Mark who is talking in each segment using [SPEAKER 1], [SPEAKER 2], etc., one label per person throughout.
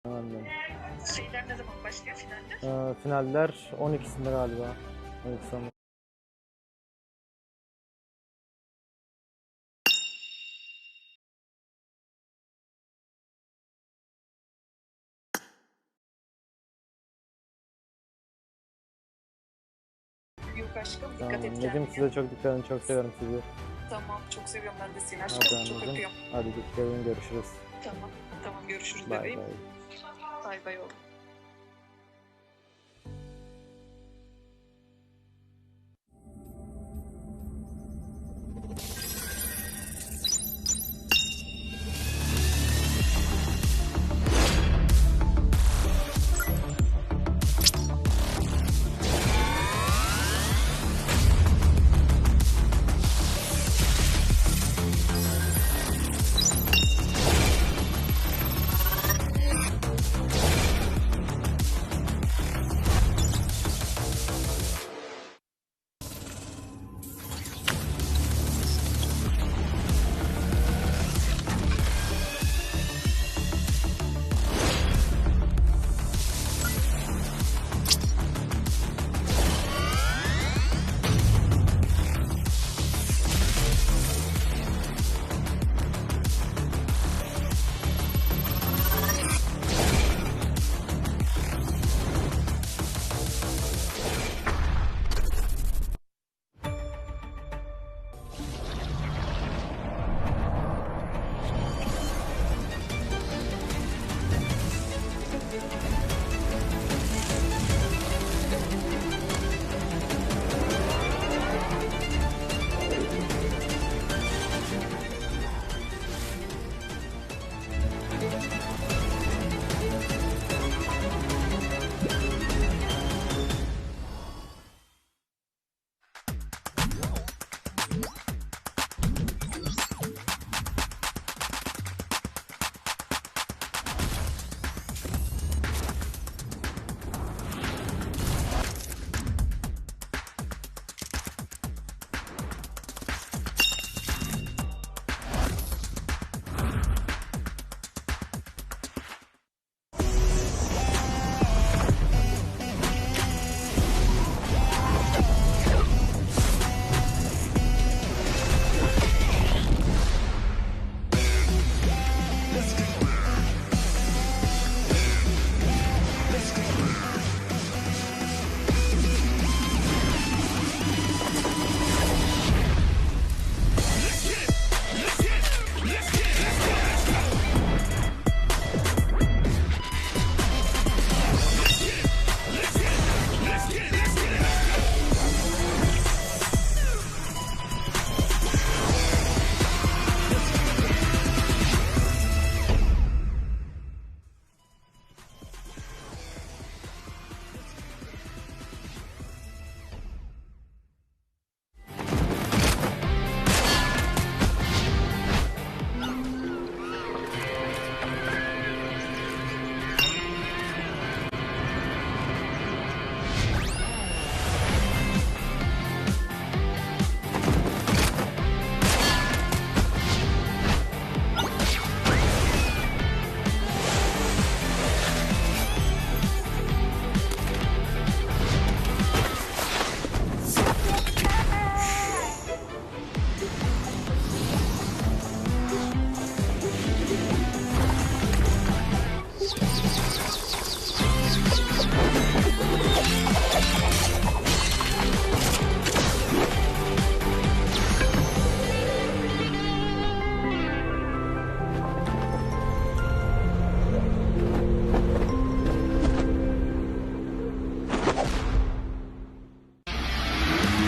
[SPEAKER 1] Anladım.
[SPEAKER 2] Şeyler ne zaman başlıyor finaller?
[SPEAKER 1] Finaller 12'sinde galiba. 12 sonu.
[SPEAKER 2] Yok aşkım dikkat
[SPEAKER 1] Tamam.
[SPEAKER 2] et
[SPEAKER 1] Anneciğim
[SPEAKER 2] kendine.
[SPEAKER 1] size çok dikkat edin. Çok seviyorum sizi.
[SPEAKER 2] Tamam çok seviyorum ben de seni
[SPEAKER 1] Hadi
[SPEAKER 2] aşkım. Çok
[SPEAKER 1] anneciğim.
[SPEAKER 2] öpüyorum.
[SPEAKER 1] Hadi dikkat edin. Görüşürüz.
[SPEAKER 2] Tamam. Tamam görüşürüz
[SPEAKER 1] Bay
[SPEAKER 2] bebeğim.
[SPEAKER 1] bay.
[SPEAKER 2] Bay bay oğlum.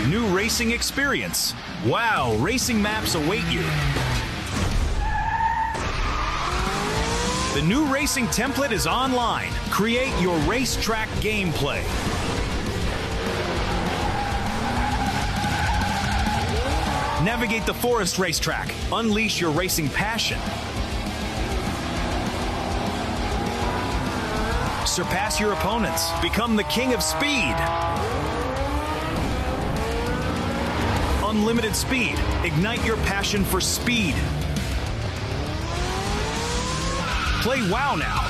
[SPEAKER 3] New racing experience. Wow, racing maps await you. The new racing template is online. Create your racetrack gameplay. Navigate the forest racetrack. Unleash your racing passion. Surpass your opponents. Become the king of speed. Unlimited speed. Ignite your passion for speed. Play WoW now.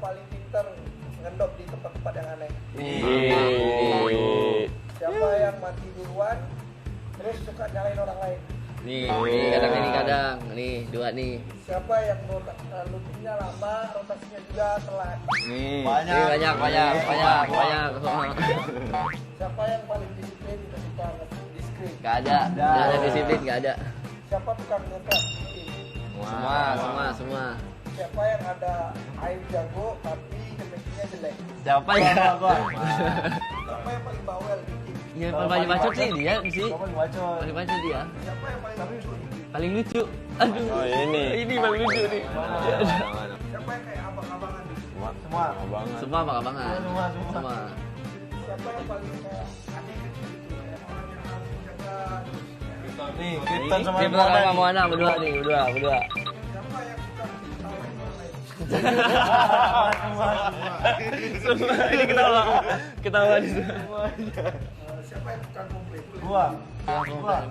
[SPEAKER 4] paling pintar ngendop di tempat-tempat yang aneh? Siapa yang mati duluan terus suka nyalain orang lain?
[SPEAKER 5] Nih kadang nih dua nih.
[SPEAKER 4] Siapa yang lututnya lama, rotasinya juga telat?
[SPEAKER 5] Banyak.
[SPEAKER 4] Siapa yang paling disiplin dan suka diskret?
[SPEAKER 5] Gak ada disiplin, gak ada.
[SPEAKER 4] Siapa tukang nyetak?
[SPEAKER 5] Semua.
[SPEAKER 4] Siapa yang ada air jago tapi chemistry-nya jelek?
[SPEAKER 5] Siapa ya?
[SPEAKER 4] Siapa yang paling bawel dikit?
[SPEAKER 5] Ya paling bacot sih dia sih. Paling bacot dia.
[SPEAKER 4] Siapa yang paling lucu?
[SPEAKER 5] Paling lucu. Aduh. Oh ini paling lucu nih.
[SPEAKER 4] Siapa yang kayak abang-abangan?
[SPEAKER 5] Semua abang-abangan. Semua.
[SPEAKER 4] Siapa yang paling kayak aneh gitu? Kayak orang yang harus menjaga.
[SPEAKER 6] Nih, kita sama
[SPEAKER 5] Kita sama Moana berdua.
[SPEAKER 4] Siapa yang suka ketawain orang lain?
[SPEAKER 5] Semua ini ketawa di semua.
[SPEAKER 4] Siapa yang tukang komplain?
[SPEAKER 6] Gua.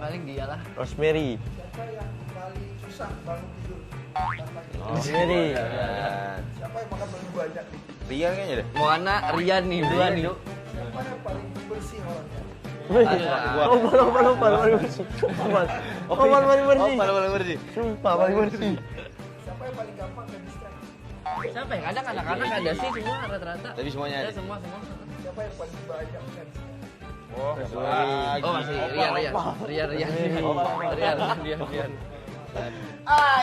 [SPEAKER 5] Paling dia lah.
[SPEAKER 6] Rosemary.
[SPEAKER 4] Siapa yang paling susah bangun tidur?
[SPEAKER 6] Rosemary.
[SPEAKER 4] Siapa yang makan paling banyak?
[SPEAKER 6] Rian kayaknya deh.
[SPEAKER 5] Moana, Rian nih, dua nih.
[SPEAKER 4] Siapa yang paling bersih orangnya?
[SPEAKER 6] Paling bersih. Sumpah paling bersih.
[SPEAKER 4] Siapa yang paling gampang ke distract?
[SPEAKER 5] Siapa ya? Kadang anak-anak ada sih semua rata-rata.
[SPEAKER 6] Tapi semuanya ada.
[SPEAKER 5] Semua.
[SPEAKER 4] Siapa yang paling banyak fans?
[SPEAKER 5] Oh masih Rian.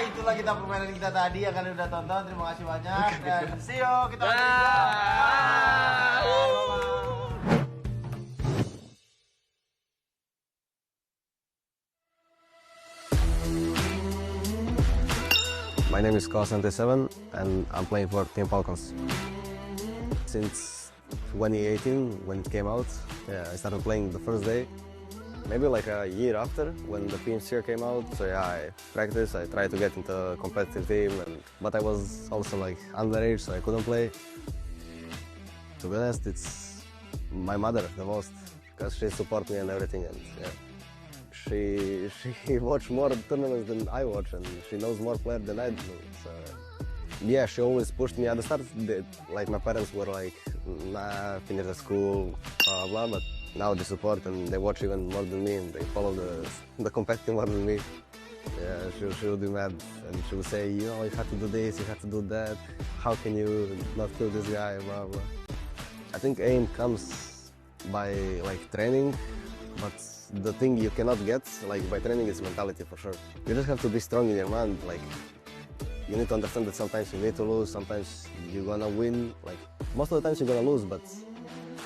[SPEAKER 6] Itulah kita permainan kita tadi yang kalian udah tonton. Terima kasih banyak dan see you. Kita
[SPEAKER 7] My name is Cos97 and I'm playing for Team Falcons. Since 2018, when it came out, I started playing the first day. Maybe like a year after, when the PMGC came out. So yeah, I practiced, I tried to get into a competitive team, but I was also like underage, so I couldn't play. To be honest, it's my mother the most, because she supports me and everything, and yeah. She watched more tournaments than I watch, and she knows more players than I do. So yeah, she always pushed me. At the start, like my parents were like, "Nah, finish the school, blah blah." But now they support and they watch even more than me, and they follow the competitive more than me. Yeah, she would be mad, and she would say, "You know, you have to do this, you have to do that. How can you not kill this guy?" Blah blah. I think aim comes by like training, but the thing you cannot get like by training is mentality for sure. You just have to be strong in your mind. Like you need to understand that sometimes you need to lose, sometimes you're gonna win. Like most of the times you're gonna lose, but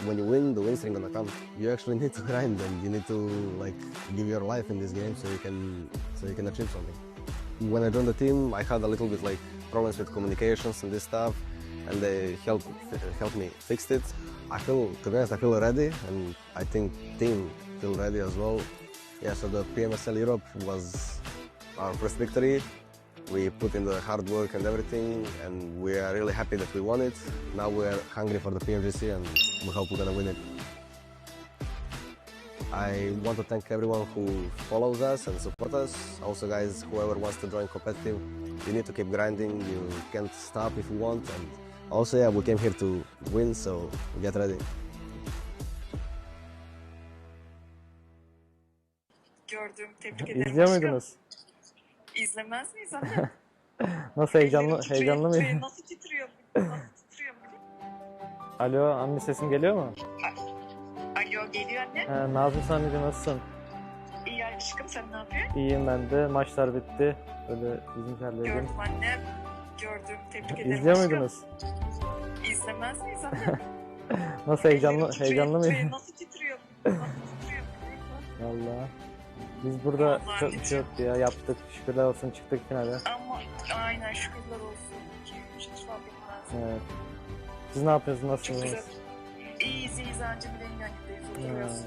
[SPEAKER 7] when you win, the wins are gonna come. You actually need to grind and you need to like give your life in this game so you can achieve something. When I joined the team, I had a little bit like problems with communications and this stuff, and they helped me fix it. To be honest, I feel ready, and I think team feel ready as well. Yeah, so the PMSL Europe was our first victory. We put in the hard work and everything, and we are really happy that we won it. Now we are hungry for the PMGC, and we hope we're gonna win it. I want to thank everyone who follows us and supports us. Also guys, whoever wants to join competitive, you need to keep grinding, you can't stop if you want. And also yeah, we came here to win, so get ready.
[SPEAKER 2] Gördüm, tebrik ederim.
[SPEAKER 1] İzliyor
[SPEAKER 2] aşkım.
[SPEAKER 1] muydunuz?
[SPEAKER 2] İzlemez miyiz anne?
[SPEAKER 1] Nasıl heyecanlı
[SPEAKER 2] Ellerim
[SPEAKER 1] mıydı?
[SPEAKER 2] titriyor, nasıl titriyor? Nasıl titriyor?
[SPEAKER 1] Alo, anne sesim geliyor mu?
[SPEAKER 2] Alo, geliyor anne.
[SPEAKER 1] Ne yapıyorsun anneciğim, nasılsın?
[SPEAKER 2] İyi aşkım, sen ne yapıyorsun?
[SPEAKER 1] İyiyim ben de. Maçlar bitti. Böyle bizimkilerle yedim.
[SPEAKER 2] Gördüm anne. Gördüm, tebrik ederim.
[SPEAKER 1] İzliyor
[SPEAKER 2] aşkım.
[SPEAKER 1] muydunuz?
[SPEAKER 2] İzlemez miyiz anne?
[SPEAKER 1] Nasıl
[SPEAKER 2] Ellerim
[SPEAKER 1] heyecanlı mıydı?
[SPEAKER 2] titriyor, nasıl titriyor? Nasıl titriyor?
[SPEAKER 1] Valla. Biz burada
[SPEAKER 2] Vallahi
[SPEAKER 1] çok bir şey yoktu ya. Yaptık. Şükürler olsun, çıktık finale.
[SPEAKER 2] Ama aynen şükürler olsun. Hiç bitmez.
[SPEAKER 1] Evet. Siz ne yapıyorsunuz?
[SPEAKER 2] Çok
[SPEAKER 1] Nasılsınız?
[SPEAKER 2] güzel. İyiyiz anca bir de yanındayız. Oturuyoruz.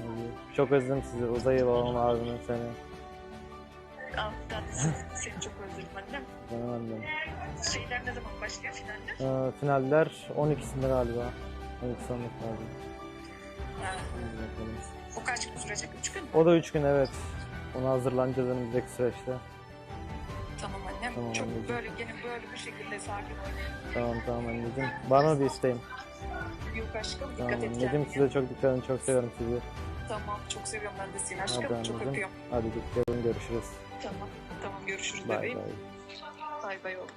[SPEAKER 1] Çok özledim sizi. Uzayı babam, abimi, seni.
[SPEAKER 2] Tatlısın. Seni çok özledim annem.
[SPEAKER 1] Canım annem.
[SPEAKER 2] Şeyler ne zaman başlıyor finaller?
[SPEAKER 1] Finaller 12'sinde galiba. 12 sonunda finalde.
[SPEAKER 2] Ha. O kaç gün sürecek? 3 gün mü?
[SPEAKER 1] O da 3 gün, evet. Ona hazırlanacağız önümüzdeki süreçte.
[SPEAKER 2] Tamam annem.
[SPEAKER 1] Tamam
[SPEAKER 2] çok
[SPEAKER 1] anneciğim.
[SPEAKER 2] böyle gene böyle bir şekilde sakin oynayın.
[SPEAKER 1] Tamam anneciğim. Var mı bir isteğin?
[SPEAKER 2] Yok aşkım
[SPEAKER 1] Tamam
[SPEAKER 2] dikkat et
[SPEAKER 1] anneciğim,
[SPEAKER 2] kendine.
[SPEAKER 1] size çok dikkat edin. Çok seviyorum sizi.
[SPEAKER 2] Tamam çok seviyorum ben de seni
[SPEAKER 1] Hadi
[SPEAKER 2] aşkım. Çok
[SPEAKER 1] anneciğim.
[SPEAKER 2] öpüyorum.
[SPEAKER 1] Hadi dikkat edin, görüşürüz.
[SPEAKER 2] Tamam. Tamam görüşürüz
[SPEAKER 1] Bay
[SPEAKER 2] bebeğim.
[SPEAKER 1] bay.
[SPEAKER 2] Bay bay oğlum.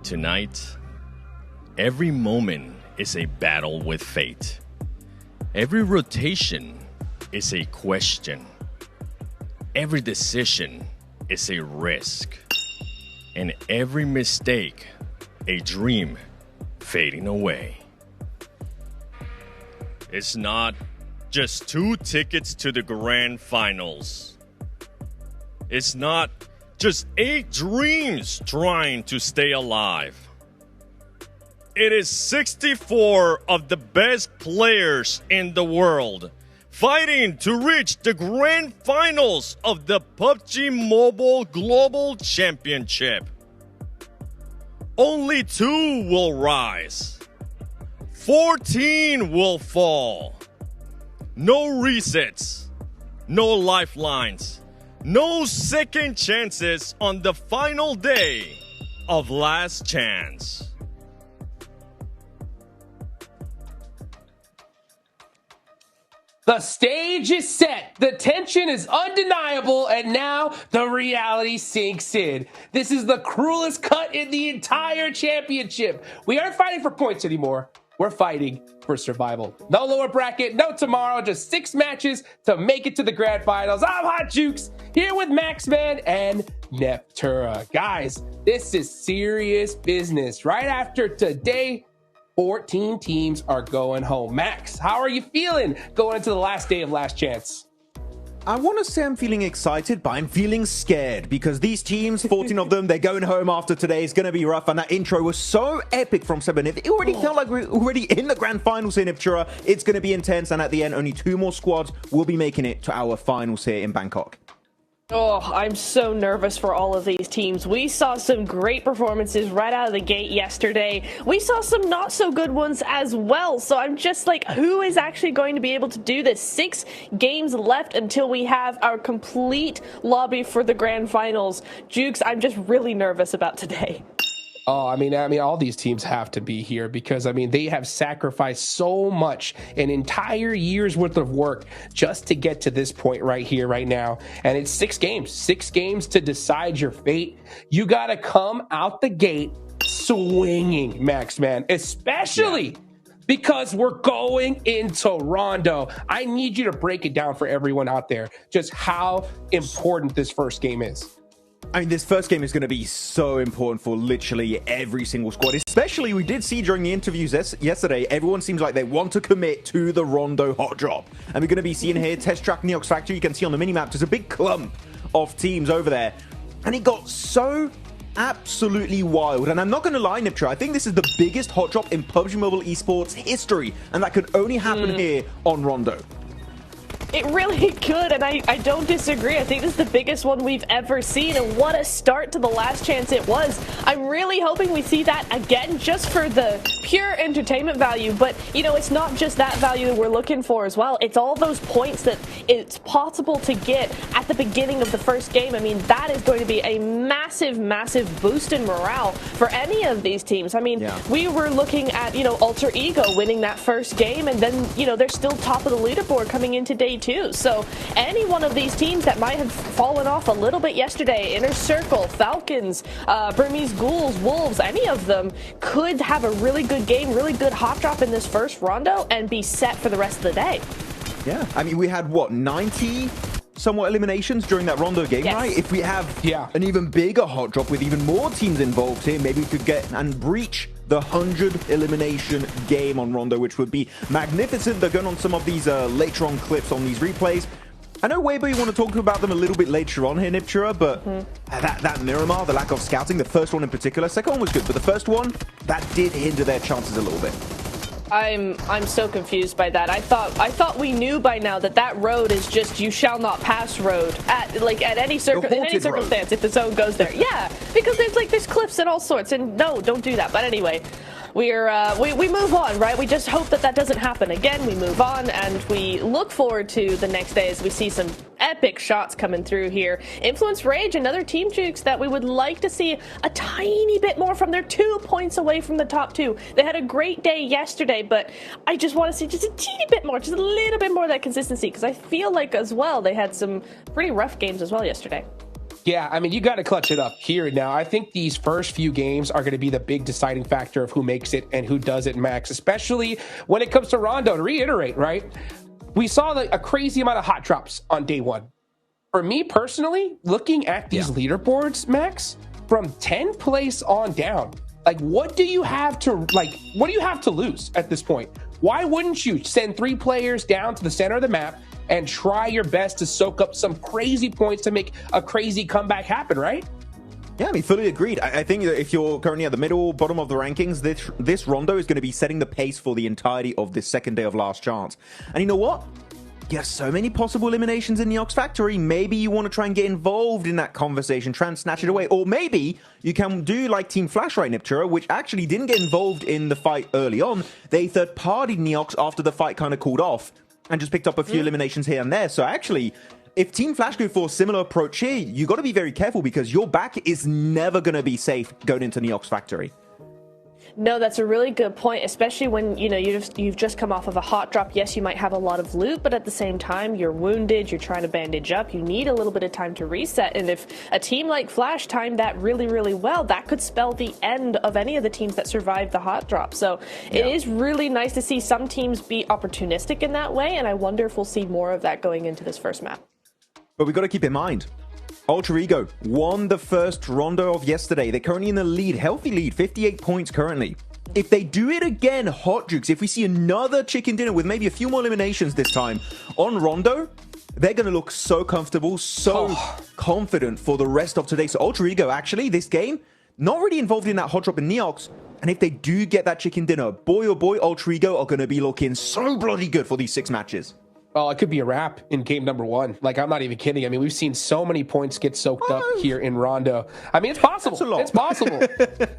[SPEAKER 8] Tonight, every moment is a battle with fate. Every rotation is a question. Every decision is a risk. And every mistake, a dream fading away. It's not just 2 tickets to the grand finals. It's not just 8 dreams trying to stay alive. It is 64 of the best players in the world fighting to reach the grand finals of the PUBG Mobile Global Championship. Only 2 will rise. 14 will fall. No resets. No lifelines. No second chances on the final day of Last Chance.
[SPEAKER 9] The stage is set, the tension is undeniable, and now the reality sinks in. This is the cruelest cut in the entire championship. We aren't fighting for points anymore. We're fighting for survival. No lower bracket, no tomorrow, just 6 matches to make it to the grand finals. I'm Hot Jukes, here with Maxman and Neptura. Guys, this is serious business. Right after today, 14 teams are going home. Max, how are you feeling going into the last day of Last Chance?
[SPEAKER 10] I want to say I'm feeling excited, but I'm feeling scared because these teams, 14 of them, they're going home after today. It's going to be rough, and that intro was so epic from Seven. It already felt like we're already in the grand finals here in Neptura. It's going to be intense, and at the end, only 2 more squads will be making it to our finals here in Bangkok.
[SPEAKER 11] Oh, I'm so nervous for all of these teams. We saw some great performances right out of the gate yesterday. We saw some not so good ones as well. So I'm just like, who is actually going to be able to do this? 6 games left until we have our complete lobby for the grand finals. Jukes, I'm just really nervous about today.
[SPEAKER 9] Oh, I mean, all these teams have to be here because, they have sacrificed so much, an entire year's worth of work just to get to this point right here, right now. And it's 6 games to decide your fate. You got to come out the gate swinging, Max, man, especially because we're going into Rondo. I need you to break it down for everyone out there, just how important this first game is.
[SPEAKER 10] I mean, this first game is going to be so important for literally every single squad. Especially, we did see during the interviews yesterday, everyone seems like they want to commit to the Rondo hot drop. And we're going to be seeing here, Test Track Neox Factory. You can see on the minimap, there's a big clump of teams over there. And it got so absolutely wild. And I'm not going to lie, Niptra, I think this is the biggest hot drop in PUBG Mobile Esports history. And that could only happen here on Rondo.
[SPEAKER 11] It really could, and I don't disagree. I think this is the biggest one we've ever seen, and what a start to the last chance it was. I'm really hoping we see that again just for the pure entertainment value, but, you know, it's not just that value that we're looking for as well. It's all those points that it's possible to get at the beginning of the first game. I mean, that is going to be a massive, massive boost in morale for any of these teams. I mean, we were looking at, you know, Alter Ego winning that first game, and then, you know, they're still top of the leaderboard coming into day 2. So any one of these teams that might have fallen off a little bit yesterday, Inner Circle, Falcons, Burmese Ghouls, Wolves, any of them could have a really good game, really good hot drop in this first Rondo and be set for the rest of the day.
[SPEAKER 10] Yeah, I mean, we had, what, 90 somewhat eliminations during that Rondo game, right? If we have an even bigger hot drop with even more teams involved here, maybe we could get and breach the 100 elimination game on Rondo, which would be magnificent. They're going on some of these later on clips on these replays. I know, Weibo, you want to talk about them a little bit later on here, Niptura, but that Miramar, the lack of scouting, the first one in particular, second one was good, but the first one, that did hinder their chances a little bit.
[SPEAKER 11] I'm so confused by that. I thought we knew by now that that road is just you shall not pass road at any circumstance if the zone goes there. Yeah, because there's cliffs and all sorts, and no, don't do that. But anyway, we move on, right? We just hope that that doesn't happen again. We move on, and we look forward to the next day as we see some epic shots coming through here. Influence Rage, another Team Jukes that we would like to see a tiny bit more from. They're 2 points away from the top 2. They had a great day yesterday, but I just want to see just a teeny bit more, just a little bit more of that consistency, because I feel like as well they had some pretty rough games as well yesterday.
[SPEAKER 9] Yeah, I mean, you got to clutch it up here and now. I think these first few games are going to be the big deciding factor of who makes it and who doesn't, Max, especially when it comes to Rondo. To reiterate, right? We saw a crazy amount of hot drops on day 1. For me personally, looking at these leaderboards, Max, from 10th place on down, what do you have to lose at this point? Why wouldn't you send 3 players down to the center of the map and try your best to soak up some crazy points to make a crazy comeback happen, right?
[SPEAKER 10] Yeah, I mean, fully agreed. I think that if you're currently at the bottom of the rankings, this Rondo is going to be setting the pace for the entirety of this second day of Last Chance. And you know what? You have so many possible eliminations in the Ox Factory. Maybe you want to try and get involved in that conversation, try and snatch it away. Or maybe you can do like Team Flash, right, Niptura, which actually didn't get involved in the fight early on. They third-partied Neox after the fight kind of cooled off and just picked up a few eliminations here and there. So actually, if Team Flash go for a similar approach here, you got to be very careful because your back is never going to be safe going into Neox Factory.
[SPEAKER 11] No, that's a really good point, especially when, you know, you've just come off of a hot drop. Yes, you might have a lot of loot, but at the same time, you're wounded, you're trying to bandage up, you need a little bit of time to reset. And if a team like Flash timed that really, really well, that could spell the end of any of the teams that survived the hot drop. So it is really nice to see some teams be opportunistic in that way, and I wonder if we'll see more of that going into this first map.
[SPEAKER 10] But we've got to keep in mind, Ultra Ego won the first Rondo of yesterday. They're currently in the lead, healthy lead, 58 points currently. If they do it again, Hot Jukes, if we see another chicken dinner with maybe a few more eliminations this time on Rondo, they're going to look so comfortable, so confident for the rest of today. So Ultra Ego, actually, this game, not really involved in that hot drop in Neox. And if they do get that chicken dinner, boy oh boy, Ultra Ego are going to be looking so bloody good for these 6 matches.
[SPEAKER 9] Oh, it could be a wrap in game number 1. Like, I'm not even kidding. I mean, we've seen so many points get soaked up here in Rondo. I mean, it's possible. It's possible,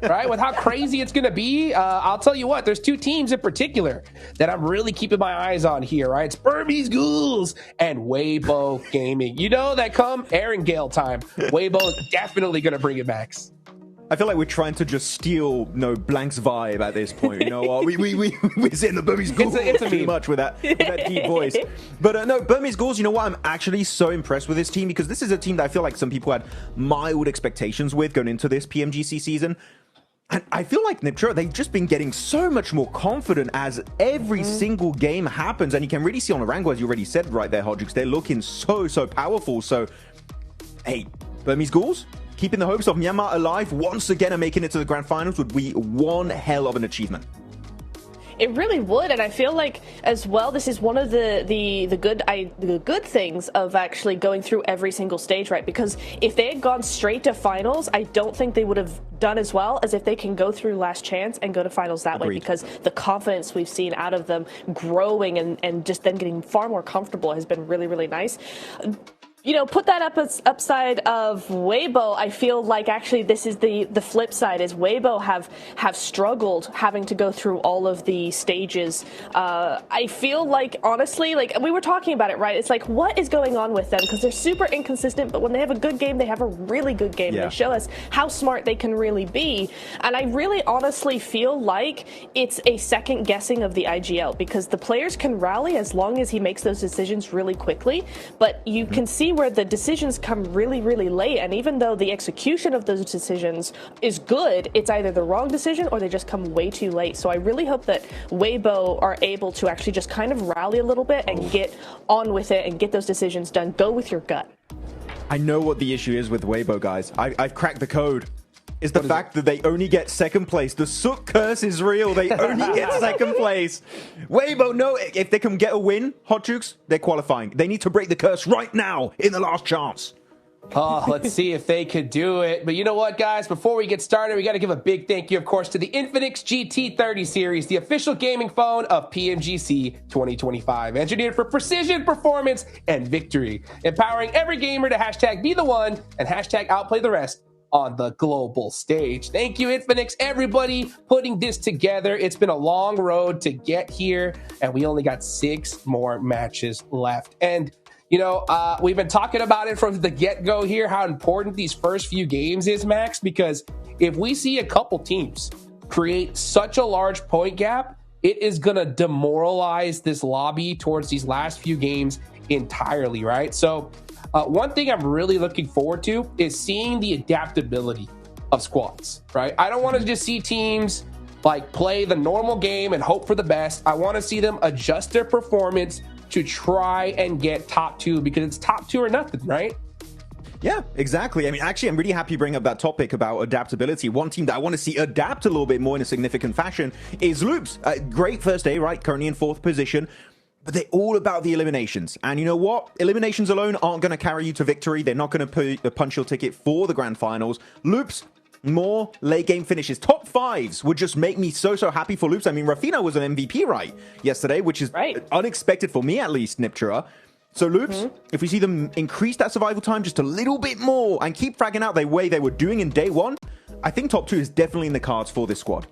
[SPEAKER 9] right? With how crazy it's going to be, I'll tell you what, there's 2 teams in particular that I'm really keeping my eyes on here, right? It's Burmese Ghouls and Weibo Gaming. You know that come Aaron Gale time. Weibo is definitely going to bring it back.
[SPEAKER 10] I feel like we're trying to just steal Blank's vibe at this point. You know, we're saying the Burmese Ghouls too much with that deep voice. But no, Burmese Ghouls, you know what? I'm actually so impressed with this team because this is a team that I feel like some people had mild expectations with going into this PMGC season. And I feel like Niptra, they've just been getting so much more confident as every single game happens. And you can really see on the Rango, as you already said right there, Hodgix, they're looking so powerful. So, hey, Burmese Ghouls, keeping the hopes of Myanmar alive once again and making it to the grand finals would be one hell of an achievement.
[SPEAKER 11] It really would, and I feel like as well this is one of the good things of actually going through every single stage, right? Because if they had gone straight to finals, I don't think they would have done as well as if they can go through last chance and go to finals that way, because the confidence we've seen out of them growing and just then getting far more comfortable has been really, really nice. You know, put that upside of Weibo. I feel like actually this is the flip side, is Weibo have struggled having to go through all of the stages. I feel like, honestly, like we were talking about it, right? It's like, what is going on with them? Because they're super inconsistent, but when they have a good game, they have a really good game.
[SPEAKER 10] Yeah.
[SPEAKER 11] They show us how smart they can really be. And I really honestly feel like it's a second guessing of the IGL, because the players can rally as long as he makes those decisions really quickly, but you can see where the decisions come really, really late, and even though the execution of those decisions is good, it's either the wrong decision or they just come way too late. So I really hope that Weibo are able to actually just kind of rally a little bit and get on with it and get those decisions done. Go with your gut.
[SPEAKER 10] I know what the issue is with Weibo, guys. I've cracked the code. Is the fact that they only get second place. The Sook curse is real. They only get second place. Weibo, no, if they can get a win, Hot Jukes, they're qualifying. They need to break the curse right now in the last chance.
[SPEAKER 9] Oh, let's see if they could do it. But you know what, guys? Before we get started, we got to give a big thank you, of course, to the Infinix GT30 series, the official gaming phone of PMGC 2025. Engineered for precision, performance, and victory. Empowering every gamer to hashtag be the one and hashtag outplay the rest on the global stage. Thank you, Infinix, everybody putting this together. It's been a long road to get here, and we only got 6 more matches left. And you know, we've been talking about it from the get-go here, how important these first few games is, Max, because if we see a couple teams create such a large point gap, it is going to demoralize this lobby towards these last few games entirely, right? So one thing I'm really looking forward to is seeing the adaptability of squads, right? I don't want to just see teams like play the normal game and hope for the best. I want to see them adjust their performance to try and get top 2, because it's top 2 or nothing, right?
[SPEAKER 10] Yeah, exactly. I mean, actually, I'm really happy you bring up that topic about adaptability. One team that I want to see adapt a little bit more in a significant fashion is Loops. Great first day, right? Currently in 4th position. But they're all about the eliminations. And you know what? Eliminations alone aren't going to carry you to victory. They're not going to punch your ticket for the grand finals. Loops, more late game finishes. Top 5s would just make me so happy for Loops. I mean, Rafina was an MVP right yesterday, which is unexpected for me, at least, Niptura. So Loops, if we see them increase that survival time just a little bit more and keep fragging out the way they were doing in day 1, I think top 2 is definitely in the cards for this squad.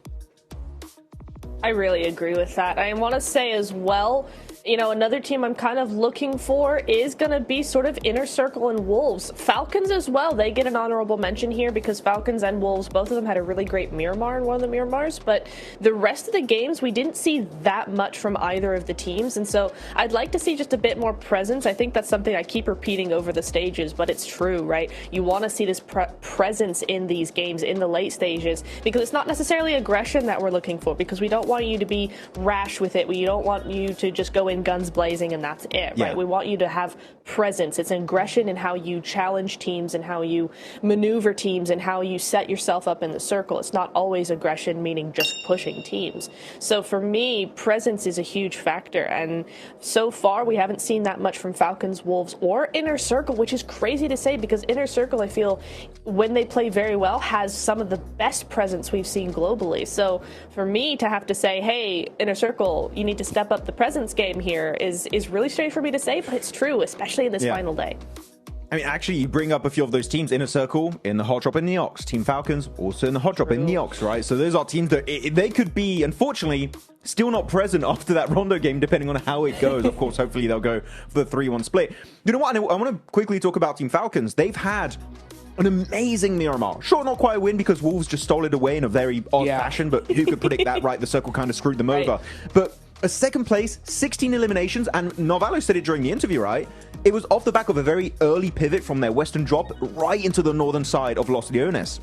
[SPEAKER 11] I really agree with that. I want to say as well, you know, another team I'm kind of looking for is going to be sort of Inner Circle and Wolves. Falcons as well, they get an honorable mention here because Falcons and Wolves, both of them had a really great Miramar in one of the Miramars, but the rest of the games, we didn't see that much from either of the teams, and so I'd like to see just a bit more presence. I think that's something I keep repeating over the stages, but it's true, right? You want to see this presence in these games in the late stages, because it's not necessarily aggression that we're looking for, because we don't want you to be rash with it. We don't want you to just go in guns blazing and that's it, right? We want you to have presence. It's aggression in how you challenge teams and how you maneuver teams and how you set yourself up in the circle. It's not always aggression, meaning just pushing teams. So for me, presence is a huge factor, and so far we haven't seen that much from Falcons, Wolves, or Inner Circle, which is crazy to say because Inner Circle, I feel, when they play very well, has some of the best presence we've seen globally. So for me to have to say, hey, Inner Circle, you need to step up the presence game here is really strange for me to say, but it's true, especially in this final day.
[SPEAKER 10] I mean, actually, you bring up a few of those teams. Inner Circle in the Hot Drop in Neox. Team Falcons also in the Hot Drop in Neox, right? So those are teams that they could be, unfortunately, still not present after that Rondo game, depending on how it goes. Of course, hopefully they'll go for the 3-1 split. You know what? I want to quickly talk about Team Falcons. They've had an amazing Miramar. Sure, not quite a win because Wolves just stole it away in a very odd fashion, but who could predict that, right? The circle kind of screwed them over. But a second place, 16 eliminations, and Novalo said it during the interview, right? It was off the back of a very early pivot from their western drop right into the northern side of Los Leones.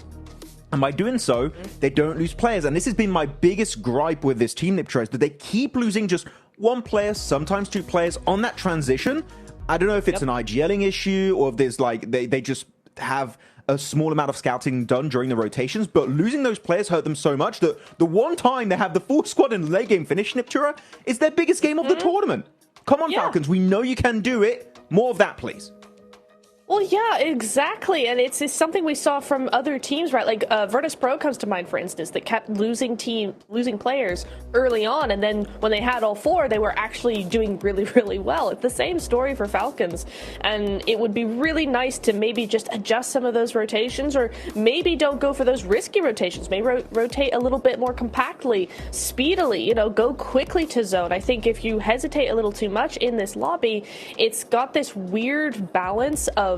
[SPEAKER 10] And by doing so, they don't lose players. And this has been my biggest gripe with this team, Niptra, is that they keep losing just one player, sometimes two players on that transition. I don't know if it's an IGLing issue or if there's like, they just have a small amount of scouting done during the rotations, but losing those players hurt them so much that the one time they have the full squad in the late game finish, Niptura, is their biggest game of the tournament. Come on, Falcons, we know you can do it. More of that, please.
[SPEAKER 11] Well, yeah, exactly. And it's something we saw from other teams, right? Like Virtus Pro comes to mind, for instance, that kept losing players early on. And then when they had all four, they were actually doing really, really well. It's the same story for Falcons. And it would be really nice to maybe just adjust some of those rotations, or maybe don't go for those risky rotations. Maybe rotate a little bit more compactly, speedily, you know, go quickly to zone. I think if you hesitate a little too much in this lobby, it's got this weird balance of,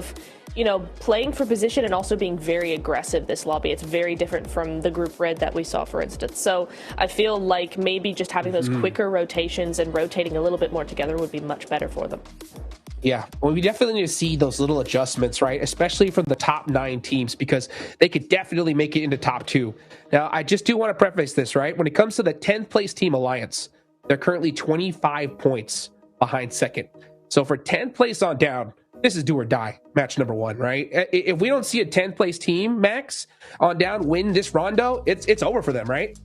[SPEAKER 11] you know, playing for position and also being very aggressive. This lobby, it's very different from the group red that we saw, for instance. So I feel like maybe just having those quicker rotations and rotating a little bit more together would be much better for them.
[SPEAKER 9] Yeah, well, we definitely need to see those little adjustments, right? Especially from the top 9 teams, because they could definitely make it into top 2. Now, I just do want to preface this, right? When it comes to the 10th place team Alliance, they're currently 25 points behind second. So for 10th place on down, this is do or die, match number 1, right? If we don't see a 10th place team, Max, on down win this rondo, it's over for them, right?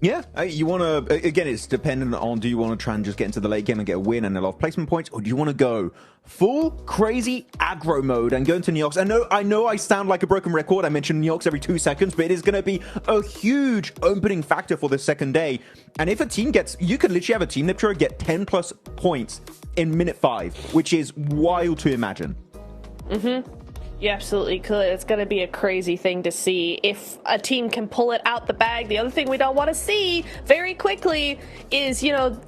[SPEAKER 10] Yeah, you want to, again, it's dependent on, do you want to try and just get into the late game and get a win and a lot of placement points, or do you want to go full crazy aggro mode and go into Neox? I know I sound like a broken record. I mention Neox every 2 seconds, but it is going to be a huge opening factor for the second day. And if a team gets, you could literally have a team that get 10 plus points in minute 5, which is wild to imagine.
[SPEAKER 11] You absolutely could. It's going to be a crazy thing to see if a team can pull it out the bag. The other thing we don't want to see very quickly is, you know,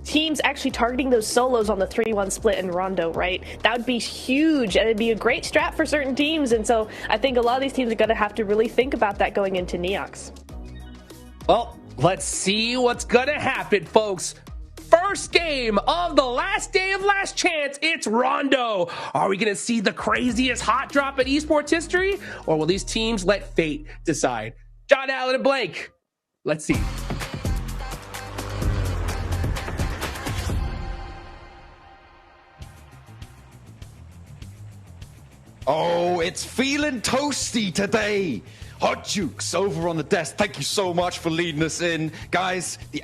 [SPEAKER 11] teams actually targeting those solos on the 3-1 split and rondo, right? That would be huge, and it'd be a great strat for certain teams. And so I think a lot of these teams are going to have to really think about that going into Neox.
[SPEAKER 9] Well, let's see what's going to happen, folks. First game of the last day of Last Chance, it's Rondo. Are we going to see the craziest hot drop in esports history? Or will these teams let fate decide? John Allen and Blake, let's see.
[SPEAKER 12] Oh, it's feeling toasty today. Hot Jukes over on the desk. Thank you so much for leading us in. Guys, the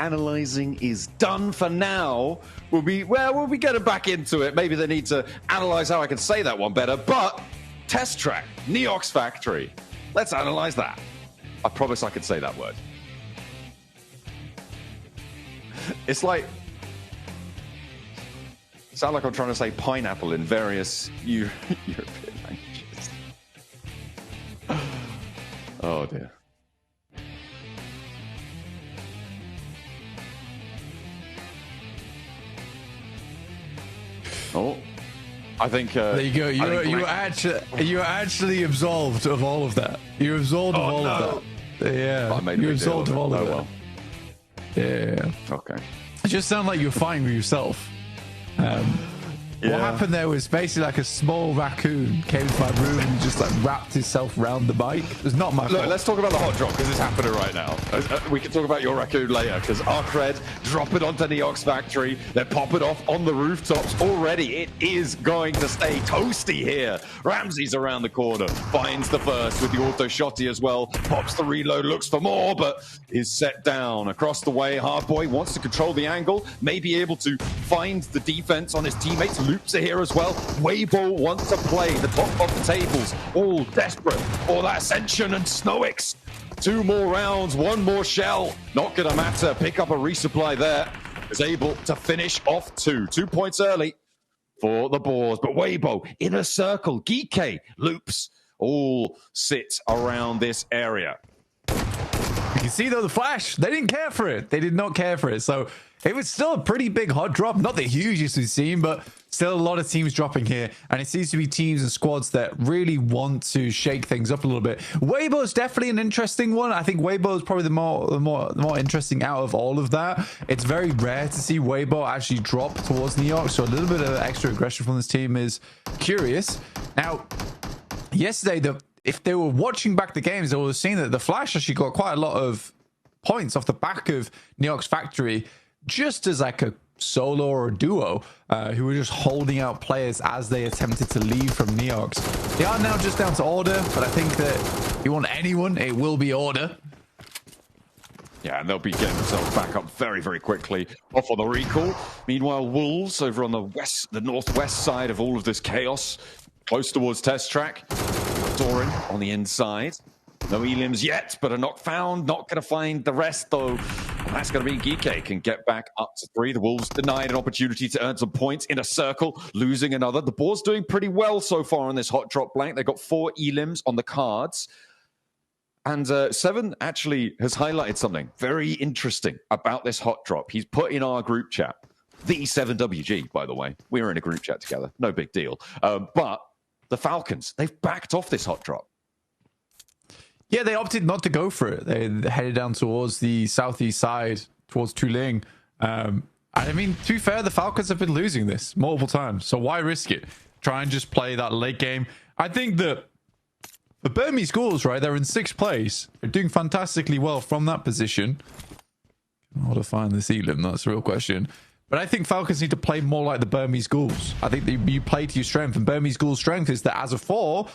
[SPEAKER 12] analyzing is done for now. We'll be getting back into it. Maybe they need to analyze how I can say that one better. But test track, Neox Factory. Let's analyze that. I promise I can say that word. It's like, sound like I'm trying to say pineapple in various European languages. Oh dear. Oh, I think
[SPEAKER 13] there you go. You were actually absolved of all of that. You were absolved of all of that. Yeah, you were absolved of all of that. Yeah.
[SPEAKER 12] Okay.
[SPEAKER 13] It just sounded like you were fine with yourself. What happened there was basically like a small raccoon came to my room and just like wrapped himself around the mic. It was not my fault.
[SPEAKER 12] Look, let's talk about the hot drop because it's happening right now. We can talk about your raccoon later because Arcred drop it onto Neox Factory. They're popping off on the rooftops already. It is going to stay toasty here. Ramsey's around the corner, finds the first with the auto shotty as well. Pops the reload, looks for more, but is set down across the way. Hardboy wants to control the angle, may be able to find the defense on his teammates. Loops are here as well. Weibo wants to play the top of the tables, all desperate for that ascension, and Snowix 2 more rounds, 1 more shell, not gonna matter. Pick up a resupply there, is able to finish off 2 points early for the Boars, but Weibo in a circle. Geeke, Loops all sit around this area.
[SPEAKER 13] You can see though the flash, they didn't care for it. They did not care for it. So it was still a pretty big hot drop. Not the hugest we've seen, but still a lot of teams dropping here. And it seems to be teams and squads that really want to shake things up a little bit. Weibo is definitely an interesting one. I think Weibo is probably the more interesting out of all of that. It's very rare to see Weibo actually drop towards Neox. So a little bit of extra aggression from this team is curious. Now, yesterday, if they were watching back the games, they would have seen that the Flash actually got quite a lot of points off the back of Neox Factory, just as like a solo or a duo who were just holding out players as they attempted to leave from Neox. They are now just down to Order, but I think that if you want anyone, it will be Order.
[SPEAKER 12] Yeah, and they'll be getting themselves back up very, very quickly off on the recall. Meanwhile, Wolves over on the northwest side of all of this chaos, close towards test track. Doran on the inside. No elims yet, but a knock found. Not going to find the rest, though. And that's going to be Geeke can get back up to 3. The Wolves denied an opportunity to earn some points in a circle, losing another. The Boar's doing pretty well so far on this hot drop blank. They've got 4 elims on the cards. And Seven actually has highlighted something very interesting about this hot drop. He's put in our group chat, the 7WG, by the way. We were in a group chat together. No big deal. But the Falcons, they've backed off this hot drop.
[SPEAKER 13] Yeah, they opted not to go for it. They headed down towards the southeast side, towards Tuling. I mean, to be fair, the Falcons have been losing this multiple times. So why risk it? Try and just play that late game. I think that the Burmese Ghouls, right, they're in 6th place. They're doing fantastically well from that position. How to find this Elim? That's the real question. But I think Falcons need to play more like the Burmese Ghouls. I think that you play to your strength, and Burmese Ghouls' strength is that as a 4,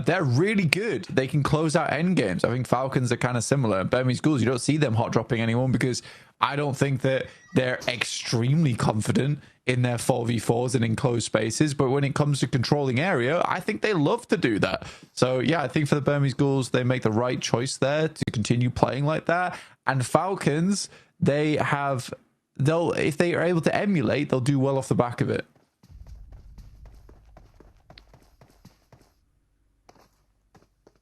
[SPEAKER 13] they're really good. They can close out end games. I think Falcons are kind of similar. Burmese Ghouls, you don't see them hot dropping anyone because I don't think that they're extremely confident in their 4v4s and in closed spaces. But when it comes to controlling area, I think they love to do that. So yeah, I think for the Burmese Ghouls, they make the right choice there to continue playing like that. And Falcons, if they are able to emulate, they'll do well off the back of it.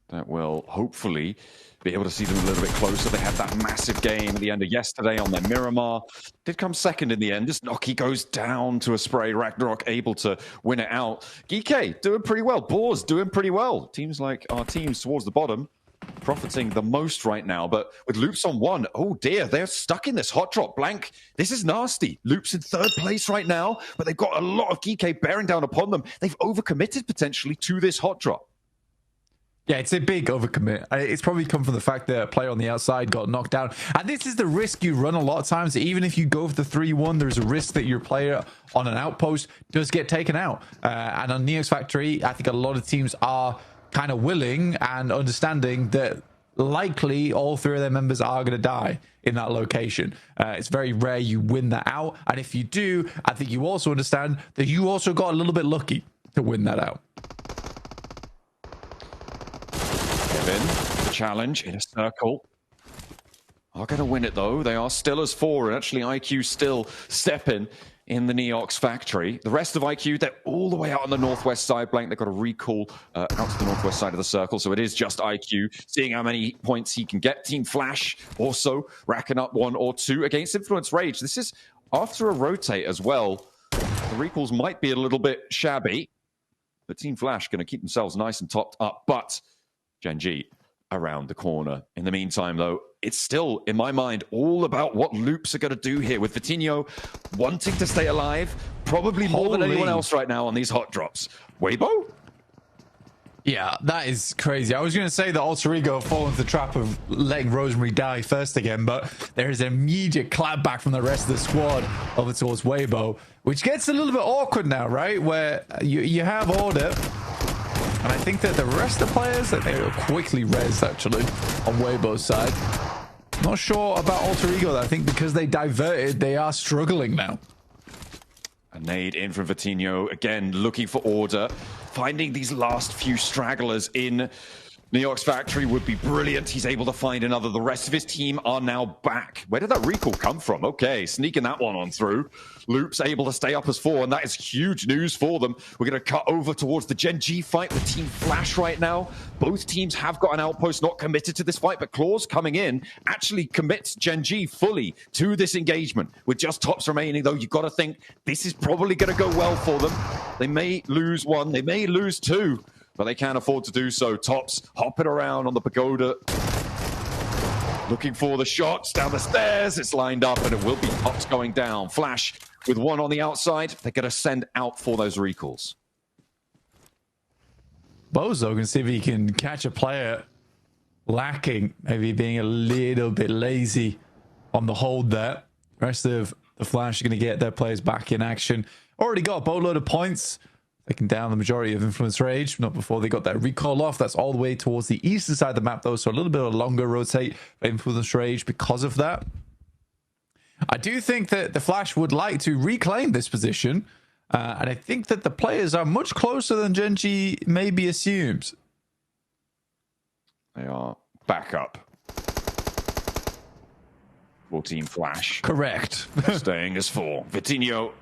[SPEAKER 12] That will hopefully be able to see them a little bit closer. They had that massive game at the end of yesterday on their Miramar. Did come second in the end. This Noki goes down to a spray. Ragnarok able to win it out. Geeke doing pretty well. Boars doing pretty well. Teams like our teams towards the bottom profiting the most right now, but with Loops on 1, oh dear, they're stuck in this hot drop blank. This is nasty. Loops in 3rd place right now, but they've got a lot of Geeke bearing down upon them. They've overcommitted potentially to this hot drop.
[SPEAKER 13] Yeah, it's a big overcommit. It's probably come from the fact that a player on the outside got knocked down. And this is the risk you run a lot of times. Even if you go for the 3-1, there's a risk that your player on an outpost does get taken out. And on Neox Factory, I think a lot of teams are kind of willing and understanding that likely all 3 of their members are going to die in that location. It's very rare you win that out. And if you do, I think you also understand that you also got a little bit lucky to win that out.
[SPEAKER 12] The challenge in a circle. Are going to win it though. They are still as 4, and actually IQ still stepping in the Neox Factory. The rest of IQ, they're all the way out on the northwest side blank. They've got a recall out to the northwest side of the circle, so it is just IQ seeing how many points he can get. Team Flash also racking up 1 or 2 against Influence Rage. This is after a rotate as well. The recalls might be a little bit shabby, but Team Flash going to keep themselves nice and topped up. But Genji around the corner. In the meantime, though, it's still, in my mind, all about what Loops are going to do here with Vitinho wanting to stay alive, probably more than anyone else right now on these hot drops. Weibo?
[SPEAKER 13] Yeah, that is crazy. I was going to say that Alter Ego fall into the trap of letting Rosemary die first again, but there is an immediate clap back from the rest of the squad over towards Weibo, which gets a little bit awkward now, right? Where you have Order, and I think that the rest of the players, that they were quickly rezzed, actually, on Weibo's side. Not sure about Alter Ego, though. I think because they diverted, they are struggling now.
[SPEAKER 12] A nade in from Vitinho, again, looking for Order. Finding these last few stragglers in Neox Factory would be brilliant. He's able to find another. The rest of his team are now back. Where did that recall come from? Okay, sneaking that one on through. Loops able to stay up as 4, and that is huge news for them. We're going to cut over towards the Gen G fight with Team Flash right now. Both teams have got an outpost not committed to this fight, but Claws coming in actually commits Gen G fully to this engagement. With just tops remaining, though, you've got to think this is probably going to go well for them. They may lose 1, they may lose 2. But they can't afford to do so. Tops hopping around on the pagoda. Looking for the shots down the stairs. It's lined up and it will be Tops going down. Flash with 1 on the outside. They're going to send out for those recalls.
[SPEAKER 13] Bozo can see if he can catch a player lacking, maybe being a little bit lazy on the hold there. Rest of the Flash are going to get their players back in action. Already got a boatload of points, taking down the majority of Influence Rage, not before they got that recall off. That's all the way towards the eastern side of the map, though, so a little bit of a longer rotate for Influence Rage because of that. I do think that the Flash would like to reclaim this position, and I think that the players are much closer than Gen.G maybe assumes.
[SPEAKER 12] They are back up. Full team Flash.
[SPEAKER 13] Correct.
[SPEAKER 12] Staying as 4. Vitinho,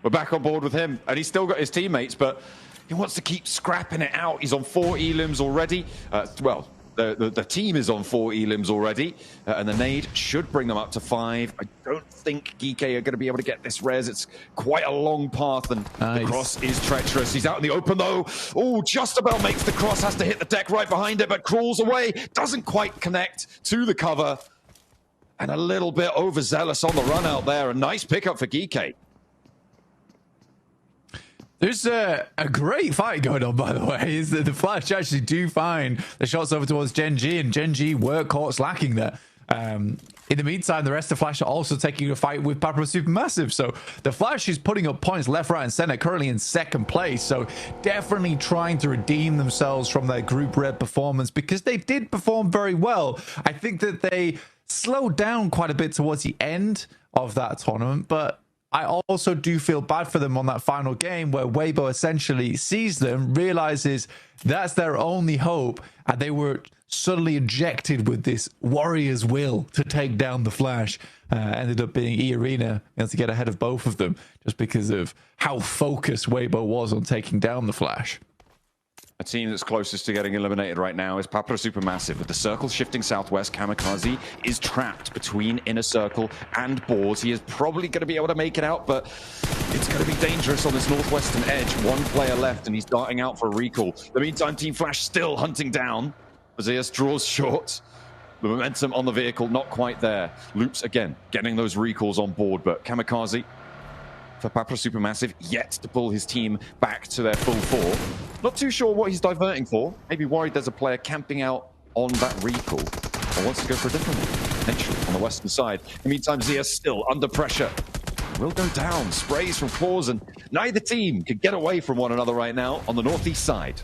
[SPEAKER 12] we're back on board with him, and he's still got his teammates, but he wants to keep scrapping it out. He's on 4 elims already. Well, the team is on 4 elims already, and the nade should bring them up to 5. I don't think Geeky are going to be able to get this res. It's quite a long path, and the cross is treacherous. He's out in the open, though. Oh, just about makes the cross, has to hit the deck right behind it, but crawls away. Doesn't quite connect to the cover. And a little bit overzealous on the run out there. A nice pickup for Geeky.
[SPEAKER 13] There's a great fight going on, by the way. Is that the Flash actually do find the shots over towards Gen.G, and Gen.G were caught slacking there. In the meantime, the rest of Flash are also taking a fight with Papra Supermassive. So the Flash is putting up points left, right, and center, currently in second place. So definitely trying to redeem themselves from their group red performance, because they did perform very well. I think that they slowed down quite a bit towards the end of that tournament, but I also do feel bad for them on that final game where Weibo essentially sees them, realizes that's their only hope, and they were suddenly injected with this warrior's will to take down the Flash. Ended up being E-Arena able to get ahead of both of them just because of how focused Weibo was on taking down the Flash.
[SPEAKER 12] A team that's closest to getting eliminated right now is Papra Supermassive. With the circle shifting southwest, Kamikaze is trapped between inner circle and boards. He is probably going to be able to make it out, but it's going to be dangerous on this northwestern edge. 1 player left, and he's darting out for a recall. In the meantime, Team Flash still hunting down. Zeus draws short. The momentum on the vehicle not quite there. Loops again, getting those recalls on board, but Kamikaze for Papra Supermassive yet to pull his team back to their full 4. Not too sure what he's diverting for. Maybe worried there's a player camping out on that recall, or wants to go for a different one, potentially on the western side. In the meantime, Zia still under pressure. Will go down. Sprays from claws, and neither team can get away from one another right now on the northeast side.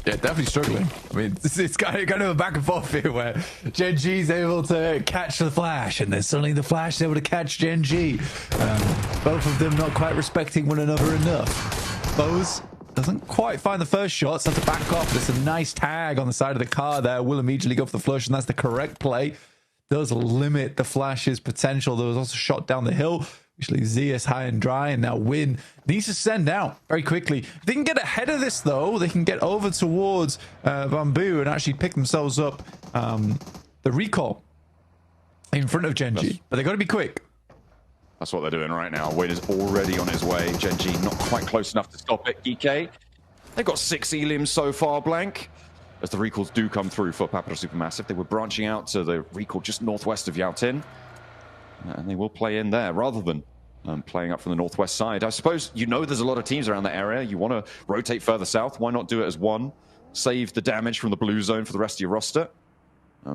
[SPEAKER 13] Yeah, definitely struggling. I mean, it's kind of a back and forth here where Gen.G is able to catch the Flash, and then suddenly the Flash is able to catch Gen.G. Both of them not quite respecting one another enough. Bose doesn't quite find the first shot, so has to back off. There's a nice tag on the side of the car there. Will immediately go for the flush, and that's the correct play. Does limit the Flash's potential. There was also a shot down the hill. Usually Zeus high and dry, and now Win needs to send out very quickly. If they can get ahead of this, though, they can get over towards Bamboo and actually pick themselves up the recall in front of Gen.G. But they got to be quick.
[SPEAKER 12] That's what they're doing right now. Win is already on his way. Gen.G not quite close enough to stop it. EK, they've got 6 elims so far, blank. As the recalls do come through for Papra Supermassive. They were branching out to the recall just northwest of Yaotin. And they will play in there rather than playing up from the northwest side. I suppose you know there's a lot of teams around the area. You want to rotate further south. Why not do it as one? Save the damage from the blue zone for the rest of your roster.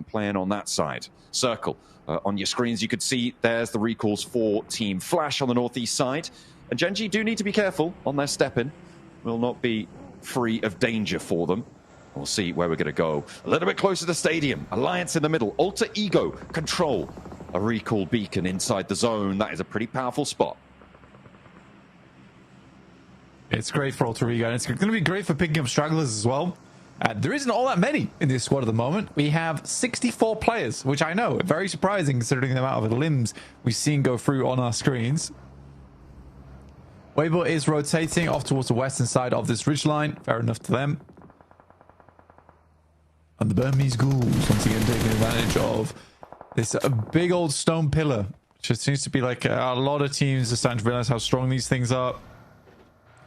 [SPEAKER 12] Playing on that side. Circle. On your screens, you could see there's the recalls for Team Flash on the northeast side. And Gen.G do need to be careful on their step-in. Will not be free of danger for them. We'll see where we're going to go. A little bit closer to the stadium. Alliance in the middle. Alter Ego. Control. A recall beacon inside the zone. That is a pretty powerful spot.
[SPEAKER 13] It's great for Alter Ego, and it's going to be great for picking up stragglers as well. There isn't all that many in this squad at the moment. We have 64 players, which I know, very surprising considering the amount of limbs we've seen go through on our screens. Weibo is rotating off towards the western side of this ridgeline. Fair enough to them. And the Burmese ghouls once again taking advantage of this big old stone pillar, which just seems to be like a lot of teams are starting to realize how strong these things are.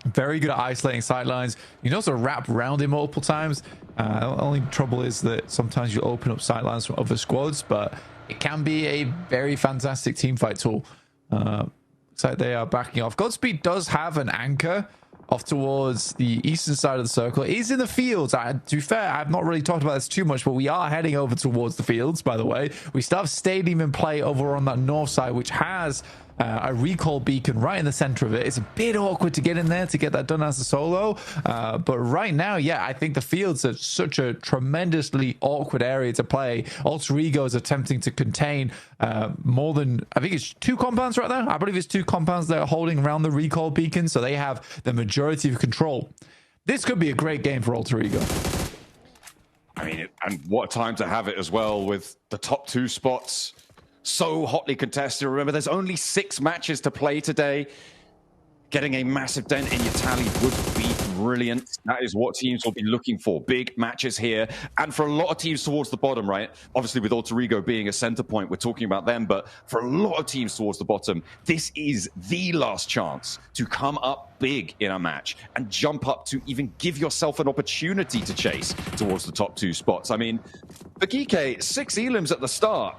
[SPEAKER 13] Very good at isolating sightlines. You can also wrap around it multiple times. The only trouble is that sometimes you open up sightlines from other squads, but it can be a very fantastic teamfight tool. Looks like they are backing off. Godspeed does have an anchor off towards the eastern side of the circle. It is in the fields. To be fair, I've not really talked about this too much, but we are heading over towards the fields, by the way. We still have Stadium in play over on that north side, which has a recall beacon right in the center of it. It's a bit awkward to get in there to get that done as a solo, but right now, yeah, I think the fields are such a tremendously awkward area to play. Alter Ego is attempting to contain more than, I think it's 2 compounds right there. I believe it's 2 compounds that are holding around the recall beacon, so they have the majority of control. This could be a great game for Alter Ego.
[SPEAKER 12] I mean, and what a time to have it as well, with the top 2 spots so hotly contested. Remember, there's only 6 matches to play today. Getting a massive dent in your tally would be brilliant. That is what teams will be looking for. Big matches here. And for a lot of teams towards the bottom, right? Obviously, with Alter Ego being a center point, we're talking about them. But for a lot of teams towards the bottom, this is the last chance to come up big in a match and jump up to even give yourself an opportunity to chase towards the top 2 spots. I mean, for Geeky, 6 elims at the start.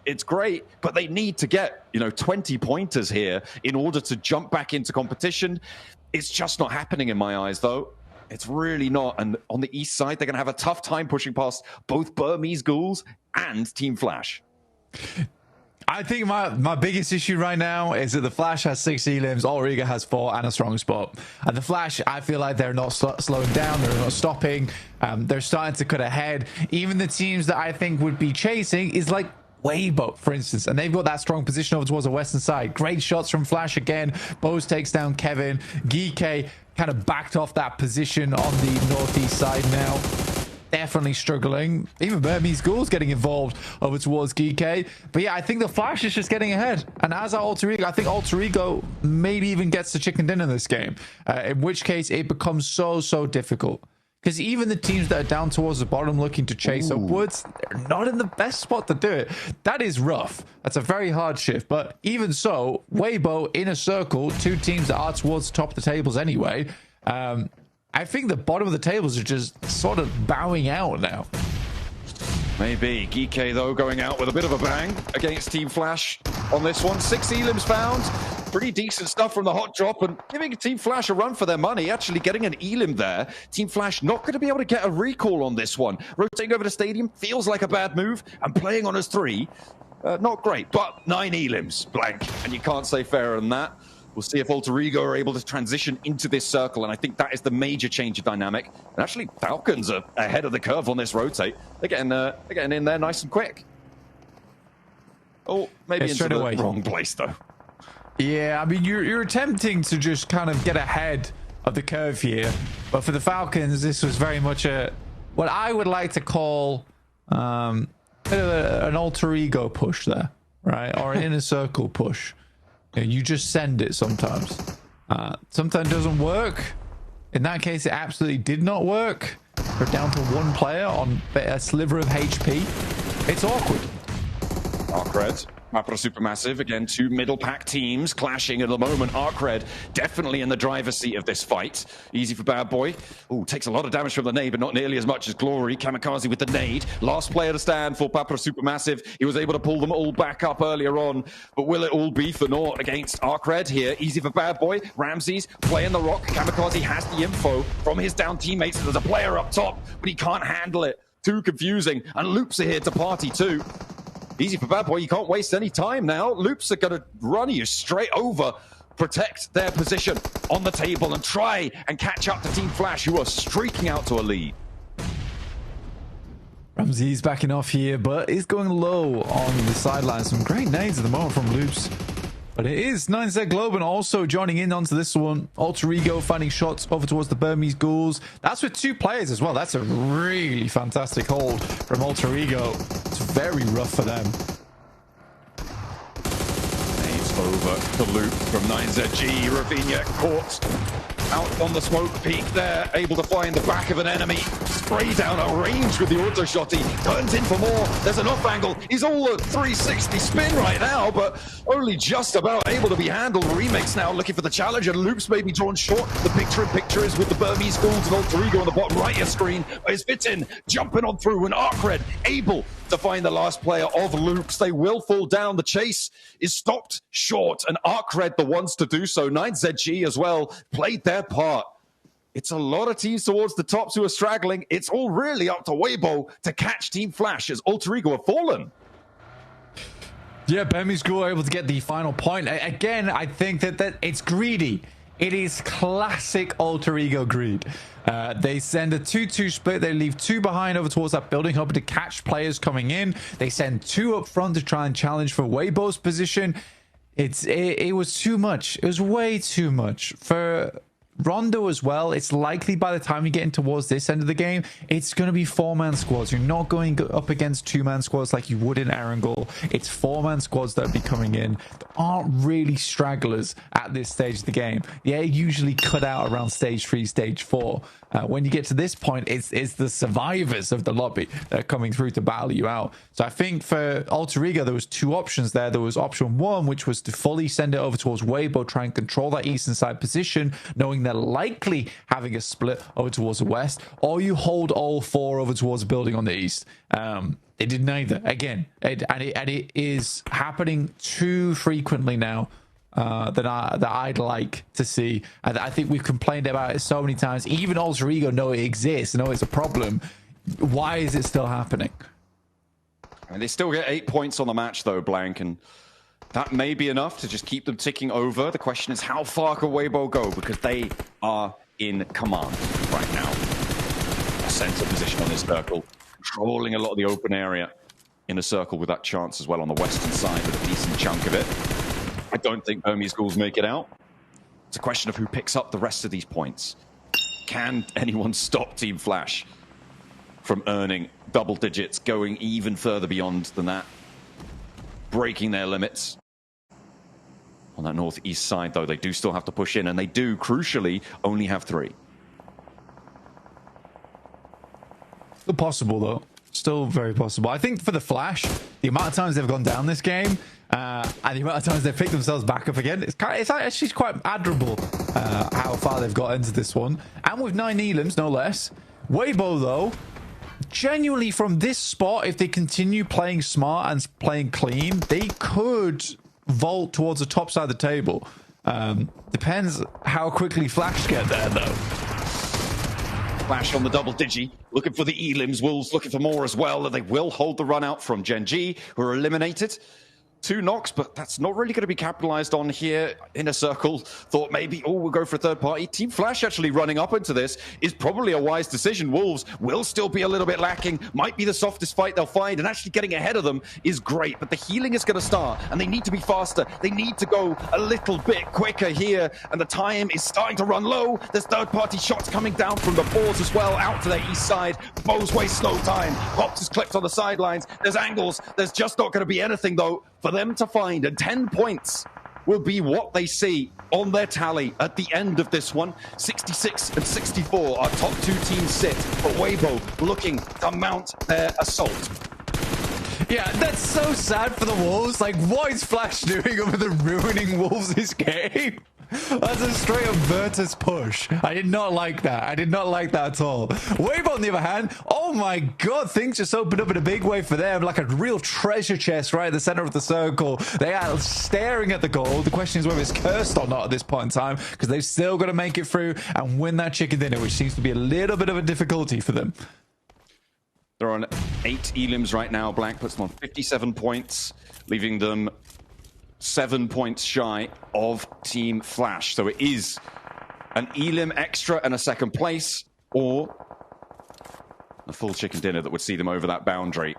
[SPEAKER 12] It's great, but they need to get, 20 pointers here in order to jump back into competition. It's just not happening in my eyes, though. It's really not. And on the east side, they're going to have a tough time pushing past both Burmese Ghouls and Team Flash.
[SPEAKER 13] I think my biggest issue right now is that the Flash has 6 elims, Alter Ego has 4, and a strong spot. And the Flash, I feel like they're not slowing down, they're not stopping. They're starting to cut ahead. Even the teams that I think would be chasing is like Weibo, for instance, and they've got that strong position over towards the western side. Great shots from Flash again. Bose takes down Kevin. Geeky kind of backed off that position on the northeast side now. Definitely struggling. Even Burmese Ghouls getting involved over towards Geeky. But yeah, I think the Flash is just getting ahead. And as our Alter Ego, I think Alter Ego maybe even gets the chicken dinner in this game. In which case, it becomes so difficult. Because even the teams that are down towards the bottom looking to chase upwards, they're not in the best spot to do it. That is rough. That's a very hard shift. But even so, Weibo in a circle, 2 teams that are towards the top of the tables anyway. I think the bottom of the tables are just sort of bowing out now.
[SPEAKER 12] Maybe. Geeky, though, going out with a bit of a bang against Team Flash on this one. 6 elims found. Pretty decent stuff from the hot drop, and giving Team Flash a run for their money, actually getting an elim there. Team Flash not going to be able to get a recall on this one. Rotating over to Stadium feels like a bad move, and playing on as 3, not great, but 9 elims blank, and you can't say fairer than that. We'll see if Alter Ego are able to transition into this circle, and I think that is the major change of dynamic. And actually, Falcons are ahead of the curve on this rotate. They're getting in there nice and quick. Oh, maybe into the wrong place, though.
[SPEAKER 13] Yeah, I mean, you're attempting to just kind of get ahead of the curve here. But for the Falcons, this was very much what I would like to call a bit of an Alter Ego push there, right? Or an inner circle push. You just send it sometimes. Sometimes it doesn't work. In that case, it absolutely did not work. We're down to 1 player on a sliver of HP. It's awkward.
[SPEAKER 12] Arcred, Mapra Supermassive, again, 2 middle pack teams clashing at the moment. Arcred definitely in the driver's seat of this fight. Easy for Bad Boy. Ooh, takes a lot of damage from the nade, but not nearly as much as Glory. Kamikaze with the nade. Last player to stand for Mapra Supermassive. He was able to pull them all back up earlier on, but will it all be for naught against Arcred here? Easy for Bad Boy. Ramses playing the rock. Kamikaze has the info from his down teammates. There's a player up top, but he can't handle it. Too confusing. And Loops are here to party too. Easy for Bad Boy, you can't waste any time now. Loops are going to run you straight over, protect their position on the table, and try and catch up to Team Flash, who are streaking out to a lead.
[SPEAKER 13] Ramsey's backing off here, but is going low on the sidelines. Some great nades at the moment from Loops. But it is 9Z Globan also joining in onto this one. Alter Ego finding shots over towards the Burmese Ghouls. That's with 2 players as well. That's a really fantastic hold from Alter Ego. It's very rough for them.
[SPEAKER 12] Nades over to Loop from 9ZG. Ravinia caught out on the smoke peak there, able to find the back of an enemy. Spray down a range with the auto shot. He turns in for more. There's an off angle. He's all at 360 spin right now, but only just about able to be handled. Remix now looking for the challenge, and Loops may be drawn short. The picture is with the Burmese Ghouls and Alter Ego on the bottom right of your screen. Is Fitin jumping on through, and Arcred able to find the last player of Loops. They will fall down. The chase is stopped short, and Arcred the ones to do so. 9ZG as well played their part. it's a lot of teams towards the tops who are straggling. It's all really up to Weibo to catch Team Flash as Alter Ego have fallen.
[SPEAKER 13] Yeah, PMGC able to get the final point. Again, I think that it's greedy. It is classic Alter Ego greed. They send a 2-2 split. They leave 2 behind over towards that building, hoping to catch players coming in. They send 2 up front to try and challenge for Weibo's position. It was too much. It was way too much for Rondo as well. It's likely by the time you get in towards this end of the game, it's going to be 4-man squads. You're not going up against 2-man squads like you would in Erangel. It's 4-man squads that will be coming in. There aren't really stragglers at this stage of the game. They're usually cut out around stage 3, stage 4. When you get to this point, it's the survivors of the lobby that are coming through to battle you out. So I think for Alter Ego, there was 2 options there. There was option 1, which was to fully send it over towards Weibo, try and control that eastern side position, knowing they're likely having a split over towards the west, or you hold all 4 over towards the building on the east. They did neither. Again, it is happening too frequently now that I'd like to see. I think we've complained about it so many times. Even Alter Ego know it exists, know it's a problem. Why is it still happening?
[SPEAKER 12] And they still get 8 points on the match, though, Blank, and that may be enough to just keep them ticking over. The question is, how far can Weibo go? Because they are in command right now. A center position on this circle, controlling a lot of the open area in a circle with that chance as well on the western side with a decent chunk of it. I don't think PMGC make it out. It's a question of who picks up the rest of these points. Can anyone stop Team Flash from earning double digits, going even further beyond than that, breaking their limits? On that northeast side, though, they do still have to push in, and they do, crucially, only have 3.
[SPEAKER 13] Still possible, though. Still very possible. I think for the Flash, the amount of times they've gone down this game, and the amount of times they've picked themselves back up again, it's actually quite admirable how far they've got into this one. And with 9 elims, no less. Weibo, though, genuinely from this spot, if they continue playing smart and playing clean, they could vault towards the top side of the table. Depends how quickly Flash get there, though.
[SPEAKER 12] Flash on the double digi, looking for the elims. Wolves looking for more as well. They will hold the run out from Gen G, who are eliminated. 2 knocks, but that's not really going to be capitalized on here. Inner Circle thought maybe, oh, we'll go for a third party. Team Flash actually running up into this is probably a wise decision. Wolves will still be a little bit lacking, might be the softest fight they'll find, and actually getting ahead of them is great, but the healing is going to start, and they need to be faster. They need to go a little bit quicker here, and the time is starting to run low. There's third party shots coming down from the boards as well, out to their east side. Bows waste no time. Pops is clipped on the sidelines. There's angles. There's just not going to be anything, though, for them to find, and 10 points will be what they see on their tally at the end of this one. 66 and 64 are top 2 teams sit, but Weibo looking to mount their assault.
[SPEAKER 13] Yeah, that's so sad for the Wolves. Like, what is Flash doing over the ruining Wolves' game? That's a straight up Virtus push. I did not like that. I did not like that at all. Weibo, on the other hand, oh my god, things just opened up in a big way for them. Like a real treasure chest right at the center of the circle. They are staring at the goal. The question is whether it's cursed or not at this point in time, because they've still got to make it through and win that chicken dinner, which seems to be a little bit of a difficulty for them.
[SPEAKER 12] They're on 8 elims right now. Black puts them on 57 points, leaving them 7 points shy of Team Flash. So it is an elim extra and a second place, or a full chicken dinner that would see them over that boundary.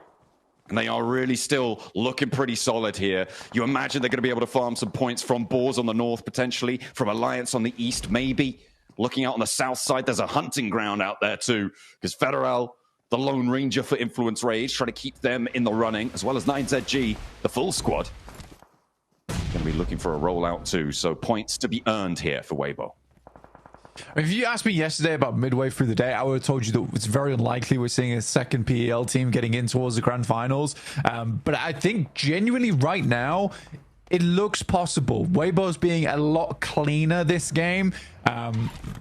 [SPEAKER 12] And they are really still looking pretty solid here. You imagine they're going to be able to farm some points from Boars on the north, potentially, from Alliance on the east, maybe. Looking out on the south side, there's a hunting ground out there too, because Federal, the Lone Ranger for Influence Rage, trying to keep them in the running, as well as 9ZG, the full squad. Going to be looking for a rollout too, so points to be earned here for Weibo.
[SPEAKER 13] If you asked me yesterday about midway through the day, I would have told you that it's very unlikely we're seeing a second PEL team getting in towards the grand finals. But I think genuinely right now, it looks possible. Weibo's being a lot cleaner this game.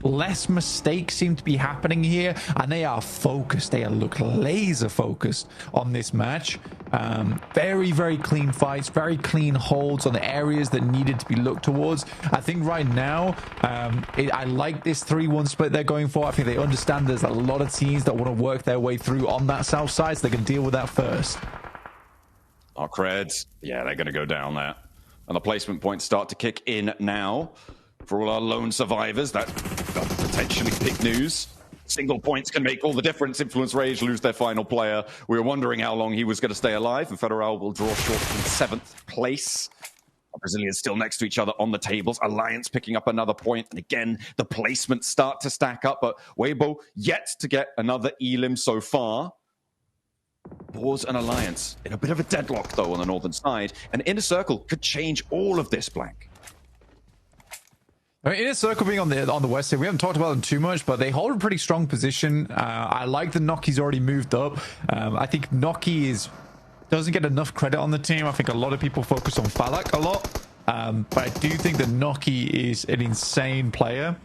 [SPEAKER 13] Less mistakes seem to be happening here, and they are focused. They look laser focused on this match. Very, very clean fights, very clean holds on the areas that needed to be looked towards. I think right now, I like this 3-1 split they're going for. I think they understand there's a lot of teams that want to work their way through on that south side, so they can deal with that first.
[SPEAKER 12] Our creds, yeah, they're going to go down there. And the placement points start to kick in now. For all our lone survivors, that's potentially big news. Single points can make all the difference. Influence Rage lose their final player. We were wondering how long he was going to stay alive, and Federal will draw short in 7th place. Our Brazilians still next to each other on the tables. Alliance picking up another point, and again, the placements start to stack up, but Weibo yet to get another elim so far. Boars and Alliance in a bit of a deadlock, though, on the northern side, and Inner Circle could change all of this, Blank.
[SPEAKER 13] I mean, Inner Circle being on the west side, we haven't talked about them too much, but they hold a pretty strong position. I like that Noki's already moved up. I think Noki doesn't get enough credit on the team. I think a lot of people focus on Falak a lot, but I do think that Noki is an insane player.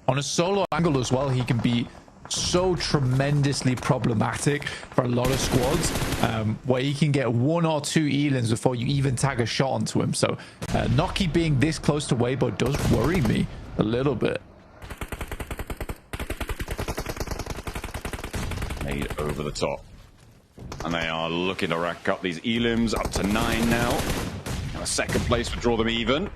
[SPEAKER 13] On a solo angle as well, he can be so tremendously problematic for a lot of squads, where you can get 1 or 2 elims before you even tag a shot onto him. So Noki being this close to Weibo does worry me a little bit.
[SPEAKER 12] Made over the top, and they are looking to rack up these elims up to 9 now. And a second place would draw them even.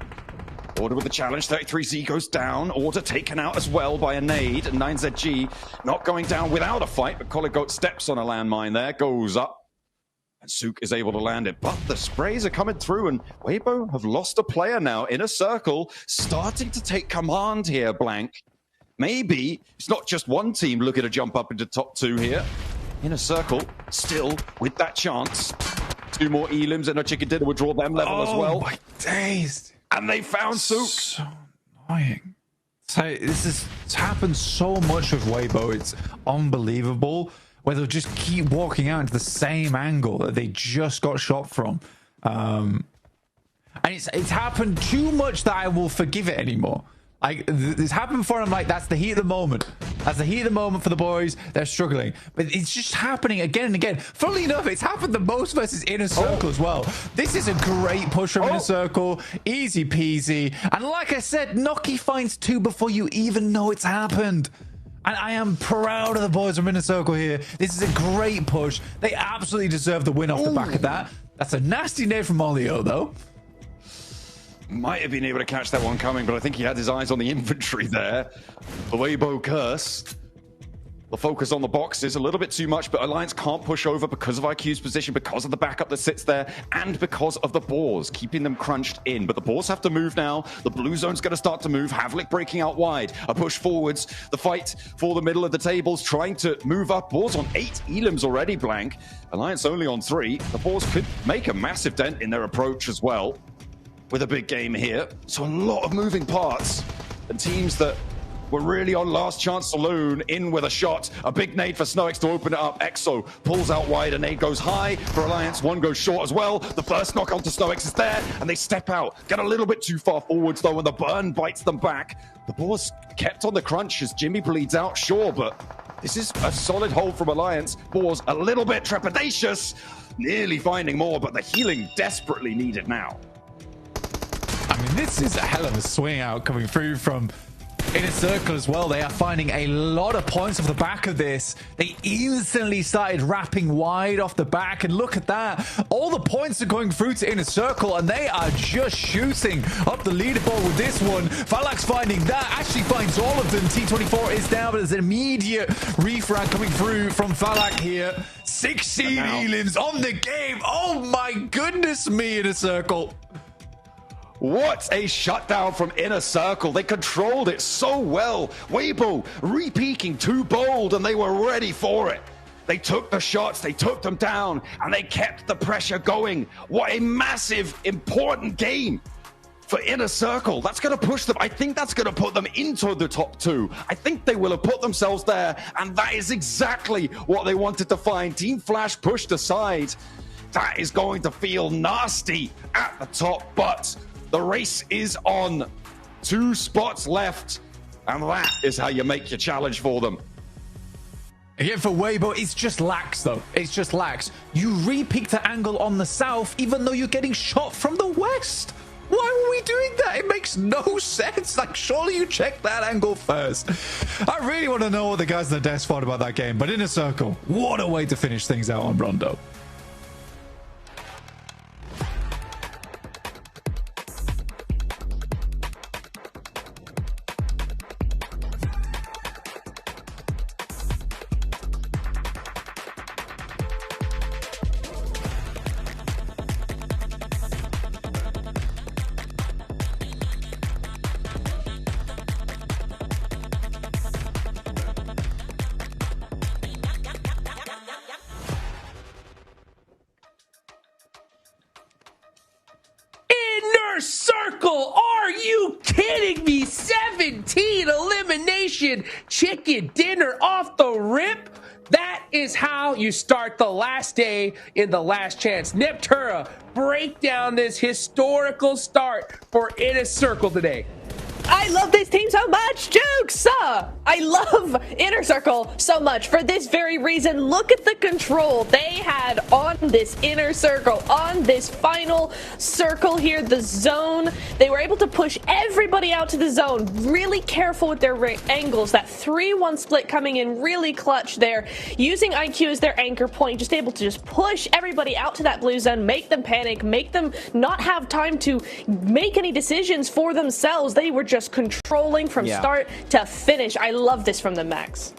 [SPEAKER 12] Order with the challenge, 33Z goes down. Order taken out as well by a nade, and 9ZG not going down without a fight, but Coligoat steps on a landmine there, goes up, and Sook is able to land it. But the sprays are coming through, and Weibo have lost a player now. Inner Circle starting to take command here, Blank. Maybe it's not just one team looking to jump up into top 2 here. Inner Circle still with that chance. 2 more elims and a chicken dinner would draw them level as well.
[SPEAKER 13] Oh my days.
[SPEAKER 12] And they found Sook.
[SPEAKER 13] So annoying. So it's happened so much with Weibo. It's unbelievable. Where they'll just keep walking out into the same angle that they just got shot from. And it's happened too much that I will forgive it anymore. This happened before, and I'm like, that's the heat of the moment. That's the heat of the moment for the boys. They're struggling. But it's just happening again and again. Funnily enough, it's happened the most versus Inner Circle as well. This is a great push from Inner Circle. Easy peasy. And like I said, Noki finds 2 before you even know it's happened. And I am proud of the boys from Inner Circle here. This is a great push. They absolutely deserve the win off the back of that. That's a nasty nade from Olio, though.
[SPEAKER 12] Might have been able to catch that one coming, but I think he had his eyes on the inventory there. The Weibo curse. The focus on the box is a little bit too much, but Alliance can't push over because of IQ's position, because of the backup that sits there, and because of the Boars, keeping them crunched in. But the Boars have to move now. The blue zone's going to start to move. Havlik breaking out wide. A push forwards. The fight for the middle of the tables, trying to move up. Boars on 8 elims already, Blank. Alliance only on 3. The Boars could make a massive dent in their approach as well, with a big game here. So a lot of moving parts, and teams that were really on last chance saloon in with a shot. A big nade for Snowix to open it up. Exo pulls out wide, a nade goes high for Alliance. 1 goes short as well. The first knock onto Snowix is there, and they step out. Get a little bit too far forwards though, and the burn bites them back. The Boars kept on the crunch as Jimmy bleeds out, sure, but this is a solid hold from Alliance. Boars a little bit trepidatious, nearly finding more, but the healing desperately needed now.
[SPEAKER 13] I mean, this is a hell of a swing out coming through from Inner Circle as well. They are finding a lot of points off the back of this. They instantly started wrapping wide off the back, and look at that. All the points are going through to Inner Circle, and they are just shooting up the leaderboard with this one. Falak's finding that, actually finds all of them. T24 is down, but there's an immediate refrag coming through from Falak here. 16 elims on the game. Oh my goodness me, Inner Circle.
[SPEAKER 12] What a shutdown from Inner Circle. They controlled it so well. Weibo re-peaking too bold, and they were ready for it. They took the shots, they took them down, and they kept the pressure going. What a massive, important game for Inner Circle. That's going to push them. I think that's going to put them into the top 2. I think they will have put themselves there, and that is exactly what they wanted to find. Team Flash pushed aside. that is going to feel nasty at the top, but the race is on. 2 spots left, and that is how you make your challenge for them.
[SPEAKER 13] Again, for Weibo, it's just lax, though. It's just lax. You re-pick the angle on the south, even though you're getting shot from the west. Why were we doing that? It makes no sense. Like, surely you check that angle first. I really want to know what the guys in the desk thought about that game, but in a circle, what a way to finish things out on Rondo.
[SPEAKER 9] Circle, are you kidding me? 17 elimination chicken dinner off the rip. That is how you start the last day in the last chance. Neptura, break down this historical start for Inner Circle today.
[SPEAKER 11] I love this team so much, Jukes! I love Inner Circle so much for this very reason. Look at the control they had on this Inner Circle, on this final circle here, the zone. They were able to push everybody out to the zone. Really careful with their angles. That 3-1 split coming in really clutch there. Using IQ as their anchor point, just able to just push everybody out to that blue zone, make them panic, make them not have time to make any decisions for themselves. They were just controlling from start to finish. I love this from the Max.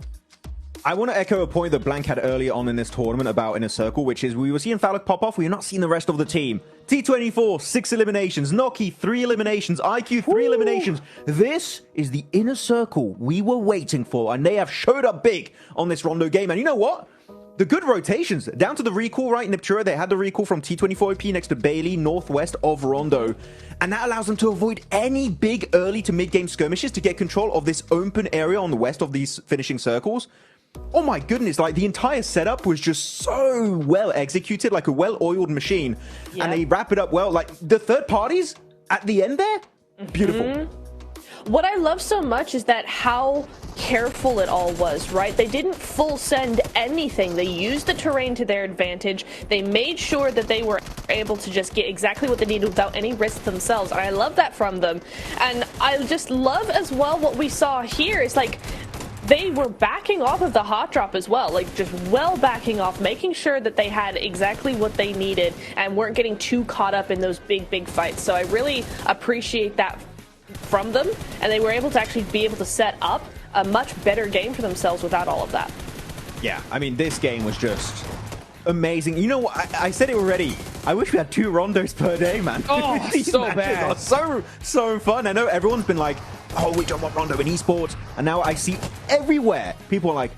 [SPEAKER 10] I want to echo a point that Blank had earlier on in this tournament about Inner Circle, which is we were seeing Falak pop off. We were not seeing the rest of the team. T24, 6 eliminations. Noki, 3 eliminations. IQ, 3 eliminations. This is the Inner Circle we were waiting for, and they have showed up big on this Rondo game. And you know what? The good rotations, down to the recall, right? Neptura, they had the recall from T24OP next to Bailey, northwest of Rondo. And that allows them to avoid any big early to mid-game skirmishes to get control of this open area on the west of these finishing circles. Oh my goodness, like the entire setup was just so well executed, like a well-oiled machine. And they wrap it up well. Like the third parties at the end there, beautiful.
[SPEAKER 11] What I love so much is that how careful it all was, right? They didn't full send anything. They used the terrain to their advantage. They made sure that they were able to just get exactly what they needed without any risk themselves. And I love that from them. And I just love as well what we saw here is like they were backing off of the hot drop as well, like just well backing off, making sure that they had exactly what they needed and weren't getting too caught up in those big fights. So I really appreciate that from them, and they were able to actually be able to set up a much better game for themselves without all of that.
[SPEAKER 10] Yeah, I mean, this game was just amazing. You know what? I said it already. I wish we had 2 Rondos per day, man.
[SPEAKER 9] Oh,
[SPEAKER 10] These
[SPEAKER 9] so
[SPEAKER 10] matches
[SPEAKER 9] bad.
[SPEAKER 10] are so fun. I know everyone's been like, oh, we don't want Rondo in esports. And now I see everywhere people are like,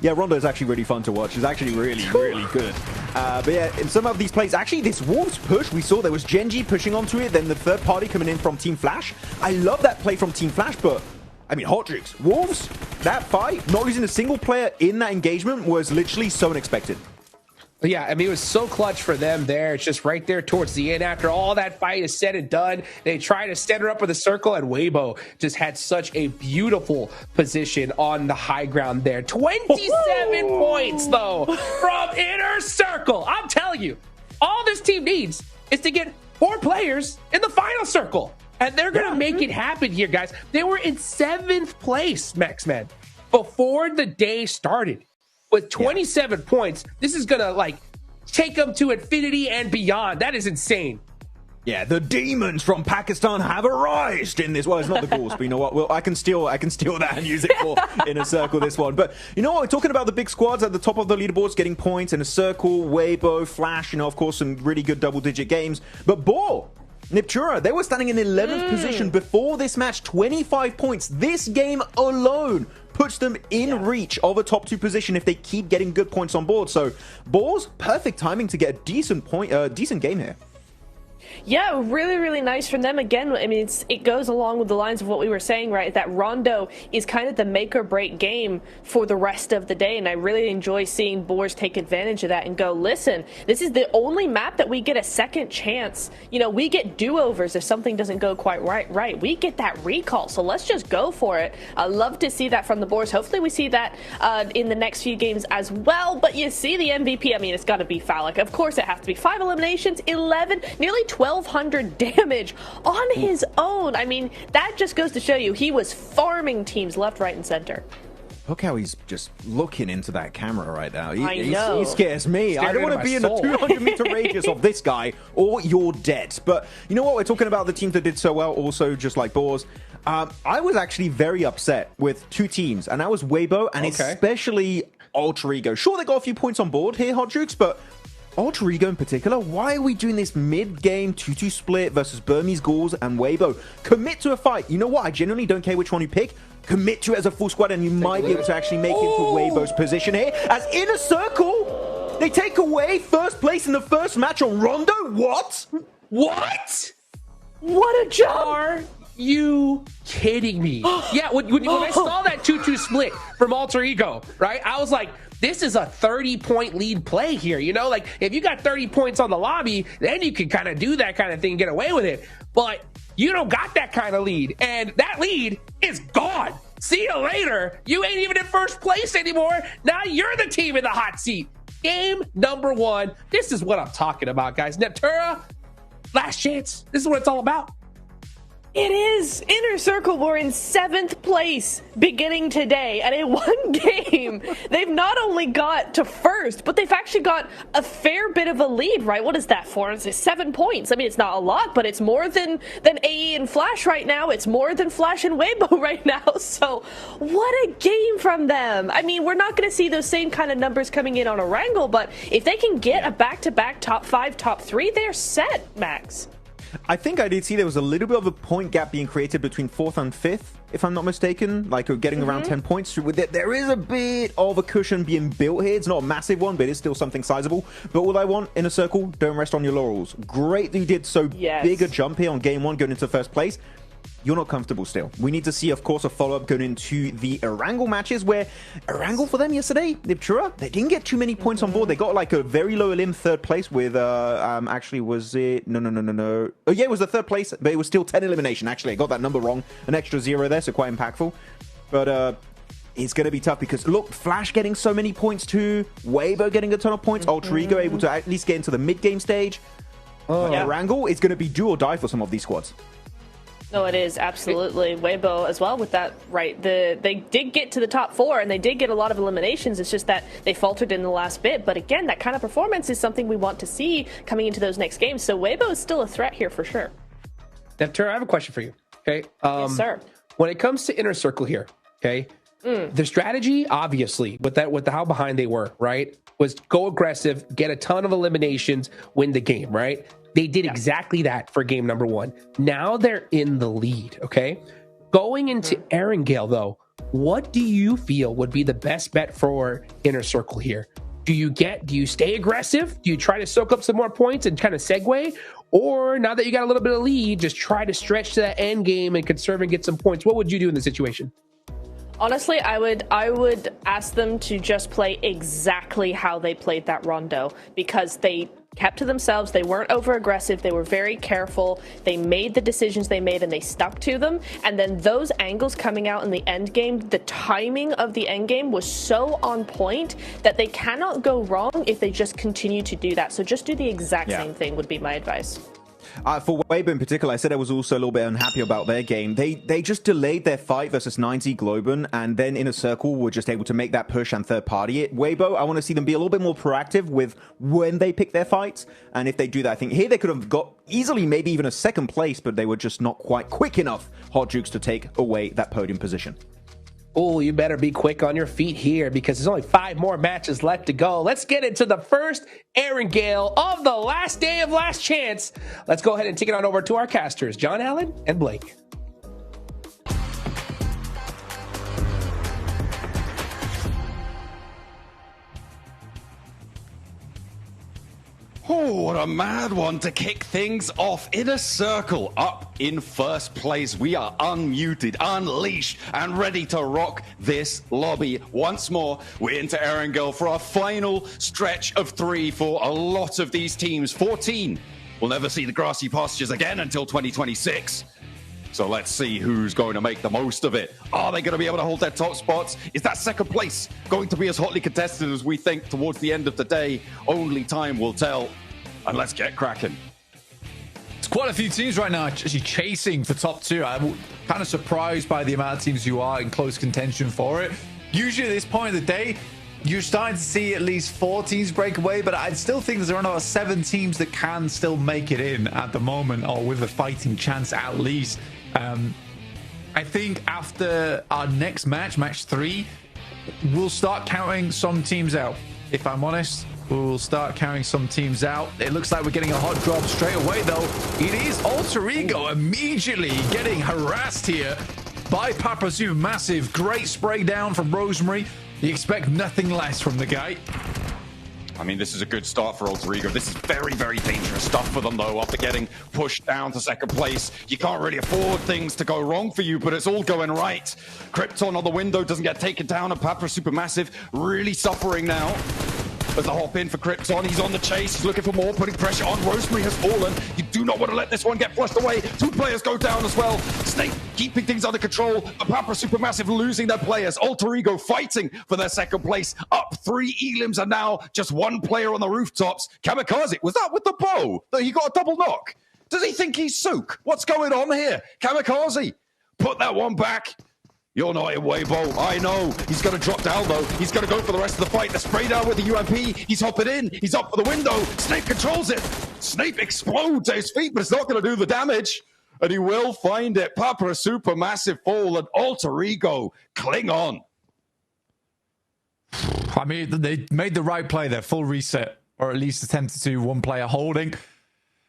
[SPEAKER 10] yeah, Rondo is actually really fun to watch. It's actually really good. But yeah, in some of these plays, actually, this Wolves push, we saw there was Genji pushing onto it, then the third party coming in from Team Flash. I love that play from Team Flash, but I mean, Hot Jukes, Wolves, that fight, not losing a single player in that engagement was literally so unexpected.
[SPEAKER 9] Yeah, I mean, it was so clutch for them there. It's just right there towards the end. After all that fight is said and done, they try to set her up with a circle, and Weibo just had such a beautiful position on the high ground there. 27 points, though, from Inner Circle. I'm telling you, all this team needs is to get 4 players in the final circle. And they're going to make it happen here, guys. They were in 7th place, Maxman, before the day started. With 27 points, this is going to, like, take them to infinity and beyond. That is insane.
[SPEAKER 10] Yeah, the demons from Pakistan have arisen in this. Well, it's not the Bulls, but you know what? Well, I can steal that and use it for Inner Circle this one. But you know what? We're talking about the big squads at the top of the leaderboards getting points. Inner Circle, Weibo, Flash, you know, of course, some really good double-digit games. But Boar, Neptura, they were standing in 11th position before this match, 25 points. This game alone puts them in reach of a top 2 position if they keep getting good points on board. So, Boar's perfect timing to get a decent game here.
[SPEAKER 11] Yeah, really, really nice from them. Again, I mean, it goes along with the lines of what we were saying, right? That Rondo is kind of the make or break game for the rest of the day. And I really enjoy seeing Boars take advantage of that and go, listen, this is the only map that we get a second chance. You know, we get do-overs if something doesn't go quite right. We get that recall. So let's just go for it. I love to see that from the Boars. Hopefully we see that in the next few games as well. But you see the MVP, I mean, it's got to be Phallic. Of course it has to be. 5 eliminations, 11, nearly 1,200 damage on his own. I mean, that just goes to show you he was farming teams left, right, and center.
[SPEAKER 10] Look how he's just looking into that camera right now.
[SPEAKER 11] I know.
[SPEAKER 10] He scares me. I don't want to be in the 200-meter radius of this guy, or you're dead. But you know what? We're talking about the teams that did so well, also just like Boars. I was actually very upset with 2 teams, and that was Weibo and especially Alter Ego. Sure, they got a few points on board here, Hot Jukes, but Alter Ego in particular, why are we doing this mid-game 2-2 split versus Burmese Ghouls and Weibo? Commit to a fight. You know what? I genuinely don't care which one you pick. Commit to it as a full squad, and you might be able to actually make it into Weibo's position here. As Inner Circle, they take away first place in the first match on Rondo. What?
[SPEAKER 9] What?
[SPEAKER 11] What a jump!
[SPEAKER 9] Are you kidding me? Yeah, when I saw that 2-2 split from Alter Ego, right, I was like, this is a 30-point lead play here. You know, like if you got 30 points on the lobby, then you can kind of do that kind of thing and get away with it. But you don't got that kind of lead, and that lead is gone. See you later. You ain't even in first place anymore. Now you're the team in the hot seat. Game number 1. This is what I'm talking about, guys. Neptura, last chance. This is what it's all about.
[SPEAKER 11] It is. Inner Circle were in 7th place beginning today, and in one game, they've not only got to first, but they've actually got a fair bit of a lead, right? What is that for? It's 7 points. I mean, it's not a lot, but it's more than AE and Flash right now. It's more than Flash and Weibo right now. So what a game from them. I mean, we're not going to see those same kind of numbers coming in on a Wrangle, but if they can get a back-to-back top 5, top 3, they're set, Max.
[SPEAKER 10] I think I did see there was a little bit of a point gap being created between 4th and 5th, if I'm not mistaken, like getting around 10 points. There is a bit of a cushion being built here. It's not a massive one, but it's still something sizable. But all I want, Inner Circle, don't rest on your laurels. Great that you did so big a jump here on game 1 going into first place. You're not comfortable still. We need to see, of course, a follow-up going into the Erangel matches, where Erangel for them yesterday, Neptura, they didn't get too many points on board. They got like a very low elim 3rd place with, actually, was it? No. Oh, yeah, it was the 3rd place, but it was still 10 elimination. Actually, I got that number wrong. An extra 0 there, so quite impactful. But, it's going to be tough because, look, Flash getting so many points too. Weibo getting a ton of points. Alter Ego able to at least get into the mid-game stage. Erangel is going to be do or die for some of these squads.
[SPEAKER 11] No, it is, absolutely. Weibo as well with that, right? They did get to the top 4, and they did get a lot of eliminations. It's just that they faltered in the last bit. But again, that kind of performance is something we want to see coming into those next games. So Weibo is still a threat here for sure.
[SPEAKER 9] Neptura, I have a question for you, okay?
[SPEAKER 11] Yes, sir.
[SPEAKER 9] When it comes to Inner Circle here, okay, the strategy, obviously, with how behind they were, right, was go aggressive, get a ton of eliminations, win the game, right? They did exactly that for game number 1. Now they're in the lead, okay? Going into Erangel, though, what do you feel would be the best bet for Inner Circle here? Do you stay aggressive? Do you try to soak up some more points and kind of segue? Or now that you got a little bit of lead, just try to stretch to that end game and conserve and get some points? What would you do in this situation?
[SPEAKER 11] Honestly, I would ask them to just play exactly how they played that Rondo, because they kept to themselves. They weren't over aggressive. They were very careful. They made the decisions they made and they stuck to them. And then those angles coming out in the end game, the timing of the end game was so on point that they cannot go wrong if they just continue to do that. So just do the exact same thing would be my advice.
[SPEAKER 10] For Weibo in particular, I said I was also a little bit unhappy about their game. They just delayed their fight versus 90 Globen, and then Inner Circle were just able to make that push and third party it. Weibo, I want to see them be a little bit more proactive with when they pick their fights, and if they do that, I think here they could have got easily maybe even a 2nd place, but they were just not quite quick enough, Hot Jukes, to take away that podium position.
[SPEAKER 9] Oh, you better be quick on your feet here because there's only 5 more matches left to go. Let's get into the first Erangel of the last day of Last Chance. Let's go ahead and take it on over to our casters, John Allen and Blake.
[SPEAKER 12] Oh, what a mad one to kick things off. Inner Circle up in first place. We are unmuted, unleashed, and ready to rock this lobby once more. We're into Erangel for our final stretch of 3 for a lot of these teams. 14 will never see the grassy pastures again until 2026. So let's see who's going to make the most of it. Are they going to be able to hold their top spots? Is that second place going to be as hotly contested as we think towards the end of the day? Only time will tell. And let's get cracking.
[SPEAKER 13] It's quite a few teams right now actually chasing for top 2. I'm kind of surprised by the amount of teams who are in close contention for it. Usually at this point of the day, you're starting to see at least 4 teams break away, but I still think there's around about 7 teams that can still make it in at the moment, or with a fighting chance at least. I think after our next match, match 3, we'll start counting some teams out. If I'm honest, we'll start counting some teams out. It looks like we're getting a hot drop straight away, though. It is Alter Ego immediately getting harassed here by Papa Supermassive. Great spray down from Rosemary. You expect nothing less from the guy.
[SPEAKER 12] I mean, this is a good start for Alter Ego. This is very, very dangerous stuff for them, though, after getting pushed down to second place. You can't really afford things to go wrong for you, but it's all going right. Krypton on the window doesn't get taken down, and Papa Supermassive really suffering now. As the hop in for Krypton, he's on the chase, he's looking for more, putting pressure on. Rosemary has fallen. You do not want to let this one get flushed away. 2 players go down as well. Snake keeping things under control, but Papa Supermassive losing their players. Alter Ego fighting for their second place. Up 3 elims, and now just 1 player on the rooftops. Kamikaze, was that with the bow that he got a double knock? Does he think he's Sook? What's going on here? Kamikaze, put that one back. You're not in Weibo. I know. He's going to drop down, though. He's going to go for the rest of the fight. The spray down with the UMP. He's hopping in. He's up for the window. Snape controls it. Snape explodes at his feet, but it's not going to do the damage. And he will find it. Papa Supermassive fall, and Alter Ego cling on.
[SPEAKER 13] I mean, they made the right play there. Full reset, or at least attempted to. 1 player holding.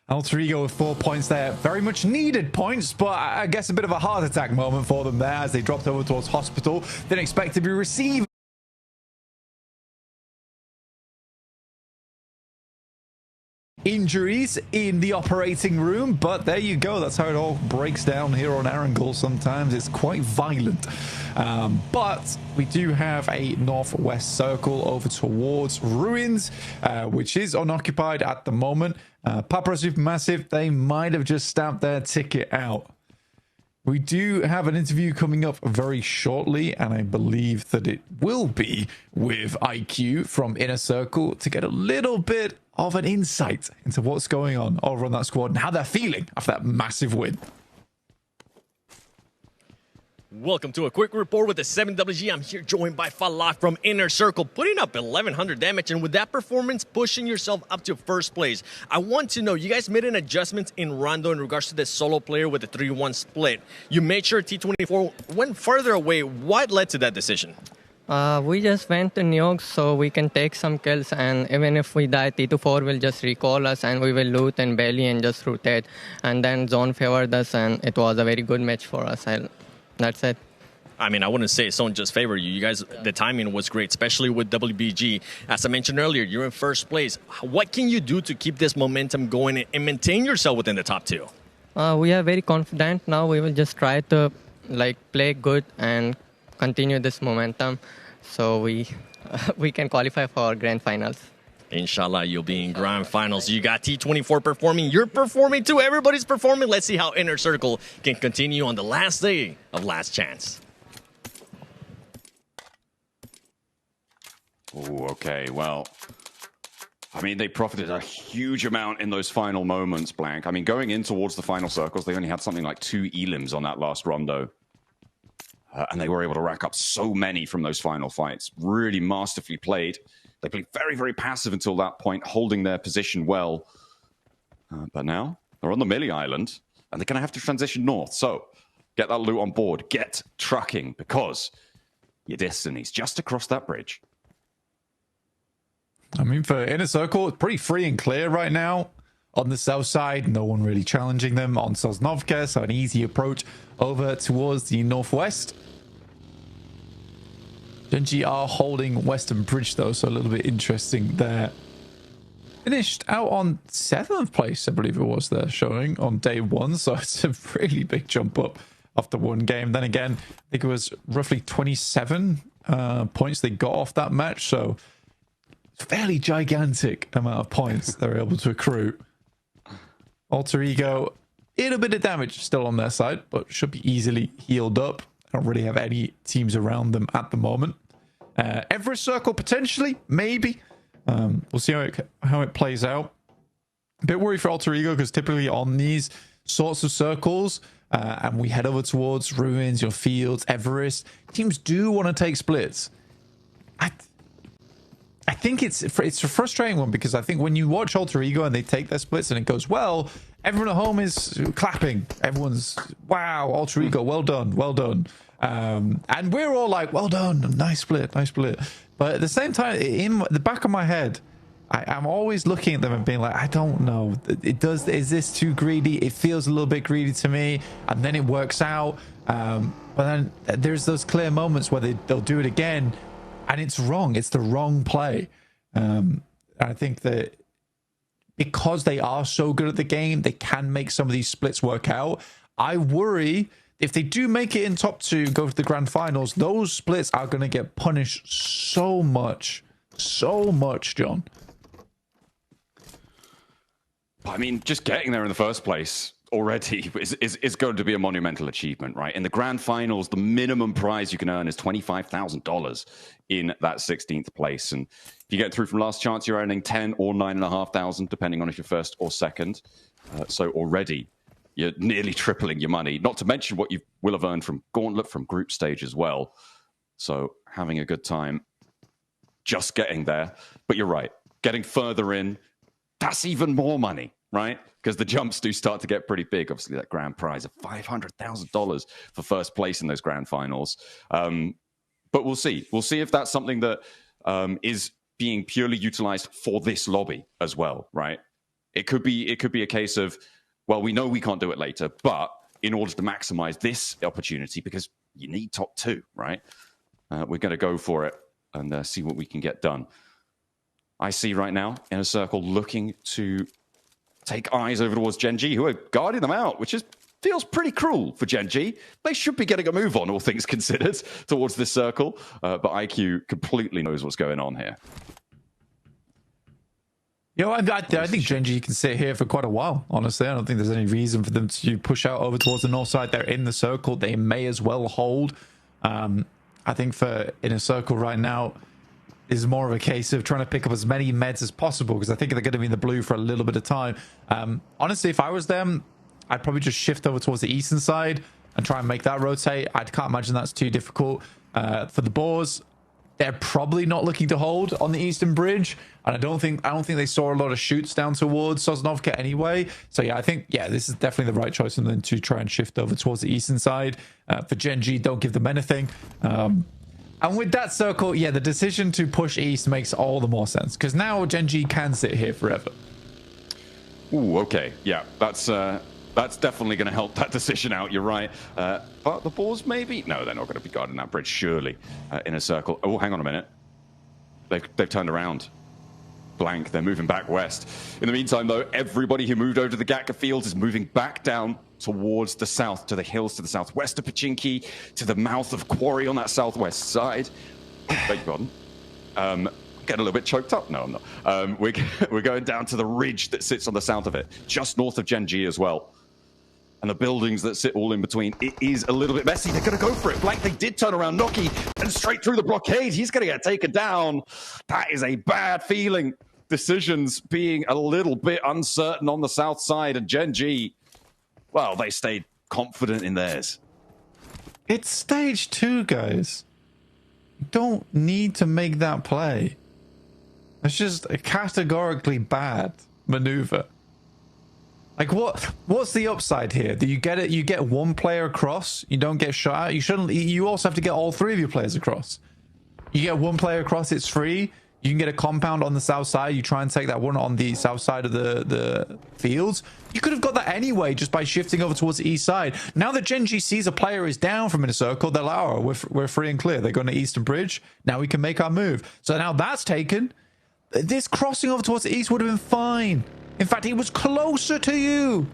[SPEAKER 13] Alter Ego with 4 points there. Very much needed points, but I guess a bit of a heart attack moment for them there as they dropped over towards hospital. Didn't expect to be received injuries in the operating room, but there you go. That's how it all breaks down here on Erangel. Sometimes it's quite violent, but we do have a northwest circle over towards Ruins, which is unoccupied at the moment. Papa Supermassive, they might have just stamped their ticket out. We do have an interview coming up very shortly, and I believe that it will be with IQ from Inner Circle to get a little bit of an insight into what's going on over on that squad and how they're feeling after that massive win.
[SPEAKER 8] Welcome to a quick report with the 7WG. I'm here joined by Falak from Inner Circle, putting up 1100 damage, and with that performance, pushing yourself up to first place. I want to know, you guys made an adjustment in Rondo in regards to the solo player with the 3-1 split. You made sure T24 went further away. What led to that decision?
[SPEAKER 14] We just went to Neox so we can take some kills, and even if we die, T24 will just recall us and we will loot and belly and just rotate. And then zone favored us, and it was a very good match for us. That's it.
[SPEAKER 8] I mean, I wouldn't say zone just favored you. You guys, the timing was great, especially with WBG. As I mentioned earlier, you're in first place. What can you do to keep this momentum going and maintain yourself within the top 2?
[SPEAKER 14] We are very confident now. We will just try to play good and continue this momentum so we can qualify for grand finals.
[SPEAKER 8] Inshallah, you'll be in grand finals. You got T24 performing. You're performing too. Everybody's performing. Let's see how Inner Circle can continue on the last day of Last Chance.
[SPEAKER 12] Oh, okay. Well, I mean, they profited a huge amount in those final moments, Blank. I mean, going in towards the final circles, they only had something like 2 elims on that last rondo. And they were able to rack up so many from those final fights. Really masterfully played. They played very, very passive until that point, holding their position well. But now they're on the Millie Island, and they're going to have to transition north. So get that loot on board. Get trucking, because your destiny's just across that bridge.
[SPEAKER 13] I mean, for Inner Circle, it's pretty free and clear right now. On the south side, no one really challenging them. On Sosnovka, so an easy approach over towards the northwest. Genji are holding Western Bridge, though, so a little bit interesting there. finished out on 7th place, I believe it was, there showing on day 1. So it's a really big jump up after one game. Then again, I think it was roughly 27 points they got off that match. So fairly gigantic amount of points they were able to accrue. Alter Ego, a little bit of damage still on their side, but should be easily healed up. I don't really have any teams around them at the moment. Everest Circle, potentially, maybe. We'll see how it plays out. A bit worried for Alter Ego because typically on these sorts of circles, and we head over towards Ruins, your Fields, Everest, teams do want to take splits. I think it's a frustrating one because I think when you watch Alter Ego and they take their splits and it goes well, everyone at home is clapping. Everyone's, wow, Alter Ego, well done, well done. And we're all like, well done, nice split, nice split. But at the same time, in the back of my head, I'm always looking at them and being like, I don't know. Is this too greedy? It feels a little bit greedy to me. And then it works out. But then there's those clear moments where they'll do it again. And it's wrong. It's the wrong play. I think that because they are so good at the game, they can make some of these splits work out. I worry if they do make it in top 2, go to the grand finals, those splits are going to get punished so much, John.
[SPEAKER 12] I mean, just getting there in the first place already is going to be a monumental achievement, right? In the grand finals, the minimum prize you can earn is $25,000 in that 16th place. And if you get through from last chance, you're earning 10 or 9,500, depending on if you're first or second. So already you're nearly tripling your money, not to mention what you will have earned from Gauntlet, from group stage as well. So having a good time just getting there. But you're right, getting further in, that's even more money, right? Because the jumps do start to get pretty big. Obviously, that grand prize of $500,000 for first place in those grand finals. But we'll see. We'll see if that's something that is being purely utilized for this lobby as well, right? It could be a case of, well, we know we can't do it later, but in order to maximize this opportunity, because you need top 2, right? We're going to go for it and see what we can get done. I see right now in a circle looking to take eyes over towards Gen G, who are guarding them out, which feels pretty cruel for Gen G. They should be getting a move on, all things considered, towards this circle. But IQ completely knows what's going on here.
[SPEAKER 13] You know, I think Gen G can sit here for quite a while, honestly. I don't think there's any reason for them to push out over towards the north side. They're in the circle. They may as well hold. I think for in a circle right now is more of a case of trying to pick up as many meds as possible because I think they're going to be in the blue for a little bit of time. Honestly, if I was them, I'd probably just shift over towards the eastern side and try and make that rotate. I can't imagine that's too difficult. For the Boars, they're probably not looking to hold on the eastern bridge, and I don't think they saw a lot of shoots down towards Sosnovka anyway. So yeah, I think this is definitely the right choice for them to try and shift over towards the eastern side. For Gen G, don't give them anything. And with that circle, yeah, the decision to push east makes all the more sense because now Gen G can sit here forever.
[SPEAKER 12] Ooh, okay, yeah, that's definitely going to help that decision out. You're right. But the Boars, maybe? No, they're not going to be guarding that bridge, surely, in a circle. Oh, hang on a minute. They've turned around. Blank. They're moving back west. In the meantime, though, everybody who moved over to the Gatka Fields is moving back down towards the south, to the hills to the southwest of Pachinki, to the mouth of Quarry on that southwest side. Beg your pardon. Getting a little bit choked up. No, I'm not. We're going down to the ridge that sits on the south of it, just north of Gen G as well. And the buildings that sit all in between, it is a little bit messy. They're going to go for it. Blank, they did turn around Noki and straight through the blockade. He's going to get taken down. That is a bad feeling. Decisions being a little bit uncertain on the south side. And Gen G, well, they stayed confident in theirs.
[SPEAKER 13] It's stage 2, guys. You don't need to make that play. It's just a categorically bad maneuver. Like what's the upside here? Do you get it? You get one player across, you don't get shot. You also have to get all 3 of your players across. You get one player across, it's free. You can get a compound on the south side. You try and take that one on the south side of the fields. You could have got that anyway just by shifting over towards the east side. Now that Gen G sees a player is down from in a circle, they're like, oh, we're free and clear. They're going to Eastern Bridge. Now we can make our move. So now that's taken. this crossing over towards the east would have been fine. In fact, he was closer to you.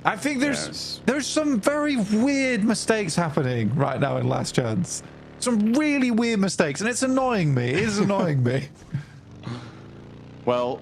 [SPEAKER 13] I think there's some very weird mistakes happening right now in Last Chance. Some really weird mistakes, and it's annoying me. It is annoying me.
[SPEAKER 12] Well,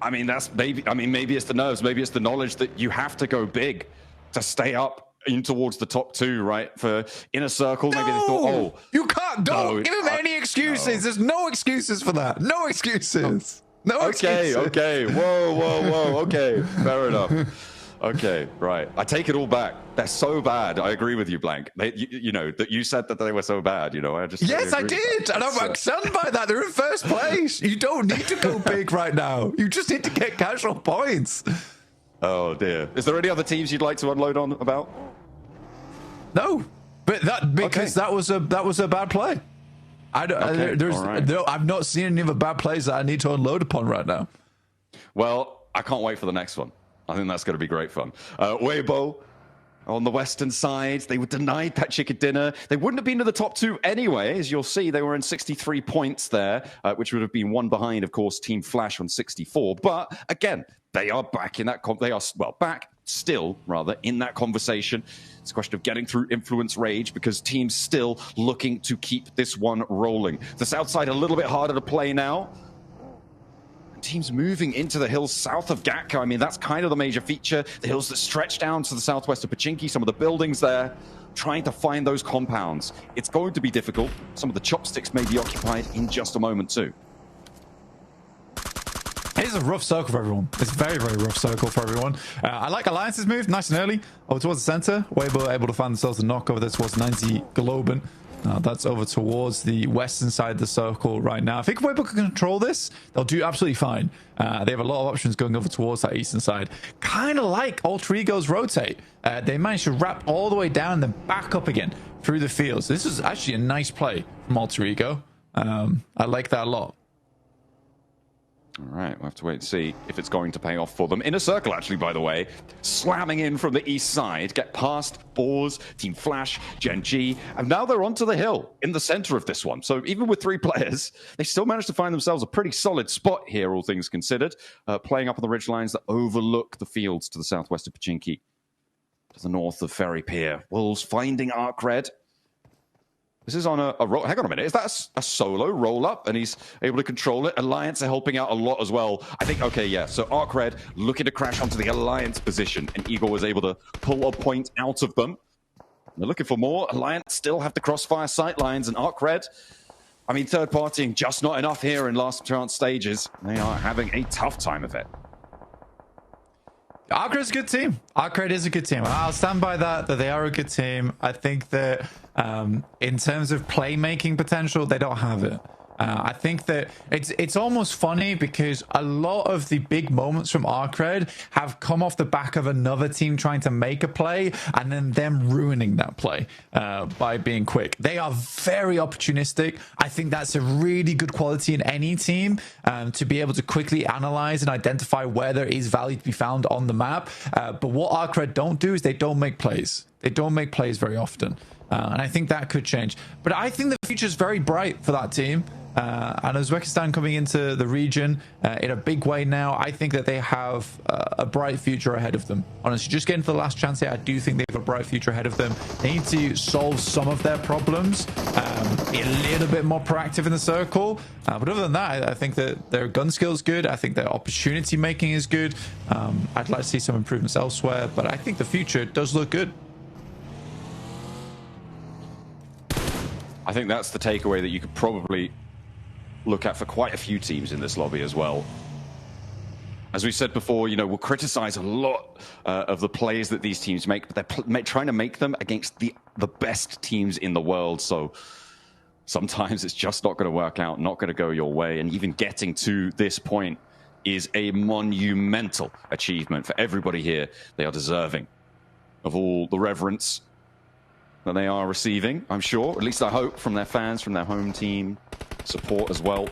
[SPEAKER 12] I mean, maybe it's the nerves. Maybe it's the knowledge that you have to go big to stay up in towards the top two, right? For Inner Circle, maybe they thought, oh,
[SPEAKER 13] you can't go. Give him any excuses. No. There's no excuses for that. No excuses. No excuses.
[SPEAKER 12] Okay. Whoa. Okay, fair enough. Okay, right. I take it all back. They're so bad. I agree with you, Blank. You know that you said that they were so bad. You know, I just
[SPEAKER 13] yes, I did, and I'm stunned by that. They're in first place. You don't need to go big right now. You just need to get casual points.
[SPEAKER 12] Oh dear. Is there any other teams you'd like to unload on about?
[SPEAKER 13] No, but because that was a bad play. I've not seen any of the bad plays that I need to unload upon right now.
[SPEAKER 12] Well, I can't wait for the next one. I think that's going to be great fun. Weibo on the western side, they were denied that chicken dinner. They wouldn't have been to the top two anyway. As you'll see, they were in 63 points there, which would have been one behind, of course, Team Flash on 64. But again, they are back in that. Back still rather in that conversation. It's a question of getting through Influence Rage because teams still looking to keep this one rolling. The south side a little bit harder to play now. Teams moving into the hills south of Gatka. I mean, that's kind of the major feature. The hills that stretch down to the southwest of Pachinki, some of the buildings there, trying to find those compounds. It's going to be difficult. Some of the chopsticks may be occupied in just a moment too.
[SPEAKER 13] It is a rough circle for everyone. It's a very, very rough circle for everyone. I like Alliance's move, nice and early, over towards the center. Weibo able to find themselves a knock over there towards 90 Globen. That's over towards the western side of the circle right now. I think if Weibo can control this, they'll do absolutely fine. They have a lot of options going over towards that eastern side. Kind of like Alter Ego's rotate. They managed to wrap all the way down and then back up again through the field. So this is actually a nice play from Alter Ego. I like that a lot.
[SPEAKER 12] All right, we'll have to wait and see if it's going to pay off for them. Inner Circle, actually, by the way, slamming in from the east side, get past Boars, Team Flash, Gen G, and now they're onto the hill in the center of this one. So even with 3 players, they still managed to find themselves a pretty solid spot here, all things considered, playing up on the ridgelines that overlook the fields to the southwest of Pachinki, to the north of Ferry Pier. Wolves finding Arc Red. This is on a roll. Hang on a minute. Is that a solo roll up? And he's able to control it. Alliance are helping out a lot as well. I think, okay, yeah. So Arc Red looking to crash onto the Alliance position. And Igor was able to pull a point out of them. They're looking for more. Alliance still have the crossfire sight lines. And Arc Red, I mean, third partying just not enough here in last chance stages. They are having a tough time of it.
[SPEAKER 13] Arc Red's a good team. Arc Red is a good team. I'll stand by that they are a good team. I think that in terms of playmaking potential, they don't have it. I think that it's almost funny because a lot of the big moments from Arc Red have come off the back of another team trying to make a play and then them ruining that play by being quick. They are very opportunistic. I think that's a really good quality in any team to be able to quickly analyze and identify where there is value to be found on the map. But what Arc Red don't do is they don't make plays. They don't make plays very often. And I think that could change. But I think the future is very bright for that team. And Uzbekistan coming into the region in a big way now, I think that they have a bright future ahead of them. Honestly, just getting to the last chance here, I do think they have a bright future ahead of them. They need to solve some of their problems, be a little bit more proactive in the circle. But other than that, I think that their gun skill is good. I think their opportunity making is good. I'd like to see some improvements elsewhere, but I think the future does look good.
[SPEAKER 12] I think that's the takeaway that you could probably look at for quite a few teams in this lobby as well. As we said before, you know, we'll criticize a lot of the plays that these teams make, but they're trying to make them against the best teams in the world. So sometimes it's just not going to work out, not going to go your way. And even getting to this point is a monumental achievement for everybody here. They are deserving of all the reverence that they are receiving, I'm sure. At least I hope, from their fans, from their home team, support as well.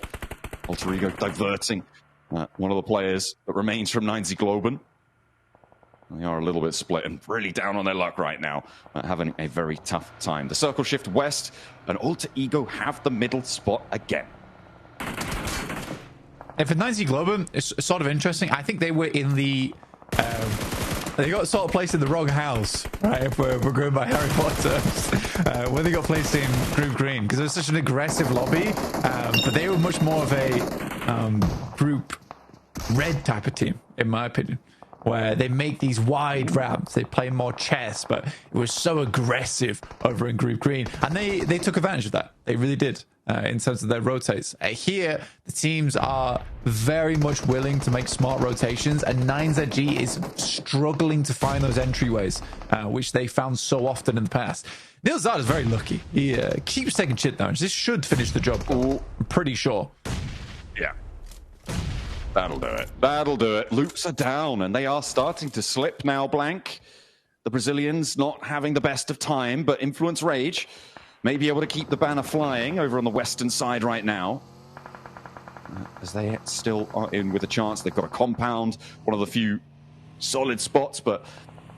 [SPEAKER 12] Alter Ego diverting one of the players that remains from 90 Globen. They are a little bit split and really down on their luck right now, having a very tough time. The circle shift west, and Alter Ego have the middle spot again.
[SPEAKER 13] And for 90 Globen, it's sort of interesting. I think they were in the... they got sort of placed in the wrong house, right? If we're going by Harry Potter, when they got placed in Group Green, because it was such an aggressive lobby, but they were much more of a Group Red type of team, in my opinion, where they make these wide ramps, they play more chess, but it was so aggressive over in Group Green, and they took advantage of that. They really did. In terms of their rotates. Here, the teams are very much willing to make smart rotations, and 9ZG is struggling to find those entryways, which they found so often in the past. Neil Zard is very lucky. He keeps taking shit down. This should finish the job, I'm pretty sure.
[SPEAKER 12] Yeah. That'll do it. That'll do it. Loops are down, and they are starting to slip now, Blank. The Brazilians not having the best of time, but Influence Rage may be able to keep the banner flying over on the western side right now. As they still are in with a chance. They've got a compound, one of the few solid spots, but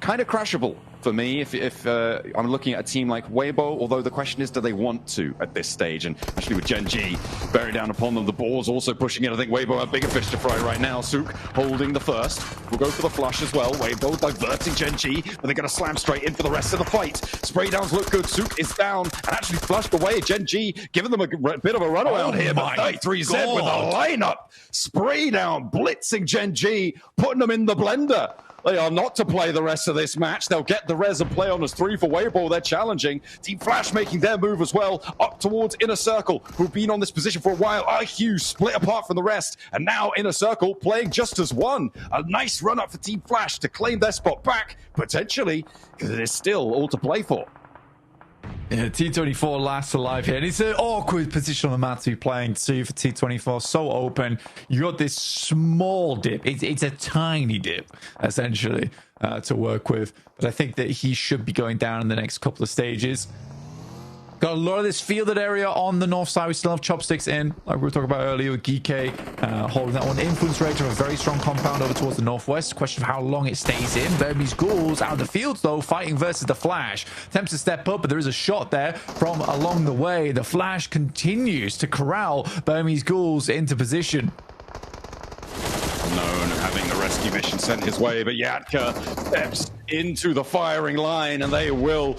[SPEAKER 12] kind of crashable for me if I'm looking at a team like Weibo, although the question is, do they want to at this stage? And actually with Gen G bearing down upon them, the ball's also pushing in. I think Weibo have bigger fish to fry right now. Sook holding the first. We'll go for the flush as well. Weibo diverting Gen G, but they're going to slam straight in for the rest of the fight. Spray downs look good. Sook is down and actually flushed away. Gen G giving them a bit of a run around here, but 33Z with a lineup. Spray down, blitzing Gen G, putting them in the blender. They are not to play the rest of this match. They'll get the res and play on as 3 for Weibo. They're challenging. Team Flash making their move as well, up towards Inner Circle, who've been on this position for a while. IQ split apart from the rest, and now Inner Circle playing just as one. A nice run up for Team Flash to claim their spot back, potentially, because it is still all to play for.
[SPEAKER 13] Yeah, T24 last alive here. And it's an awkward position on the map to be playing too for T24. So open. You got this small dip. It's a tiny dip, essentially, to work with. But I think that he should be going down in the next couple of stages. Got a lot of this fielded area on the north side. We still have Chopsticks in, like we were talking about earlier with Geeke holding that one. Influence Rage of a very strong compound over towards the northwest. Question of how long it stays in. Burmese Ghouls out of the field, though, fighting versus the Flash. Attempts to step up, but there is a shot there from along the way. The Flash continues to corral Burmese Ghouls into position.
[SPEAKER 12] Known having the rescue mission sent his way, but Yatka steps into the firing line, and they will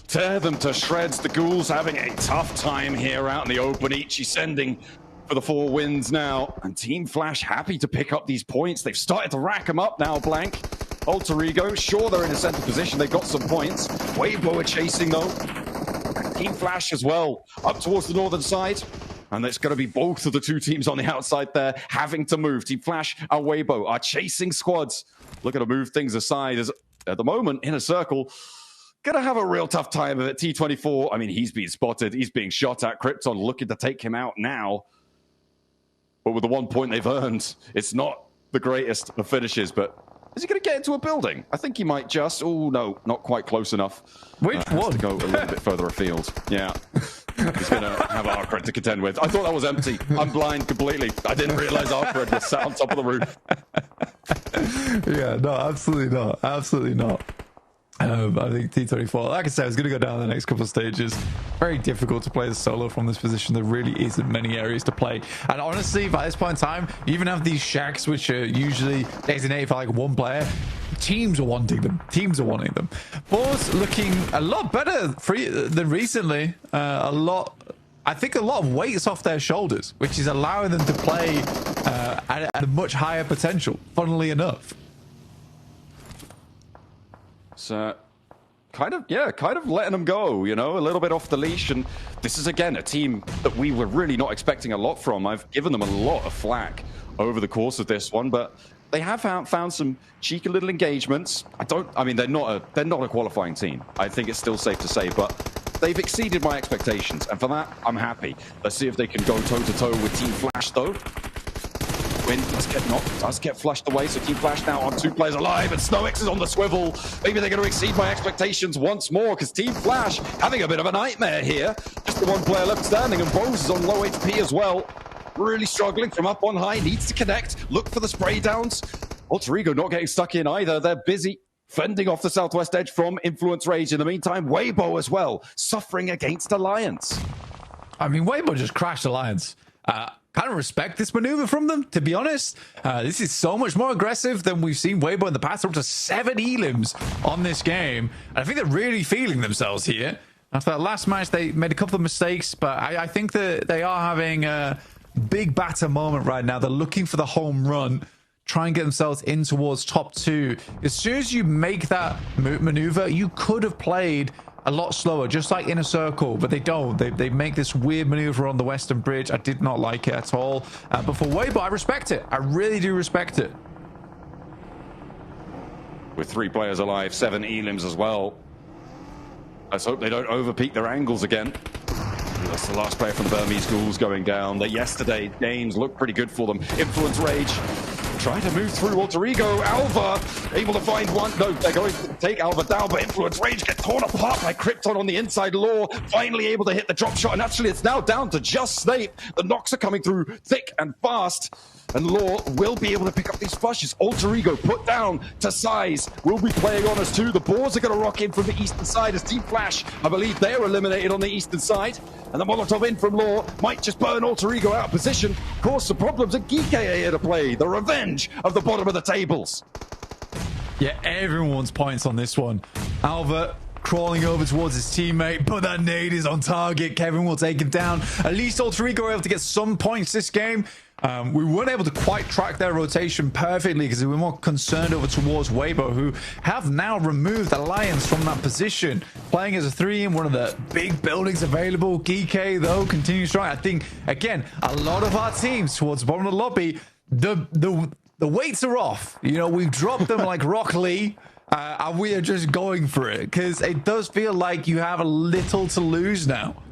[SPEAKER 12] tear them to shreds. The Ghouls having a tough time here out in the open. Ichi sending for the 4 wins now. And Team Flash happy to pick up these points. They've started to rack them up now, Blank. Alter Ego, sure, they're in a center position. They've got some points. Weibo are chasing, though. And Team Flash as well, up towards the northern side. And it's going to be both of the 2 teams on the outside there having to move. Team Flash and Weibo are chasing squads. Looking to move things aside as, at the moment, Inner Circle gonna have a real tough time of it. T24, I mean, he's being spotted. He's being shot at. Krypton looking to take him out now. But with the 1 point they've earned, it's not the greatest of finishes. But is he going to get into a building? I think he might just. Oh, no, not quite close enough.
[SPEAKER 13] Which one?
[SPEAKER 12] To go a little bit further afield. Yeah. He's going to have Arcred to contend with. I thought that was empty. I'm blind completely. I didn't realize Arcred was sat on top of the roof.
[SPEAKER 13] Yeah, no, absolutely not. Absolutely not. I think T24, like I said, is going to go down the next couple of stages. Very difficult to play the solo from this position. There really isn't many areas to play. And honestly, by this point in time, you even have these shacks, which are usually designated for like 1 player. Teams are wanting them. Teams are wanting them. Boar's looking a lot better than recently. I think a lot of weight's off their shoulders, which is allowing them to play at a much higher potential, funnily enough.
[SPEAKER 12] So, kind of letting them go, you know, a little bit off the leash. And this is, again, a team that we were really not expecting a lot from. I've given them a lot of flack over the course of this one, but they have found some cheeky little engagements. I mean, they're not a qualifying team. I think it's still safe to say, but they've exceeded my expectations. And for that, I'm happy. Let's see if they can go toe-to-toe with Team Flash, though. Win does get flushed away, so Team Flash now on 2 players alive, and SnowX is on the swivel. Maybe they're going to exceed my expectations once more, because Team Flash having a bit of a nightmare here. Just the 1 player left standing, and Bose is on low HP as well. Really struggling from up on high, needs to connect, look for the spray downs. Alter Ego not getting stuck in either. They're busy fending off the southwest edge from Influence Rage. In the meantime, Weibo as well, suffering against Alliance.
[SPEAKER 13] I mean, Weibo just crashed Alliance. kind of respect this maneuver from them, to be honest. This is so much more aggressive than we've seen Weibo in the past. They're up to 7 elims on this game. And I think they're really feeling themselves here. After that last match, they made a couple of mistakes, but I think that they are having a big batter moment right now. They're looking for the home run, try and get themselves in towards top 2. As soon as you make that maneuver, you could have played a lot slower, just like Inner Circle, but they don't. They make this weird maneuver on the Western Bridge. I did not like it at all. But for Weibo, I respect it. I really do respect it.
[SPEAKER 12] With 3 players alive, 7 elims as well. Let's hope they don't overpeak their angles again. That's the last player from Burmese Ghouls going down. That yesterday, games looked pretty good for them. Influence Rage. Trying to move through Alter Ego. Alva able to find one. No, they're going to take Alva down, but Influence Rage get torn apart by Krypton on the inside. Law finally able to hit the drop shot, and actually it's now down to just Snape. The knocks are coming through thick and fast, and Law will be able to pick up these flushes. Alter Ego put down to Size. Will be playing on us too. The boards are going to rock in from the eastern side as Team Flash, I believe they are eliminated on the eastern side. And the Molotov in from Law might just burn Alter Ego out of position, cause some problems, and Geek are here to play the revenge of the bottom of the tables.
[SPEAKER 13] Yeah, everyone wants points on this one. Alva crawling over towards his teammate, but that nade is on target. Kevin will take him down. At least Alter Ego were able to get some points this game. We weren't able to quite track their rotation perfectly because we were more concerned over towards Weibo, who have now removed Alliance from that position, playing as a 3 in one of the big buildings available. Geek, though, continues strong. I think, again, a lot of our teams towards the bottom of the lobby, the weights are off. You know, we've dropped them like Rock Lee, and we are just going for it because it does feel like you have a little to lose now.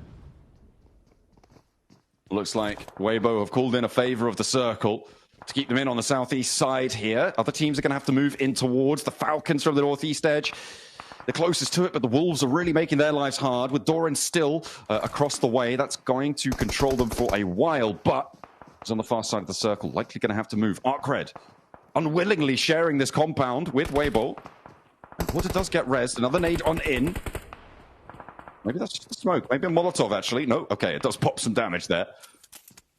[SPEAKER 12] Looks like Weibo have called in a favor of the circle to keep them in on the southeast side here. Other teams are going to have to move in towards the Falcons from the northeast edge. The closest to it, but the Wolves are really making their lives hard with Doran still across the way. That's going to control them for a while, but he's on the far side of the circle, likely going to have to move. Arcred unwillingly sharing this compound with Weibo. And Water does get rezzed. Another nade on in. Maybe that's just the smoke. Maybe a Molotov, actually. No, okay, it does pop some damage there.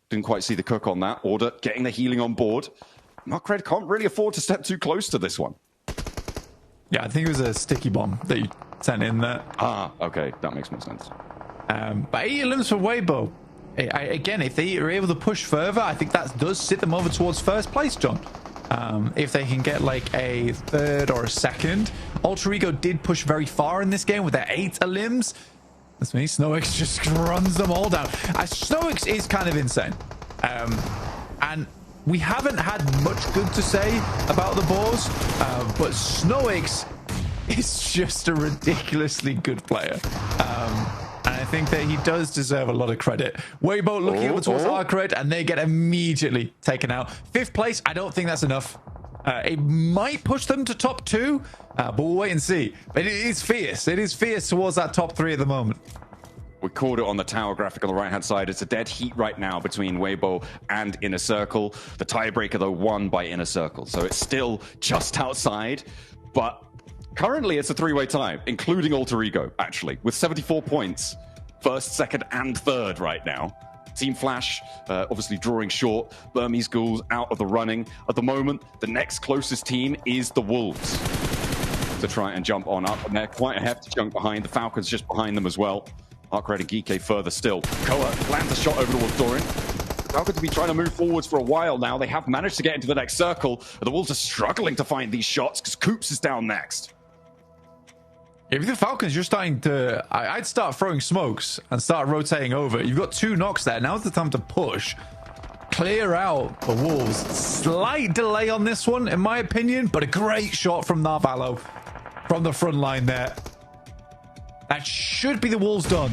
[SPEAKER 12] Didn't quite see the cook on that. Order getting the healing on board. Arcred can't really afford to step too close to this one.
[SPEAKER 13] Yeah, I think it was a sticky bomb that you sent in there.
[SPEAKER 12] Ah, okay, that makes more sense.
[SPEAKER 13] But 8 elims for Weibo. Again, if they are able to push further, I think that does sit them over towards first place, John. If they can get like a 3rd or a 2nd. Alter Ego did push very far in this game with their 8 elims. That's me. SnowX just runs them all down. SnowX is kind of insane. And we haven't had much good to say about the Boars, but SnowX is just a ridiculously good player. And I think that he does deserve a lot of credit. Weibo looking over towards Arcred, and they get immediately taken out. 5th place, I don't think that's enough. It might push them to top 2, but we'll wait and see. But it is fierce. It is fierce towards that top 3 at the moment.
[SPEAKER 12] We caught it on the tower graphic on the right-hand side. It's a dead heat right now between Weibo and Inner Circle. The tiebreaker, though, won by Inner Circle. So it's still just outside, but currently it's a 3-way tie, including Alter Ego, actually, with 74 points. 1st, 2nd, and 3rd right now. Team Flash, obviously drawing short. Burmese Ghouls out of the running. At the moment, the next closest team is the Wolves to try and jump on up. And they're quite a hefty chunk behind. The Falcons just behind them as well. Arcred and Geek further still. Koa lands a shot over towards Doran. The Falcons have been trying to move forwards for a while now. They have managed to get into the next circle. The Wolves are struggling to find these shots because Coops is down next.
[SPEAKER 13] If the Falcons, you're starting to... I'd start throwing smokes and start rotating over. You've got 2 knocks there. Now's the time to push. Clear out the Wolves. Slight delay on this one, in my opinion, but a great shot from Narvalo from the front line there. That should be the Wolves done.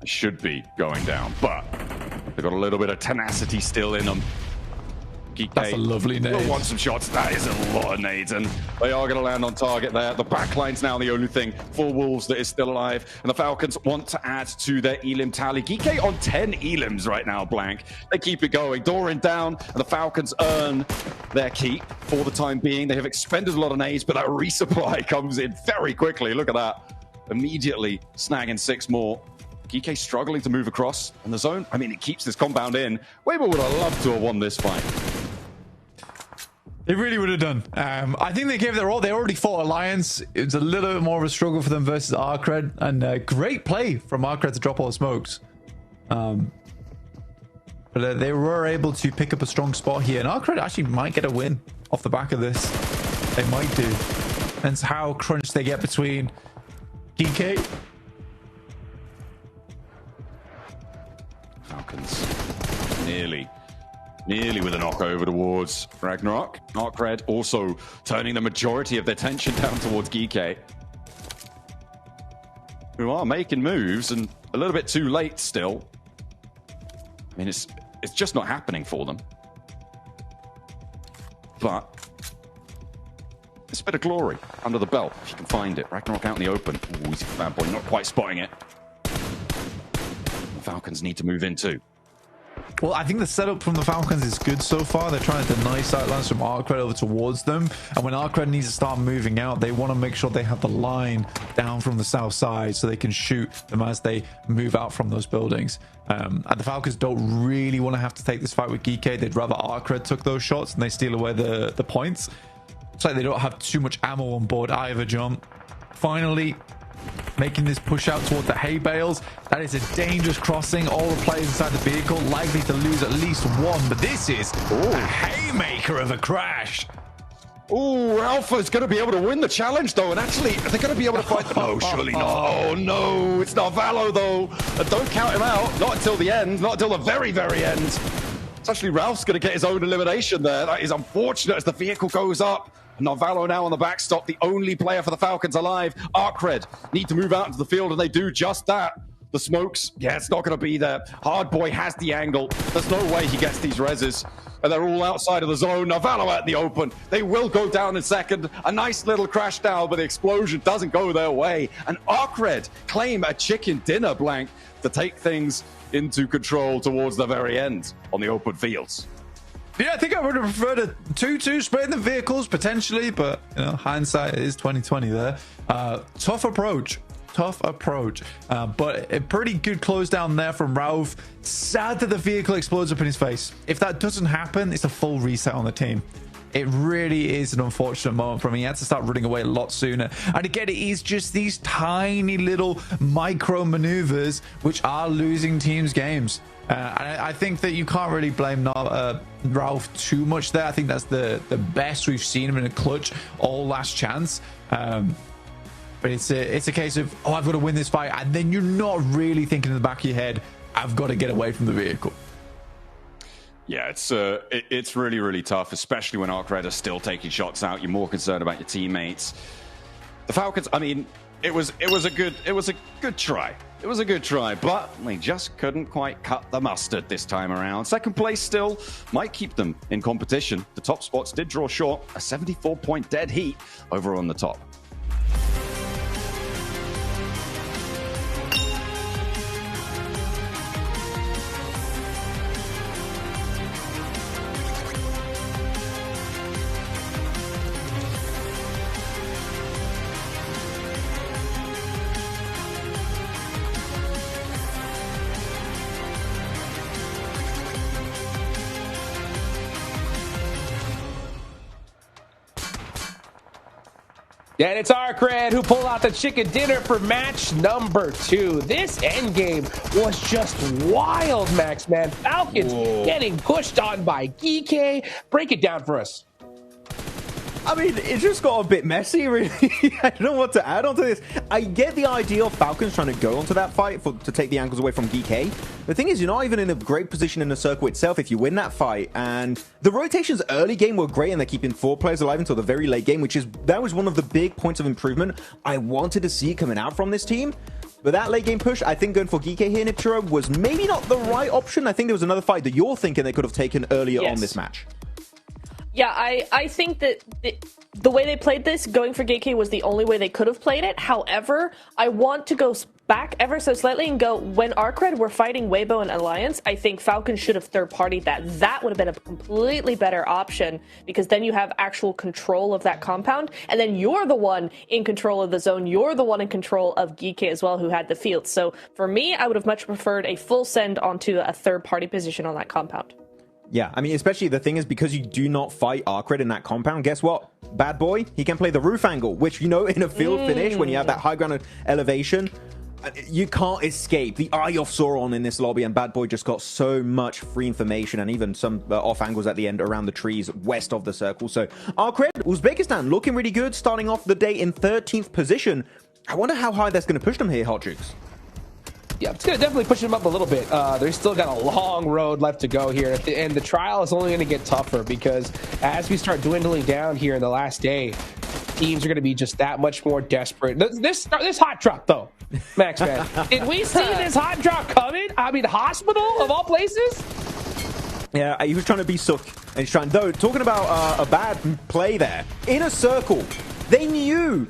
[SPEAKER 12] It should be going down, but they've got a little bit of tenacity still in them.
[SPEAKER 13] That's a lovely nade.
[SPEAKER 12] We'll want some shots. That is a lot of nades, and they are going to land on target there. The backline's now the only thing for Wolves that is still alive, and the Falcons want to add to their elim tally. Geek on 10 elims right now, blank. They keep it going. Doran down, and the Falcons earn their keep for the time being. They have expended a lot of nades, but that resupply comes in very quickly. Look at that. Immediately snagging 6 more. GK struggling to move across in the zone. I mean, it keeps this compound in. Weber would have loved to have won this fight.
[SPEAKER 13] They really would have done. I think they gave their all. They already fought Alliance. It was a little bit more of a struggle for them versus Arcred. And great play from Arcred to drop all the smokes. But they were able to pick up a strong spot here. And Arcred actually might get a win off the back of this. They might do. Depends how crunched they get between GK.
[SPEAKER 12] Falcons nearly with a knock over towards Ragnarok. Arcred also turning the majority of their tension down towards GK, who are making moves and a little bit too late still. I mean, it's just not happening for them. But it's a bit of glory under the belt if you can find it. Ragnarok out in the open. Ooh, easy for Bad Boy, not quite spotting it. The Falcons need to move in too.
[SPEAKER 13] Well, I think the setup from the Falcons is good so far. They're trying to deny sightlines from Arcred over towards them. And when Arcred needs to start moving out, they want to make sure they have the line down from the south side so they can shoot them as they move out from those buildings. And the Falcons don't really want to have to take this fight with GK. They'd rather Arcred took those shots and they steal away the points. It's like they don't have too much ammo on board either, John. Finally, making this push out toward the hay bales. That is a dangerous crossing. All the players inside the vehicle likely to lose at least one, but this is a haymaker of a crash.
[SPEAKER 12] Oh, Alpha's going to be able to win the challenge, though, and actually, they're going to be able to fight them. No, surely not. Oh, no, it's not Valo, though. Don't count him out. Not until the end. Not until the very, very end. It's actually Ralph's going to get his own elimination there. That is unfortunate as the vehicle goes up. Narvalo now on the backstop, the only player for the Falcons alive. Arcred need to move out into the field, and they do just that. The smokes, yeah, it's not going to be there. Hardboy has the angle. There's no way he gets these reses. And they're all outside of the zone. Narvalo out in the open. They will go down in second. A nice little crash down, but the explosion doesn't go their way. And Arcred claim a chicken dinner blank to take things into control towards the very end on the open fields.
[SPEAKER 13] Yeah, I think I would have preferred a 2-2 split in the vehicles potentially, but you know, hindsight is 2020 there. Tough approach, but a pretty good close down there from Ralph. Sad that the vehicle explodes up in his face. If that doesn't happen, it's a full reset on the team. It really is an unfortunate moment for him. He had to start running away a lot sooner. And again, it is just these tiny little micro maneuvers which are losing teams games. And I think that you can't really blame Ralph too much there. I think that's the best we've seen him in a clutch all last chance. But it's a case of, oh, I've got to win this fight. And then you're not really thinking in the back of your head, I've got to get away from the vehicle.
[SPEAKER 12] Yeah, it's really, really tough, especially when Arcred are still taking shots out. You're more concerned about your teammates. The Falcons, I mean, it was a good try. It was a good try, but they just couldn't quite cut the mustard this time around. Second place still might keep them in competition. The top spots did draw short. A 74-point dead heat over on the top.
[SPEAKER 9] And it's Arcred who pulled out the chicken dinner for match number 2. This endgame was just wild, Max, man. Falcons getting pushed on by GK. Break it down for us.
[SPEAKER 10] I mean, it just got a bit messy, really. I don't know what to add onto this. I get the idea of Falcons trying to go onto that fight to take the angles away from GK. The thing is, you're not even in a great position in the circle itself if you win that fight. And the rotations early game were great, and they're keeping 4 players alive until the very late game, that was one of the big points of improvement I wanted to see coming out from this team. But that late game push, I think going for GK here, Nipchiro, was maybe not the right option. I think there was another fight that you're thinking they could have taken earlier on this match.
[SPEAKER 11] Yeah, I think that the way they played this, going for Gate K was the only way they could have played it. However, I want to go back ever so slightly and go, when Arcred were fighting Weibo and Alliance, I think Falcon should have third-partied that. That would have been a completely better option, because then you have actual control of that compound, and then you're the one in control of the zone. You're the one in control of Gate K as well, who had the field. So for me, I would have much preferred a full send onto a third-party position on that compound.
[SPEAKER 10] Yeah, I mean, especially the thing is, because you do not fight Arcred in that compound, guess what? Bad boy, he can play the roof angle, which, you know, in a field finish, when you have that high ground elevation, you can't escape the Eye of Sauron in this lobby, and Bad Boy just got so much free information and even some off angles at the end around the trees west of the circle. So Arcred, Uzbekistan looking really good, starting off the day in 13th position. I wonder how high that's going to push them here, Hot Jukes.
[SPEAKER 9] Yeah, it's going to definitely push them up a little bit. They've still got a long road left to go here. And the trial is only going to get tougher, because as we start dwindling down here in the last day, teams are going to be just that much more desperate. This hot drop, though, Max, man. Did we see this hot drop coming? I mean, hospital of all places?
[SPEAKER 10] Yeah, he was trying to be Sook. And he's trying, though, talking about a bad play there. In a circle. They knew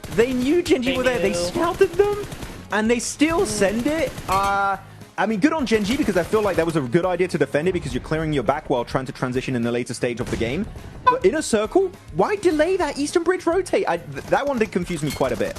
[SPEAKER 10] Genji were there. They scouted them. And they still send it. I mean, good on Genji, because I feel like that was a good idea to defend it, because you're clearing your back while trying to transition in the later stage of the game. But in a circle, why delay that Eastern Bridge rotate? That one did confuse me quite a bit.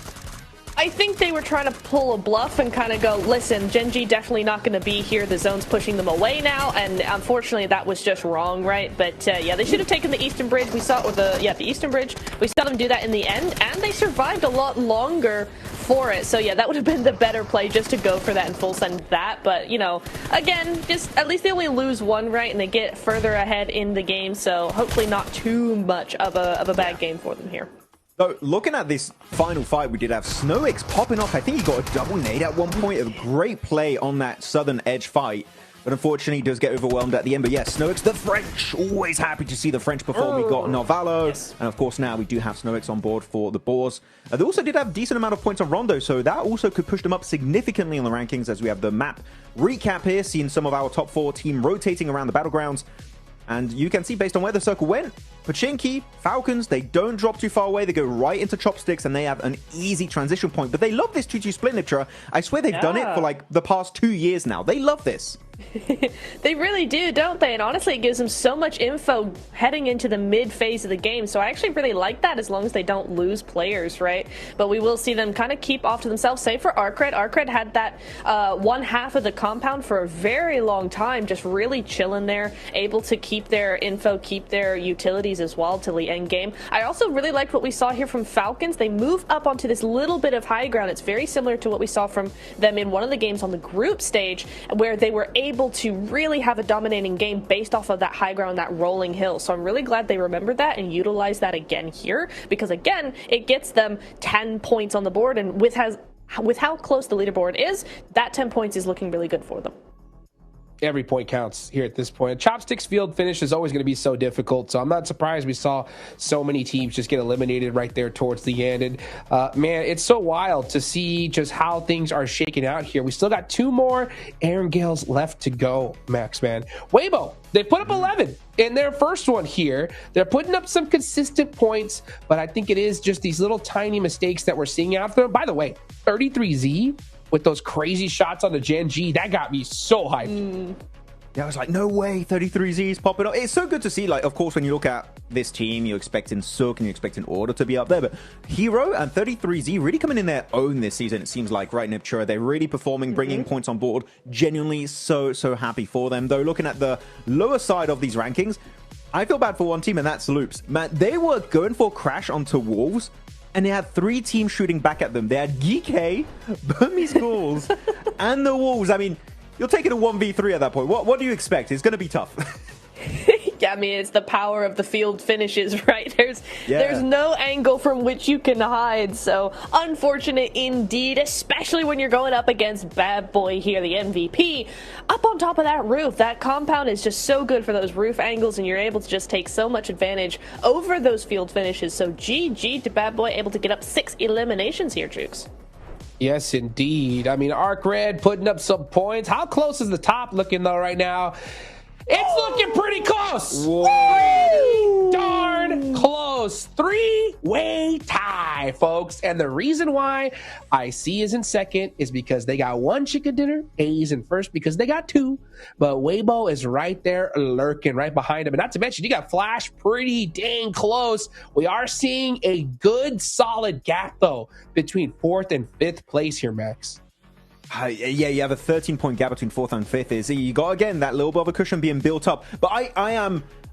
[SPEAKER 11] I think they were trying to pull a bluff and kind of go, listen, Genji definitely not going to be here. The zone's pushing them away now, and unfortunately that was just wrong, right? But yeah, they should have taken the Eastern Bridge. We saw it with the Eastern Bridge. We saw them do that in the end, and they survived a lot longer for it. So yeah, that would have been the better play, just to go for that and full send that. But you know, again, just at least they only lose one, right? And they get further ahead in the game. So hopefully not too much of a bad game for them here.
[SPEAKER 10] So, looking at this final fight, we did have SnowX popping off. I think he got a double nade at one point. A great play on that southern edge fight. But unfortunately, he does get overwhelmed at the end. But yes, SnowX, the French. Always happy to see the French perform. We got Narvalo. Yes. And of course, now we do have SnowX on board for the Boars. They also did have a decent amount of points on Rondo. So that also could push them up significantly in the rankings, as we have the map recap here, seeing some of our top 4 team rotating around the battlegrounds. And you can see, based on where the circle went, Pachinki, Falcons, they don't drop too far away. They go right into Chopsticks, and they have an easy transition point. But they love this 2-2 split, Niptra. I swear they've done it for like the past 2 years now. They love this.
[SPEAKER 11] They really do, don't they? And honestly, it gives them so much info heading into the mid phase of the game. So I actually really like that, as long as they don't lose players, right? But we will see them kind of keep off to themselves. Same for Arcred. Arcred had that one half of the compound for a very long time, just really chilling there, able to keep their info, keep their utilities as well till the end game. I also really liked what we saw here from Falcons. They move up onto this little bit of high ground. It's very similar to what we saw from them in one of the games on the group stage, where they were able to really have a dominating game based off of that high ground, that rolling hill. So I'm really glad they remembered that and utilized that again here, because again, it gets them 10 points on the board, and with how close the leaderboard is, that 10 points is looking really good for them.
[SPEAKER 9] Every point counts here at this point. Chopsticks field finish is always going to be so difficult, so I'm not surprised we saw so many teams just get eliminated right there towards the end. And man, it's so wild to see just how things are shaking out here. We still got 2 more Aaron Gales left to go, Max, man. Weibo, they put up 11 in their first one here. They're putting up some consistent points, but I think it is just these little tiny mistakes that we're seeing out there. By the way, 33Z with those crazy shots on the Gen G, that got me so hyped.
[SPEAKER 10] Yeah, I was like, no way, 33Z's popping up. It's so good to see. Like, of course, when you look at this team, you're expecting Sook and you're expecting Order to be up there. But Hero and 33Z really coming in their own this season, it seems like, right, Niptura? They're really performing, bringing points on board. Genuinely so happy for them. Though, looking at the lower side of these rankings, I feel bad for one team, and that's Loops. Man, they were going for Crash onto Wolves, and they had 3 teams shooting back at them. They had GK, Burmese Ghouls, and the Wolves. I mean, you're taking a 1v3 at that point. What do you expect? It's going to be tough.
[SPEAKER 11] Yeah, I mean, it's the power of the field finishes, right? There's no angle from which you can hide. So unfortunate indeed, especially when you're going up against Bad Boy here, the MVP. Up on top of that roof, that compound is just so good for those roof angles, and you're able to just take so much advantage over those field finishes. So GG to Bad Boy, able to get up 6 eliminations here, Jukes.
[SPEAKER 9] Yes, indeed. I mean, Arcred putting up some points. How close is the top looking, though, right now? It's looking pretty close. Pretty darn darn close. Three-way tie, folks. And the reason why IC is in second is because they got one chicken dinner. A is in first because they got two. But Weibo is right there lurking right behind him. And not to mention, you got Flash pretty dang close. We are seeing a good, solid gap, though, between 4th and 5th place here, Max.
[SPEAKER 10] Yeah, you have a 13-point gap between 4th and 5th. You got, again, that little bit of a cushion being built up. But I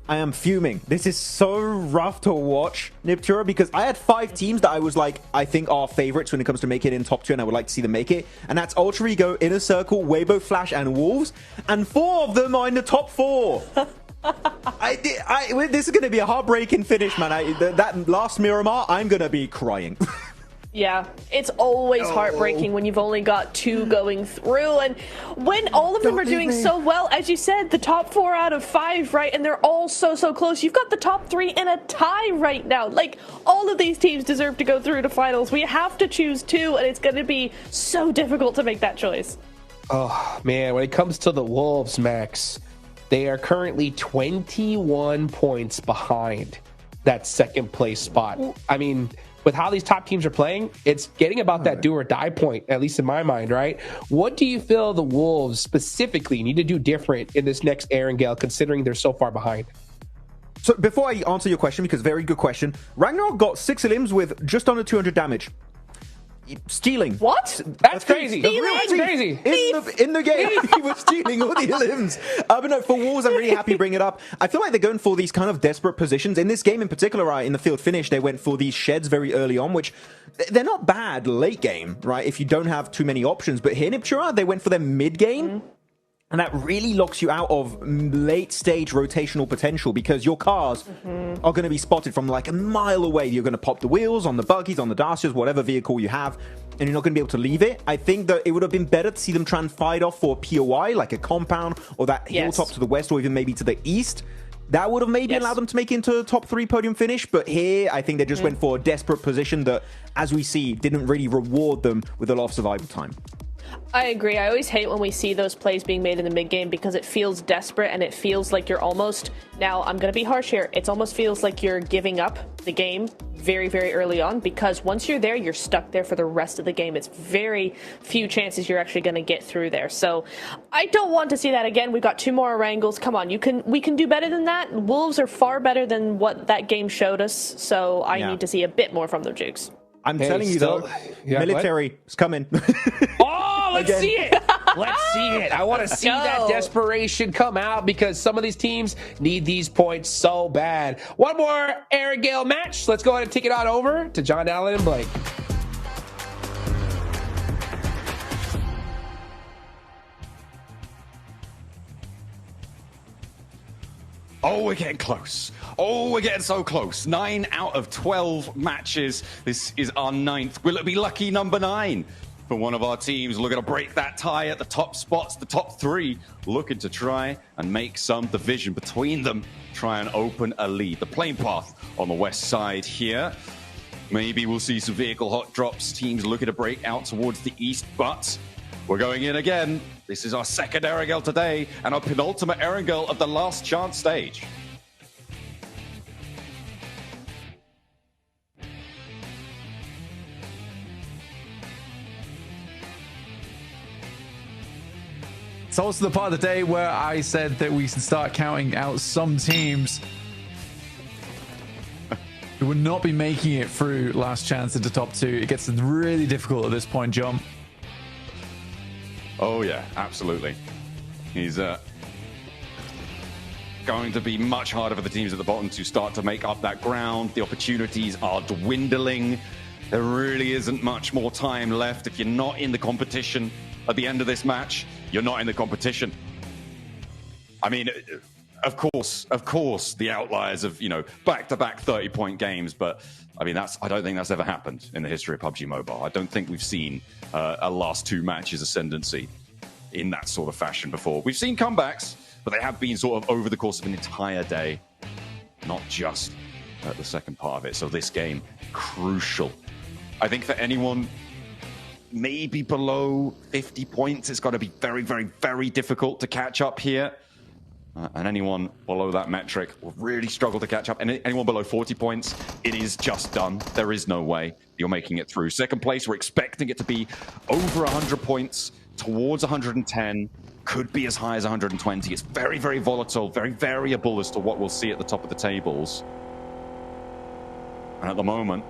[SPEAKER 10] am fuming. This is so rough to watch, Niptura, because I had 5 teams that I was like, I think are favorites when it comes to making it in top 2, and I would like to see them make it. And that's Ultra Ego, Inner Circle, Weibo, Flash, and Wolves. And 4 of them are in the top 4. This is going to be a heartbreaking finish, man. That last Miramar, I'm going to be crying.
[SPEAKER 11] Yeah, it's always heartbreaking when you've only got 2 going through, and when all of them are doing so well, as you said, the top 4 out of 5, right? And they're all so close. You've got the top 3 in a tie right now. Like, all of these teams deserve to go through to finals. We have to choose 2, and it's going to be so difficult to make that choice.
[SPEAKER 9] Oh, man, when it comes to the Wolves, Max, they are currently 21 points behind that second place spot. I mean, with how these top teams are playing, it's getting about that do or die point, at least in my mind, right? What do you feel the Wolves specifically need to do different in this next Erangel, considering they're so far behind?
[SPEAKER 10] So before I answer your question, because very good question, Ragnarok got 6 limbs with just under 200 damage. Stealing.
[SPEAKER 9] What? That's crazy. That's crazy.
[SPEAKER 10] In the game, he was stealing all the limbs. But no, for Wolves, I'm really happy to bring it up. I feel like they're going for these kind of desperate positions. In this game in particular, right, in the field finish, they went for these sheds very early on, which they're not bad late game, right, if you don't have too many options. But here in Ipchura, they went for them mid game. And that really locks you out of late stage rotational potential, because your cars are going to be spotted from like a mile away. You're going to pop the wheels on the buggies, on the Dacias, whatever vehicle you have, and you're not going to be able to leave it. I think that it would have been better to see them try and fight off for POI, like a compound or that hilltop to the west, or even maybe to the east. That would have maybe allowed them to make it into a top 3 podium finish. But here, I think they just went for a desperate position that, as we see, didn't really reward them with a lot of survival time.
[SPEAKER 11] I agree. I always hate when we see those plays being made in the mid game, because it feels desperate and it feels like you're almost, now I'm going to be harsh here, it almost feels like you're giving up the game very, very early on, because once you're there, you're stuck there for the rest of the game. It's very few chances you're actually going to get through there. So I don't want to see that again. We've got 2 more Wrangles. Come on, we can do better than that. Wolves are far better than what that game showed us, so I need to see a bit more from them, Jukes.
[SPEAKER 10] I'm telling you, though, military is coming.
[SPEAKER 9] Oh, let's see it. Let's see it. I want to see that desperation come out, because some of these teams need these points so bad. One more Erangel match. Let's go ahead and take it on over to John Allen and Blake.
[SPEAKER 12] Oh, we're getting close. Oh, we're getting so close. 9 out of 12 matches. This is our 9th. Will it be lucky number 9 for one of our teams? Looking to break that tie at the top spots, the top 3, looking to try and make some division between them, try and open a lead. The plane path on the west side here. Maybe we'll see some vehicle hot drops, teams looking to break out towards the east, but we're going in again. This is our 2nd Erangel today, and our penultimate Erangel of the last chance stage.
[SPEAKER 13] It's also the part of the day where I said that we can start counting out some teams who would not be making it through last chance into top 2. It gets really difficult at this point, John.
[SPEAKER 12] Oh, yeah, absolutely. He's going to be much harder for the teams at the bottom to start to make up that ground. The opportunities are dwindling. There really isn't much more time left. If you're not in the competition at the end of this match, you're not in the competition. I mean, of course, the outliers of, back-to-back 30-point games, but I mean, I don't think that's ever happened in the history of PUBG Mobile. I don't think we've seen a last 2 matches ascendancy in that sort of fashion before. We've seen comebacks, but they have been sort of over the course of an entire day, not just at the second part of it. So this game, crucial. I think for anyone maybe below 50 points, it's got to be very, very, very difficult to catch up here. And anyone below that metric will really struggle to catch up. And anyone below 40 points, it is just done. There is no way you're making it through. Second place, we're expecting it to be over 100 points, towards 110, could be as high as 120. It's very, very volatile, very variable as to what we'll see at the top of the tables. And at the moment,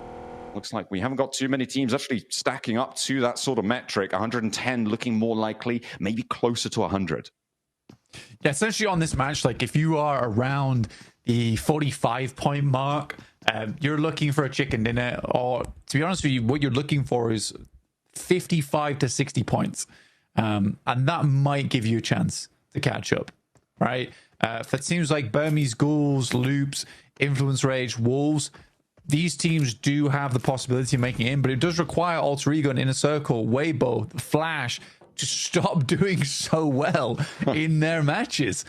[SPEAKER 12] looks like we haven't got too many teams actually stacking up to that sort of metric. 110 looking more likely, maybe closer to 100.
[SPEAKER 13] Yeah, essentially on this match, like if you are around the 45-point mark, you're looking for a chicken dinner, or to be honest with you, what you're looking for is 55 to 60 points. And that might give you a chance to catch up, right? For teams like Burmese Ghouls, Loops, Influence Rage, Wolves, these teams do have the possibility of making it in, but it does require Alter Ego and Inner Circle, Weibo, Flash, to stop doing so well in their matches,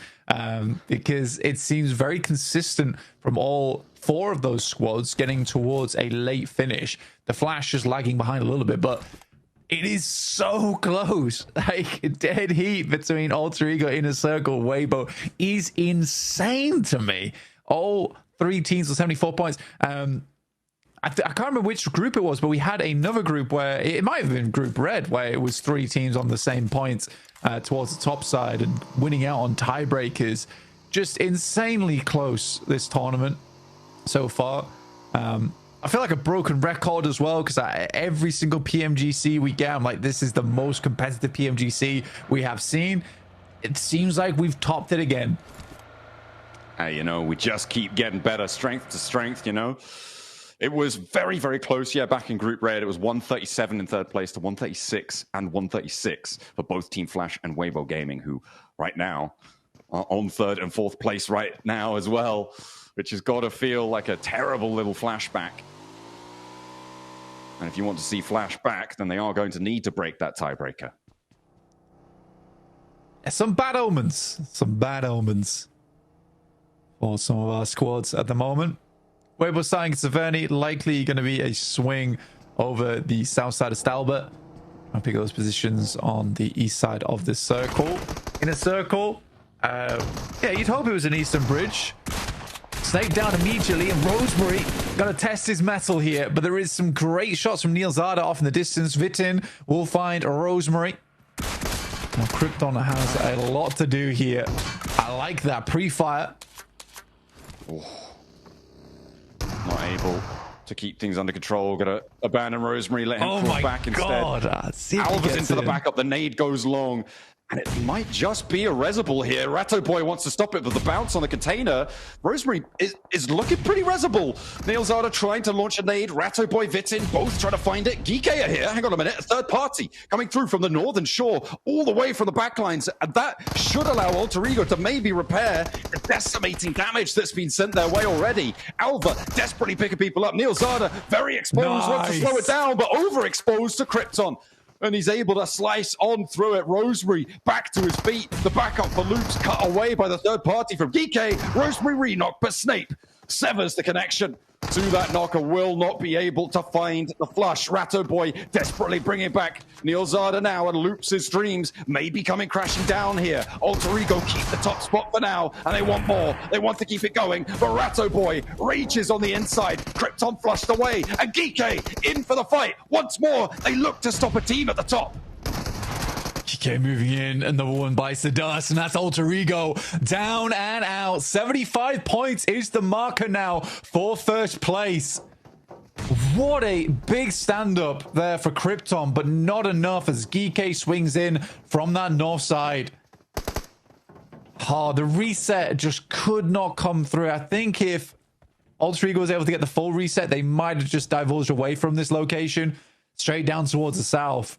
[SPEAKER 13] because it seems very consistent from all four of those squads getting towards a late finish. The Flash is lagging behind a little bit, but it is so close. Like, dead heat between Alter Ego, Inner Circle, Weibo is insane to me. All three teams with 74 points. I can't remember which group it was, but we had another group where it might have been Group Red, where it was three teams on the same points towards the top side and winning out on tiebreakers. Just insanely close this tournament so far. I feel like a broken record as well, because every single PMGC we get, I'm like, this is the most competitive PMGC we have seen. It seems like we've topped it again.
[SPEAKER 12] Hey, you know, we just keep getting better, strength to strength, you know. It was very, very close. Yeah, back in Group Red, it was 137 in third place to 136 and 136 for both Team Flash and Weibo Gaming, who right now are on third and fourth place right now as well, which has got to feel like a terrible little flashback. And if you want to see Flash back, then they are going to need to break that tiebreaker.
[SPEAKER 13] Some bad omens. Some bad omens for some of our squads at the moment. Weibo starting at Severny, likely going to be a swing over the south side of Stalbert. I'll pick those positions on the east side of the circle. In a circle, yeah, you'd hope it was an eastern bridge. Snake down immediately, and Rosemary going to test his metal here, but there is some great shots from Neil Zada off in the distance. Vitin will find Rosemary. Now, Krypton has a lot to do here. I like that pre-fire.
[SPEAKER 12] Not able to keep things under control. Gonna abandon Rosemary, let him fall back instead. Alva's into the backup. The nade goes long. And it might just be a resible here. Ratto Boy wants to stop it, but the bounce on the container. Rosemary is looking pretty resible. Neil Zada trying to launch a nade. Ratto Boy, Vitin, both trying to find it. Geek are here. Hang on a minute. A third party coming through from the northern shore, all the way from the backlines. And that should allow Alter Ego to maybe repair the decimating damage that's been sent their way already. Alva desperately picking people up. Neil Zada very exposed, wants to slow it down, but overexposed to Krypton. And he's able to slice on through it. Rosemary back to his feet. The backup for Loops cut away by the third party from Geek. Rosemary re-knock, but Snape severs the connection to that knocker. Will not be able to find the flush. Ratto Boy desperately bringing back Neil Zada now, and Loops' dreams may be coming crashing down here. Alter Ego keep the top spot for now, and they want more. They want to keep it going, but Ratto Boy reaches on the inside. Krypton flushed away, and Geek in for the fight. Once more, they look to stop a team at the top.
[SPEAKER 13] GK moving in, and number one bites the dust, and that's Alter Ego down and out. 75 points is the marker now for first place. What a big stand-up there for Krypton, but not enough as GK swings in from that north side. Oh, the reset just could not come through. I think if Alter Ego was able to get the full reset, they might have just divulged away from this location, straight down towards the south.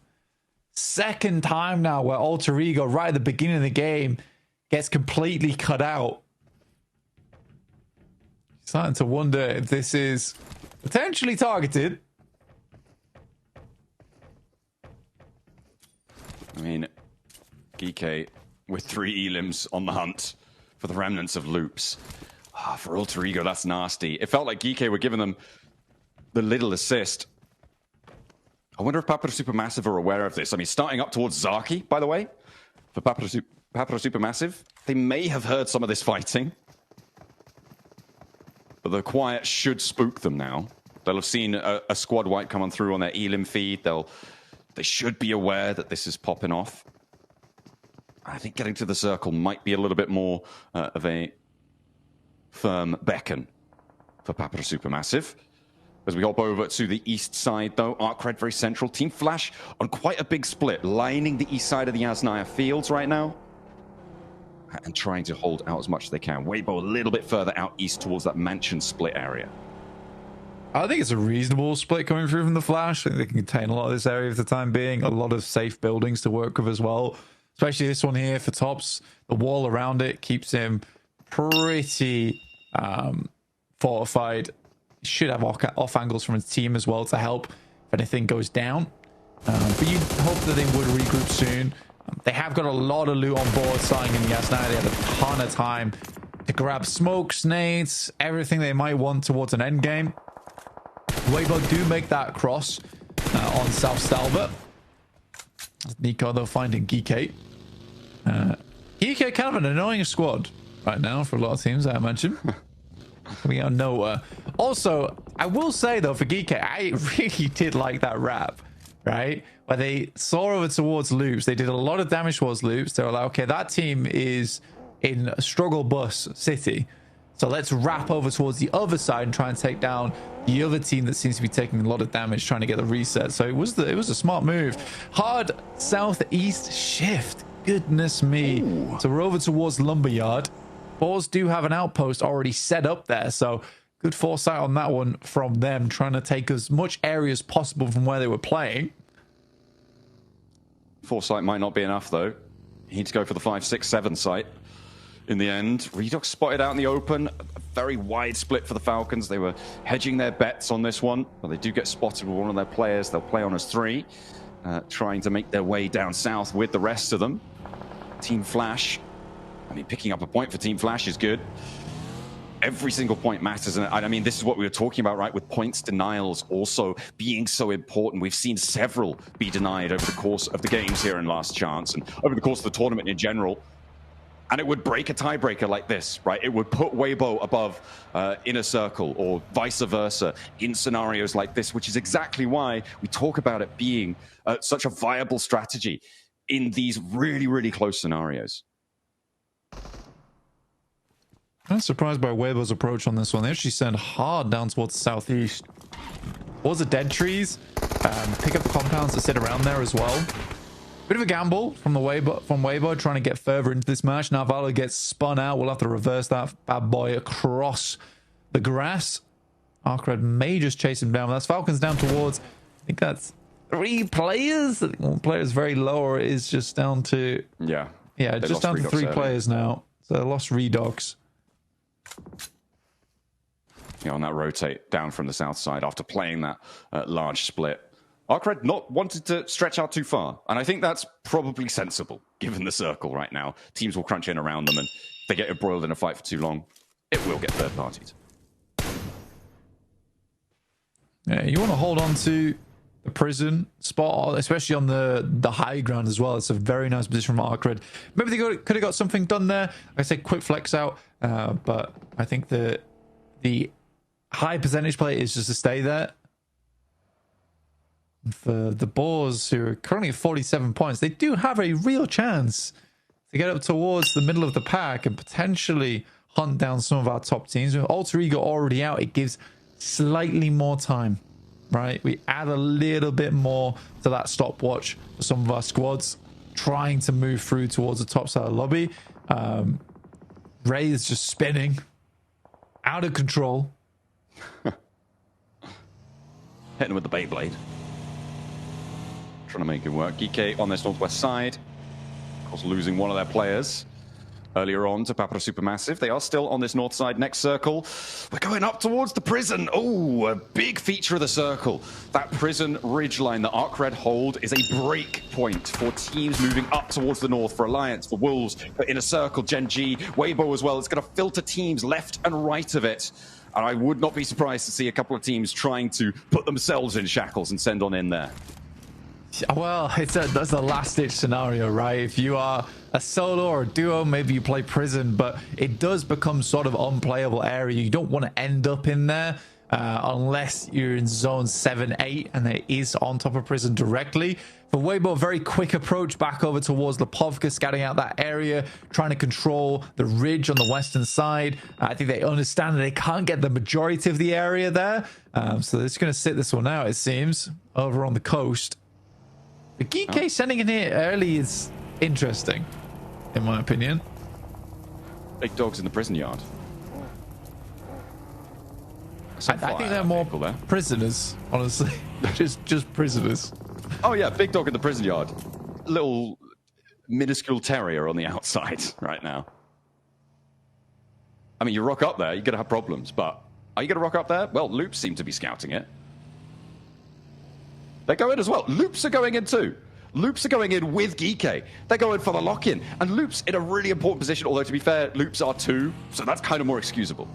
[SPEAKER 13] Second time now where Alter Ego, right at the beginning of the game, gets completely cut out. Starting to wonder if this is potentially targeted.
[SPEAKER 12] I mean, Geek with 3 elims on the hunt for the remnants of Loops. For Alter Ego, that's nasty. It felt like Geek were giving them the little assist. I wonder if Papra Supermassive are aware of this. I mean, starting up towards Zaki, by the way, for Papra Supermassive. They may have heard some of this fighting. But the quiet should spook them now. They'll have seen a squad wipe come on through on their Elim feed. They should be aware that this is popping off. I think getting to the circle might be a little bit more of a firm beckon for Papa Supermassive. As we hop over to the east side, though, Arcred very central. Team Flash on quite a big split, lining the east side of the Yasnaya fields right now. And trying to hold out as much as they can. Weibo a little bit further out east towards that mansion split area.
[SPEAKER 13] I think it's a reasonable split coming through from the Flash. I think they can contain a lot of this area for the time being. A lot of safe buildings to work with as well. Especially this one here for Tops. The wall around it keeps him pretty fortified. He should have off angles from his team as well to help if anything goes down. But you hope that they would regroup soon. They have got a lot of loot on board starting in Yasnaya. They had a ton of time to grab smokes, nades, everything they might want towards an end game. Weibo do make that cross on South Stalbert. Nico, though, finding Geekate. Geekate kind of an annoying squad right now for a lot of teams, I imagine. Coming out of nowhere. Also, I will say, though, for Geekate, I really did like that rap. Right? Where they saw over towards loops. They did a lot of damage towards loops. They were like, okay, that team is in a struggle bus city. So let's wrap over towards the other side and try and take down the other team that seems to be taking a lot of damage, trying to get the reset. So it was a smart move. Hard southeast shift. Goodness me. Ooh. So we're over towards Lumberyard. Boars do have an outpost already set up there. So good foresight on that one from them, trying to take as much area as possible from where they were playing.
[SPEAKER 12] Foresight might not be enough, though. You need to go for the 5, 6, 7 site. In the end, Redux spotted out in the open. A very wide split for the Falcons. They were hedging their bets on this one, but they do get spotted with one of their players. They'll play on as 3, trying to make their way down south with the rest of them. Team Flash, I mean, picking up a point for Team Flash is good. Every single point matters, and I mean, this is what we were talking about, right? With points denials also being so important. We've seen several be denied over the course of the games here in Last Chance and over the course of the tournament in general. And it would break a tiebreaker like this, right? It would put Weibo above Inner Circle or vice versa in scenarios like this, which is exactly why we talk about it being such a viable strategy in these really, really close scenarios.
[SPEAKER 13] I'm surprised by Weibo's approach on this one. They actually send hard down towards the southeast. Towards the dead trees. Pick up compounds that sit around there as well. Bit of a gamble from Weibo trying to get further into this match. Now Valor gets spun out. We'll have to reverse that bad boy across the grass. Arcred may just chase him down. That's Falcons down towards, I think that's 3 players. I think one player is very low, or it is just down to... Yeah, just down to 3 players now. So they lost Redox.
[SPEAKER 12] On that rotate down from the south side after playing that large split. Arcred not wanted to stretch out too far, and I think that's probably sensible given the circle right now. Teams will crunch in around them, and if they get embroiled in a fight for too long, it will get third parties.
[SPEAKER 13] Yeah, you want to hold on to the prison spot, especially on the high ground as well. It's a very nice position from Arcred. Maybe they could have got something done there. I say quick flex out, but I think the high percentage play is just to stay there. For the Boars, who are currently at 47 points, they do have a real chance to get up towards the middle of the pack and potentially hunt down some of our top teams. With Alter Ego already out, it gives slightly more time, right? We add a little bit more to that stopwatch for some of our squads trying to move through towards the top side of the lobby. Ray is just spinning out of control.
[SPEAKER 12] Hitting with the Beyblade. Trying to make it work. GK on this northwest side. Of course, losing one of their players earlier on to Papa Supermassive. They are still on this north side. Next circle. We're going up towards the prison. Oh, a big feature of the circle. That prison ridgeline that Arcred hold is a break point for teams moving up towards the north. For Alliance, for Wolves, for Inner Circle, Gen G, Weibo as well. It's going to filter teams left and right of it. And I would not be surprised to see a couple of teams trying to put themselves in shackles and send on in there.
[SPEAKER 13] Well, that's a last-ditch scenario, right? If you are a solo or a duo, maybe you play prison, but it does become sort of unplayable area. You don't want to end up in there unless you're in zone 7, 8, and it is on top of prison directly. For Weibo, very quick approach back over towards Lipovka, scouting out that area, trying to control the ridge on the western side. I think they understand that they can't get the majority of the area there, so they're just going to sit this one out, it seems, over on the coast. The Geek sending in here early is interesting, in my opinion.
[SPEAKER 12] Big dogs in the prison yard.
[SPEAKER 13] I think they're more prisoners, honestly. just prisoners.
[SPEAKER 12] Oh yeah, big dog in the prison yard. Little minuscule terrier on the outside right now. I mean, you rock up there, you're going to have problems, but are you going to rock up there? Well, Loops seem to be scouting it. They go in as well. Loops are going in too. Loops are going in with Geeke. They're going for the lock-in. And Loops in a really important position, although to be fair, Loops are 2, so that's kind of more excusable.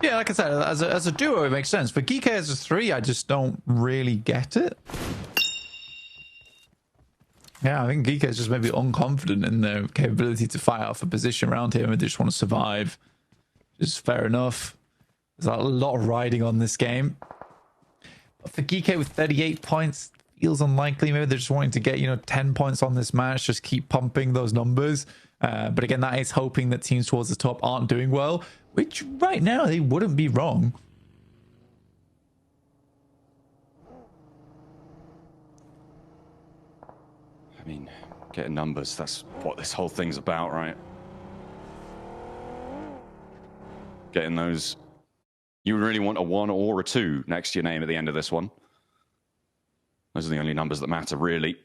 [SPEAKER 13] Yeah, like I said, as a duo, it makes sense. For Geeke as a 3, I just don't really get it. Yeah, I think Geeke is just maybe unconfident in their capability to fight out for position around him, and they just want to survive. Just fair enough. There's a lot of riding on this game. But for Geeke with 38 points, feels unlikely. Maybe they're just wanting to get, 10 points on this match, just keep pumping those numbers. But again, that is hoping that teams towards the top aren't doing well, which right now they wouldn't be wrong.
[SPEAKER 12] I mean, getting numbers, that's what this whole thing's about, right? Getting those. You really want a 1 or a 2 next to your name at the end of this one. Those are the only numbers that matter, really.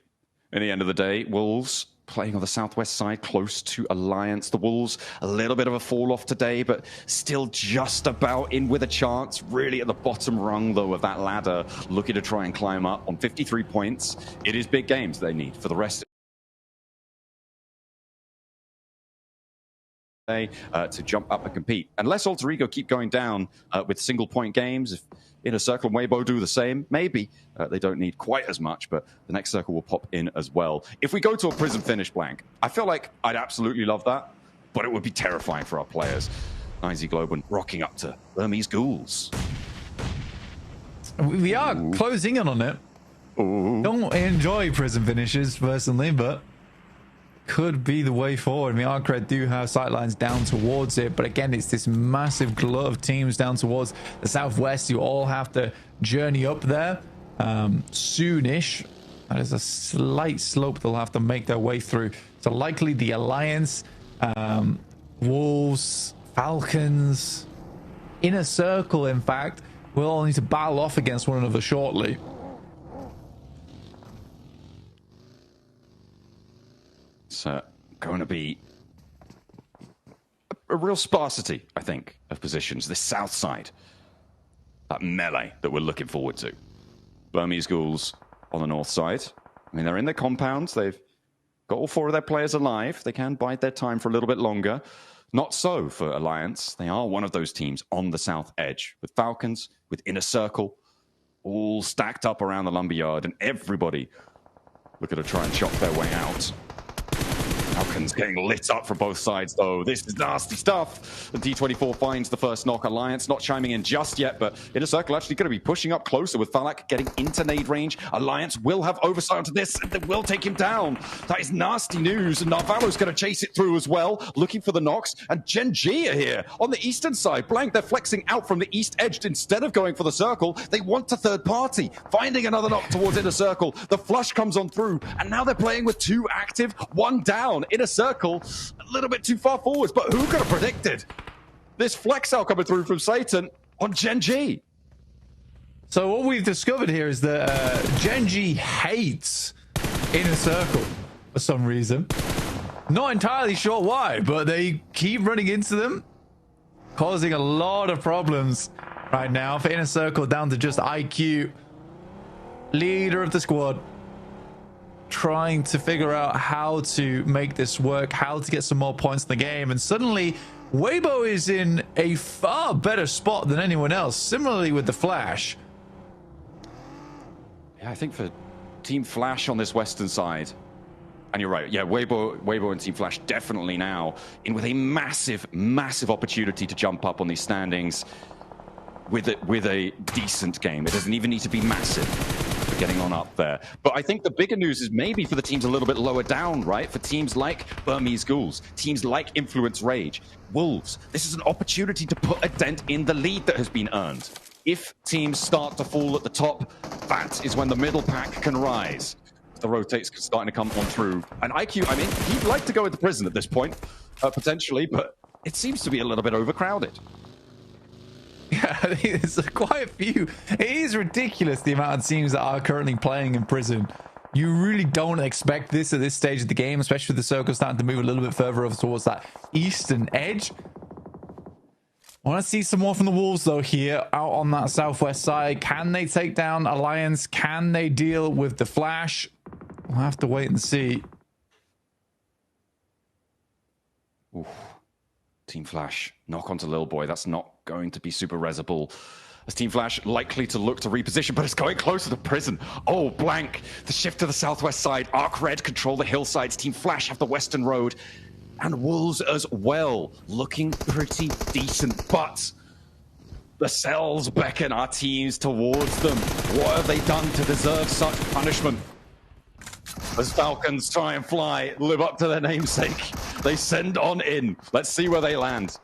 [SPEAKER 12] In the end of the day, Wolves playing on the southwest side, close to Alliance. The Wolves, a little bit of a fall off today, but still just about in with a chance. Really at the bottom rung, though, of that ladder, looking to try and climb up on 53 points. It is big games they need for the rest to jump up and compete. Unless Alter Ego keep going down with single point games, if Inner Circle and Weibo do the same, maybe they don't need quite as much, but the next circle will pop in as well. If we go to a prison finish blank, I feel like I'd absolutely love that, but it would be terrifying for our players. IZ Globan rocking up to Burmese Ghouls.
[SPEAKER 13] We are closing in on it.
[SPEAKER 12] Ooh.
[SPEAKER 13] Don't enjoy prison finishes personally, but could be the way forward. I mean, Arcred do have sightlines down towards it, but again, it's this massive glut of teams down towards the southwest. You all have to journey up there soonish. That is a slight slope they'll have to make their way through. So likely the Alliance, Wolves, Falcons, Inner Circle, in fact, will all need to battle off against one another shortly.
[SPEAKER 12] It's going to be a real sparsity, I think, of positions. This south side, that melee that we're looking forward to. Burmese Ghouls on the north side. I mean, they're in their compounds. They've got all 4 of their players alive. They can bide their time for a little bit longer. Not so for Alliance. They are one of those teams on the south edge, with Falcons, with Inner Circle, all stacked up around the lumberyard, and everybody looking to try and chop their way out. Falcons getting lit up from both sides, though. This is nasty stuff. The D24 finds the first knock. Alliance not chiming in just yet, but Inner Circle actually going to be pushing up closer with Falak getting into nade range. Alliance will have oversight onto this, and they will take him down. That is nasty news, and Narvalo's going to chase it through as well, looking for the knocks. And Gen G are here on the eastern side. Blank, they're flexing out from the east edge instead of going for the circle. They want to third party, finding another knock towards Inner Circle. The flush comes on through, and now they're playing with 2 active, 1 down. Inner Circle a little bit too far forwards, but who could have predicted this flex out coming through from Satan on Gen G?
[SPEAKER 13] So what we've discovered here is that Gen G hates Inner Circle for some reason. Not entirely sure why, but they keep running into them, causing a lot of problems right now for Inner Circle down to just IQ, leader of the squad, trying to figure out how to make this work, how to get some more points in the game. And suddenly Weibo is in a far better spot than anyone else, similarly with the Flash.
[SPEAKER 12] Yeah, I think for Team Flash on this western side, and you're right, yeah, Weibo and Team Flash definitely now in with a massive, massive opportunity to jump up on these standings with a decent game. It doesn't even need to be massive for getting on up there. But I think the bigger news is maybe for the teams a little bit lower down, right? For teams like Burmese Ghouls, teams like Influence Rage, Wolves. This is an opportunity to put a dent in the lead that has been earned. If teams start to fall at the top, that is when the middle pack can rise. The rotates starting to come on through. And IQ, I mean, he'd like to go into prison at this point, potentially, but it seems to be a little bit overcrowded.
[SPEAKER 13] Yeah, I think there's quite a few. It is ridiculous the amount of teams that are currently playing in prison. You really don't expect this at this stage of the game, especially with the circle starting to move a little bit further over towards that eastern edge. I want to see some more from the Wolves, though, here out on that southwest side. Can they take down Alliance? Can they deal with the Flash? We'll have to wait and see.
[SPEAKER 12] Oof. Team Flash, knock onto Lil Boy. That's not going to be super resable. As Team Flash likely to look to reposition, but it's going closer to prison. Oh, blank. The shift to the southwest side. Arc Red control the hillsides. Team Flash have the western road. And Wolves as well, looking pretty decent. But the cells beckon our teams towards them. What have they done to deserve such punishment? As Falcons try and fly, live up to their namesake. They send on in. Let's see where they land.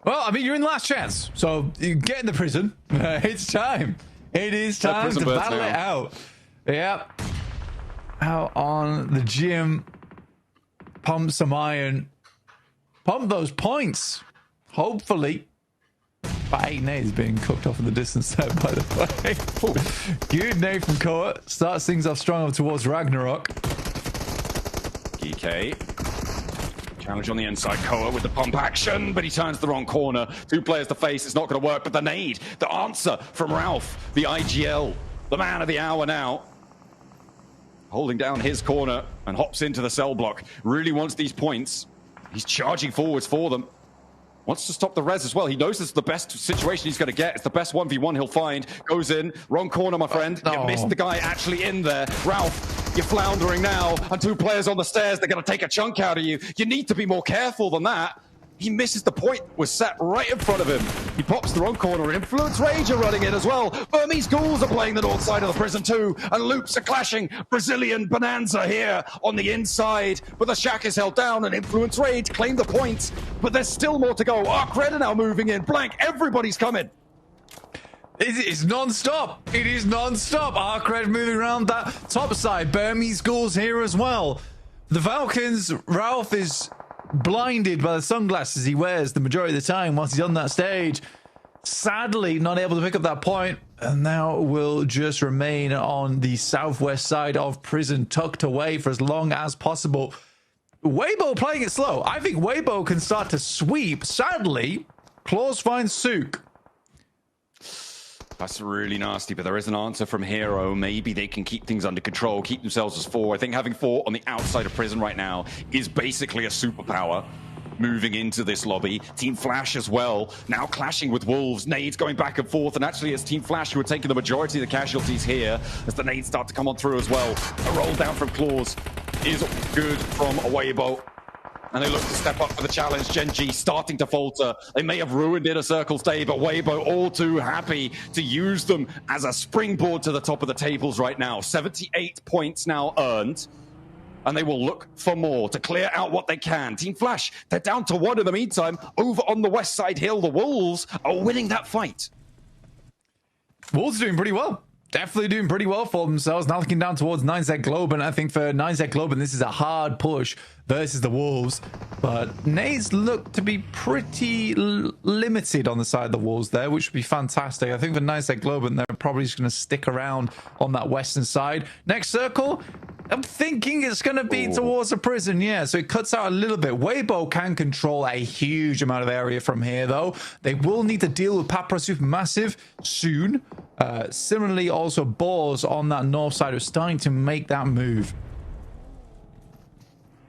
[SPEAKER 13] Well, I mean, you're in the last chance. So you get in the prison. It's time. It is time to battle it out. Yep. Out on the gym. Pump some iron. Pump those points. Hopefully. But 8 nades being cooked off in the distance there, by the way. Good nade from Koa. Starts things off strong up towards Ragnarok.
[SPEAKER 12] GK. Challenge on the inside. Koa with the pump action, but he turns the wrong corner. 2 players to face. It's not going to work, but the nade. The answer from Ralph. The IGL. The man of the hour now. Holding down his corner and hops into the cell block. Really wants these points. He's charging forwards for them. Wants to stop the res as well. He knows this is the best situation he's going to get. It's the best 1v1 he'll find. Goes in. Wrong corner, my friend. You missed the guy actually in there. Ralph, you're floundering now. And 2 players on the stairs. They're going to take a chunk out of you. You need to be more careful than that. He misses the point. Was sat right in front of him. He pops the wrong corner. Influence Rage are running in as well. Burmese Ghouls are playing the north side of the prison too. And loops are clashing. Brazilian Bonanza here on the inside. But the shack is held down and Influence Rage claim the points. But there's still more to go. Arc Red are now moving in. Blank. Everybody's coming.
[SPEAKER 13] It is non-stop. It is non-stop. Arc Red moving around that top side. Burmese Ghouls here as well. The Falcons, Ralph is blinded by the sunglasses he wears the majority of the time whilst he's on that stage. Sadly, not able to pick up that point, and now will just remain on the southwest side of prison, tucked away for as long as possible. Weibo playing it slow. I think Weibo can start to sweep. Sadly, Claws finds Sook.
[SPEAKER 12] That's really nasty, but there is an answer from Hero. Maybe they can keep things under control, keep themselves as 4. I think having 4 on the outside of prison right now is basically a superpower. Moving into this lobby. Team Flash as well. Now clashing with Wolves. Nades going back and forth. And actually it's Team Flash who are taking the majority of the casualties here as the nades start to come on through as well. A roll down from Claws is good from Weibo. And they look to step up for the challenge. Gen G starting to falter. They may have ruined Inner Circle's day, but Weibo all too happy to use them as a springboard to the top of the tables right now. 78 points now earned. And they will look for more to clear out what they can. Team Flash, they're down to 1 in the meantime. Over on the west side hill, the Wolves are winning that fight.
[SPEAKER 13] Wolves are doing pretty well. Definitely doing pretty well for themselves. Now looking down towards 9Z Globe, and I think for 9Z Globe, this is a hard push versus the Wolves. But nades look to be pretty limited on the side of the Wolves there, which would be fantastic. I think for 9Z Globe, they're probably just going to stick around on that western side. Next circle, I'm thinking it's going to be towards the prison, yeah. So it cuts out a little bit. Weibo can control a huge amount of area from here, though. They will need to deal with Papra Supermassive soon. Similarly, also Boars on that north side are starting to make that move.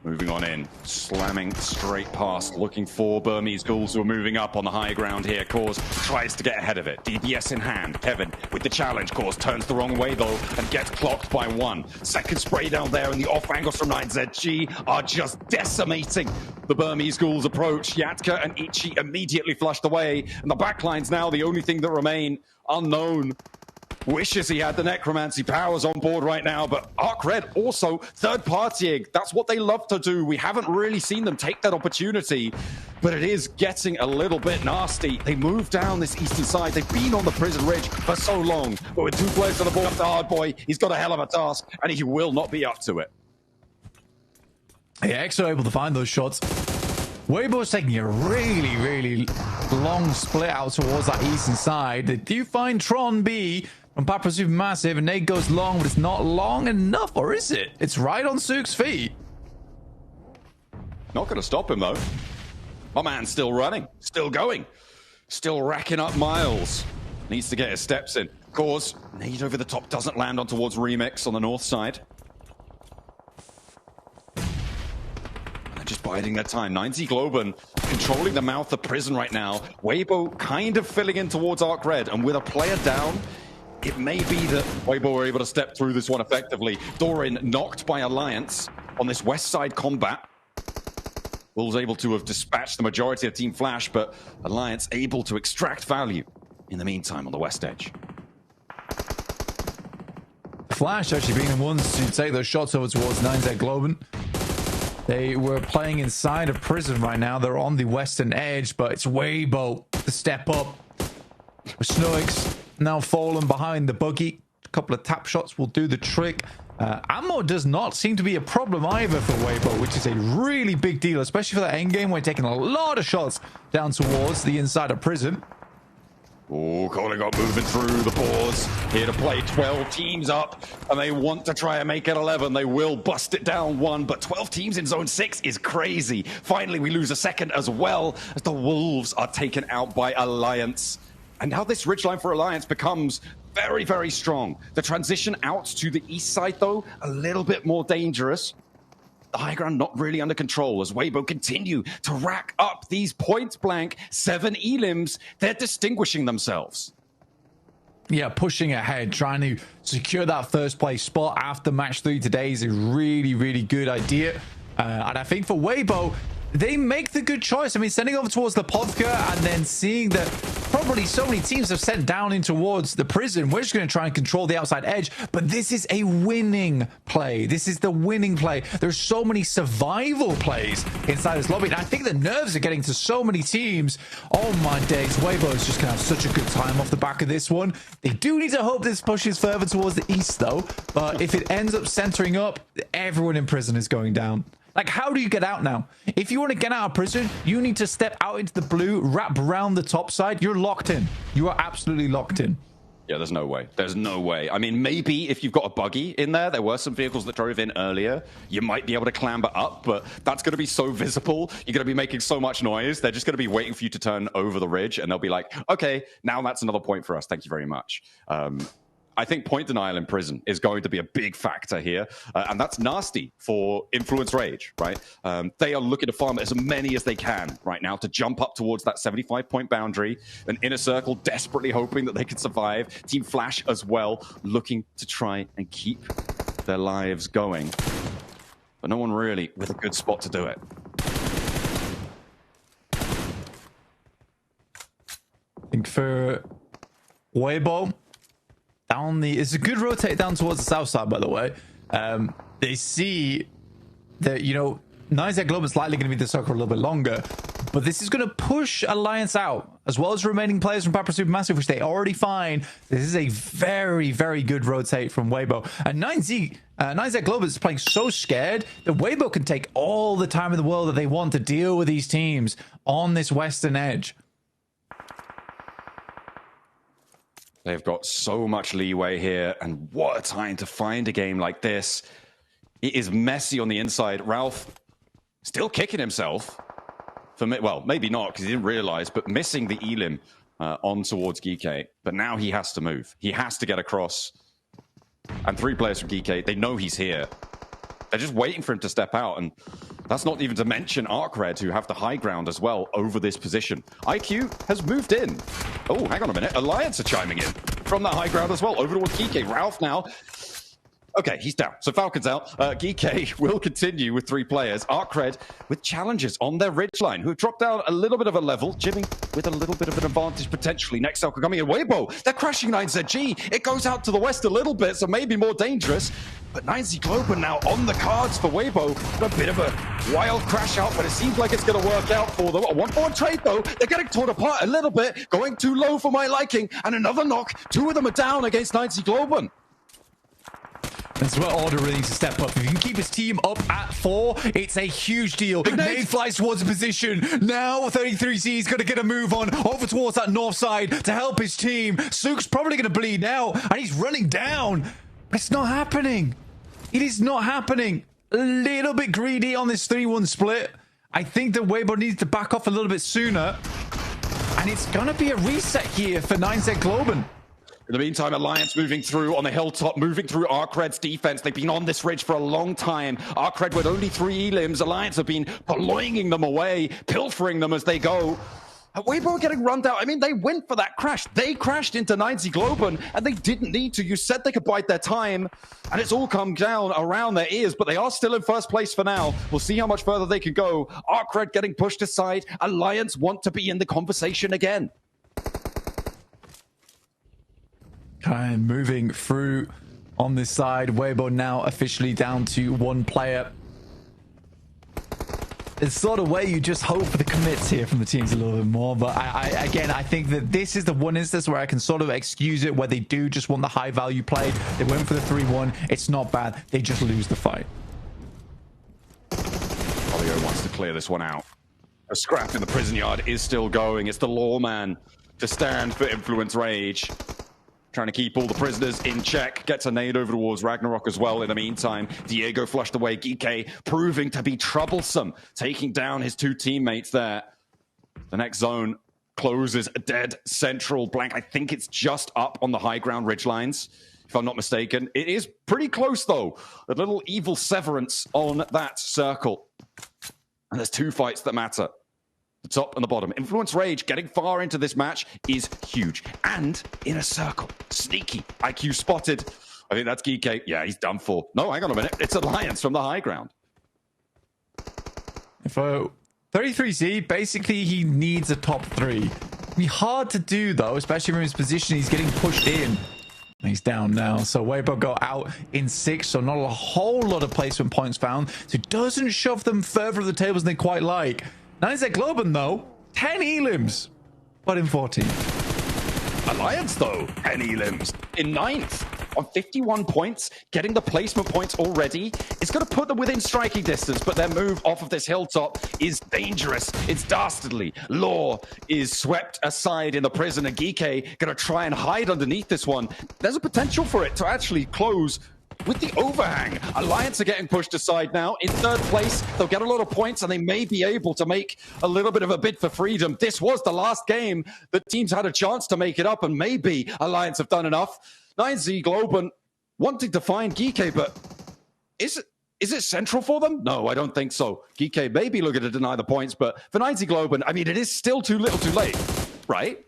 [SPEAKER 12] Moving on in, slamming straight past, looking for Burmese ghouls who are moving up on the high ground here. Cause tries to get ahead of it. DBS in hand. Kevin with the challenge. Cause turns the wrong way though and gets clocked by one. Second spray down there, and the off angles from 9ZG are just decimating the Burmese ghouls' approach. Yatka and Ichi immediately flushed away, and the backlines now the only thing that remain. Unknown wishes he had the necromancy powers on board right now, but Arc Red also third-partying. That's what they love to do. We haven't really seen them take that opportunity, but it is getting a little bit nasty. They move down this eastern side. They've been on the prison ridge for so long, but with 2 players on the board, the hard boy, he's got a hell of a task, and he will not be up to it.
[SPEAKER 13] Yeah, X are able to find those shots. Weibo's taking a really, really long split out towards that eastern side. They do find Tron B from Papa Supermassive, and Nate goes long, but it's not long enough, or is it? It's right on Sook's feet.
[SPEAKER 12] Not going to stop him, though. My man's still running, still going, still racking up miles. Needs to get his steps in. Of course, Nate over the top doesn't land on towards Remix on the north side. Just biding their time. 9Z Globan controlling the mouth of prison right now. Weibo kind of filling in towards Arc Red, and with a player down, it may be that Weibo were able to step through this one effectively. Doran knocked by Alliance on this west side combat. Wolves able to have dispatched the majority of Team Flash, but Alliance able to extract value in the meantime on the west edge.
[SPEAKER 13] Flash actually being the ones to take those shots over towards 9Z Globan. They were playing inside of prison right now. They're on the western edge, but it's Weibo to step up. Snoix now fallen behind the buggy. A couple of tap shots will do the trick. Ammo does not seem to be a problem either for Weibo, which is a really big deal, especially for that endgame where taking a lot of shots down towards the inside of prison.
[SPEAKER 12] Oh, Colin got moving through the boards. Here to play 12 teams up, and they want to try and make it 11. They will bust it down 1, but 12 teams in zone 6 is crazy. Finally, we lose a second as well as the Wolves are taken out by Alliance. And now this ridgeline for Alliance becomes very, very strong. The transition out to the east side, though, a little bit more dangerous. The high ground not really under control as Weibo continue to rack up these point-blank 7 elims. They're distinguishing themselves.
[SPEAKER 13] Yeah, pushing ahead, trying to secure that first place spot after match 3 today is a really, really good idea. And I think for Weibo, they make the good choice. I mean, sending over towards the Podka and then seeing that probably so many teams have sent down in towards the prison. We're just going to try and control the outside edge. But this is a winning play. This is the winning play. There's so many survival plays inside this lobby. And I think the nerves are getting to so many teams. Oh my days. Weibo is just going to have such a good time off the back of this one. They do need to hope this pushes further towards the east, though. But if it ends up centering up, everyone in prison is going down. Like, how do you get out now? If you want to get out of prison, you need to step out into the blue, wrap around the top side. You're locked in. You are absolutely locked in.
[SPEAKER 12] Yeah, there's no way. There's no way. I mean, maybe if you've got a buggy in there, there were some vehicles that drove in earlier, you might be able to clamber up, but that's going to be so visible. You're going to be making so much noise. They're just going to be waiting for you to turn over the ridge, and they'll be like, okay, now that's another point for us. Thank you very much. I think point denial in prison is going to be a big factor here, and that's nasty for Influence Rage, right? They are looking to farm as many as they can right now to jump up towards that 75-point boundary. An Inner Circle desperately hoping that they can survive. Team Flash as well, looking to try and keep their lives going. But no one really with a good spot to do it.
[SPEAKER 13] I think for Weibo, down the, it's a good rotate down towards the south side, by the way. They see that, you know, 9Z Globe is likely going to be the circle a little bit longer, but this is going to push Alliance out, as well as remaining players from Papa Supermassive, which they already find. This is a very, very good rotate from Weibo. And 9Z Globe is playing so scared that Weibo can take all the time in the world that they want to deal with these teams on this western edge.
[SPEAKER 12] They've got so much leeway here, and what a time to find a game like this. It is messy on the inside. Ralph still kicking himself. Well, maybe not, because he didn't realize, but missing the Elim on towards Geekay. But now he has to move. He has to get across. And 3 players from Geekay, they know he's here. They're just waiting for him to step out, and That's not even to mention Arcred, who have the high ground as well over this position. IQ has moved in. Oh, hang on a minute. Alliance are chiming in from that high ground as well. Over towards Kike. Ralph now. Okay, he's down. So Falcon's out. Kike will continue with 3 players. Arcred with challenges on their ridgeline, who have dropped down a little bit of a level. Jimmy with a little bit of an advantage potentially. Next Falcon coming in. Weibo, they're crashing 9ZG. It goes out to the west a little bit, so maybe more dangerous. But 9Z Globen now on the cards for Weibo. A bit of a wild crash out, but it seems like it's going to work out for them. A 1-4 trade, though. They're getting torn apart a little bit. Going too low for my liking. And another knock. 2 of them are down against 9Z Globen.
[SPEAKER 13] That's where Order really needs to step up. If he can keep his team up at 4, it's a huge deal. Nade flies towards the position. Now 33Z is going to get a move on over towards that north side to help his team. Sook's probably going to bleed now, and he's running down. But it's not happening. It is not happening. A little bit greedy on this 3-1 split. I think that Weibo needs to back off a little bit sooner. And it's going to be a reset here for 9Z Globen.
[SPEAKER 12] In the meantime, Alliance moving through on the hilltop, moving through Arcred's defense. They've been on this ridge for a long time. Arcred with only 3 elims. Alliance have been purloining them away, pilfering them as they go. Weibo getting run down. I mean, they went for that crash. They crashed into 9Z Globen, and they didn't need to. You said they could bide their time, and it's all come down around their ears, but they are still in first place for now. We'll see how much further they can go. Arcred getting pushed aside. Alliance want to be in the conversation again.
[SPEAKER 13] Kind of moving through on this side. Weibo now officially down to 1 player. It's sort of where you just hope for the commits here from the teams a little bit more. But again, I think that this is the one instance where I can sort of excuse it, where they do just want the high value play. They went for the 3-1. It's not bad. They just lose the fight.
[SPEAKER 12] Olio wants to clear this one out. A scrap in the prison yard is still going. It's the lawman to stand for Influence Rage. Trying to keep all the prisoners in check. Gets a nade over towards Ragnarok as well in the meantime. Diego flushed away. Gike proving to be troublesome. Taking down his 2 teammates there. The next zone closes dead central. Blank, I think it's just up on the high ground ridgelines, if I'm not mistaken. It is pretty close, though. A little evil severance on that circle. And there's 2 fights that matter. The top and the bottom. Influence Rage getting far into this match is huge. And in a circle. Sneaky. IQ spotted. I think that's Gike. Yeah, he's done for. No, hang on a minute. It's Alliance from the high ground.
[SPEAKER 13] For 33Z, basically he needs a top 3. It'd be hard to do, though, especially from his position. He's getting pushed in. He's down now. So Weibo got out in 6, so not a whole lot of placement points found. So it doesn't shove them further up the tables than they quite like. 9Z Globen, though, 10 elims, but in 14.
[SPEAKER 12] Alliance, though, 10 elims in 9th on 51 points, getting the placement points already. It's going to put them within striking distance, but their move off of this hilltop is dangerous. It's dastardly. Law is swept aside in the prison, and Gike going to try and hide underneath this one. There's a potential for it to actually close with the overhang. Alliance are getting pushed aside now. In 3rd place, they'll get a lot of points, and they may be able to make a little bit of a bid for freedom. This was the last game that teams had a chance to make it up, and maybe Alliance have done enough. 9Z Globen wanting to find Gike, but is it central for them? No, I don't think so. Gike may be looking to deny the points, but for 9Z Globen, I mean, it is still too little too late, right?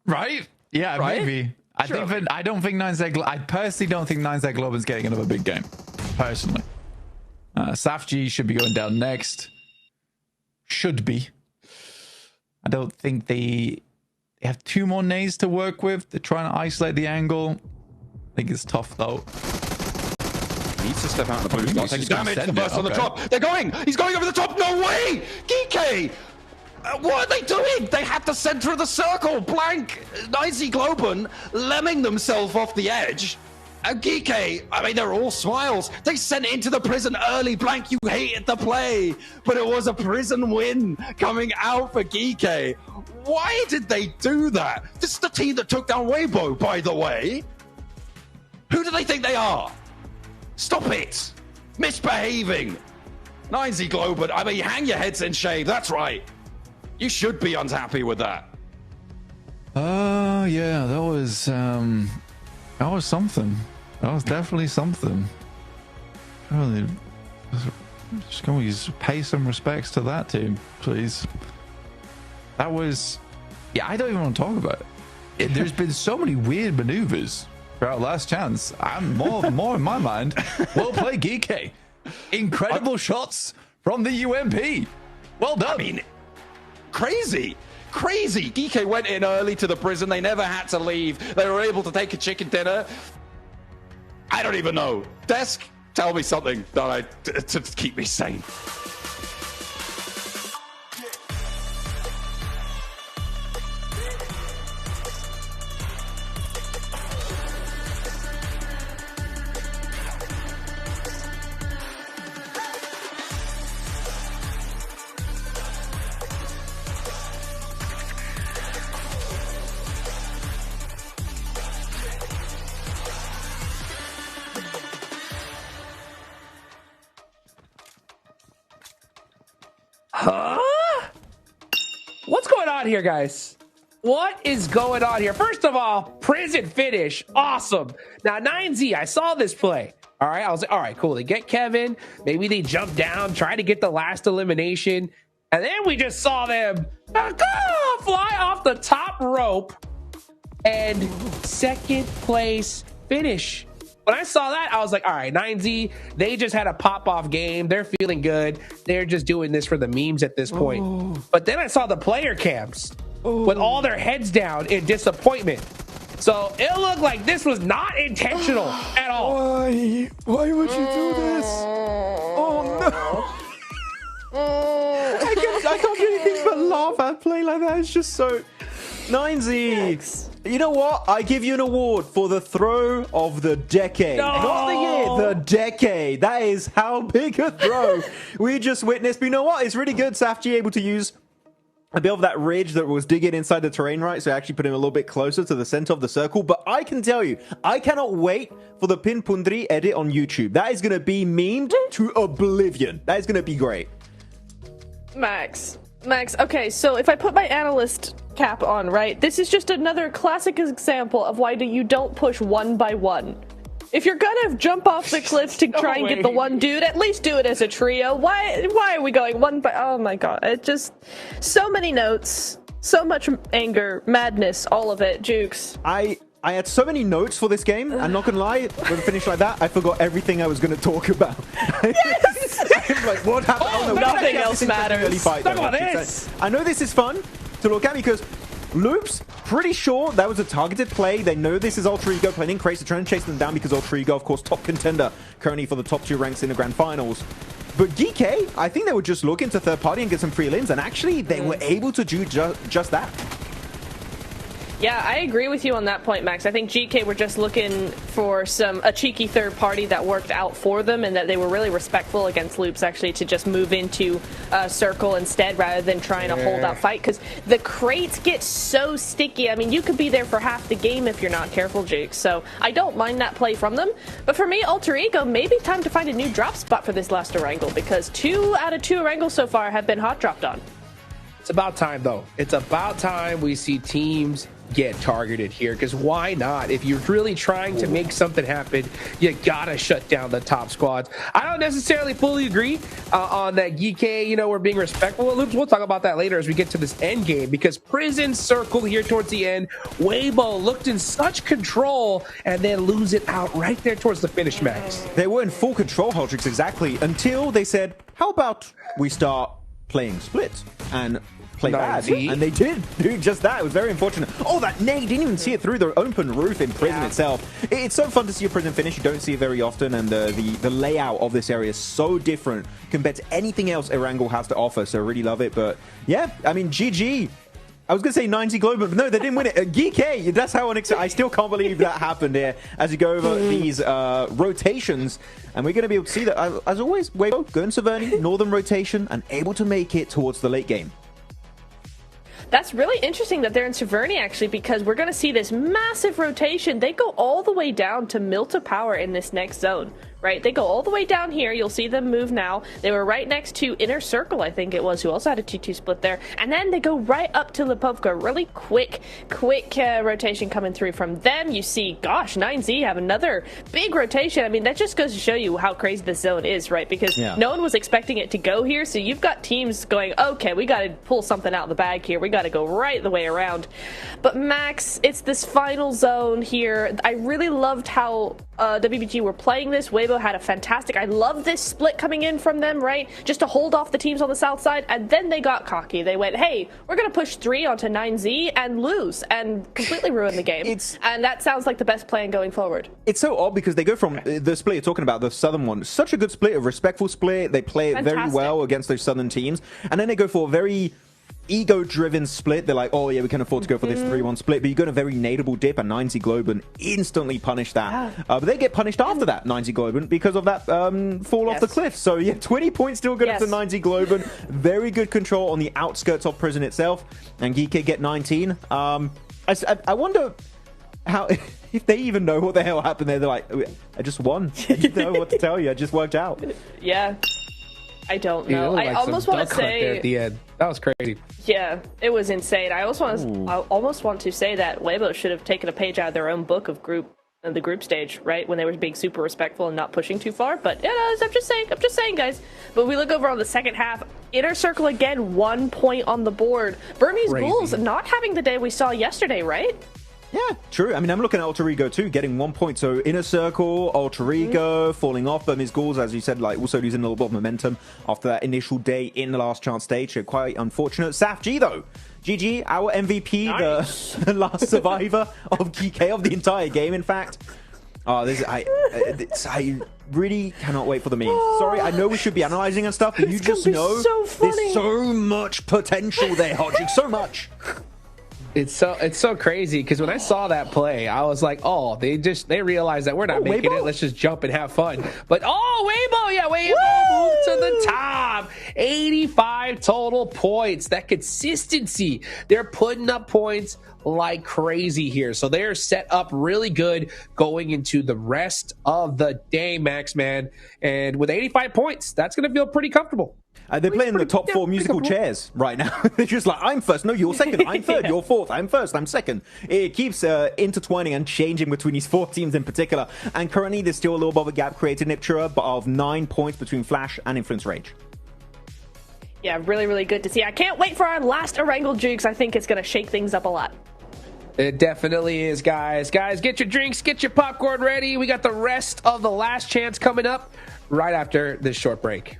[SPEAKER 13] Right? Yeah, right? Maybe. I don't think 9Z. I personally don't think 9Z Globen's getting another big game. Personally, Safji should be going down next. Should be. I don't think they have 2 more nades to work with. They're trying to isolate the angle. I think it's tough though.
[SPEAKER 12] Needs to step out in the blue. Not taking damage. The first on the top. They're going. He's going over the top. No way. Gike. What are they doing? They had the center of the circle. Blank. 9Z Globen lemming themselves off the edge. And Gike, I mean, they're all smiles. They sent it into the prison early. Blank, you hated the play. But it was a prison win coming out for Gike. Why did they do that? This is the team that took down Weibo, by the way. Who do they think they are? Stop it. Misbehaving. 9Z Globen, I mean, hang your heads in shame. That's right. You should be unhappy with that.
[SPEAKER 13] Yeah, that was something. That was definitely something. Really can we just pay some respects to that team, please? That was... Yeah, I don't even want to talk about it. There's been so many weird maneuvers throughout Last Chance. I'm more in my mind. Well played, Geeky. Incredible shots from the UMP. Well done.
[SPEAKER 12] I mean, crazy. Geeky went in early to the prison. They never had to leave. They were able to take a chicken dinner. I don't even know. Desk, tell me something to keep me sane.
[SPEAKER 9] Huh? What's going on here, guys? What is going on here? First of all, prison finish. Awesome. Now, 9Z, I saw this play. All right. I was like, all right, cool. They get Kevin. Maybe they jump down, try to get the last elimination. And then we just saw them fly off the top rope and second place finish. When I saw that, I was like, all right, 9Z, they just had a pop-off game. They're feeling good. They're just doing this for the memes at this point. Ooh. But then I saw the player cams with all their heads down in disappointment. So it looked like this was not intentional at all.
[SPEAKER 10] Why? Why would you do this? Oh, no. I can't do anything but laugh at play like that. It's just so... 9Z. You know what? I give you an award for the throw of the decade. No! Not the year, the decade. That is how big a throw we just witnessed. But you know what? It's really good, Safji able to use a bit of that ridge that was digging inside the terrain, right? So actually put him a little bit closer to the center of the circle. But I can tell you, I cannot wait for the Pin Pundri edit on YouTube. That is going to be memed to oblivion. That is going to be great.
[SPEAKER 11] Max, okay, so if I put my analyst cap on, right, this is just another classic example of why you don't push one by one. If you're gonna jump off the cliff to try and get the one dude, at least do it as a trio. Why are we going one by... Oh my god, it just... So many notes, so much anger, madness, all of it. Jukes.
[SPEAKER 10] I had so many notes for this game. I'm not gonna lie, when I finished like that, I forgot everything I was gonna talk about. Yes! I'm like, what happened?
[SPEAKER 11] Oh, no, nothing else matters.
[SPEAKER 10] Talk about this. I know this is fun to look at because Loops, pretty sure that was a targeted play. They know this is Ultra Ego playing crazy, trying to chase them down because Ultra Ego, of course, top contender currently for the top 2 ranks in the grand finals. But GK, I think they were just looking to third party and get some free lins, and actually they were able to do just that.
[SPEAKER 11] Yeah, I agree with you on that point, Max. I think GK were just looking for a cheeky third party that worked out for them, and that they were really respectful against Loops actually to just move into circle instead rather than trying to hold out fight, because the crates get so sticky. I mean, you could be there for half the game if you're not careful, Jake. So I don't mind that play from them. But for me, Alter Ego, maybe time to find a new drop spot for this last Erangel, because 2 out of 2 Erangels so far have been hot dropped on.
[SPEAKER 9] It's about time, though. It's about time we see teams get targeted here, because why not? If you're really trying to make something happen, you gotta shut down the top squads. I don't necessarily fully agree on that. GK, you know, we're being respectful of Loops. We'll talk about that later as we get to this end game, because Prison Circle here towards the end, Weibo looked in such control and then lose it out right there towards the finish, Max.
[SPEAKER 10] They were in full control, Holtrix, exactly, until they said, how about we start playing split and play bad? And they did do just that. It was very unfortunate. Oh, that nade! Didn't even see it through the open roof in Prison itself. It's so fun to see a Prison finish. You don't see it very often, and the layout of this area is so different compared to anything else Erangel has to offer, so I really love it. But yeah, I mean, GG. I was going to say 90 Global, but no, they didn't win it. GK, that's how I still can't believe that happened here as you go over these rotations. And we're going to be able to see that, as always, Weibo, going Saverni, Northern rotation, and able to make it towards the late game.
[SPEAKER 11] That's really interesting that they're in Saverni, actually, because we're going to see this massive rotation. They go all the way down to Milta Power in this next zone, right? They go all the way down here. You'll see them move now. They were right next to Inner Circle, I think it was, who also had a 2-2 split there. And then they go right up to Lipovka. Really quick rotation coming through from them. You see, gosh, 9Z have another big rotation. I mean, that just goes to show you how crazy this zone is, right? Because no one was expecting it to go here. So you've got teams going, okay, we got to pull something out of the bag here. We got to go right the way around. But Max, it's this final zone here. I really loved how WBG were playing this. Weibo had a fantastic, I love this split coming in from them, right? Just to hold off the teams on the south side. And then they got cocky. They went, hey, we're going to push 3 onto 9Z and lose and completely ruin the game. And that sounds like the best plan going forward.
[SPEAKER 10] It's so odd because they go from the split you're talking about, the southern one, such a good split, a respectful split. They play it very well against those southern teams. And then they go for a very ego-driven split. They're like, oh yeah, we can afford to go for this 3-1 split, but you got a very nadeable dip, and 9Z Globen instantly punish that. But they get punished after that, 9Z Globen, because of that fall off the cliff. So yeah, 20 points still good up to 9Z Globen. Very good control on the outskirts of prison itself, and Geeky get 19. I wonder how, if they even know what the hell happened there. They're like, I just won. I don't know what to tell you. I just worked out.
[SPEAKER 11] Yeah. I don't know. I almost want to say
[SPEAKER 9] there at the end. That was crazy.
[SPEAKER 11] Yeah, it was insane. I almost want to say that Weibo should have taken a page out of their own book of the group stage, right? When they were being super respectful and not pushing too far. But yeah, I'm just saying, guys. But we look over on the second half. Inner Circle again, 1 point on the board. Burmese Bulls not having the day we saw yesterday, right?
[SPEAKER 10] Yeah, true. I mean, I'm looking at Alter Ego too, getting 1 point. So Inner Circle, Alter Ego falling off. Burmese Ghouls, as you said, like also losing a little bit of momentum after that initial day in the last chance stage. So quite unfortunate. Saf G though. GG, our MVP, the last survivor of GK of the entire game, in fact. Oh, I really cannot wait for the memes. Sorry, I know we should be analyzing and stuff, but you just know there's so much potential there, Hodging. So much.
[SPEAKER 9] It's so crazy because when I saw that play, I was like, oh, they realized that we're not making it. Let's just jump and have fun. But Weibo moved to the top. 85 total points. That consistency. They're putting up points like crazy here. So they're set up really good going into the rest of the day, Max, man. And with 85 points, that's going to feel pretty comfortable.
[SPEAKER 10] They're playing the top 4 musical chairs right now. They're just like, I'm first, no, you're second, I'm third, you're fourth, I'm first, I'm second. It keeps intertwining and changing between these 4 teams in particular. And currently, there's still a little bit of a gap created in Iptura, but of 9 points between Flash and Influence Rage.
[SPEAKER 11] Yeah, really, really good to see. I can't wait for our last Erangel Jukes. I think it's going to shake things up a lot.
[SPEAKER 9] It definitely is, guys. Guys, get your drinks, get your popcorn ready. We got the rest of the last chance coming up right after this short break.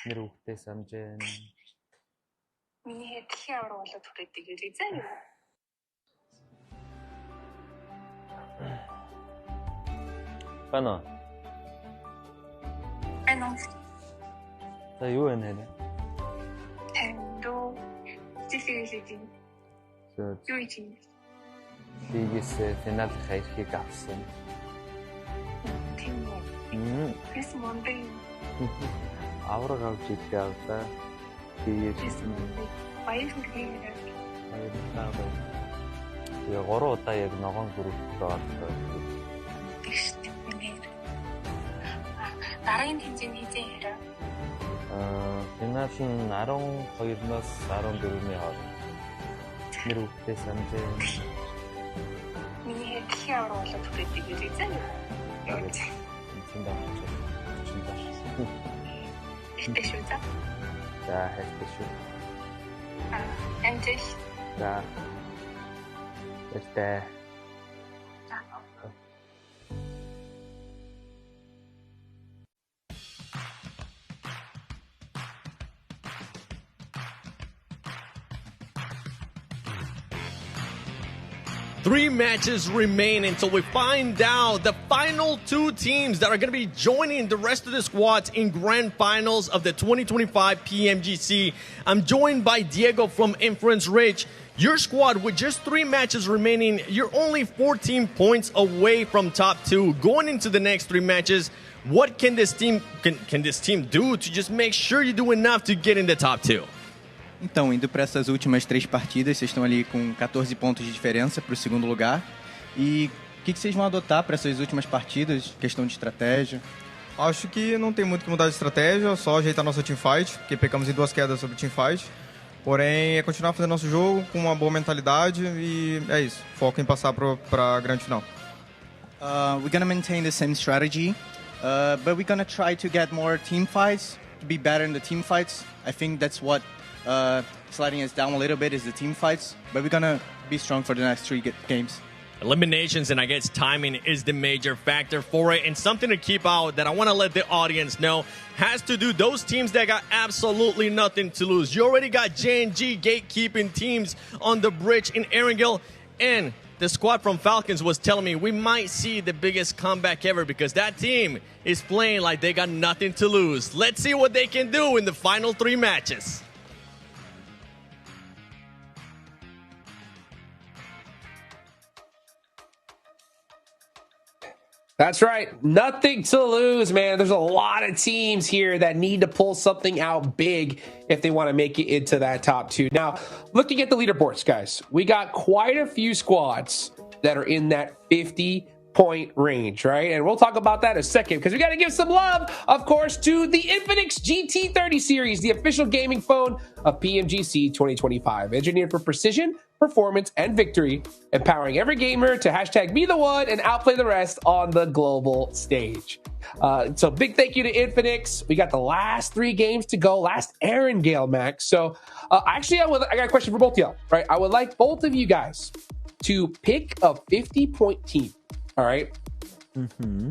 [SPEAKER 15] нэр хүүхдээ самжээн.
[SPEAKER 2] Миний хэд дэлхийн авраг болоод хүрээдэг гэж үзэн юу?
[SPEAKER 15] Бана.
[SPEAKER 2] Ano?
[SPEAKER 15] За юу байна нэ?
[SPEAKER 2] Тэндо зэфигэжин. Юу ичин?
[SPEAKER 15] Лигээс финал хайрхийг авсан.
[SPEAKER 2] Тийм үү? Тэс Монday.
[SPEAKER 15] Авраг авч ирлээ авлаа. Лигээс
[SPEAKER 2] баяр хүргэе.
[SPEAKER 15] баярлалаа. Тэгээ 3 удаа яг ногоон группт орсон.
[SPEAKER 2] Тэгш тийм. Дараагийн тэмцээний хизээ хэрэг?
[SPEAKER 15] Финал нь 12-наас 14-ний хооронд. Нэр хүүхдээ самжээн.
[SPEAKER 2] Миний хэд дэлхийн авраг болоод хүрээдэг гэж үзэн юу?
[SPEAKER 15] Эцэнд авчих.
[SPEAKER 2] Ихтэй шүү за.
[SPEAKER 15] За хайртай шүү.
[SPEAKER 2] Амжилт.
[SPEAKER 15] За. Баяртай.
[SPEAKER 8] Three matches remain until we find out the final 2 teams that are going to be joining the rest of the squads in grand finals of the 2025 PMGC. I'm joined by Diego from Inference Ridge. Your squad, with just 3 matches remaining, you're only 14 points away from top 2. Going into the next 3 matches, what can this team do to just make sure you do enough to get in the top 2?
[SPEAKER 16] Então, indo para essas últimas 3 partidas, vocês estão ali com 14 pontos de diferença para o segundo lugar. E o que vocês vão adotar para essas últimas partidas? Questão de estratégia?
[SPEAKER 17] Acho que não tem muito que mudar de estratégia, só ajeitar nossa teamfight, porque pecamos em 2 quedas sobre teamfight. Porém, é continuar fazendo nosso jogo com uma boa mentalidade e é isso. Foco em passar para a grande final.
[SPEAKER 16] We're gonna maintain the same strategy, but we're gonna try to get more team fights, to be better in the team fights. I think that's what sliding us down a little bit is the team fights, but we're gonna be strong for the next 3 games.
[SPEAKER 8] Eliminations and I guess timing is the major factor for it, and something to keep out that I want to let the audience know has to do those teams that got absolutely nothing to lose. You already got J&G gatekeeping teams on the bridge in Erangel, and the squad from Falcons was telling me we might see the biggest comeback ever because that team is playing like they got nothing to lose. Let's see what they can do in the final 3 matches.
[SPEAKER 9] That's right. Nothing to lose, man. There's a lot of teams here that need to pull something out big if they want to make it into that top 2. Now, looking at the leaderboards, guys, we got quite a few squads that are in that 50-point range, right? And we'll talk about that in a second because we got to give some love, of course, to the Infinix GT30 series, the official gaming phone of PMGC 2025. Engineered for precision, performance, and victory, empowering every gamer to hashtag be the one and outplay the rest on the global stage. So big thank you to Infinix. We got the last 3 games to go, last Erangel, Max. So actually, I got a question for both of y'all, right? I would like both of you guys to pick a 50-point team, all right?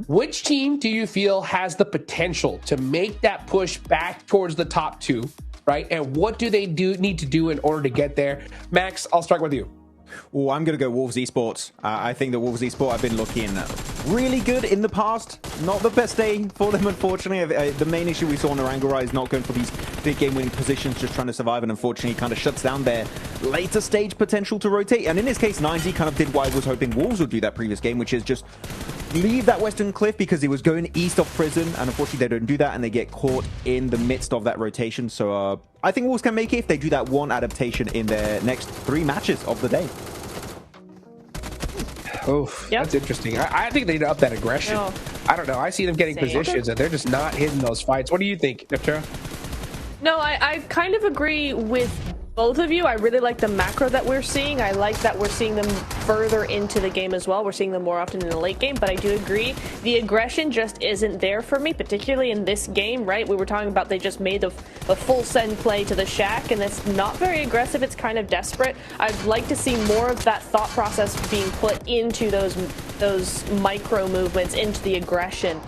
[SPEAKER 9] Which team do you feel has the potential to make that push back towards the top 2? Right? And what do they need to do in order to get there? Max, I'll start with you.
[SPEAKER 10] Oh, I'm going to go Wolves Esports. I think that Wolves Esports have been looking really good in the past. Not the best day for them, unfortunately. The main issue we saw on Erangel is not going for these big game-winning positions, just trying to survive, and unfortunately kind of shuts down their later stage potential to rotate. And in this case, 9Z kind of did what I was hoping Wolves would do that previous game, which is just leave that western cliff because he was going east of prison, and unfortunately they don't do that, and they get caught in the midst of that rotation. So I think Wolves can make it if they do that one adaptation in their next 3 matches of the day.
[SPEAKER 9] Oh, that's interesting. I think they need to up that aggression.
[SPEAKER 11] No.
[SPEAKER 9] I don't know. I see them getting positions and they're just not hitting those fights. What do you think, Neptune?
[SPEAKER 11] No, I kind of agree with both of you. I really like the macro that we're seeing. I like that we're seeing them further into the game as well. We're seeing them more often in the late game, but I do agree the aggression just isn't there for me, particularly in this game, right? We were talking about they just made the full send play to the shack, and it's not very aggressive. It's kind of desperate. I'd like to see more of that thought process being put into those micro movements, into the aggression.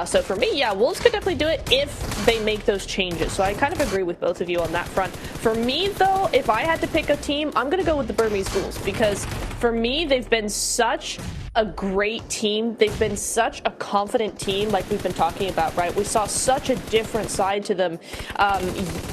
[SPEAKER 11] So for me, yeah, Wolves could definitely do it if they make those changes. So I kind of agree with both of you on that front. For me, though, if I had to pick a team, I'm going to go with the Burmese Ghouls, because for me, they've been such a great team. They've been such a confident team, like we've been talking about, right? We saw such a different side to them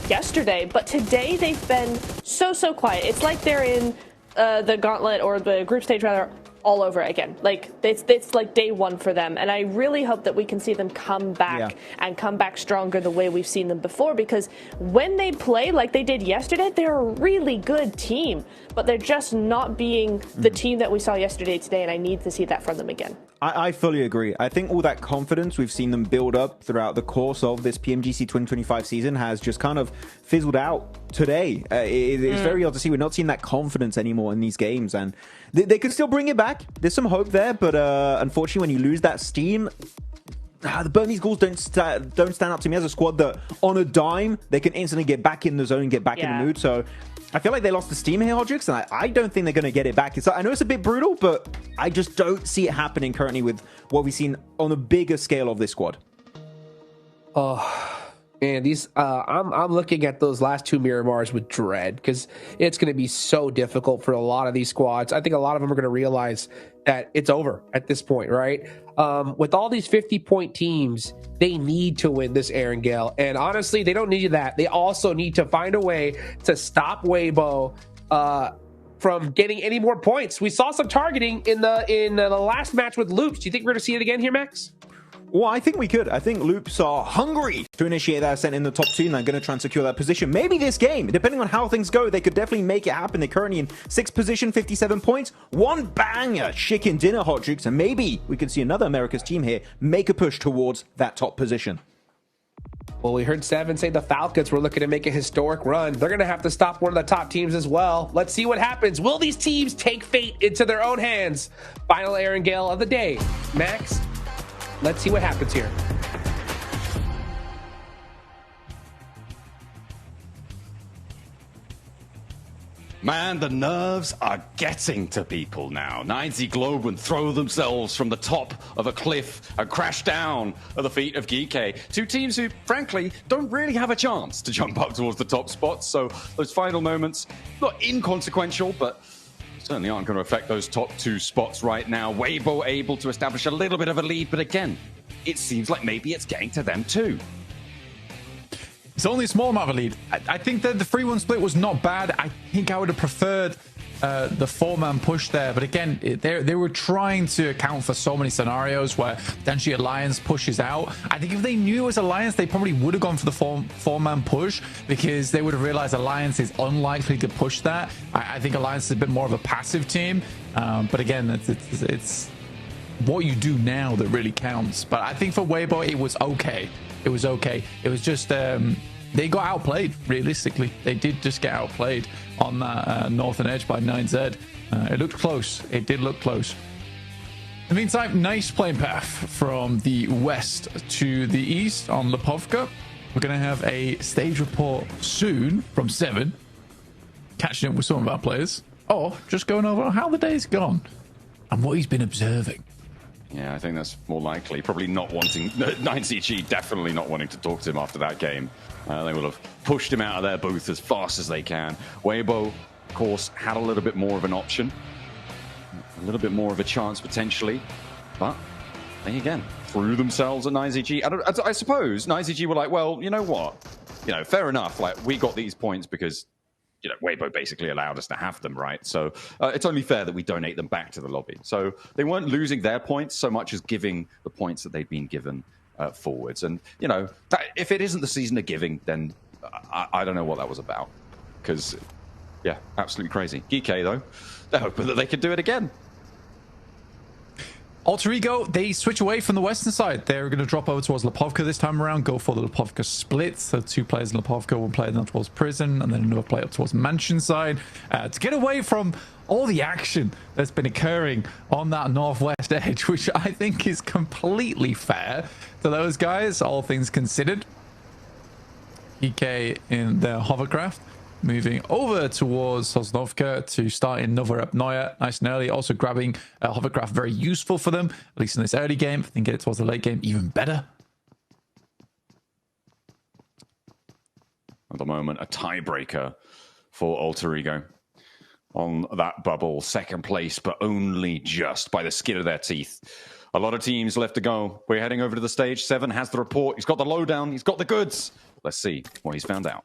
[SPEAKER 11] yesterday, but today they've been so quiet. It's like they're in the gauntlet, or the group stage rather, all over again. Like it's like day one for them, and I really hope that we can see them come back and come back stronger the way we've seen them before, because when they play like they did yesterday, they're a really good team, but they're just not being the team that we saw yesterday today, and I need to see that from them again.
[SPEAKER 10] I fully agree. I think all that confidence we've seen them build up throughout the course of this PMGC 2025 season has just kind of fizzled out today. It's very odd to see. We're not seeing that confidence anymore in these games, and they can still bring it back. There's some hope there, but unfortunately, when you lose that steam, the Burmese Ghouls don't stand up to me as a squad that, on a dime, they can instantly get back in the zone and get back in the mood. So I feel like they lost the steam here, Hodrix, and I don't think they're going to get it back. I know it's a bit brutal, but I just don't see it happening currently with what we've seen on a bigger scale of this squad.
[SPEAKER 9] Oh, man, these I'm looking at those last two Miramars with dread, because it's going to be so difficult for a lot of these squads. I think a lot of them are going to realize that it's over at this point, right? With all these 50-point teams, they need to win this Erangel. And honestly, they don't need that. They also need to find a way to stop Weibo from getting any more points. We saw some targeting in the last match with Loops. Do you think we're going to see it again here, Max?
[SPEAKER 10] Well, I think we could. I think Loops are hungry to initiate that ascent in the top 2, and they're going to try and secure that position. Maybe this game, depending on how things go, they could definitely make it happen. They're currently in 6th position, 57 points. One banger chicken dinner, Hodrix, and maybe we could see another America's team here make a push towards that top position.
[SPEAKER 9] Well, we heard Seven say the Falcons were looking to make a historic run. They're going to have to stop one of the top teams as well. Let's see what happens. Will these teams take fate into their own hands? Final Erangel of the day. Max, let's see what happens here.
[SPEAKER 12] Man, the nerves are getting to people now. 9Z Globe throw themselves from the top of a cliff and crash down at the feet of Geeke. Two teams who, frankly, don't really have a chance to jump up towards the top spots. So those final moments, not inconsequential, but certainly aren't going to affect those top 2 spots right now. Weibo able to establish a little bit of a lead, but again, it seems like maybe it's getting to them too.
[SPEAKER 13] It's only a small amount of a lead. I think that the 3-1 split was not bad. I think I would have preferred the 4-man push there. But again, they were trying to account for so many scenarios where potentially Alliance pushes out. I think if they knew it was Alliance, they probably would have gone for the 4-man push, because they would have realized Alliance is unlikely to push that. I think Alliance is a bit more of a passive team. But again, it's what you do now that really counts. But I think for Weibo, it was okay. It was okay. It was just they got outplayed, realistically. They did just get outplayed on that northern edge by 9Z. It looked close. It did look close. In the meantime, nice playing path from the west to the east on Lipovka. We're going to have a stage report soon from 7, catching up with some of our players, or just going over how the day's gone and what he's been observing.
[SPEAKER 12] Yeah, I think that's more likely. Probably not wanting... 9CG definitely not wanting to talk to him after that game. They will have pushed him out of their booth as fast as they can. Weibo, of course, had a little bit more of an option. A little bit more of a chance, potentially. But, they again, threw themselves at 9CG. I suppose 9CG were like, well, you know what? Fair enough. Like, we got these points because... Weibo basically allowed us to have them, right? So it's only fair that we donate them back to the lobby. So they weren't losing their points so much as giving the points that they'd been given forwards. And, if it isn't the season of giving, then I don't know what that was about. Because, yeah, absolutely crazy. Geeke, though, they're hoping that they could do it again.
[SPEAKER 13] Alter Ego, they switch away from the western side. They're going to drop over towards Lipovka this time around, go for the Lipovka split. So 2 players in Lipovka, 1 player down towards Prison, and then another player up towards Mansion side. To get away from all the action that's been occurring on that northwest edge, which I think is completely fair to those guys, all things considered. EK in their hovercraft. moving over towards Sosnovka to start in Novorapnoye nice and early. Also grabbing hovercraft, very useful for them, at least in this early game. If they can get it towards the late game, even better.
[SPEAKER 12] At the moment, a tiebreaker for Alter Ego on that bubble. Second place, but only just by the skin of their teeth. A lot of teams left to go. We're heading over to the stage. Seven has the report. He's got the lowdown. He's got the goods. Let's see what he's found out.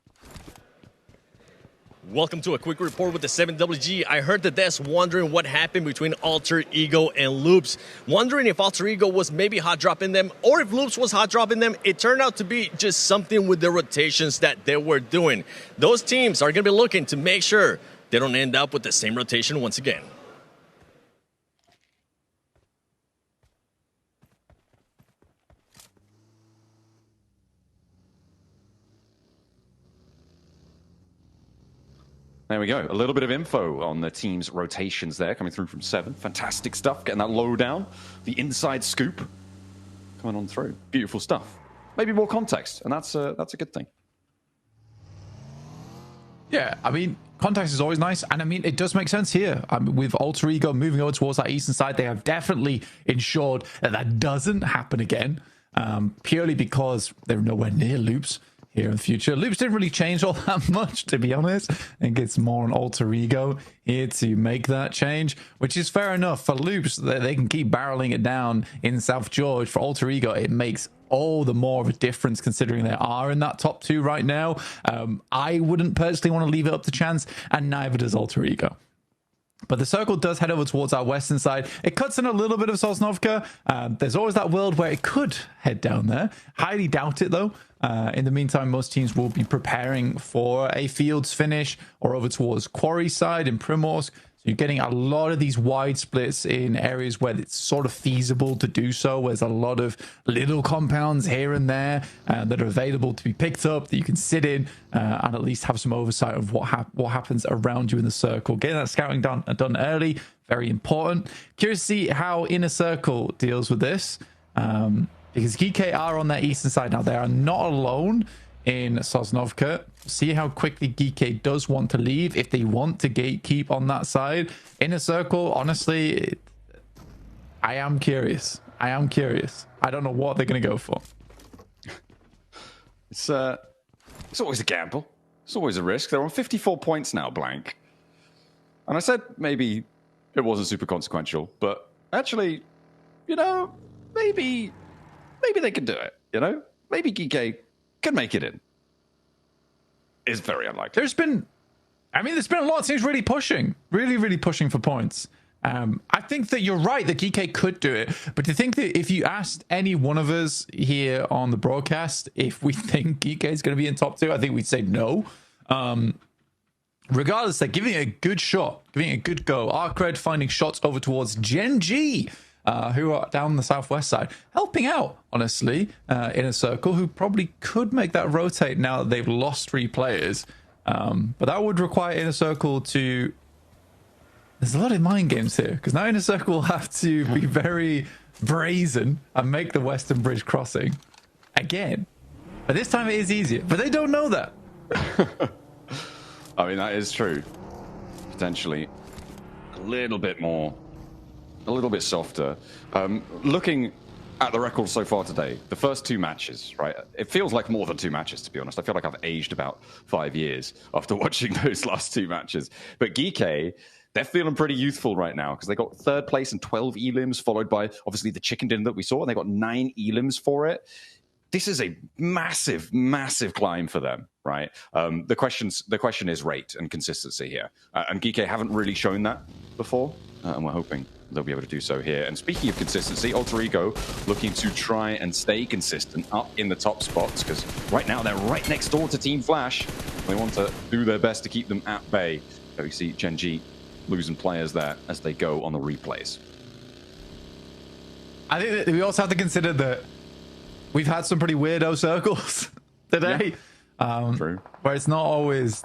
[SPEAKER 8] Welcome to a quick report with the 7WG. I heard the devs wondering what happened between Alter Ego and Loops. Wondering if Alter Ego was maybe hot dropping them or if Loops was hot dropping them. It turned out to be just something with the rotations that they were doing. Those teams are going to be looking to make sure they don't end up with the same rotation once again.
[SPEAKER 12] There we go. A little bit of info on the team's rotations there coming through from Seven. Fantastic stuff. Getting that lowdown. The inside scoop coming on through. Beautiful stuff. Maybe more context, and that's a good thing.
[SPEAKER 13] Yeah, I mean, context is always nice, and I mean, it does make sense here. With Alter Ego moving over towards that eastern side, they have definitely ensured that that doesn't happen again, purely because they're nowhere near Loops here in the future. Loops didn't really change all that much, to be honest. I think it's more on Alter Ego here to make that change, which is fair enough. For Loops, they can keep barreling it down in South George. For Alter Ego, it makes all the more of a difference considering they are in that top two right now. I wouldn't personally want to leave it up to chance, and neither does Alter Ego. But the circle does head over towards our western side. It cuts in a little bit of Sosnovka. There's always that world where it could head down there. Highly doubt it, though. In the meantime, most teams will be preparing for a fields finish or over towards Quarry side in Primorsk. So you're getting a lot of these wide splits in areas where it's sort of feasible to do so. There's a lot of little compounds here and there that are available to be picked up that you can sit in and at least have some oversight of what happens around you in the circle. Getting that scouting done early, very important. Curious to see how Inner Circle deals with this because GK are on their eastern side now. They are not alone in Sosnovka. See how quickly GK does want to leave if they want to gatekeep on that side. Inner Circle, honestly, I am curious. I don't know what they're going to go for.
[SPEAKER 12] It's always a gamble. It's always a risk. They're on 54 points now, blank. And I said maybe it wasn't super consequential, but actually, you know, maybe they can do it, you know? Maybe GK can make it in. It's very unlikely.
[SPEAKER 13] There's been a lot of teams really pushing for points. I think that you're right that GK could do it, but to think that if you asked any one of us here on the broadcast if we think GK is going to be in top two, I think we'd say no. Regardless, they're giving it a good shot, giving it a good go. Arcred finding shots over towards Gen G, who are down the southwest side, helping out, honestly, Inner Circle, who probably could make that rotate now that they've lost 3 players. But that would require Inner Circle to... There's a lot of mind games here, because now Inner Circle will have to be very brazen and make the Western Bridge crossing again. But this time it is easier, but they don't know that.
[SPEAKER 12] I mean, that is true. Potentially a little bit more, a little bit softer. Looking at the record so far today, the first 2 matches, right? It feels like more than 2 matches, to be honest. I feel like I've aged about 5 years after watching those last 2 matches. But GK, they're feeling pretty youthful right now because they got 3rd place and 12 elims, followed by obviously the chicken dinner that we saw, and they got 9 elims for it. This is a massive, massive climb for them, right? The question is rate and consistency here. And GK haven't really shown that before, and we're hoping they'll be able to do so here. And speaking of consistency, Alter Ego looking to try and stay consistent up in the top spots, because right now they're right next door to Team Flash. They want to do their best to keep them at bay. So we see Gen G losing players there as they go on the replays.
[SPEAKER 13] I think that we also have to consider that we've had some pretty weirdo circles today. Yeah.
[SPEAKER 12] True.
[SPEAKER 13] Where it's not always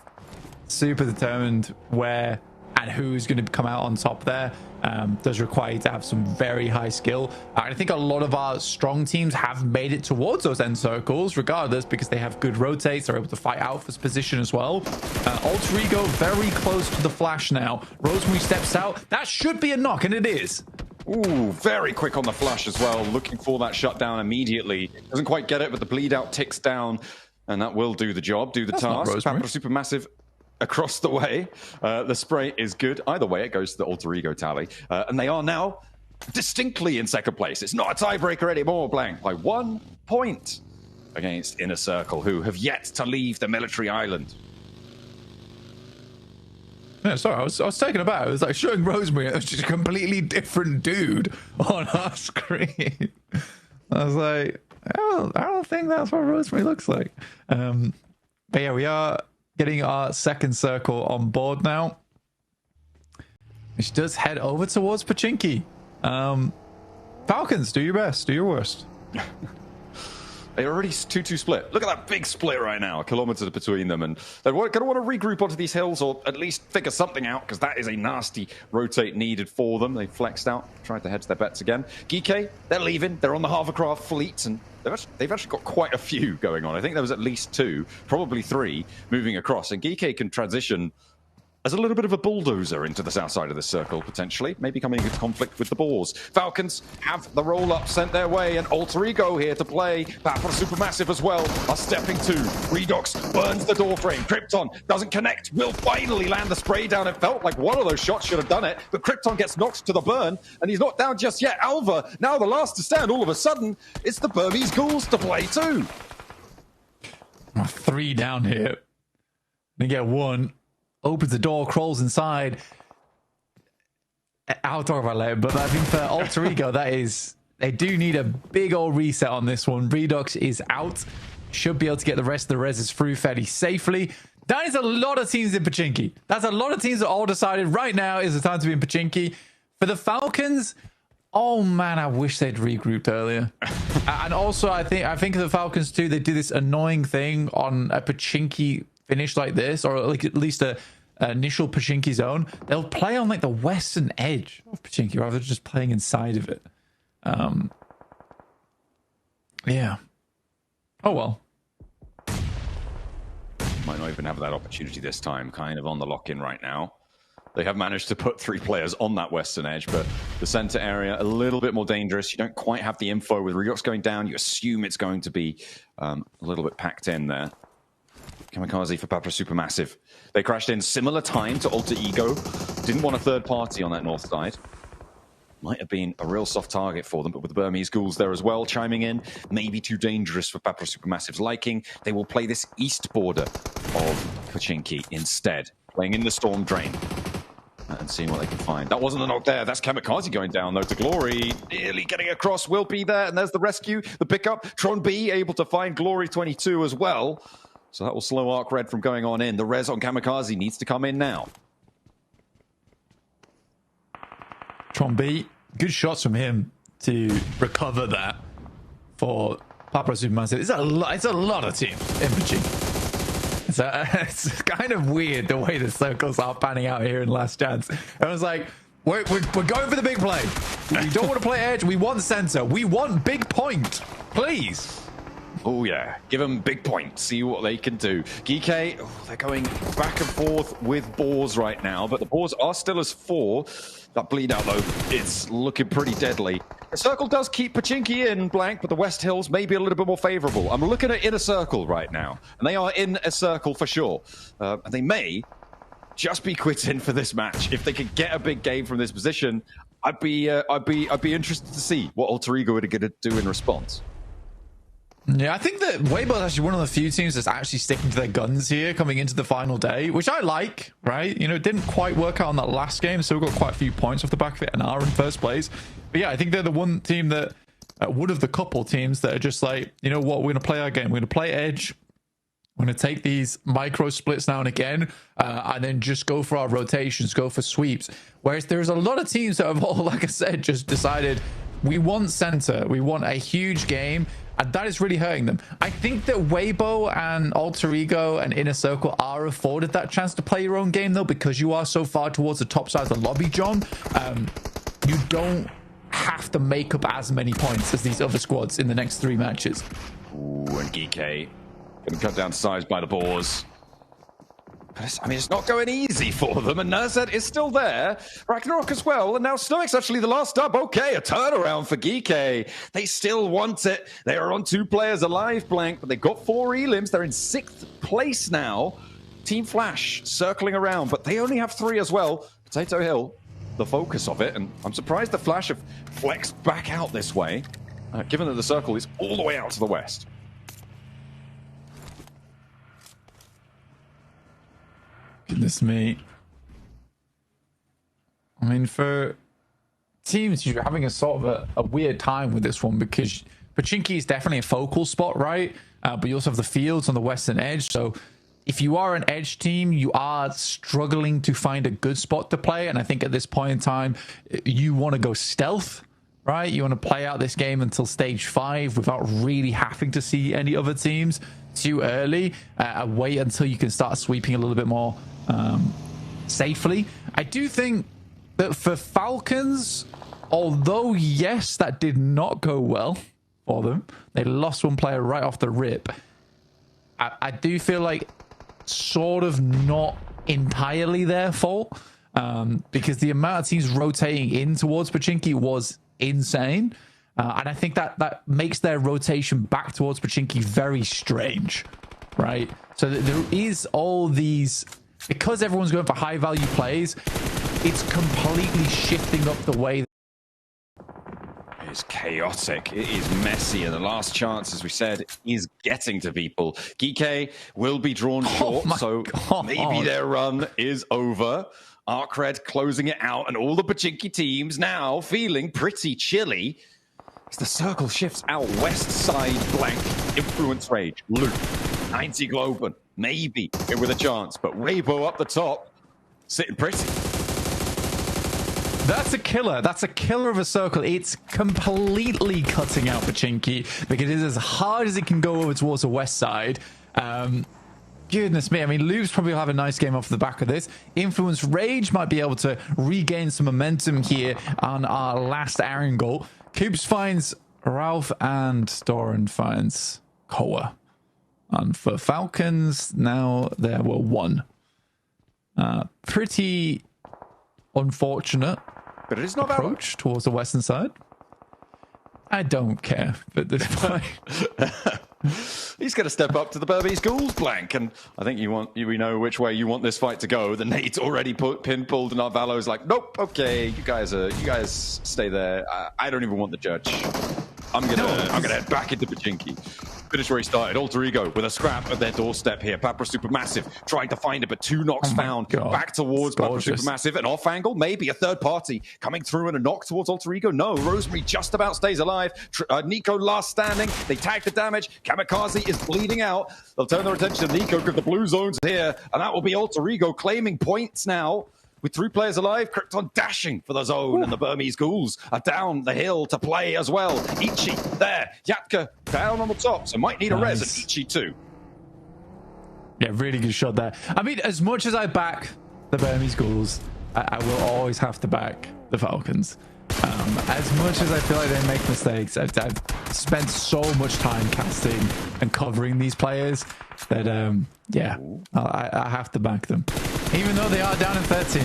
[SPEAKER 13] super determined where and who's going to come out on top there. does require you to have some very high skill. And I think a lot of our strong teams have made it towards those end circles regardless, because they have good rotates. They're able to fight Alpha's position as well. Alter Ego very close to the flash now. Rosemary steps out. That should be a knock, and it is.
[SPEAKER 12] Ooh, very quick on the flash as well. Looking for that shutdown immediately. Doesn't quite get it, but the bleed out ticks down, and that will do the job, do the task. Papra Supermassive across the way. The spray is good. Either way, it goes to the Alter Ego tally. And they are now distinctly in second place. It's not a tiebreaker anymore, Blank, by 1 point against Inner Circle, who have yet to leave the military island.
[SPEAKER 13] Yeah, sorry, I was taken aback. It was like showing Rosemary, it was just a completely different dude on our screen. I was like, I don't think that's what Rosemary looks like. But yeah, we are getting our second circle on board now, which does head over towards Pachinki. Falcons, do your best, do your worst.
[SPEAKER 12] They're already 2-2 split. Look at that big split right now, a kilometer between them. And they're going to want to regroup onto these hills, or at least figure something out, because that is a nasty rotate needed for them. They flexed out, tried to hedge their bets again. Geeke, they're leaving. They're on the hovercraft fleet, and they've actually got quite a few going on. I think there was at least 2, probably 3, moving across. And Geeke can transition as a little bit of a bulldozer into the south side of the circle, potentially. Maybe coming into conflict with the Boars. Falcons have the roll-up sent their way, and Alter Ego here to play. Papra Supermassive as well are stepping to. Redox burns the door frame. Krypton doesn't connect. Will finally land the spray down. It felt like one of those shots should have done it, but Krypton gets knocked to the burn, and he's not down just yet. Alva, now the last to stand. All of a sudden, it's the Burmese Ghouls to play too.
[SPEAKER 13] 3 down here. They get 1. Opens the door, crawls inside. I'll talk about it later, but I think for Alter Ego, they do need a big old reset on this one. Redox is out. Should be able to get the rest of the reses through fairly safely. That is a lot of teams in Pachinki. That's a lot of teams that all decided right now is the time to be in Pachinki. For the Falcons, oh man, I wish they'd regrouped earlier. And also, I think the Falcons too, they do this annoying thing on a Pachinki finish like this, or like at least a initial Pachinki zone. They'll play on like the western edge of Pachinki rather than just playing inside of it. Yeah. Oh well.
[SPEAKER 12] Might not even have that opportunity this time, kind of on the lock-in right now. They have managed to put 3 players on that western edge, but the center area, a little bit more dangerous. You don't quite have the info with Redox going down. You assume it's going to be a little bit packed in there. Kamikaze for Papra Supermassive. They crashed in similar time to Alter Ego. Didn't want a third party on that north side. Might have been a real soft target for them, but with the Burmese Ghouls there as well chiming in, maybe too dangerous for Papra Supermassive's liking. They will play this east border of Pachinki instead, playing in the Storm Drain and seeing what they can find. That wasn't a knock there. That's Kamikaze going down though to Glory. Nearly getting across. Will be there, and there's the rescue, the pickup. Tron B able to find Glory 22 as well. So that will slow Arc Red from going on in. The res on Kamikaze needs to come in now.
[SPEAKER 13] Tron B, good shots from him to recover that for Papra Supermassive. It's a lot of teams in Pachinki. It's kind of weird the way the circles are panning out here in Last Chance. I was like, we're going for the big play. We don't want to play edge. We want center. We want big point. Please.
[SPEAKER 12] Oh yeah, give them big point, see what they can do. Geeke, they're going back and forth with Boars right now, but the Boars are still as 4. That bleed out though, it's looking pretty deadly. The circle does keep Pachinki in, Blank, but the West Hills may be a little bit more favorable. I'm looking at Inner Circle right now, and they are in a circle for sure. And they may just be quitting for this match. If they could get a big game from this position, I'd be interested to see what Alter Ego are going to do in response.
[SPEAKER 13] Yeah, I think that Weibo is actually one of the few teams that's actually sticking to their guns here coming into the final day, which I like, right? You know, it didn't quite work out on that last game, so we got quite a few points off the back of it and are in first place. But yeah, I think they're the one team that, one of the couple teams that are just like, you know what, we're going to play our game. We're going to play edge. We're going to take these micro splits now and again, and then just go for our rotations, go for sweeps. Whereas there's a lot of teams that have all, like I said, just decided, We want center. We want a huge game. And that is really hurting them. I think that Weibo and Alter Ego and Inner Circle are afforded that chance to play your own game, though, because you are so far towards the top side of the lobby, John. You don't have to make up as many points as these other squads in the next 3 matches.
[SPEAKER 12] Ooh, and Geeke getting cut down to size by the Boars. But it's not going easy for them, and Nerzet is still there. Ragnarok as well, and now Snowick's actually the last up. Okay, a turnaround for Geeke. They still want it. They are on 2 players alive, Blank, but they've got 4 elims. They're in 6th place now. Team Flash circling around, but they only have 3 as well. Potato Hill, the focus of it, and I'm surprised the Flash have flexed back out this way, given that the circle is all the way out to the west.
[SPEAKER 13] Goodness me. I mean, for teams, you're having a sort of a weird time with this one because Pachinki is definitely a focal spot, right? But you also have the fields on the western edge. So if you are an edge team, you are struggling to find a good spot to play. And I think at this point in time, you want to go stealth, right? You want to play out this game until stage 5 without really having to see any other teams too early. Wait until you can start sweeping a little bit more safely. I do think that for Falcons, although yes, that did not go well for them, they lost 1 player right off the rip. I do feel like sort of not entirely their fault, because the amount of teams rotating in towards Pachinki was insane. And I think that makes their rotation back towards Pachinki very strange, right? So there is all these, because everyone's going for high value plays, it's completely shifting up the way.
[SPEAKER 12] It's chaotic. It is messy, and the last chance, as we said, is getting to people. Geeke will be drawn short, so maybe their run is over. Arcred closing it out, and all the Pachinki teams now feeling pretty chilly as the circle shifts out west side. Blank, Influence Rage, Luke, 90 Globen, maybe here with a chance, but Weibo up the top, sitting pretty.
[SPEAKER 13] That's a killer. That's a killer of a circle. It's completely cutting out Pachinki because it is as hard as it can go over towards the west side. Goodness me. I mean, Lube's probably will have a nice game off the back of this. Influence Rage might be able to regain some momentum here on our last angle. Coops finds Ralph and Doran finds Koa. And for Falcons, now there were 1. Pretty unfortunate,
[SPEAKER 12] but it is not
[SPEAKER 13] approach towards the western side. I don't care at this point.
[SPEAKER 12] He's going to step up to the Burmese Ghouls, Blank, and I think we know which way you want this fight to go. The Nate's already pinpulled, and Arvalo's like, nope, okay, you guys stay there. I don't even want the judge. I'm gonna head back into Pachinki. Finish where he started. Alter Ego with a scrap at their doorstep here. Papra Supermassive trying to find it, but 2 knocks found. Back towards Papra Supermassive. An off angle, maybe a third party coming through, and a knock towards Alter Ego. No, Rosemary just about stays alive. Nico last standing. They tag the damage. Kamikaze is bleeding out. They'll turn their attention to Nico because the blue zone's here, and that will be Alter Ego claiming points now. With 3 players alive, Krypton dashing for the zone, and the Burmese Ghouls are down the hill to play as well. Ichi there, Yatka down on the top, so might need a res at Ichi too.
[SPEAKER 13] Yeah, really good shot there. I mean, as much as I back the Burmese Ghouls, I will always have to back the Falcons. As much as I feel like they make mistakes, I've spent so much time casting and covering these players that, yeah, I have to back them. Even though they are down in 13.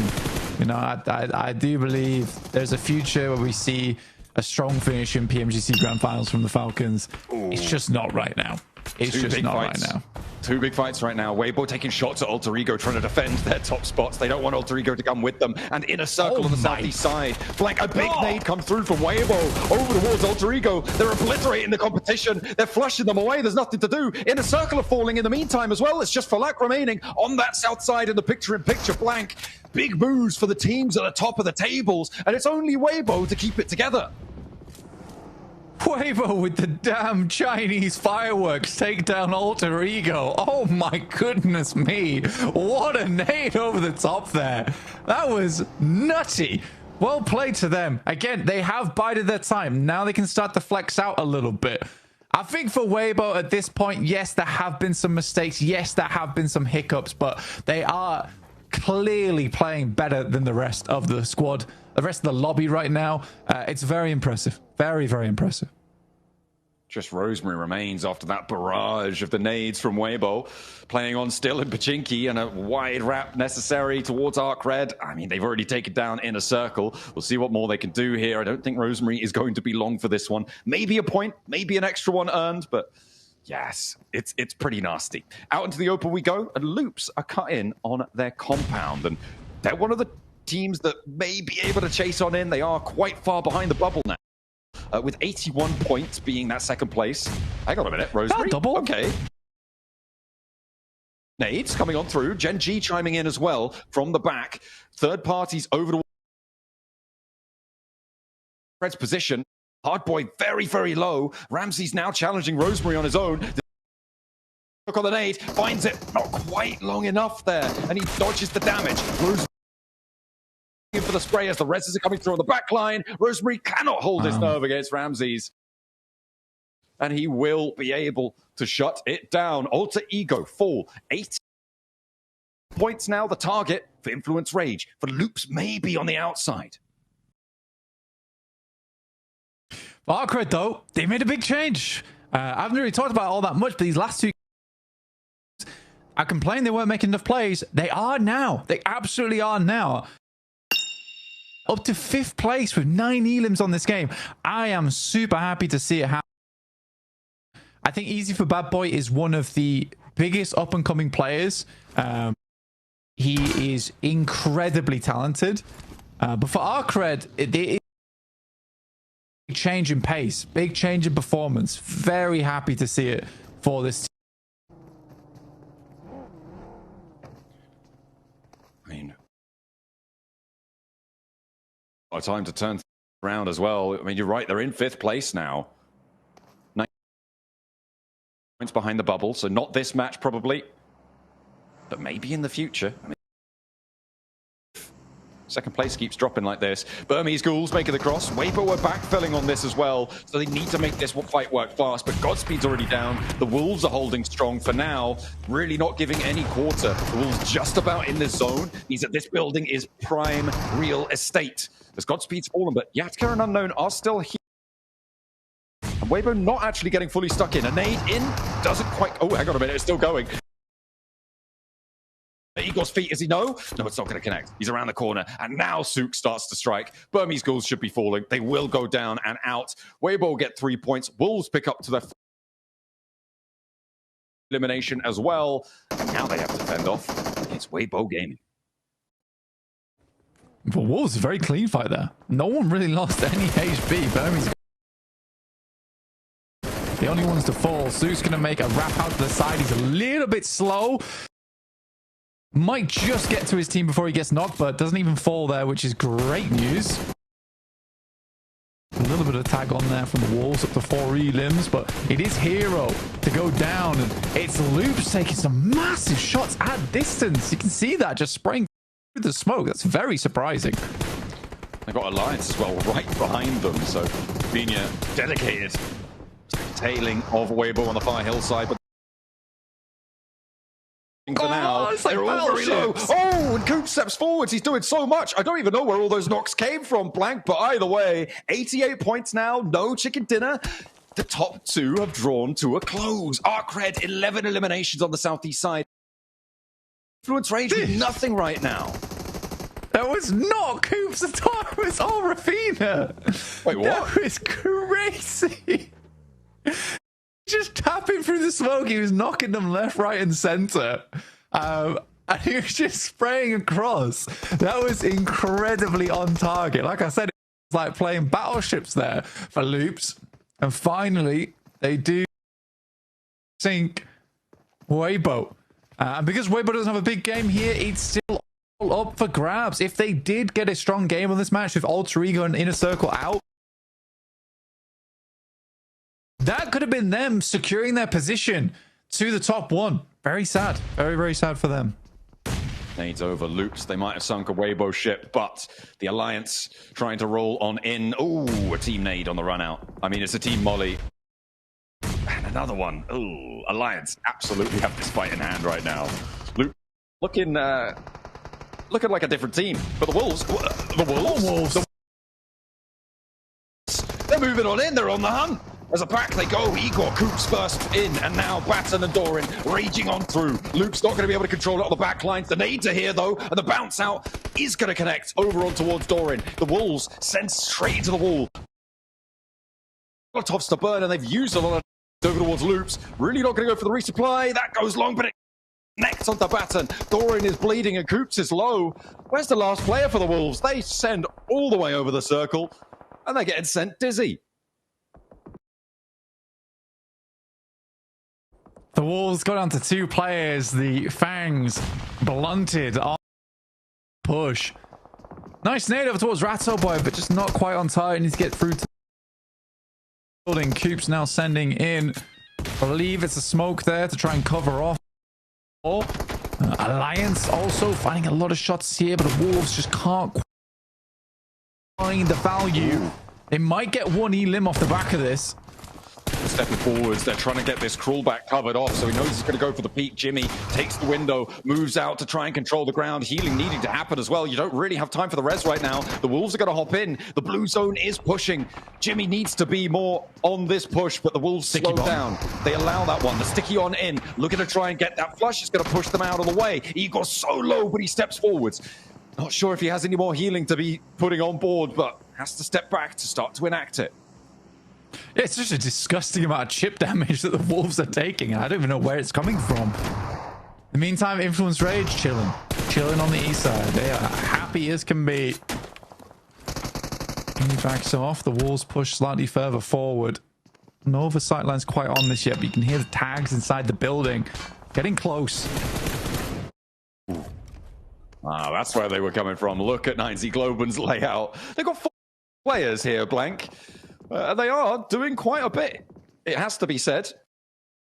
[SPEAKER 13] You know, I do believe there's a future where we see a strong finish in PMGC Grand Finals from the Falcons. Ooh. It's just not right now. It's just not right now.
[SPEAKER 12] 2 big fights right now. Weibo taking shots at Alter Ego, trying to defend their top spots. They don't want Alter Ego to come with them. And in a circle on the southeast side, Blank, a big nade comes through from Weibo over towards Alter Ego. They're obliterating the competition. They're flushing them away. There's nothing to do. In a circle of falling in the meantime as well. It's just Falak remaining on that south side in the picture-in-picture. Blank, big moves for the teams at the top of the tables. And it's only Weibo to keep it together.
[SPEAKER 13] Weibo with the damn Chinese fireworks take down Alter Ego. Oh my goodness me. What a nade over the top there. That was nutty. Well played to them. Again, they have bided their time. Now they can start to flex out a little bit. I think for Weibo at this point, yes, there have been some mistakes. Yes, there have been some hiccups, but they are clearly playing better than the rest of the squad, the rest of the lobby right now. It's very impressive. Very, very impressive.
[SPEAKER 12] Just Rosemary remains after that barrage of the nades from Weibo. Playing on still in Pachinki, and a wide wrap necessary towards Arc Red. I mean, they've already taken down Inner Circle. We'll see what more they can do here. I don't think Rosemary is going to be long for this one. Maybe a point, maybe an extra one earned, but yes, it's pretty nasty. Out into the open we go, and Loops are cut in on their compound, and they're one of the teams that may be able to chase on in. They are quite far behind the bubble now. With 81 points being that second place. Hang on a minute, Rosemary. Double. Okay. Nades coming on through. Gen G chiming in as well from the back. Third parties over to Red's position. Hardboy very, very low. Ramsey's now challenging Rosemary on his own. Look on the nade. Finds it not quite long enough there. And he dodges the damage. Rosemary in for the spray as the reses are coming through on the back line. Rosemary cannot hold his nerve against Ramses. And he will be able to shut it down. Alter Ego fall. 8 points now, the target for Influence Rage. For Loops maybe on the outside.
[SPEAKER 13] Arc Red, though, they made a big change. I haven't really talked about all that much, but these last two, I complained they weren't making enough plays. They are now. They absolutely are now. Up to 5th place with 9 elims on this game. I am super happy to see it happen. I think Easy for Bad Boy is one of the biggest up-and-coming players. He is incredibly talented. But for Arc Red, it is a big change in pace, big change in performance. Very happy to see it for this team.
[SPEAKER 12] I mean, time to turn around as well. I mean, you're right. They're in 5th place now. 9 points behind the bubble. So not this match probably, but maybe in the future. I mean, second place keeps dropping like this. Burmese Ghouls making the cross. Weibo were backfilling on this as well. So they need to make this fight work fast. But Godspeed's already down. The Wolves are holding strong for now. Really not giving any quarter. The Wolves just about in this zone. Means that this building is prime real estate. As Godspeed's fallen, but Yatka and Unknown are still here. And Weibo not actually getting fully stuck in. A nade in doesn't quite... Oh, hang on a minute. It's still going. Eagle's feet, is he no? No, it's not going to connect. He's around the corner. And now Sook starts to strike. Burmese Ghouls should be falling. They will go down and out. Weibo will get 3 points. Wolves pick up to their elimination as well. And now they have to fend off against Weibo Gaming.
[SPEAKER 13] For Wolves, a very clean fight there. No one really lost any HP. Burmese the only ones to fall. Sook's going to make a wrap out to the side. He's a little bit slow. Might just get to his team before he gets knocked, but doesn't even fall there, which is great news. A little bit of tag on there from the Wolves up to 4 elims, but it is Hero to go down, and it's Loops taking some massive shots at distance. You can see that just spraying through the smoke. That's very surprising.
[SPEAKER 12] They've got Alliance as well right behind them, so Vina dedicated tailing of Weibo on the far hillside, but for now, they're all very low. Oh, and Coop steps forwards. He's doing so much. I don't even know where all those knocks came from, Blank. But either way, 88 points now. No chicken dinner. The top 2 have drawn to a close. Arc Red, 11 eliminations on the southeast side. Influence Rage with nothing right now.
[SPEAKER 13] That was not Coop's attack. It was all Rafina.
[SPEAKER 12] Wait, what?
[SPEAKER 13] That was crazy. Just tapping through the smoke. He was knocking them left, right, and center. And he was just spraying across. That was incredibly on target. Like I said, it's like playing battleships there for Loops. And finally, they do sink Weibo. And because Weibo doesn't have a big game here, it's still all up for grabs. If they did get a strong game on this match with Alter Ego and Inner Circle out, that could have been them securing their position to the top 1. Very sad. Very, very sad for them.
[SPEAKER 12] Nades over loops. They might have sunk a Weibo ship, but the Alliance trying to roll on in. Ooh, a team nade on the run out. I mean, it's a team molly. And another one. Ooh, Alliance absolutely have this fight in hand right now. Loop looking like a different team. But the Wolves, they're moving on in. They're on the hunt. As a pack they go, Igor, Coops first in, and now Batten and Doran raging on through. Luke's not going to be able to control it on the back lines. The nades are here, though, and the bounce out is going to connect over on towards Doran. The Wolves send straight into the wall. Molotovs to burn, and they've used a lot of over towards Loops. Really not going to go for the resupply. That goes long, but it connects onto Batten. Doran is bleeding, and Coops is low. Where's the last player for the Wolves? They send all the way over the circle, and they're getting sent dizzy.
[SPEAKER 13] The Wolves go down to 2 players. The Fangs blunted on push. Nice nade over towards Ratto Boy, but just not quite on target. Needs to get through to the building. Coops now sending in. I believe it's a smoke there to try and cover off. Alliance also finding a lot of shots here, but the Wolves just can't find the value. They might get one elim off the back of this.
[SPEAKER 12] Stepping forwards, they're trying to get this crawlback covered off, so he knows he's going to go for the peak. Jimmy takes the window, moves out to try and control the ground. Healing needing to happen as well. You don't really have time for the res right now. The Wolves are going to hop in. The blue zone is pushing. Jimmy needs to be more on this push, but the Wolves slow down. They allow that one. The sticky on in, looking to try and get that flush. Is going to push them out of the way. Igor's so low, but he steps forwards. Not sure if he has any more healing to be putting on board, but has to step back to start to enact it.
[SPEAKER 13] Yeah, it's just a disgusting amount of chip damage that the Wolves are taking. I don't even know where it's coming from. In the meantime, Influence Rage chilling on the east side. They are happy as can be. He backs off. The Wolves push slightly further forward. Nova sightline's quite on this yet, but you can hear the tags inside the building. Getting close.
[SPEAKER 12] Ah, that's where they were coming from. Look at 9Z Globan's layout. They've got 4 players here, Blank. They are doing quite a bit, it has to be said.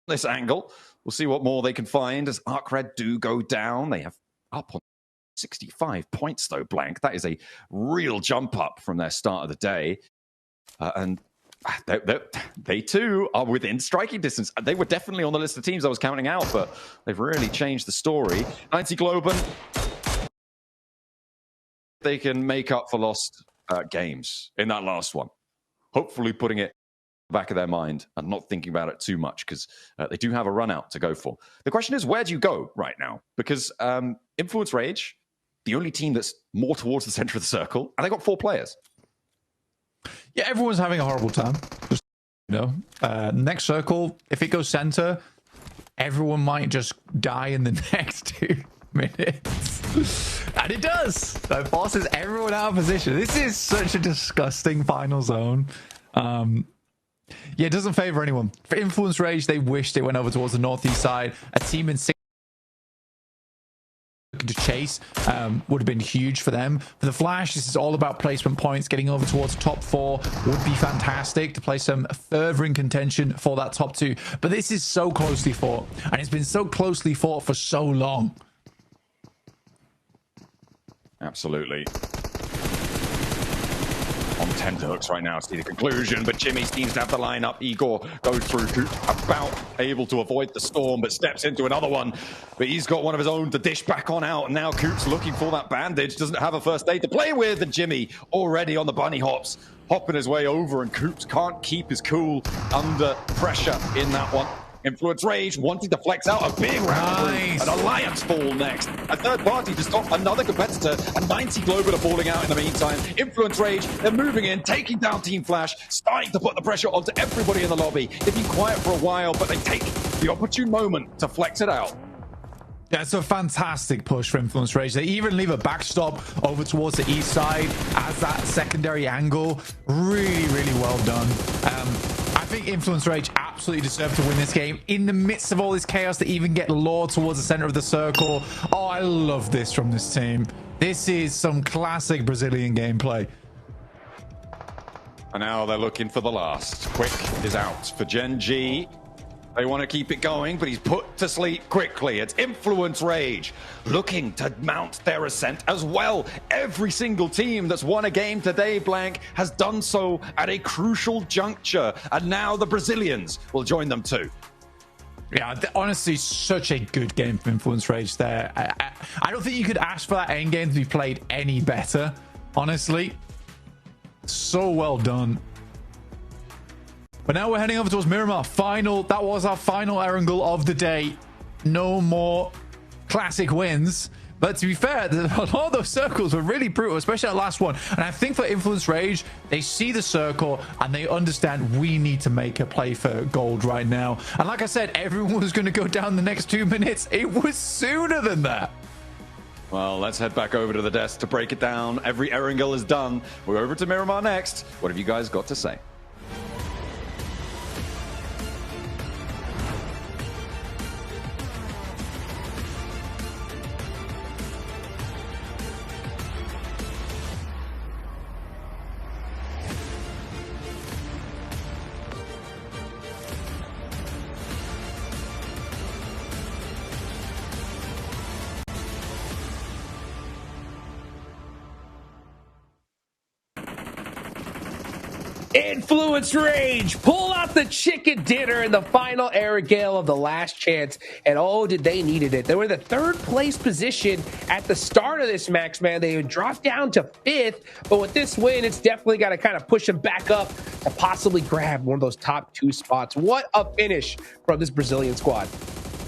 [SPEAKER 12] This angle, we'll see what more they can find as Arcred do go down. They have up on 65 points, though, Blank. That is a real jump up from their start of the day. And they too are within striking distance. They were definitely on the list of teams I was counting out, but they've really changed the story. 90 Globan, they can make up for lost games in that last one. Hopefully putting it back of their mind and not thinking about it too much, because they do have a run out to go for. The question is, where do you go right now? Because Influence Rage, the only team that's more towards the center of the circle, and they got 4 players.
[SPEAKER 13] Yeah, everyone's having a horrible time. Just, you know, next circle, if it goes center, everyone might just die in the next 2 minutes. And it does. That forces everyone out of position. This is such a disgusting final zone. Yeah, it doesn't favor anyone. For Influence Rage, they wish they went over towards the northeast side. A team in 6 to chase would have been huge for them. For the Flash, this is all about placement points. Getting over towards the top 4 would be fantastic to place them further in contention for that top 2. But this is so closely fought, and it's been so closely fought for so long.
[SPEAKER 12] Absolutely. On tenterhooks right now to see the conclusion, but Jimmy seems to have the line up. Igor goes through Coops, about able to avoid the storm, but steps into another one. But he's got one of his own to dish back on out, and now Coops looking for that bandage, doesn't have a first aid to play with, and Jimmy already on the bunny hops, hopping his way over, and Coops can't keep his cool under pressure in that one. Influence Rage wanting to flex out a big round. Nice. An Alliance fall next. A third party to stop another competitor. And 90 Globan are falling out in the meantime. Influence Rage, they're moving in, taking down Team Flash, starting to put the pressure onto everybody in the lobby. They've been quiet for a while, but they take the opportune moment to flex it out.
[SPEAKER 13] Yeah, it's a fantastic push for Influence Rage. They even leave a backstop over towards the east side as that secondary angle. Really, really well done. I think Influence Rage absolutely deserve to win this game. In the midst of all this chaos, to even get lured towards the center of the circle. Oh, I love this from this team. This is some classic Brazilian gameplay.
[SPEAKER 12] And now they're looking for the last. Quick is out for Gen G. They want to keep it going, but he's put to sleep quickly. It's Influence Rage looking to mount their ascent as well. Every single team that's won a game today, Blank, has done so at a crucial juncture. And now the Brazilians will join them too.
[SPEAKER 13] Yeah, honestly, such a good game from Influence Rage there. I don't think you could ask for that end game to be played any better, honestly. So well done. But now we're heading over towards Miramar. That was our final Erangel of the day. No more classic wins. But to be fair, a lot of those circles were really brutal, especially that last one. And I think for Influence Rage, they see the circle and they understand we need to make a play for gold right now. And like I said, everyone was going to go down the next 2 minutes. It was sooner than that.
[SPEAKER 12] Well, let's head back over to the desk to break it down. Every Erangel is done. We're over to Miramar next. What have you guys got to say?
[SPEAKER 9] Influence Rage pull out the chicken dinner in the final Erangel of the last chance, and oh, did they needed it. They were in the 3rd place position at the start of this match, man. They would drop down to 5th, but with this win, it's definitely got to kind of push them back up to possibly grab one of those top 2 spots. What a finish from this Brazilian squad.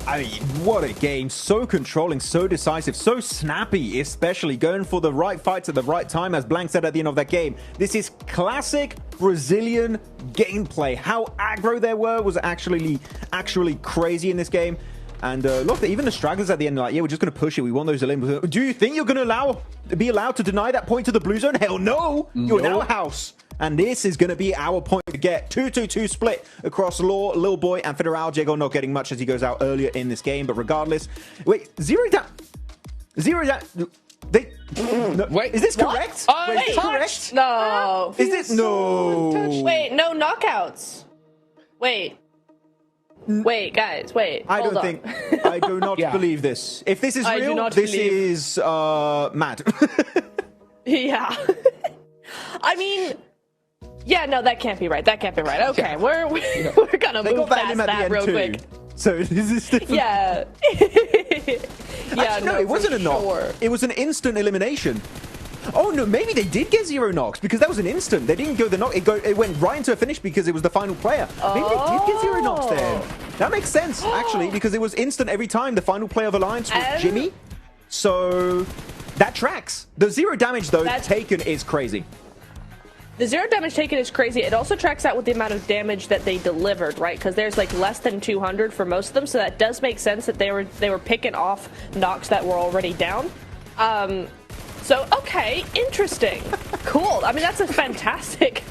[SPEAKER 10] I mean, what a game. So controlling, so decisive, so snappy, especially going for the right fights at the right time, as Blank said at the end of that game. This is classic Brazilian gameplay. How aggro they were was actually crazy in this game. And look, even the stragglers at the end are like, yeah, we're just going to push it. We want those eliminations. Do you think you're going to be allowed to deny that point to the blue zone? Hell no. You're in our house. And this is going to be our point to get. 2-2-2 split across Law, Lil Boy, and Federal. Jago not getting much as he goes out earlier in this game. But regardless, wait, zero down. They. No, wait, is this correct?
[SPEAKER 11] Wait, is this correct? No.
[SPEAKER 10] Is this no?
[SPEAKER 11] Wait, no knockouts. Wait, guys, wait.
[SPEAKER 10] I do not believe this. If this is real, this is mad.
[SPEAKER 11] Yeah. I mean. Yeah, no, that can't be right. That can't be right. Okay, we're gonna move past that real quick.
[SPEAKER 10] So is this different?
[SPEAKER 11] Yeah.
[SPEAKER 10] Actually, no, it wasn't a knock. It was an instant elimination. Oh no, maybe they did get 0 knocks because that was an instant. They didn't go the knock. It went right into a finish because it was the final player. Maybe they did get 0 knocks there. That makes sense actually because it was instant every time. The final player of Alliance was Jimmy. So that tracks. The 0 damage though taken is crazy.
[SPEAKER 11] The 0 damage taken is crazy. It also tracks out with the amount of damage that they delivered, right? Because there's like less than 200 for most of them, so that does make sense that they were picking off knocks that were already down. So okay, interesting, cool. I mean, that's a fantastic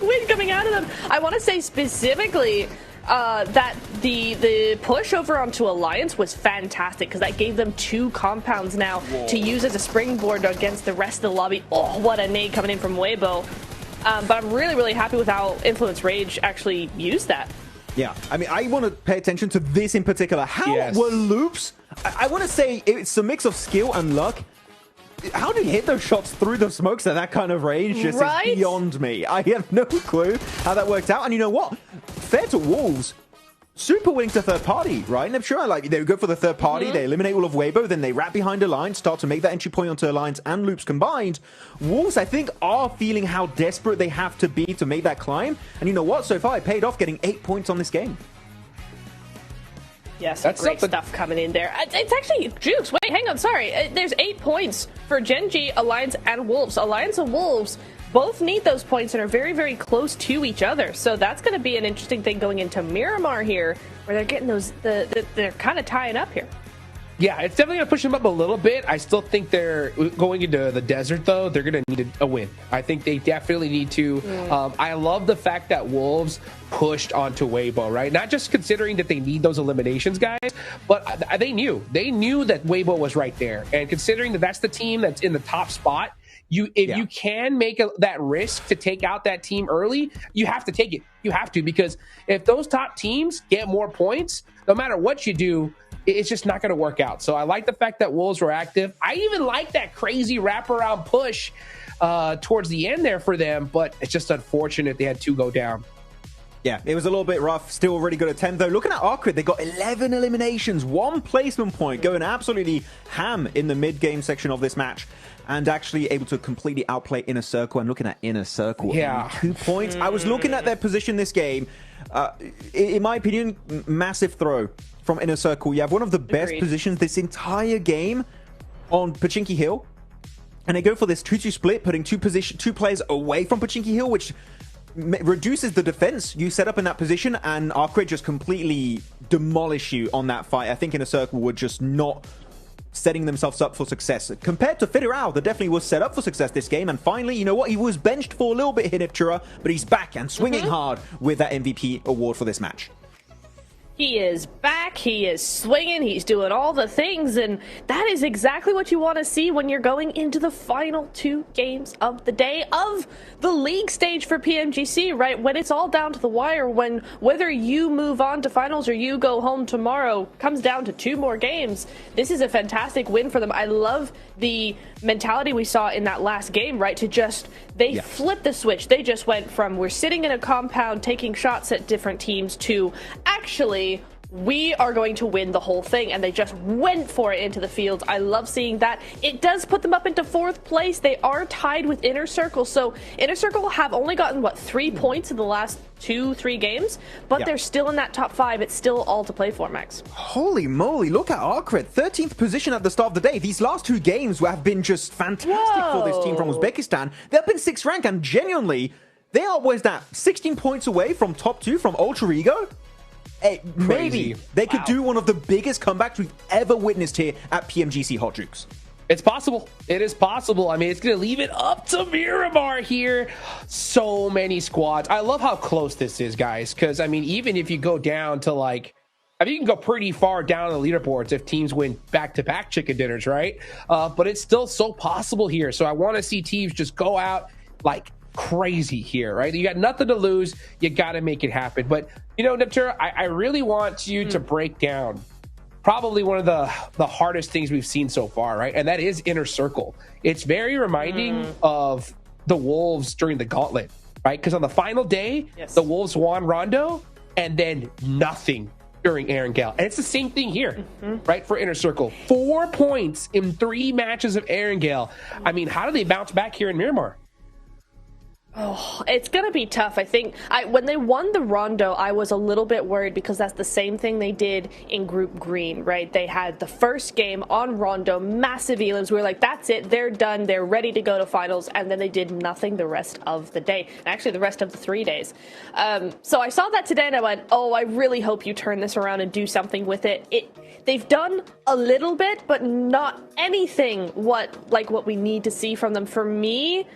[SPEAKER 11] win coming out of them. I want to say specifically that the push over onto Alliance was fantastic because that gave them 2 compounds now to use as a springboard against the rest of the lobby. Oh, what a nade coming in from Weibo. But I'm really happy with how Influence Rage actually used that.
[SPEAKER 10] Yeah, I mean, I want to pay attention to this in particular. How were loops? I want to say it's a mix of skill and luck. How do you hit those shots through the smokes at that kind of range? Just is beyond me. I have no clue how that worked out. And you know what? Fair to Wolves. Super willing to third party, right? And I'm sure like they go for the third party, they eliminate all of Weibo, then they wrap behind Alliance, start to make that entry point onto Alliance and Loops combined. Wolves, I think, are feeling how desperate they have to be to make that climb. And you know what? So far, it paid off getting 8 points on this game.
[SPEAKER 11] Yes, that's great stuff coming in there. It's actually Jukes. Wait, hang on. Sorry. There's 8 points for Gen G, Alliance, and Wolves. Alliance and Wolves both need those points and are very close to each other. So that's going to be an interesting thing going into Miramar here, where they're getting those. They're kind of tying up here.
[SPEAKER 9] Yeah, it's definitely going to push them up a little bit. I still think they're going into the desert, though. They're going to need a win. I think they definitely need to. I love the fact that Wolves pushed onto Weibo, right? Not just considering that they need those eliminations, guys, but they knew. They knew that Weibo was right there. And considering that that's the team that's in the top spot, if you can make that risk to take out that team early, you have to take it. You have to, because if those top teams get more points, no matter what you do, it's just not going to work out. So I like the fact that Wolves were active. I even like that crazy wraparound push towards the end there for them, but it's just unfortunate they had 2 go down.
[SPEAKER 10] Yeah, it was a little bit rough. Still really good at 10, though. Looking at Arcrid, they got 11 eliminations, 1 placement point, going absolutely ham in the mid-game section of this match, and actually able to completely outplay Inner Circle. And looking at Inner Circle,
[SPEAKER 9] yeah,
[SPEAKER 10] 2 points. I was looking at their position this game. In my opinion, massive throw from Inner Circle. You have one of the best positions this entire game on Pachinki Hill, and they go for this 2-2 split, putting 2 players away from Pachinki Hill, which reduces the defense you set up in that position, and Arcrid just completely demolish you on that fight. I think Inner Circle were just not setting themselves up for success. Compared to Federal, that definitely was set up for success this game, and finally, you know what? He was benched for a little bit here, Niptura, but he's back and swinging hard with that MVP award for this match.
[SPEAKER 11] He is back, he is swinging, he's doing all the things, and that is exactly what you want to see when you're going into the final 2 games of the day of the league stage for PMGC, right? When it's all down to the wire, when whether you move on to finals or you go home tomorrow comes down to 2 more games. This is a fantastic win for them. I love the mentality we saw in that last game, right? To just, they flipped the switch. They just went from, we're sitting in a compound taking shots at different teams, to actually, we are going to win the whole thing, and they just went for it into the field. I love seeing that. It does put them up into 4th place. They are tied with Inner Circle, so Inner Circle have only gotten, what, 3 points in the last 2-3 games, but they're still in that top 5. It's still all to play for, Max.
[SPEAKER 10] Holy moly, look at Arcrid, 13th position at the start of the day. These last 2 games have been just fantastic for this team from Uzbekistan. They're up in 6th rank, and genuinely, they are, what is that, 16 points away from top 2 from Ultra Ego? Hey, maybe they could do one of the biggest comebacks we've ever witnessed here at PMGC Hot Jukes.
[SPEAKER 9] It's possible. It is possible. I mean, it's going to leave it up to Miramar here. So many squads. I love how close this is, guys, because, I mean, even if you go down to, like, I mean, you can go pretty far down the leaderboards if teams win back-to-back chicken dinners, right? But it's still so possible here. So I want to see teams just go out, like, crazy here, right? You got nothing to lose. You got to make it happen. But, you know, Niptura, I really want you to break down probably one of the hardest things we've seen so far, right? And that is Inner Circle. It's very reminding of the Wolves during the Gauntlet, right? Because on the final day, the Wolves won Rondo, and then nothing during Erangel. And it's the same thing here, right, for Inner Circle. 4 points in 3 matches of Erangel. I mean, how do they bounce back here in Miramar?
[SPEAKER 11] Oh, it's going to be tough. I think when they won the Rondo, I was a little bit worried because that's the same thing they did in Group Green, right? They had the first game on Rondo, massive elims. We were like, that's it. They're done. They're ready to go to finals. And then they did nothing the rest of the day. And actually, the rest of the 3 days. So I saw that today and I went, oh, I really hope you turn this around and do something with it. They've done a little bit, but not anything what we need to see from them. For me,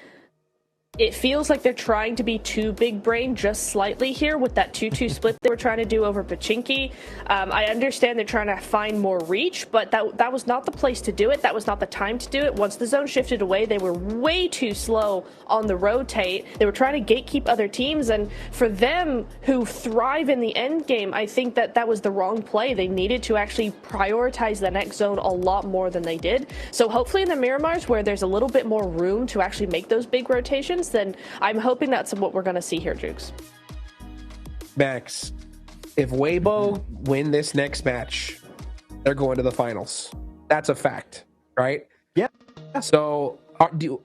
[SPEAKER 11] it feels like they're trying to be too big brain just slightly here with that 2-2 split they were trying to do over Pachinki. I understand they're trying to find more reach, but that was not the place to do it. That was not the time to do it. Once the zone shifted away, they were way too slow on the rotate. They were trying to gatekeep other teams, and for them who thrive in the end game, I think that was the wrong play. They needed to actually prioritize the next zone a lot more than they did. So hopefully in the Miramars, where there's a little bit more room to actually make those big rotations, then I'm hoping that's what we're going to see here, Jukes.
[SPEAKER 9] Max, if Weibo win this next match, they're going to the finals. That's a fact, right?
[SPEAKER 10] Yeah.
[SPEAKER 9] So, what do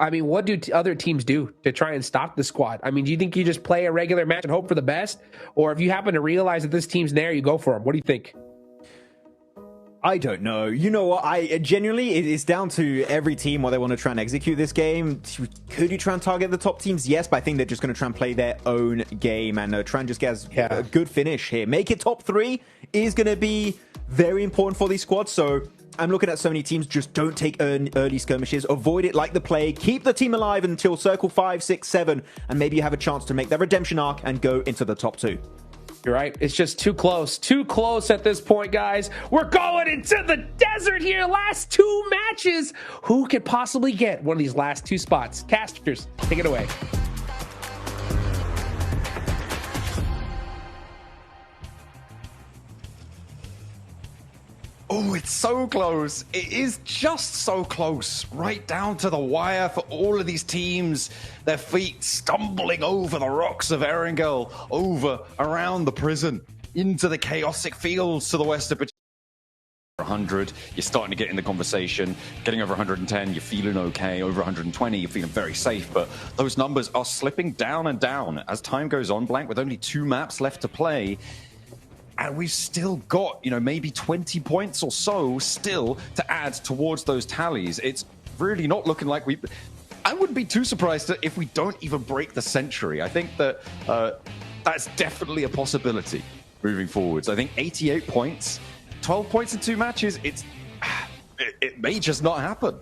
[SPEAKER 9] other teams do to try and stop the squad? I mean, do you think you just play a regular match and hope for the best? Or if you happen to realize that this team's there, you go for them? What do you think?
[SPEAKER 10] I don't know. You know what? It's down to every team what they want to try and execute this game. Could you try and target the top teams? Yes, but I think they're just going to try and play their own game and try and just get a good finish here. Make it top 3 is going to be very important for these squads. So I'm looking at so many teams. Just don't take early skirmishes. Avoid it like the plague. Keep the team alive until circle 5, 6, 7, and maybe you have a chance to make that redemption arc and go into the top 2.
[SPEAKER 9] You're right. It's just too close. Too close at this point, guys. We're going into the desert here. Last 2 matches. Who could possibly get one of these last 2 spots? Casters, take it away.
[SPEAKER 12] Oh, it's so close. It is just so close. Right down to the wire for all of these teams. Their feet stumbling over the rocks of Erangel, over, around the prison, into the chaotic fields to the west of 100, you're starting to get in the conversation. Getting over 110, you're feeling okay. Over 120, you're feeling very safe. But those numbers are slipping down and down as time goes on, Blank, with only 2 maps left to play. And we've still got, you know, maybe 20 points or so still to add towards those tallies. It's really not looking like we... I wouldn't be too surprised if we don't even break the century. I think that that's definitely a possibility moving forwards. I think 88 points, 12 points in 2 matches, it may just not happen.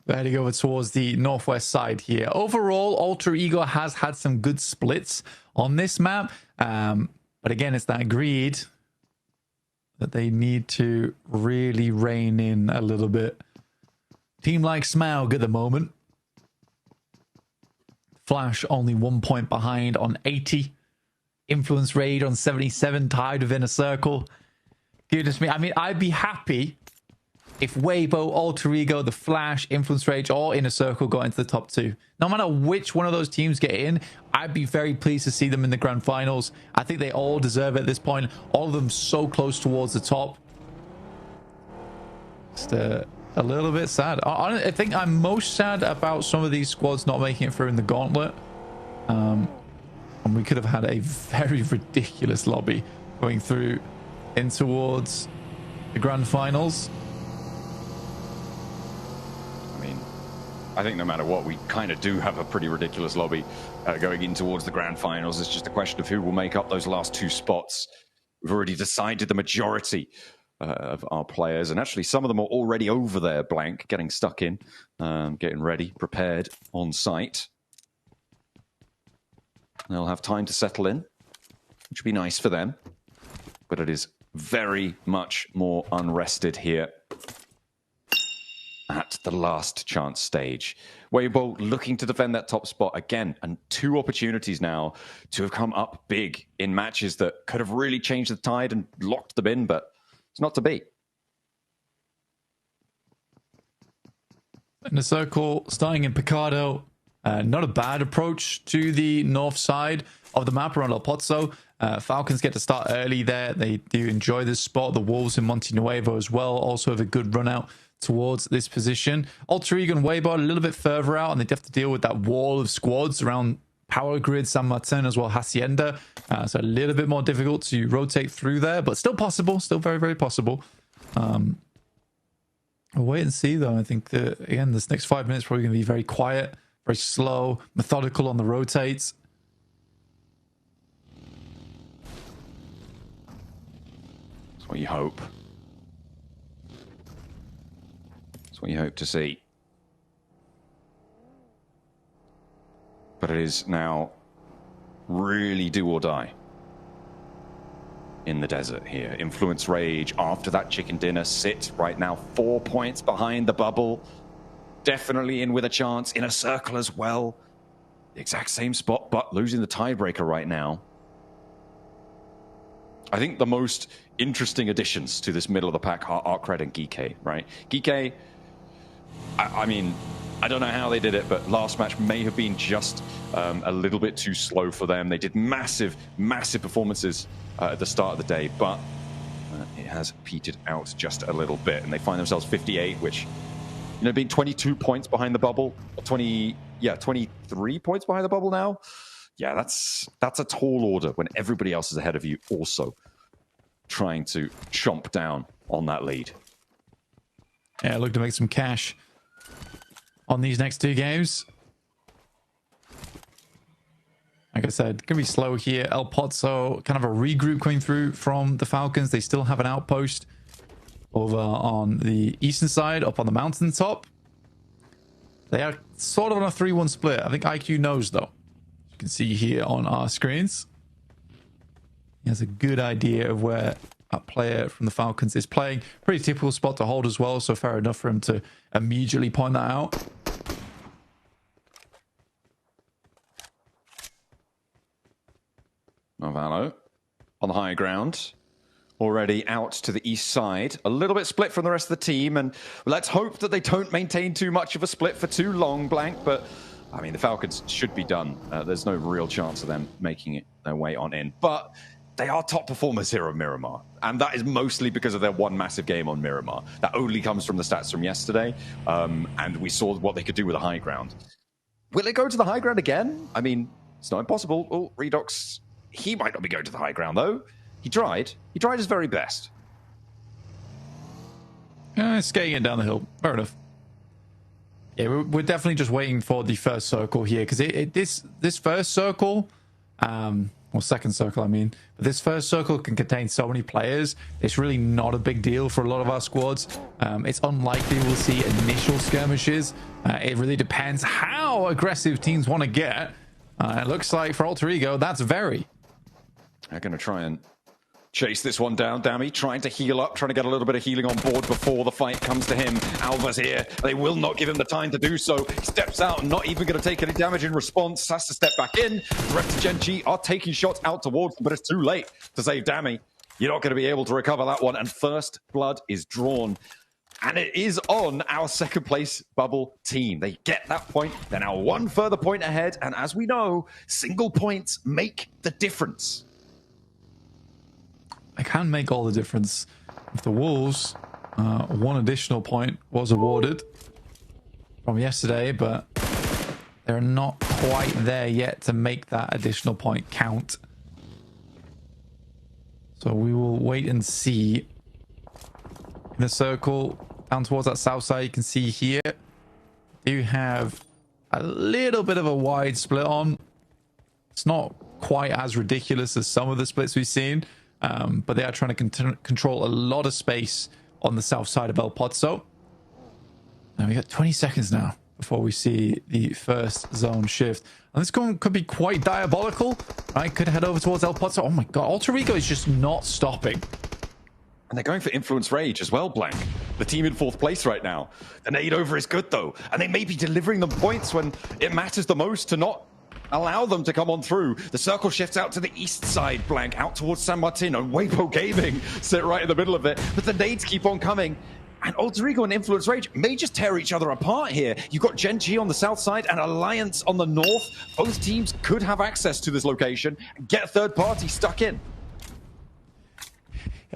[SPEAKER 13] Heading over towards the northwest side here. Overall, Alter Ego has had some good splits on this map. But again, it's that greed that they need to really rein in a little bit. Team like Smaug at the moment. Flash only 1 point behind on 80. Influence Raid on 77, tied within a circle. Goodness me. I mean, I'd be happy if Weibo, Alter Ego, The Flash, Influence Rage, all in a circle got into the top 2. No matter which one of those teams get in, I'd be very pleased to see them in the grand finals. I think they all deserve it at this point. All of them so close towards the top. Just a little bit sad. I think I'm most sad about some of these squads not making it through in the gauntlet. And we could have had a very ridiculous lobby going through in towards the grand finals.
[SPEAKER 12] I think no matter what, we kind of do have a pretty ridiculous lobby going in towards the grand finals. It's just a question of who will make up those last 2 spots. We've already decided the majority of our players, and actually some of them are already over there, Blank, getting stuck in, getting ready, prepared on site. They'll have time to settle in, which would be nice for them. But it is very much more unrested here at the last chance stage. Weibo looking to defend that top spot again, and 2 opportunities now to have come up big in matches that could have really changed the tide and locked them in, but it's not to be.
[SPEAKER 13] In the circle, starting in Picado, not a bad approach to the north side of the map around El Pozo. Falcons get to start early there. They do enjoy this spot. The Wolves in Monte Nuevo as well also have a good run out towards this position. Alter Ego and Weibo a little bit further out, and they have to deal with that wall of squads around Power Grid, San Martin, as well Hacienda. So a little bit more difficult to rotate through there, but still possible. Still very, very possible. We'll wait and see, though. I think that, again, this next 5 minutes probably going to be very quiet, very slow, methodical on the rotates.
[SPEAKER 12] That's what you hope. That's what you hope to see. But it is now really do or die in the desert here. Influence Rage after that chicken dinner sit right now 4 points behind the bubble. Definitely in with a chance in a circle as well. The exact same spot, but losing the tiebreaker right now. I think the most interesting additions to this middle of the pack are Arcred and Geeke, right? Geeke, I mean, I don't know how they did it, but last match may have been just a little bit too slow for them. They did massive, massive performances at the start of the day, but it has petered out just a little bit, and they find themselves 58, which, you know, being 22 points behind the bubble, 23 points behind the bubble now. Yeah, that's a tall order when everybody else is ahead of you also trying to chomp down on that lead.
[SPEAKER 13] Yeah, look to make some cash on these next 2 games. Like I said, going to be slow here. El Pozo, kind of a regroup coming through from the Falcons. They still have an outpost over on the eastern side, up on the mountaintop. They are sort of on a 3-1 split. I think IQ knows, though. You can see here on our screens. He has a good idea of where a player from the Falcons is playing. Pretty typical spot to hold as well, so fair enough for him to immediately point that out.
[SPEAKER 12] Novalo on the high ground. already out to the east side. A little bit split from the rest of the team, and let's hope that they don't maintain too much of a split for too long, Blank, but I mean, the Falcons should be done. There's no real chance of them making it their way on in, but they are top performers here on Miramar, and that is mostly because of their one massive game on Miramar. That only comes from the stats from yesterday, and we saw what they could do with the high ground. Will it go to the high ground again? I mean, it's not impossible. Oh, Redox, he might not be going to the high ground, though. He tried. He tried his very best.
[SPEAKER 13] Skating it down the hill. Fair enough. Yeah, we're definitely just waiting for the first circle here, because this first circle, or second circle, I mean, but this first circle can contain so many players. It's really not a big deal for a lot of our squads. It's unlikely we'll see initial skirmishes. It really depends how aggressive teams want to get. It looks like for Alter Ego, that's very.
[SPEAKER 12] They're going to try and chase this one down. Dammy trying to heal up, trying to get a little bit of healing on board before the fight comes to him. Alva's here. They will not give him the time to do so. He steps out, not even going to take any damage in response. Has to step back in. The rest of Gen G are taking shots out towards him, but it's too late to save Dammy. You're not going to be able to recover that one. And first blood is drawn. And it is on our second place bubble team. They get that point. They're now one further point ahead. And as we know, single points make the difference.
[SPEAKER 13] I can make all the difference. If the Wolves, one additional point was awarded from yesterday, but they're not quite there yet to make that additional point count. So we will wait and see. In the circle, down towards that south side, you can see here, you have a little bit of a wide split on. It's not quite as ridiculous as some of the splits we've seen. But they are trying to control a lot of space on the south side of El Pozo. And we got 20 seconds now before we see the first zone shift. And this could be quite diabolical. Right, could head over towards El Pozo. Oh my god, Alter Ego is just not stopping.
[SPEAKER 12] And they're going for Influence Rage as well, Blank. The team in fourth place right now. The nade over is good, though. And they may be delivering them points when it matters the most to not allow them to come on through. The circle shifts out to the east side, Blank, out towards San Martin, and Weibo Gaming sit right in the middle of it. But the nades keep on coming. And Alter Ego and Influence Rage may just tear each other apart here. You've got Gen G on the south side and Alliance on the north. Both teams could have access to this location and get a third party stuck in.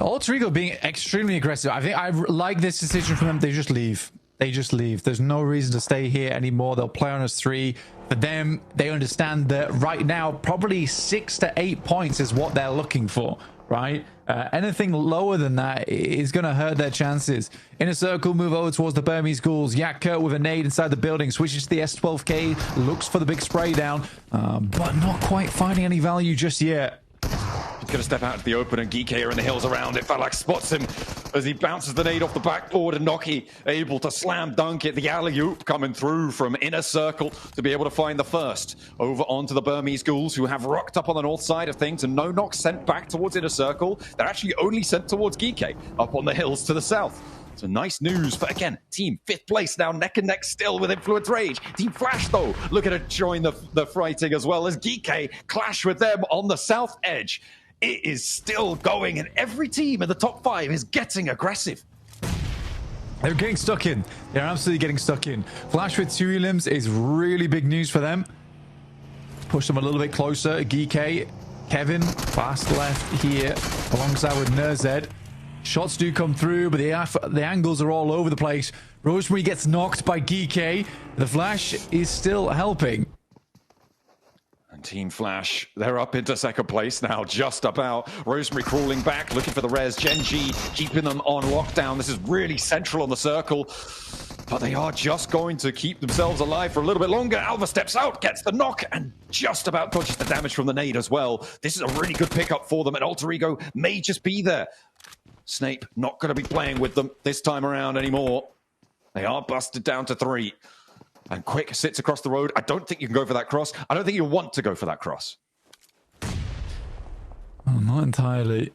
[SPEAKER 13] Alter Ego being extremely aggressive. I think I like this decision from them. They just leave. They just leave. There's no reason to stay here anymore. They'll play on us 3. For them, they understand that right now, probably 6 to 8 points is what they're looking for, right? Anything lower than that is going to hurt their chances. In a circle, move over towards the Burmese Ghouls. Yakker with a nade inside the building, switches to the S12K, looks for the big spray down, but not quite finding any value just yet.
[SPEAKER 12] He's going to step out to the open, and Geeky are in the hills around it. Falak spots him as he bounces the nade off the backboard, and Noki able to slam dunk it. The alley-oop coming through from inner circle to be able to find the first. Over onto the Burmese Ghouls, who have rocked up on the north side of things, and no knock sent back towards inner circle. They're actually only sent towards Geeky up on the hills to the south. So nice news for, again, team 5th place now, neck and neck still with Influence Rage. Team Flash, though, looking to join the fighting as well as Geeky clash with them on the south edge. It is still going, and every team in the top 5 is getting aggressive.
[SPEAKER 13] They're getting stuck in. They're absolutely getting stuck in. Flash with 2 elims is really big news for them. Push them a little bit closer. Geeky, Kevin, fast left here, alongside with Nerzed. Shots do come through, but the angles are all over the place. Rosemary gets knocked by Geeky. The Flash is still helping.
[SPEAKER 12] And Team Flash, they're up into second place now, just about. Rosemary crawling back, looking for the res. Gen G keeping them on lockdown. This is really central on the circle. But they are just going to keep themselves alive for a little bit longer. Alva steps out, gets the knock, and just about dodges the damage from the nade as well. This is a really good pickup for them, and Alter Ego may just be there. Snape not going to be playing with them this time around anymore. They are busted down to 3. And Quick sits across the road. I don't think you can go for that cross. I don't think you want to go for that cross.
[SPEAKER 13] Oh, not entirely.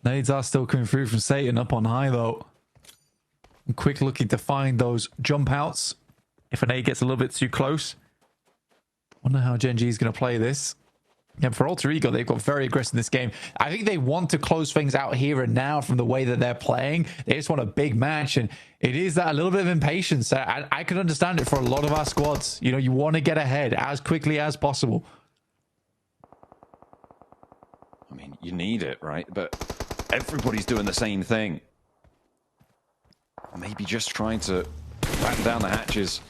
[SPEAKER 13] Nades are still coming through from Satan up on high, though. And Quick looking to find those jump outs if an nade gets a little bit too close. Wonder how Gen G is going to play this. Yeah, for Alter Ego, they've got very aggressive in this game. I think they want to close things out here and now from the way that they're playing. They just want a big match, and it is that a little bit of impatience. I can understand it for a lot of our squads. You know, you want to get ahead as quickly as possible.
[SPEAKER 12] I mean, you need it, right? But everybody's doing the same thing. Maybe just trying to batten down the hatches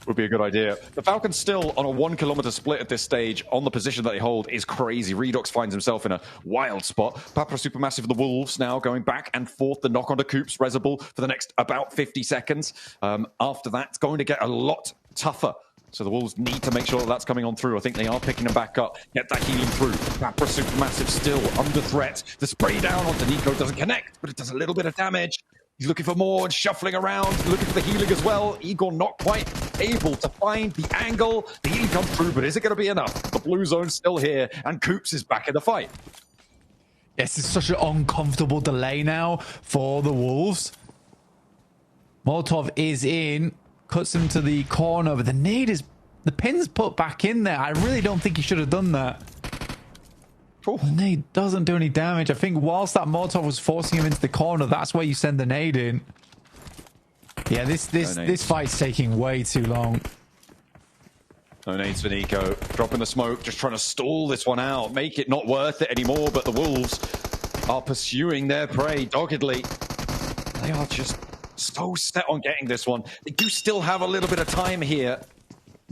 [SPEAKER 12] would be a good idea. The Falcons still on a 1 kilometer split at this stage on the position that they hold is crazy. Redox finds himself in a wild spot. Papra Supermassive of the Wolves now going back and forth. The knock onto Coops, Reserble for the next about 50 seconds. After that, it's going to get a lot tougher. So the Wolves need to make sure that that's coming on through. I think they are picking them back up. Get that healing through. Papra Supermassive still under threat. The spray down onto Nico doesn't connect, but it does a little bit of damage. He's looking for more and shuffling around, looking for the healing as well. Igor not quite able to find the angle. The healing comes through, but is it going to be enough? The blue zone's still here, and Coops is back in the fight.
[SPEAKER 13] Yes, it's such an uncomfortable delay now for the Wolves. Molotov is in, cuts him to the corner, but the pin's put back in there. I really don't think he should have done that. The nade doesn't do any damage. I think whilst that Molotov was forcing him into the corner, that's where you send the nade in. Yeah, this fight's taking way too long.
[SPEAKER 12] No nades for Nico. Dropping the smoke, just trying to stall this one out. Make it not worth it anymore, but the Wolves are pursuing their prey doggedly. They are just so set on getting this one. They do still have a little bit of time here.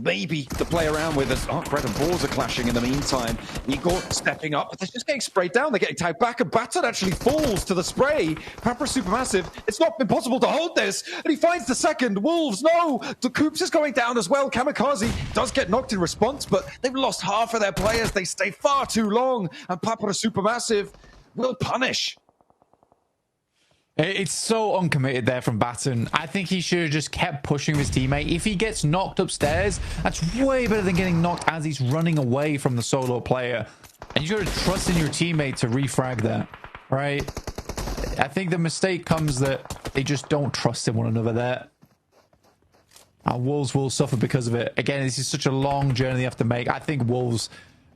[SPEAKER 12] Maybe to play around with as Red and Balls are clashing in the meantime. Igor stepping up, but they're just getting sprayed down. They're getting tagged back, and Batson actually falls to the spray. Papra Supermassive, it's not been possible to hold this, and he finds the second. Wolves, no! The Coops is going down as well. Kamikaze does get knocked in response, but they've lost half of their players. They stay far too long, and Papra Supermassive will punish.
[SPEAKER 13] It's so uncommitted there from Batten. I think he should have just kept pushing his teammate. If he gets knocked upstairs, that's way better than getting knocked as he's running away from the solo player. And you got to trust in your teammate to refrag that, right? I think the mistake comes that they just don't trust in one another there. Our Wolves will suffer because of it. Again, this is such a long journey they have to make. I think Wolves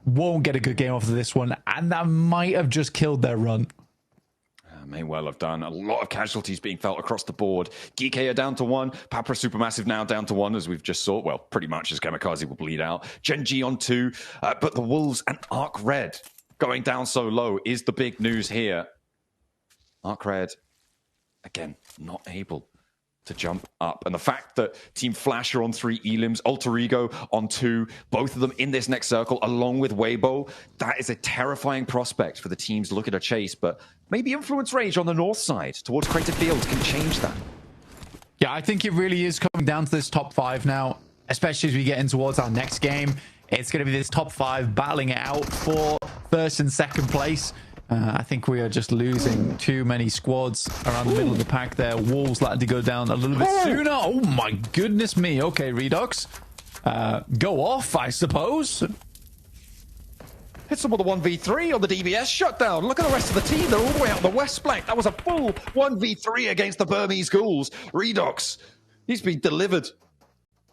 [SPEAKER 13] won't get a good game off of this one, and that might have just killed their run.
[SPEAKER 12] May well have done. A lot of casualties being felt across the board. Geekay are down to 1. Papra Supermassive now down to 1, as we've just saw. Well, pretty much as Kamikaze will bleed out. Gen G on 2. But the Wolves and Arc Red going down so low is the big news here. Arc Red, again, not able to jump up. And the fact that Team Flash are on 3 elims, Alter Ego on 2, both of them in this next circle, along with Weibo, that is a terrifying prospect for the teams looking to chase. But maybe Influence Rage on the north side towards Crater Fields can change that.
[SPEAKER 13] Yeah, I think it really is coming down to this top 5 now, especially as we get in towards our next game. It's going to be this top 5 battling it out for first and second place. I think we are just losing too many squads around the middle of the pack there. Wolves likely to go down a little bit sooner. Oh my goodness me. Okay, Redox. Go off, I suppose.
[SPEAKER 12] Hit some of the 1v3 on the DBS shutdown. Look at the rest of the team. They're all the way out the west flank. That was a full 1v3 against the Burmese Ghouls. Redox, he's been delivered.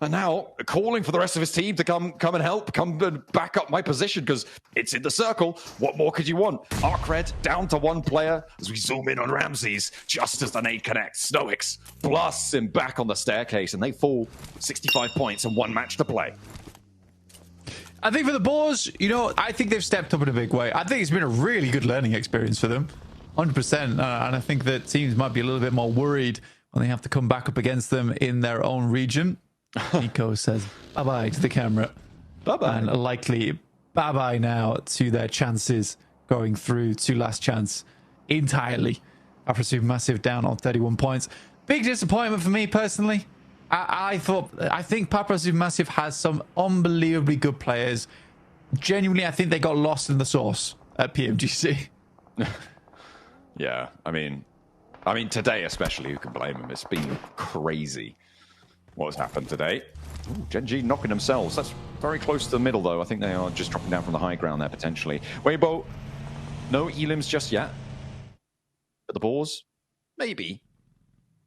[SPEAKER 12] And now calling for the rest of his team to come and help, come and back up my position because it's in the circle. What more could you want? Arc Red down to 1 player as we zoom in on Ramses. Just as the nade connects, Snoix blasts him back on the staircase and they fall 65 points and 1 match to play.
[SPEAKER 13] I think for the Boars, you know, I think they've stepped up in a big way. I think it's been a really good learning experience for them. 100%. And I think that teams might be a little bit more worried when they have to come back up against them in their own region. Nico says bye-bye to the camera.
[SPEAKER 12] Bye-bye.
[SPEAKER 13] And likely bye-bye now to their chances going through to last chance entirely. After Supermassive down on 31 points. Big disappointment for me personally. I think Papra Supermassive has some unbelievably good players. Genuinely, I think they got lost in the sauce at PMGC.
[SPEAKER 12] Yeah, I mean today especially, who can blame them? It's been crazy what has happened today. Ooh, Gen G knocking themselves. That's very close to the middle, though. I think they are just dropping down from the high ground there, potentially. Weibo, no elims just yet. But the Boars, maybe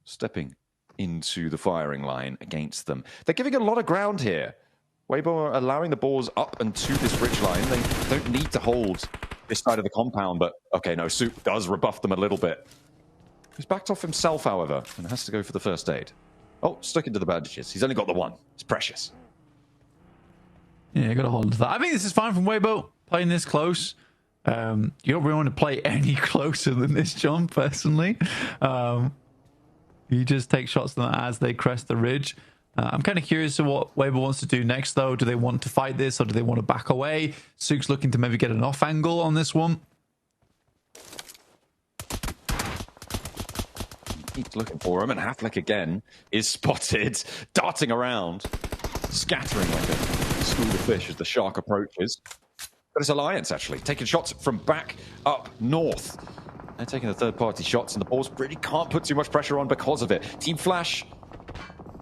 [SPEAKER 12] stepping into the firing line against them. They're giving a lot of ground here. Weibo are allowing the balls up and to this ridge line. They don't need to hold this side of the compound, but okay, no, Soup does rebuff them a little bit. He's backed off himself, however, and has to go for the first aid. Oh, stuck into the bandages. He's only got the one. It's precious.
[SPEAKER 13] Yeah, you got to hold on to that. I think this is fine from Weibo, playing this close. You don't really want to play any closer than this jump, personally. You just take shots at them as they crest the ridge. I'm kind of curious to what Weibo wants to do next, though. Do they want to fight this, or do they want to back away? Sook's looking to maybe get an off angle on this one.
[SPEAKER 12] Keeps looking for him, and Halflick again is spotted, darting around, scattering like a school of fish as the shark approaches. But it's Alliance, actually, taking shots from back up north. They're taking the third-party shots, and the balls really can't put too much pressure on because of it. Team Flash,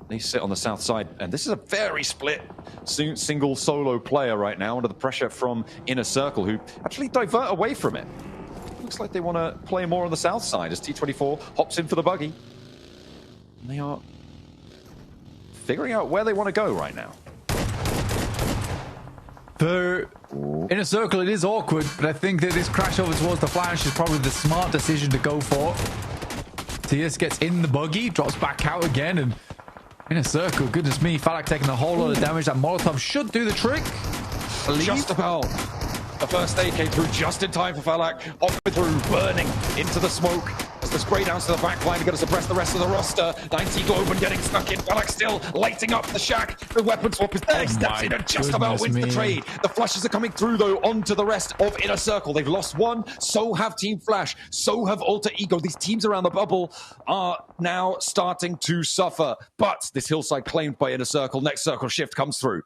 [SPEAKER 12] they sit on the south side, and this is a very split single solo player right now under the pressure from Inner Circle, who actually divert away from it. Looks like they want to play more on the south side as T24 hops in for the buggy. And they are figuring out where they want to go right now.
[SPEAKER 13] For Inner Circle, it is awkward, but I think that this crash over towards the Flash is probably the smart decision to go for. TS gets in the buggy, drops back out again, and Inner Circle, goodness me, Falak taking a whole lot of damage. That Molotov should do the trick.
[SPEAKER 12] Just about. The first aid came through just in time for Falak. Off through, burning into the smoke. As the spray down to the back line, going to suppress the rest of the roster. 90 Globen getting stuck in. Falak still lighting up the shack. The weapon swap is there. Steps in and just about wins the trade. The flashes are coming through, though, onto the rest of Inner Circle. They've lost one. So have Team Flash. So have Alter Ego. These teams around the bubble are now starting to suffer. But this hillside claimed by Inner Circle. Next circle shift comes through.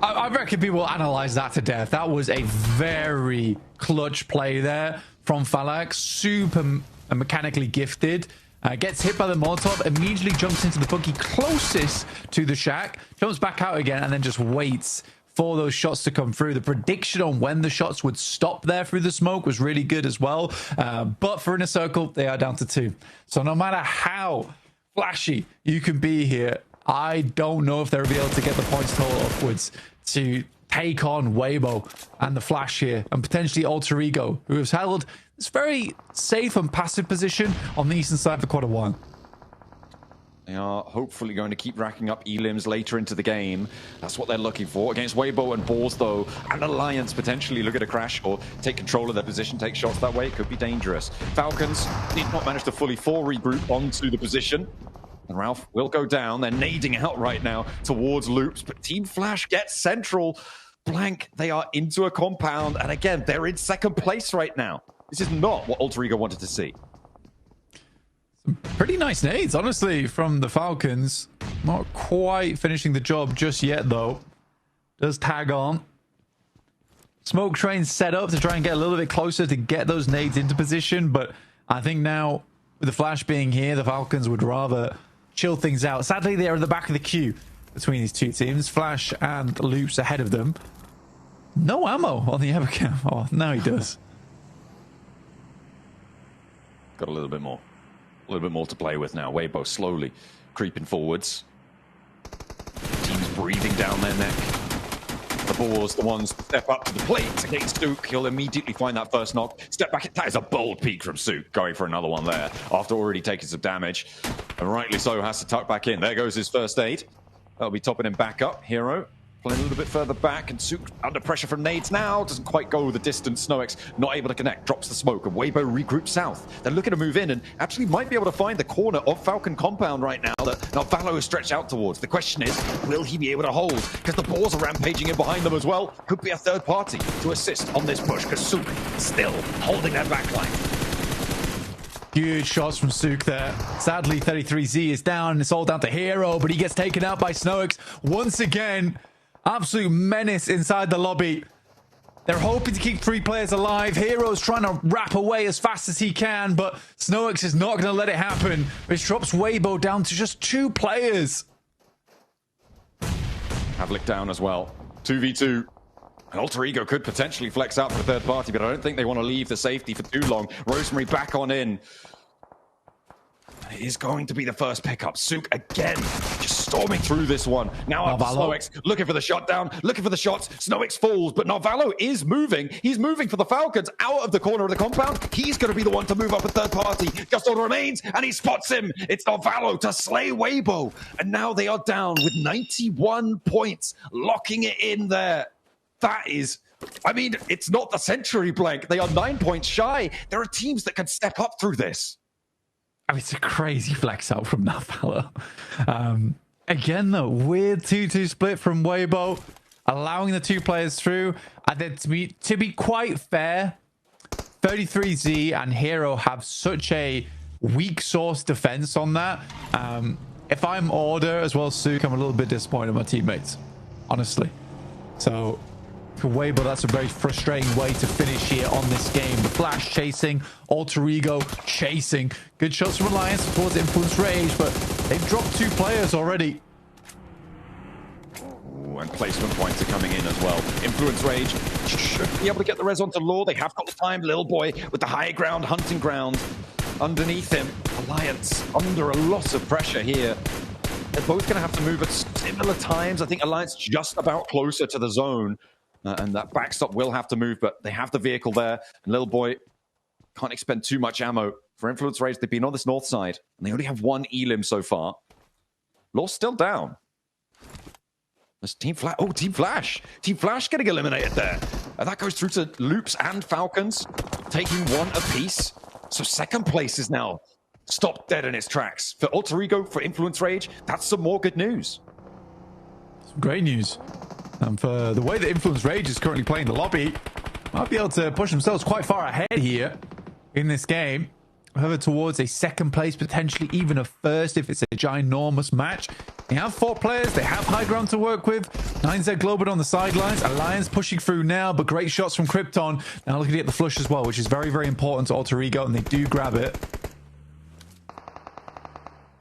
[SPEAKER 13] I reckon people analyze that to death. That was a very clutch play there from Falak. Super mechanically gifted. Gets hit by the Molotov, immediately jumps into the buggy closest to the shack, jumps back out again, and then just waits for those shots to come through. The prediction on when the shots would stop there through the smoke was really good as well. But for Inner Circle, they are down to 2. So no matter how flashy you can be here, I don't know if they'll be able to get the points total upwards to take on Weibo and the Flash here, and potentially Alter Ego, who has held this very safe and passive position on the eastern side for quite a while.
[SPEAKER 12] They are hopefully going to keep racking up elims later into the game. That's what they're looking for. Against Weibo and Balls, though, and Alliance potentially look at a crash or take control of their position, take shots that way. It could be dangerous. Falcons did not manage to fully regroup onto the position. And Ralph will go down. They're nading out right now towards Loops, but Team Flash gets central. Blank, they are into a compound, and again, they're in second place right now. This is not what Alter Ego wanted to see.
[SPEAKER 13] Some pretty nice nades, honestly, from the Falcons. Not quite finishing the job just yet, though. Does tag on. Smoke trains set up to try and get a little bit closer to get those nades into position, but I think now, with the Flash being here, the Falcons would rather chill things out. Sadly, they are at the back of the queue between these two teams. Flash and Loops ahead of them. No ammo on the Evercam. Oh, now he does.
[SPEAKER 12] Got a little bit more. A little bit more to play with now. Weibo slowly creeping forwards. Teams breathing down their neck. The Boars, the ones to step up to the plate against Duke. He'll immediately find that first knock. Step back. That is a bold peek from Sook, going for another one there after already taking some damage. And rightly so, has to tuck back in. There goes his first aid. That'll be topping him back up. Hero playing a little bit further back, and Sook under pressure from nades now. Doesn't quite go the distance. Snowex not able to connect. Drops the smoke, and Weibo regroups south. They're looking to move in and actually might be able to find the corner of Falcon compound right now that Valo is stretched out towards. The question is, will he be able to hold? Because the Boars are rampaging in behind them as well. Could be a third party to assist on this push, because Sook still holding that backline.
[SPEAKER 13] Huge shots from Sook there. Sadly, 33Z is down. It's all down to Hero, but he gets taken out by Snowex once again. Absolute menace inside the lobby. They're hoping to keep 3 players alive. Hero's trying to wrap away as fast as he can, but Snowex is not going to let it happen, which drops Weibo down to just 2 players.
[SPEAKER 12] Havlik down as well. 2v2. And Alter Ego could potentially flex out for a third party, but I don't think they want to leave the safety for too long. Rosemary back on in. It is going to be the first pickup. Sook again, just storming through this one. Now up to Snowix, looking for the shot down, looking for the shots. Snowix falls, but Narvalo is moving. He's moving for the Falcons out of the corner of the compound. He's going to be the one to move up a third party. Just all remains, and he spots him. It's Narvalo to slay Weibo. And now they are down with 91 points, locking it in there. That is... I mean, it's not the century blank. They are 9 points shy. There are teams that can step up through this.
[SPEAKER 13] I mean, it's a crazy flex out from Narvalo. Again, though, weird 2-2 split from Weibo, allowing the two players through. And then to be quite fair, 33Z and Hero have such a weak source defense on that. If I'm Order as well as Sook, I'm a little bit disappointed in my teammates, honestly. So... for Weibo, that's a very frustrating way to finish here on this game. The Flash chasing, Alter Ego chasing. Good shots from Alliance towards Influence Rage, but they've dropped two players already.
[SPEAKER 12] Ooh, and placement points are coming in as well. Influence Rage should be able to get the res onto Law. They have got the time. Lil Boy with the high ground, hunting ground underneath him. Alliance under a lot of pressure here. They're both going to have to move at similar times. I think Alliance just about closer to the zone. And that backstop will have to move, but they have the vehicle there. And Little Boy can't expend too much ammo. For Influence Rage, they've been on this north side, and they only have one elim so far. Law's still down. There's Team Flash. Oh, Team Flash. Team Flash getting eliminated there. And that goes through to Loops and Falcons, taking one apiece. So second place is now stopped dead in its tracks. For Alter Ego, for Influence Rage, that's some more good news.
[SPEAKER 13] Some great news. And for the way that Influence Rage is currently playing the lobby, might be able to push themselves quite far ahead here in this game. However, towards a second place, potentially even a first if it's a ginormous match. They have 4 players. They have high ground to work with. 9Z Globin on the sidelines. Alliance pushing through now, but great shots from Krypton. Now looking at the flush as well, which is very, very important to Alter Ego, and they do grab it.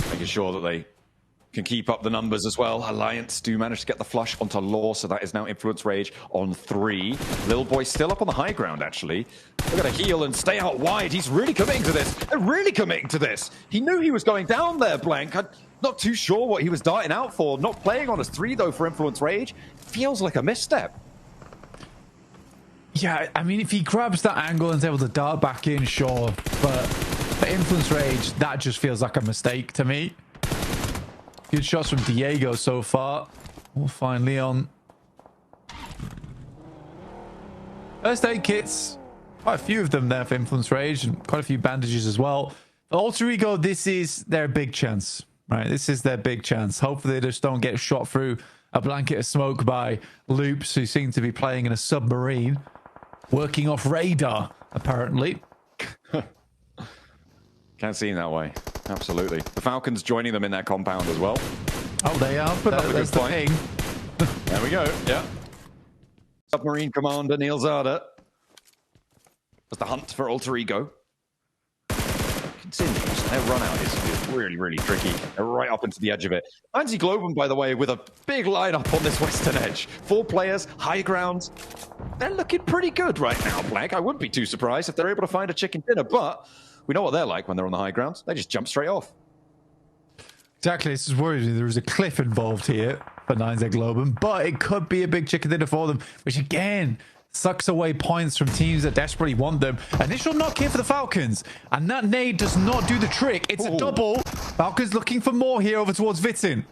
[SPEAKER 12] Making sure that they can keep up the numbers as well. Alliance do manage to get the flush onto Law, so that is now Influence Rage on 3. Lil Boy still up on the high ground, actually. They're going to heal and stay out wide. He's really committing to this. They're really committing to this. He knew he was going down there, Blank. I'm not too sure what he was darting out for. Not playing on his 3, though, for Influence Rage. Feels like a misstep.
[SPEAKER 13] Yeah, I mean, if he grabs that angle and is able to dart back in, sure. But for Influence Rage, that just feels like a mistake to me. Good shots from Diego so far. We'll find Leon. First aid kits. Quite a few of them there for Influence Rage, and quite a few bandages as well. For Alter Ego, this is their big chance. Right, this is their big chance. Hopefully they just don't get shot through a blanket of smoke by Loops, who seem to be playing in a submarine. Working off radar, apparently.
[SPEAKER 12] Can't see him that way. Absolutely. The Falcons joining them in their compound as well.
[SPEAKER 13] Oh, they are. But that's the thing.
[SPEAKER 12] There we go. Yeah. Submarine Commander Neil Zada. As the hunt for Alter Ego continues. Their run out is really, really tricky. They're right up into the edge of it. Anzi Globin, by the way, with a big lineup on this western edge. 4 players, high ground. They're looking pretty good right now, Blank. I wouldn't be too surprised if they're able to find a chicken dinner, but we know what they're like when they're on the high ground. They just jump straight off.
[SPEAKER 13] Exactly. This is worrying. There is a cliff involved here for 9Z Globin, but it could be a big chicken dinner for them, which again sucks away points from teams that desperately want them. Initial knock here for the Falcons, and that nade does not do the trick. It's a double. Falcons looking for more here over towards Vitin.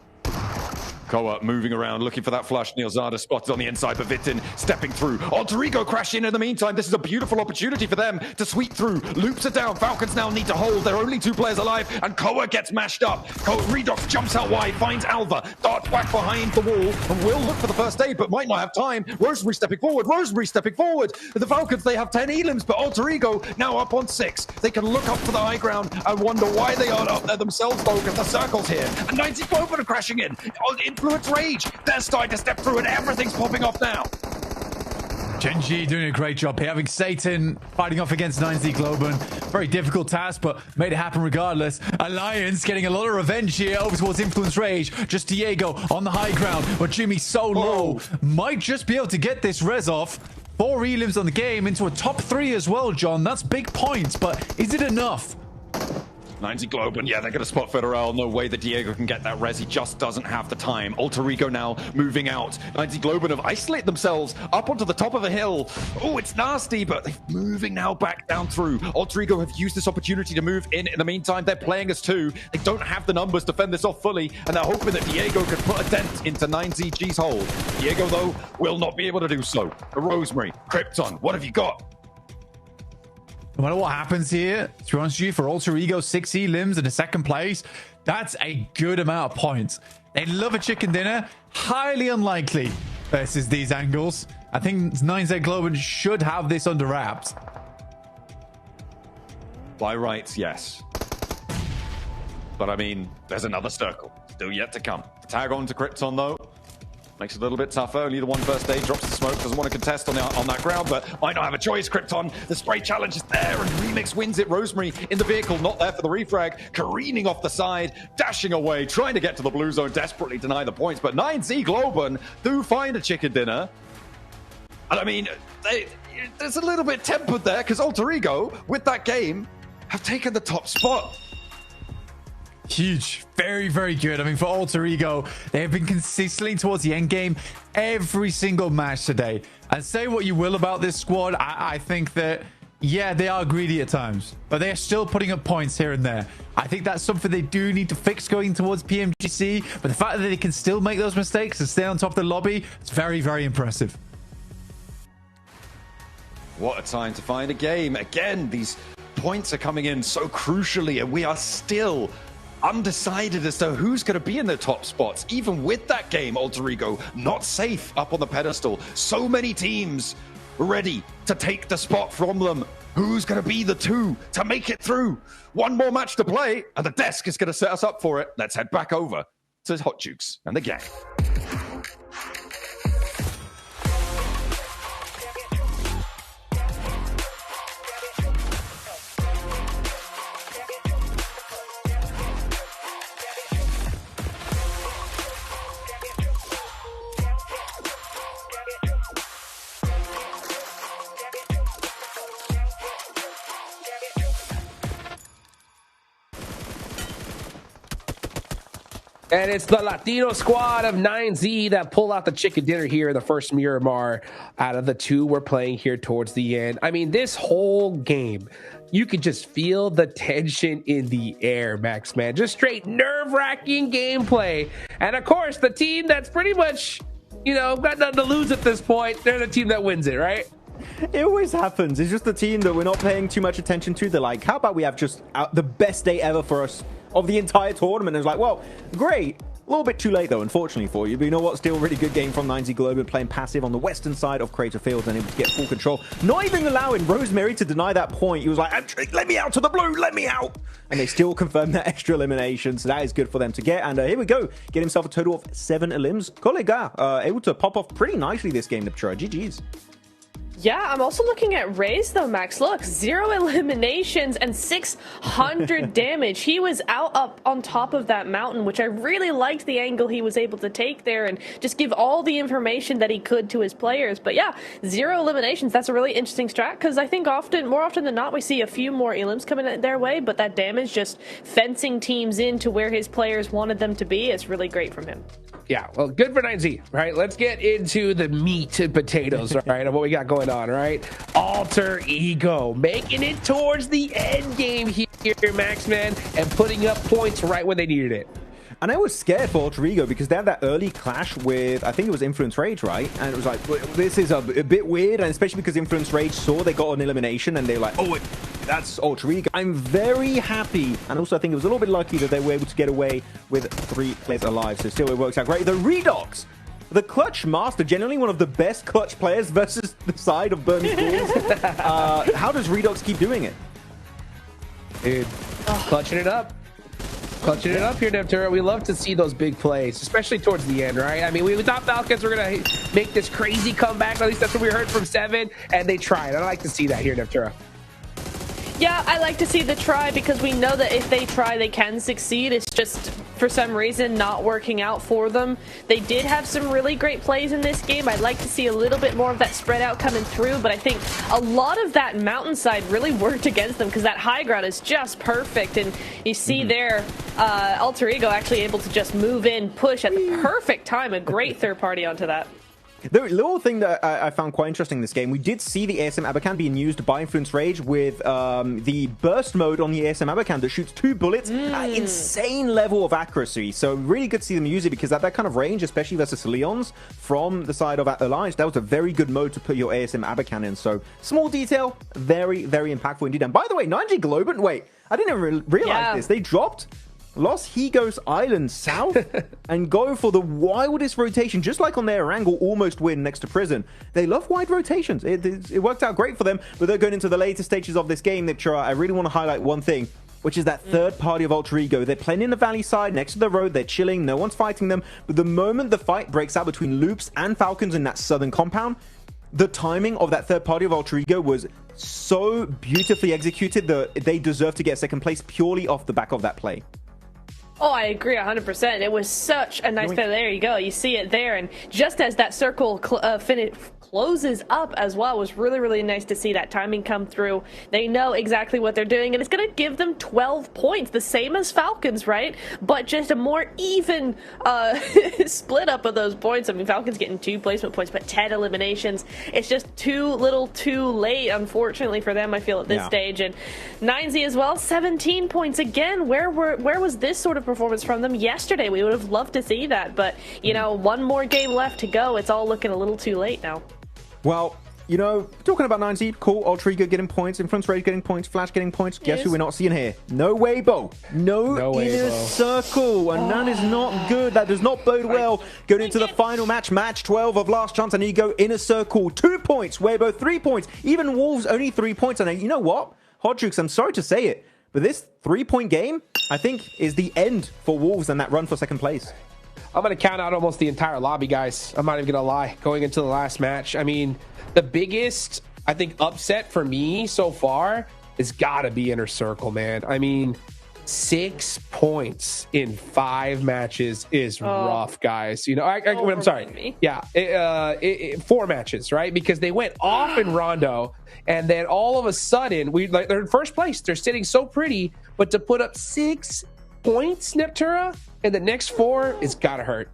[SPEAKER 12] Koa moving around, looking for that flush. Neil Zada spotted on the inside, but Vitin stepping through. Alter Ego crashing in the meantime. This is a beautiful opportunity for them to sweep through. Loops are down. Falcons now need to hold. There are only 2 players alive, and Koa gets mashed up. Redox jumps out wide, finds Alva, darts back behind the wall, and will look for the first aid, but might not have time. Rosemary stepping forward. Rosemary stepping forward. The Falcons, they have 10 elims, but Alter Ego now up on 6. They can look up to the high ground and wonder why they aren't up there themselves, though, because the circle's here. And 90 Clover are crashing in. Influence Rage, they're starting to step through, and everything's popping off now.
[SPEAKER 13] Genji doing a great job here, having Satan fighting off against 9Z Globin. Very difficult task, but made it happen regardless. Alliance getting a lot of revenge here over towards Influence Rage. Just Diego on the high ground, but Jimmy so low. Might just be able to get this res off. 4 elims on the game into a top 3 as well, John. That's big points, but is it enough?
[SPEAKER 12] 90 Globe, and yeah, they're going to spot Federal. No way that Diego can get that res. He just doesn't have the time. Alter Ego now moving out. 90 Globe have isolated themselves up onto the top of a hill. Oh, it's nasty, but they're moving now back down through. Alter Ego have used this opportunity to move in. In the meantime, they're playing as two. They don't have the numbers to fend this off fully, and they're hoping that Diego can put a dent into 9ZG's hold. Diego, though, will not be able to do so. Rosemary, Krypton, what have you got?
[SPEAKER 13] No matter what happens here, to be honest with you, for Alter Ego, 6E limbs in a second place, that's a good amount of points. They love a chicken dinner. Highly unlikely versus these angles. I think 9Z Globan should have this under wraps.
[SPEAKER 12] By rights, yes. But I mean, there's another circle still yet to come. Tag on to Krypton, though. Makes it a little bit tougher. Only the one first aid, drops the smoke, doesn't want to contest on that ground, but might not have a choice. Krypton, the spray challenge is there, and Remix wins it. Rosemary in the vehicle, not there for the refrag, careening off the side, dashing away, trying to get to the blue zone, desperately deny the points, but 9Z Globan do find a chicken dinner. And I mean, there's a little bit tempered there, because Alter Ego, with that game, have taken the top spot.
[SPEAKER 13] Huge. Very, very good. I mean, for Alter Ego, they have been consistently towards the end game every single match today. And say what you will about this squad, I think that, yeah, they are greedy at times, but they are still putting up points here and there. I think that's something they do need to fix going towards PMGC, but the fact that they can still make those mistakes and stay on top of the lobby, it's very, very impressive.
[SPEAKER 12] What a time to find a game. Again, these points are coming in so crucially, and we are still undecided as to who's going to be in the top spots. Even with that game, Alter Ego not safe up on the pedestal. So many teams ready to take the spot from them. Who's going to be the two to make it through? One more match to play, and the desk is going to set us up for it. Let's head back over to Hot Jukes and the gang.
[SPEAKER 9] And it's the Latino squad of 9Z that pull out the chicken dinner here in the first Miramar out of the two we're playing here towards the end. I mean, this whole game, you could just feel the tension in the air, Max, man. Just straight nerve-wracking gameplay. And of course, the team that's pretty much, you know, got nothing to lose at this point, they're the team that wins it, right?
[SPEAKER 10] It always happens. It's just the team that we're not paying too much attention to. They're like, how about we have just the best day ever for us of the entire tournament? And it's like, well, great. A little bit too late, though, unfortunately for you. But you know what? Still a really good game from 9Z Globan, playing passive on the western side of Crater Field and able to get full control. Not even allowing Rosemary to deny that point. He was like, let me out to the blue, let me out. And they still confirmed that extra elimination. So that is good for them to get. And here we go. Get himself a total of 7 elims. Kolega able to pop off pretty nicely this game, Neptura. GG's.
[SPEAKER 11] Yeah, I'm also looking at Raze though, Max. Look, 0 eliminations and 600 damage. He was out up on top of that mountain, which I really liked the angle he was able to take there and just give all the information that he could to his players. But yeah, 0 eliminations. That's a really interesting strat because I think more often than not, we see a few more elims coming their way, but that damage just fencing teams in to where his players wanted them to be is really great from him.
[SPEAKER 9] Yeah, well, good for 9Z, right? Let's get into the meat and potatoes, right, of what we got going on, right? Alter Ego making it towards the end game here, Max, man, and putting up points right when they needed it.
[SPEAKER 10] And I was scared for Alter Ego because they had that early clash with, I think it was Influence Rage, right? And it was like, this is a bit weird, and especially because Influence Rage saw they got an elimination and they were like, oh, that's Alter Ego. I'm very happy, and also I think it was a little bit lucky that they were able to get away with 3 players alive, so still it works out great. The Redox, the clutch master, generally one of the best clutch players versus the side of Burning Schools. How does Redox keep doing it?
[SPEAKER 9] Dude, clutching it up. Clutching it up here, Neptura. We love to see those big plays, especially towards the end, right? I mean, we thought Falcons were going to make this crazy comeback. At least that's what we heard from 7, and they tried. I like to see that here, Neptura.
[SPEAKER 11] Yeah, I like to see the try because we know that if they try, they can succeed. It's just, for some reason, not working out for them. They did have some really great plays in this game. I'd like to see a little bit more of that spread out coming through, but I think a lot of that mountainside really worked against them because that high ground is just perfect. And you see there, Alter Ego actually able to just move in, push at the perfect time. A great third party onto that.
[SPEAKER 10] The little thing that I found quite interesting in this game, we did see the ASM Abacan being used by Influence Rage with the burst mode on the ASM Abacan that shoots 2 bullets at insane level of accuracy. So really good to see them use it because at that kind of range, especially versus Leons from the side of Alliance, that was a very good mode to put your ASM Abacan in. So small detail, very, very impactful indeed. And by the way, 9G Globant, wait, I didn't even realize this. They dropped Los Higos Island south and go for the wildest rotation, just like on their Erangel almost win next to Prison. They love wide rotations. It worked out great for them, but they're going into the later stages of this game. Nipchira, I really want to highlight one thing, which is that third party of Alter Ego. They're playing in the valley side next to the road. They're chilling. No one's fighting them. But the moment the fight breaks out between Loops and Falcons in that southern compound, the timing of that third party of Alter Ego was so beautifully executed that they deserve to get second place purely off the back of that play.
[SPEAKER 11] Oh, I agree 100%. It was such a nice play. There you go. You see it there. And just as that circle closes up as well, it was really, really nice to see that timing come through. They know exactly what they're doing, and it's going to give them 12 points, the same as Falcons, right? But just a more even split up of those points. I mean, Falcons getting 2 placement points, but 10 eliminations. It's just too little too late, unfortunately, for them, I feel, at this stage. And 9Z as well, 17 points. Again, where was this sort of performance from them yesterday? We would have loved to see that, but, you know, one more game left to go. It's all looking a little too late now.
[SPEAKER 10] Well, you know, talking about 9Z, cool. Alter Ego getting points, Influence Rage getting points, Flash getting points. Guess who we're not seeing here? No Weibo. No inner circle. And that is not good. That does not bode well. Going into the final match, match 12 of Last Chance. And you go inner circle, 2 points. Weibo, 3 points. Even Wolves, only 3 points. And you know what? Hodrux, I'm sorry to say it, but this 3-point game, I think, is the end for Wolves and that run for second place.
[SPEAKER 9] I'm going to count out almost the entire lobby, guys. I'm not even going to lie. Going into the last match, I mean, the biggest, I think, upset for me so far has got to be Inner Circle, man. I mean, 6 points in 5 matches is rough, guys. You know, I'm sorry. Yeah, 4 matches, right? Because they went off in Rondo, and then all of a sudden, they're in first place. They're sitting so pretty, but to put up 6 points, Neptura, and the next 4 is gotta hurt.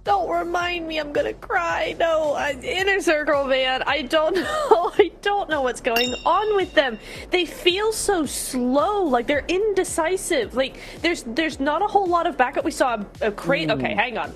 [SPEAKER 11] Don't remind me, I'm gonna cry. No, Inner Circle, man. I don't know. I don't know what's going on with them. They feel so slow, like they're indecisive. Like there's not a whole lot of backup. We saw a crate. Okay, hang on.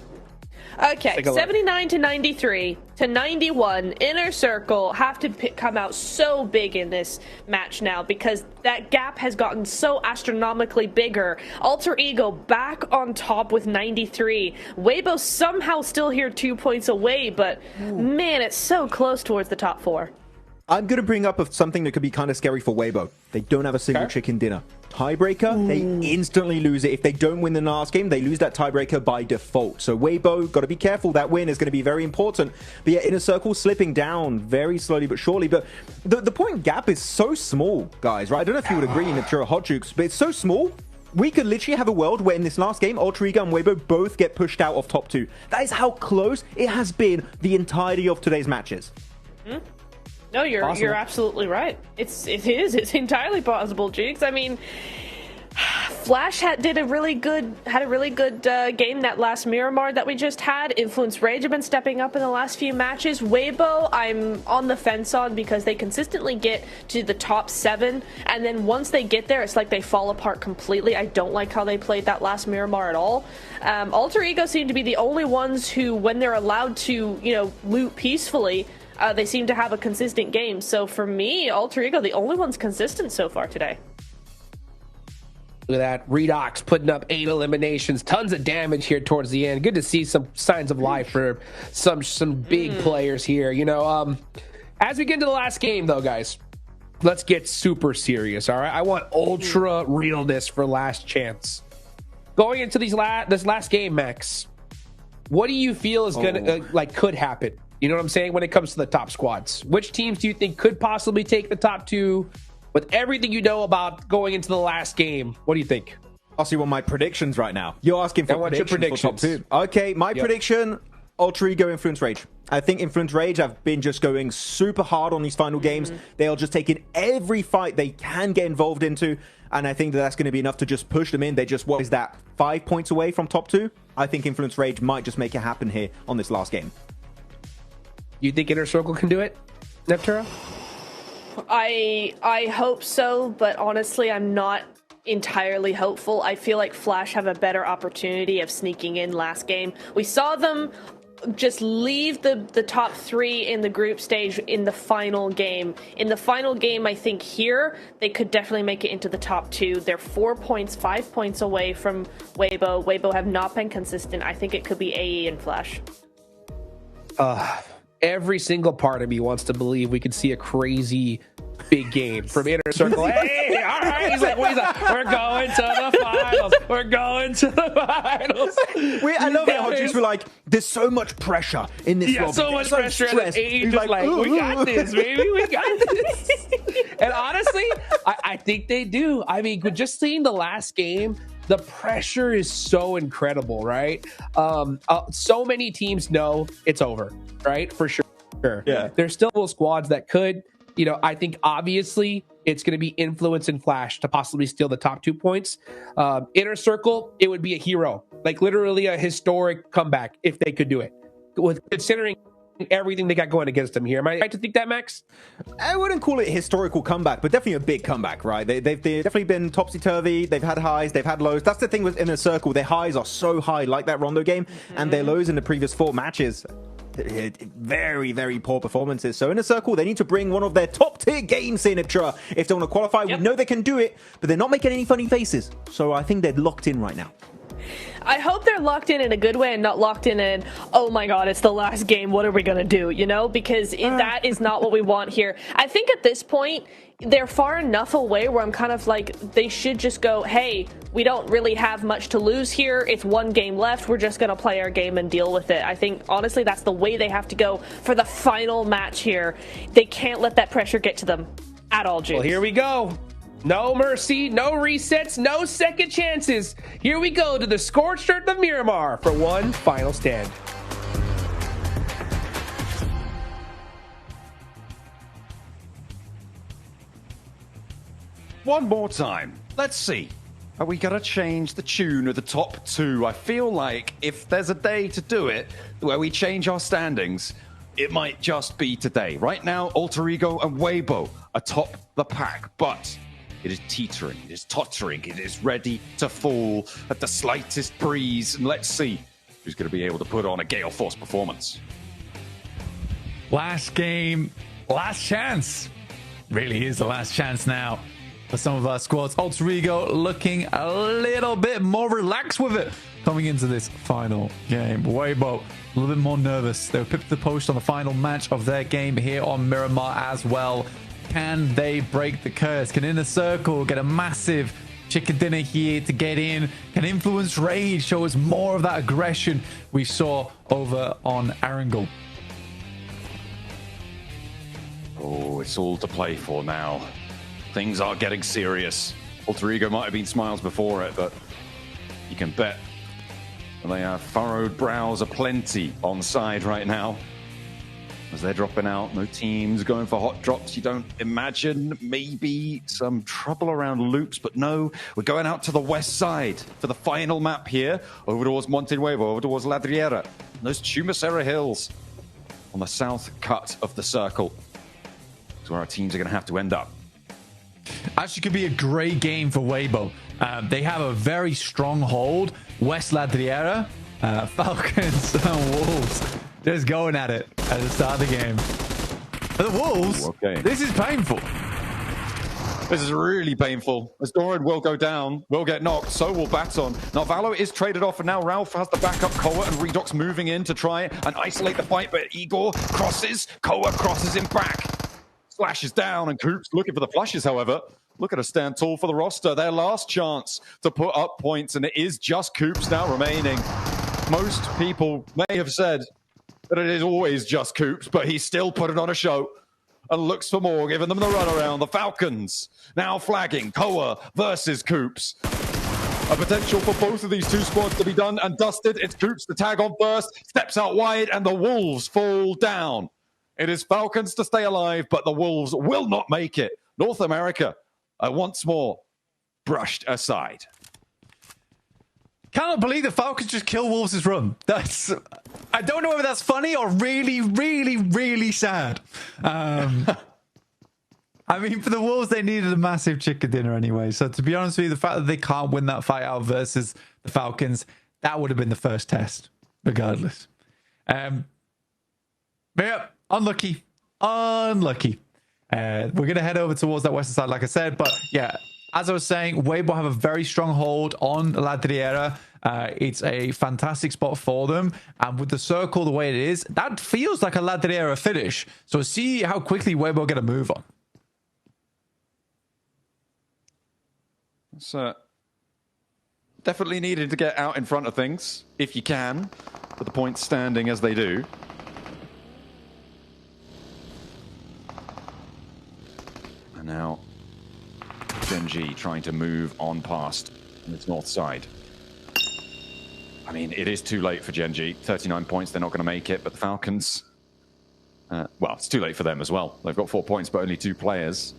[SPEAKER 11] Okay, 79 to 93 to 91. Inner Circle have to come out so big in this match now because that gap has gotten so astronomically bigger. Alter Ego back on top with 93. Weibo somehow still here 2 points away, but man, it's so close towards the top 4.
[SPEAKER 10] I'm going to bring up something that could be kind of scary for Weibo. They don't have a single chicken dinner. Tiebreaker, they instantly lose it. If they don't win the last game, they lose that tiebreaker by default. So Weibo, got to be careful. That win is going to be very important. But yeah, Inner Circle slipping down very slowly but surely. But the point gap is so small, guys, right? I don't know if you would agree in Neptura Hot Jukes, but it's so small. We could literally have a world where in this last game, Alter Ego and Weibo both get pushed out of top 2. That is how close it has been the entirety of today's matches.
[SPEAKER 11] No, you're absolutely right. It's entirely possible, Jukes. I mean, Flash had a really good game that last Miramar that we just had. Influence Rage have been stepping up in the last few matches. Weibo, I'm on the fence on because they consistently get to the top 7, and then once they get there, it's like they fall apart completely. I don't like how they played that last Miramar at all. Alter Ego seem to be the only ones who, when they're allowed to, you know, loot peacefully, they seem to have a consistent game. So for me, Alter Ego, the only one's consistent so far today.
[SPEAKER 9] Look at that. Redox putting up 8 eliminations. Tons of damage here towards the end. Good to see some signs of life for some big players here. You know, as we get into the last game, though, guys, let's get super serious, all right? I want ultra realness for Last Chance. Going into this last game, Max, what do you feel is going to, could happen? You know what I'm saying? When it comes to the top squads, which teams do you think could possibly take the top 2? With everything you know about going into the last game, what do you think?
[SPEAKER 10] Oh, so you want my predictions right now? You're asking for predictions for top 2. Okay, my prediction, Alter Ego, Influence Rage. I think Influence Rage have been just going super hard on these final games. They are just taking every fight they can get involved into, and I think that's going to be enough to just push them in. They just, what is that, 5 points away from top 2? I think Influence Rage might just make it happen here on this last game.
[SPEAKER 9] You think Inner Circle can do it, Neptura?
[SPEAKER 11] I hope so, but honestly, I'm not entirely hopeful. I feel like Flash have a better opportunity of sneaking in last game. We saw them just leave the top 3 in the group stage in the final game. In the final game, I think here, they could definitely make it into the top 2. They're 4 points, 5 points away from Weibo. Weibo have not been consistent. I think it could be AE and Flash.
[SPEAKER 9] Every single part of me wants to believe we could see a crazy big game from Inner Circle. Hey, all right. He's like, we're going to the finals. We're going to the finals.
[SPEAKER 10] I love how Hodges were like, there's so much pressure in this lobby.
[SPEAKER 9] So much pressure. And AE just like, we got this, baby. We got this. And honestly, I think they do. I mean, just seeing the last game, the pressure is so incredible, right? So many teams know it's over, right? For sure.
[SPEAKER 10] Yeah.
[SPEAKER 9] There's still squads that could, I think obviously it's going to be Influence and Flash to possibly steal the top 2 points. Inner Circle, it would be a hero, like literally a historic comeback if they could do it. Considering everything they got going against them here. Am I right to think that, Max?
[SPEAKER 10] I wouldn't call it a historical comeback, but definitely a big comeback, right? They've definitely been topsy-turvy. They've had highs, they've had lows. That's the thing with Inner Circle. Their highs are so high, like that Rondo game, and their lows in the previous 4 matches, very, very poor performances. So Inner Circle, they need to bring one of their top-tier games in if they want to qualify. We know they can do it, but they're not making any funny faces. So I think they're locked in right now.
[SPEAKER 11] I hope they're locked in a good way and not locked in, oh my god, it's the last game, what are we going to do, Because that is not what we want here. I think at this point, they're far enough away where I'm kind of like, they should just go, hey, we don't really have much to lose here. It's 1 game left. We're just going to play our game and deal with it. I think, honestly, that's the way they have to go for the final match here. They can't let that pressure get to them at all, James.
[SPEAKER 9] Well, here we go. No mercy, no resets, no second chances. Here we go to the scorched earth of Miramar for one final stand.
[SPEAKER 12] One more time. Let's see. Are we going to change the tune of the top 2? I feel like if there's a day to do it where we change our standings, it might just be today. Right now, Alter Ego and Weibo atop the pack, but it is teetering, it is tottering, it is ready to fall at the slightest breeze. And let's see who's going to be able to put on a Gale Force performance.
[SPEAKER 13] Last game, last chance. Really is the last chance now for some of our squads. Alter Ego looking a little bit more relaxed with it coming into this final game. Weibo a little bit more nervous. They were pipped to the post on the final match of their game here on Miramar as well. Can they break the curse? Can Inner Circle get a massive chicken dinner here to get in? Can Influence Rage show us more of that aggression we saw over on Arangel?
[SPEAKER 12] Oh, it's all to play for now. Things are getting serious. Alter Ego might have been smiles before it, but you can bet they have furrowed brows aplenty on side right now. As they're dropping out, no teams going for hot drops. You don't imagine maybe some trouble around loops, but no, we're going out to the west side for the final map here, over towards Monte Nuevo, over towards Ladriera, those Chumacera Hills on the south cut of the circle. That's where our teams are going to have to end up.
[SPEAKER 13] Actually could be a great game for Weibo. They have a very strong hold. West Ladriera, Falcons and Wolves just going at it at the start of the game. For the Wolves, this is painful.
[SPEAKER 12] This is really painful. As Doran will go down, will get knocked, so will Baton. Now Valo is traded off, and now Ralph has the backup. Koa and Redox moving in to try and isolate the fight, but Igor crosses. Koa crosses him back. Slashes down, and Coops looking for the flushes, however. Look at us stand tall for the roster. Their last chance to put up points, and it is just Coops now remaining. Most people may have said that it is always just Coops, but he's still putting on a show. and looks for more, giving them the runaround. The Falcons now flagging Koa versus Coops. A potential for both of these two squads to be done and dusted. It's Coops to tag on first, steps out wide, and the Wolves fall down. It is Falcons to stay alive, but the Wolves will not make it. North America, once more, brushed aside.
[SPEAKER 13] Cannot believe the Falcons just kill Wolves' run. I don't know whether that's funny or really, really, really sad. I mean, for the Wolves, they needed a massive chicken dinner anyway. So to be honest with you, the fact that they can't win that fight out versus the Falcons, that would have been the first test, regardless. But yeah, unlucky. Unlucky. We're going to head over towards that western side, like I said. But yeah, as I was saying, Weibo have a very strong hold on La Driera. It's a fantastic spot for them. And with the circle the way it is, that feels like a La Driera finish. So see how quickly Weibo get a move on.
[SPEAKER 12] So definitely needed to get out in front of things, if you can, with the points standing as they do. And now Gen.G trying to move on past its north side. I mean, it is too late for Gen.G. 39 points, they're not going to make it, but the Falcons... well, it's too late for them as well. They've got 4 points, but only 2 players.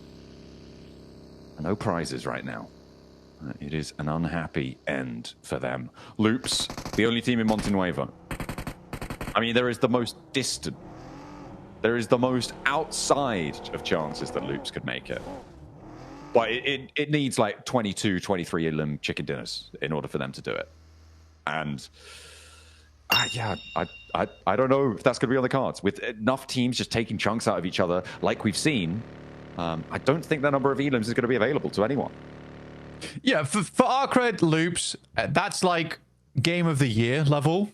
[SPEAKER 12] And no prizes right now. It is an unhappy end for them. Loops, the only team in Montenuevo. I mean, there is the most distant. There is the most outside of chances that Loops could make it. But it needs like 22, 23 Elim chicken dinners in order for them to do it. And yeah, I don't know if that's going to be on the cards. With enough teams just taking chunks out of each other, like we've seen, I don't think that number of Elims is going to be available to anyone.
[SPEAKER 13] Yeah, for Arcred Loops, that's like game of the year level.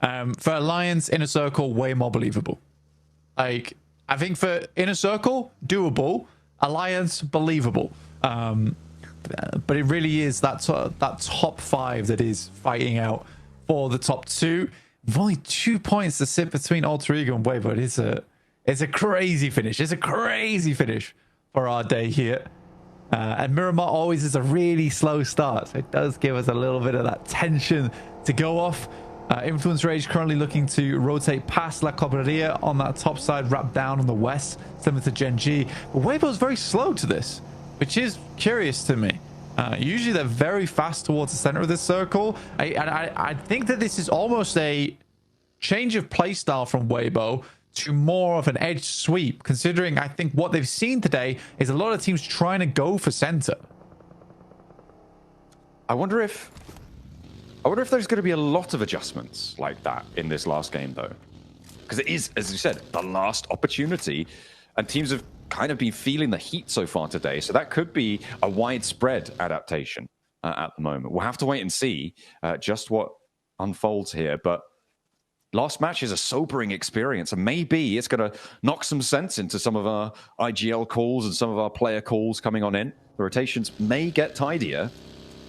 [SPEAKER 13] For Alliance, Inner Circle, way more believable. Like, I think for Inner Circle, doable. Alliance, believable. But it really is that top 5 that is fighting out for the top 2. With only 2 points to sit between Alter Ego and Weibo. It's a crazy finish. It's a crazy finish for our day here. And Miramar always is a really slow start. So it does give us a little bit of that tension to go off. Influence Rage currently looking to rotate past La Cobreria on that top side, wrap down on the west, similar to Gen.G. But Weibo's very slow to this, which is curious to me. Usually they're very fast towards the center of this circle. I think that this is almost a change of playstyle from Weibo to more of an edge sweep, considering I think what they've seen today is a lot of teams trying to go for center.
[SPEAKER 12] I wonder if there's going to be a lot of adjustments like that in this last game, though. Because it is, as you said, the last opportunity, and teams have kind of been feeling the heat so far today, so that could be a widespread adaptation at the moment. We'll have to wait and see just what unfolds here, but last match is a sobering experience, and maybe it's going to knock some sense into some of our IGL calls and some of our player calls coming on in. The rotations may get tidier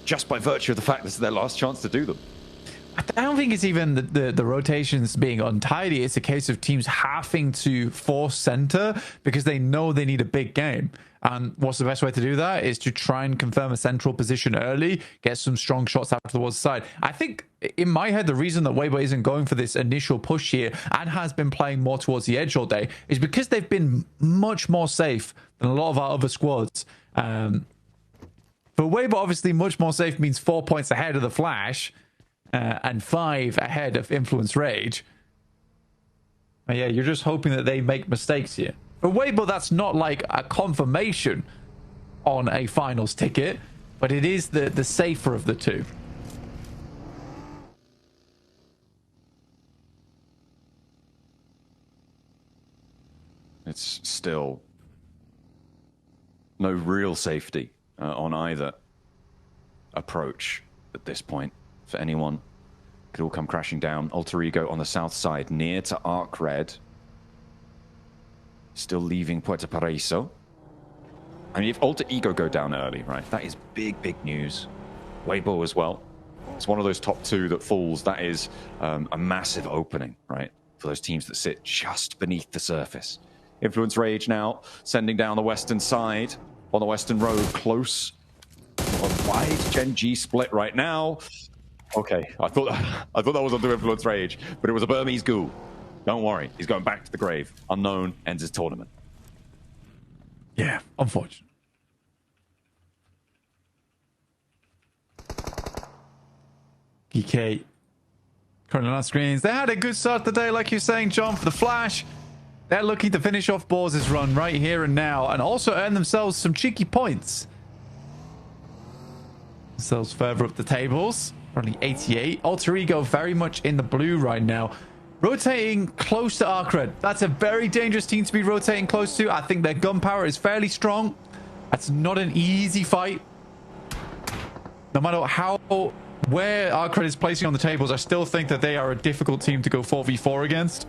[SPEAKER 12] just by virtue of the fact this is their last chance to do them.
[SPEAKER 13] I don't think it's even the rotations being untidy. It's a case of teams having to force center because they know they need a big game. And what's the best way to do that is to try and confirm a central position early, get some strong shots out towards the side. I think in my head, the reason that Weibo isn't going for this initial push here and has been playing more towards the edge all day is because they've been much more safe than a lot of our other squads. For Weibo, obviously, much more safe means 4 points ahead of the Flash and 5 ahead of Influence Rage. And yeah, you're just hoping that they make mistakes here. For Weibo, that's not like a confirmation on a finals ticket, but it is the safer of the two.
[SPEAKER 12] It's still no real safety on either approach at this point for anyone. Could all come crashing down. Alter Ego on the south side, near to Arc Red. Still leaving Puerto Paraíso. I mean, if Alter Ego go down early, right, that is big, big news. Weibo as well. It's one of those top 2 that falls. That is a massive opening, right, for those teams that sit just beneath the surface Influence Rage now sending down the western side on the western road, close. A wide Gen G split right now. Okay, I thought that was onto Influence Rage, but it was a Burmese ghoul. Don't worry, he's going back to the grave. Unknown ends his tournament.
[SPEAKER 13] Yeah, unfortunate. GK currently on screens. They had a good start to the day, like you're saying, John, for the Flash. They're looking to finish off Baw's run right here and now, and also earn themselves some cheeky points. Themselves further up the tables. Only 88. Alter Ego very much in the blue right now. Rotating close to Arcred. That's a very dangerous team to be rotating close to. I think their gun power is fairly strong. That's not an easy fight. No matter where Arcred is placing on the tables, I still think that they are a difficult team to go 4v4 against.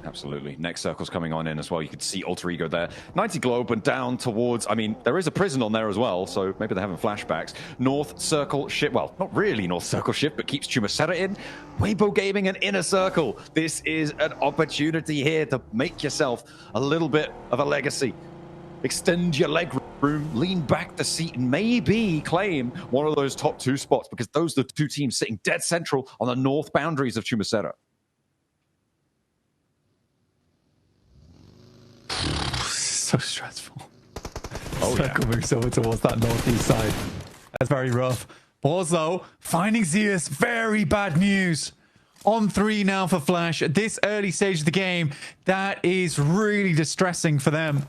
[SPEAKER 12] Absolutely. Next circle's coming on in as well. You can see Alter Ego there. 90 Globe and down towards... I mean, there is a prison on there as well, so maybe they're having flashbacks. North Circle shift... Well, not really North Circle shift, but keeps Chumacera in. Weibo Gaming and Inner Circle. This is an opportunity here to make yourself a little bit of a legacy. Extend your leg room, lean back the seat, and maybe claim one of those top 2 spots, because those are the 2 teams sitting dead central on the north boundaries of Chumacera.
[SPEAKER 13] So stressful.
[SPEAKER 12] Oh,
[SPEAKER 13] Circle moves over towards that northeast side. That's very rough. Bawz, though, finding Zeus. Very bad news. On 3 now for Flash. At this early stage of the game, that is really distressing for them.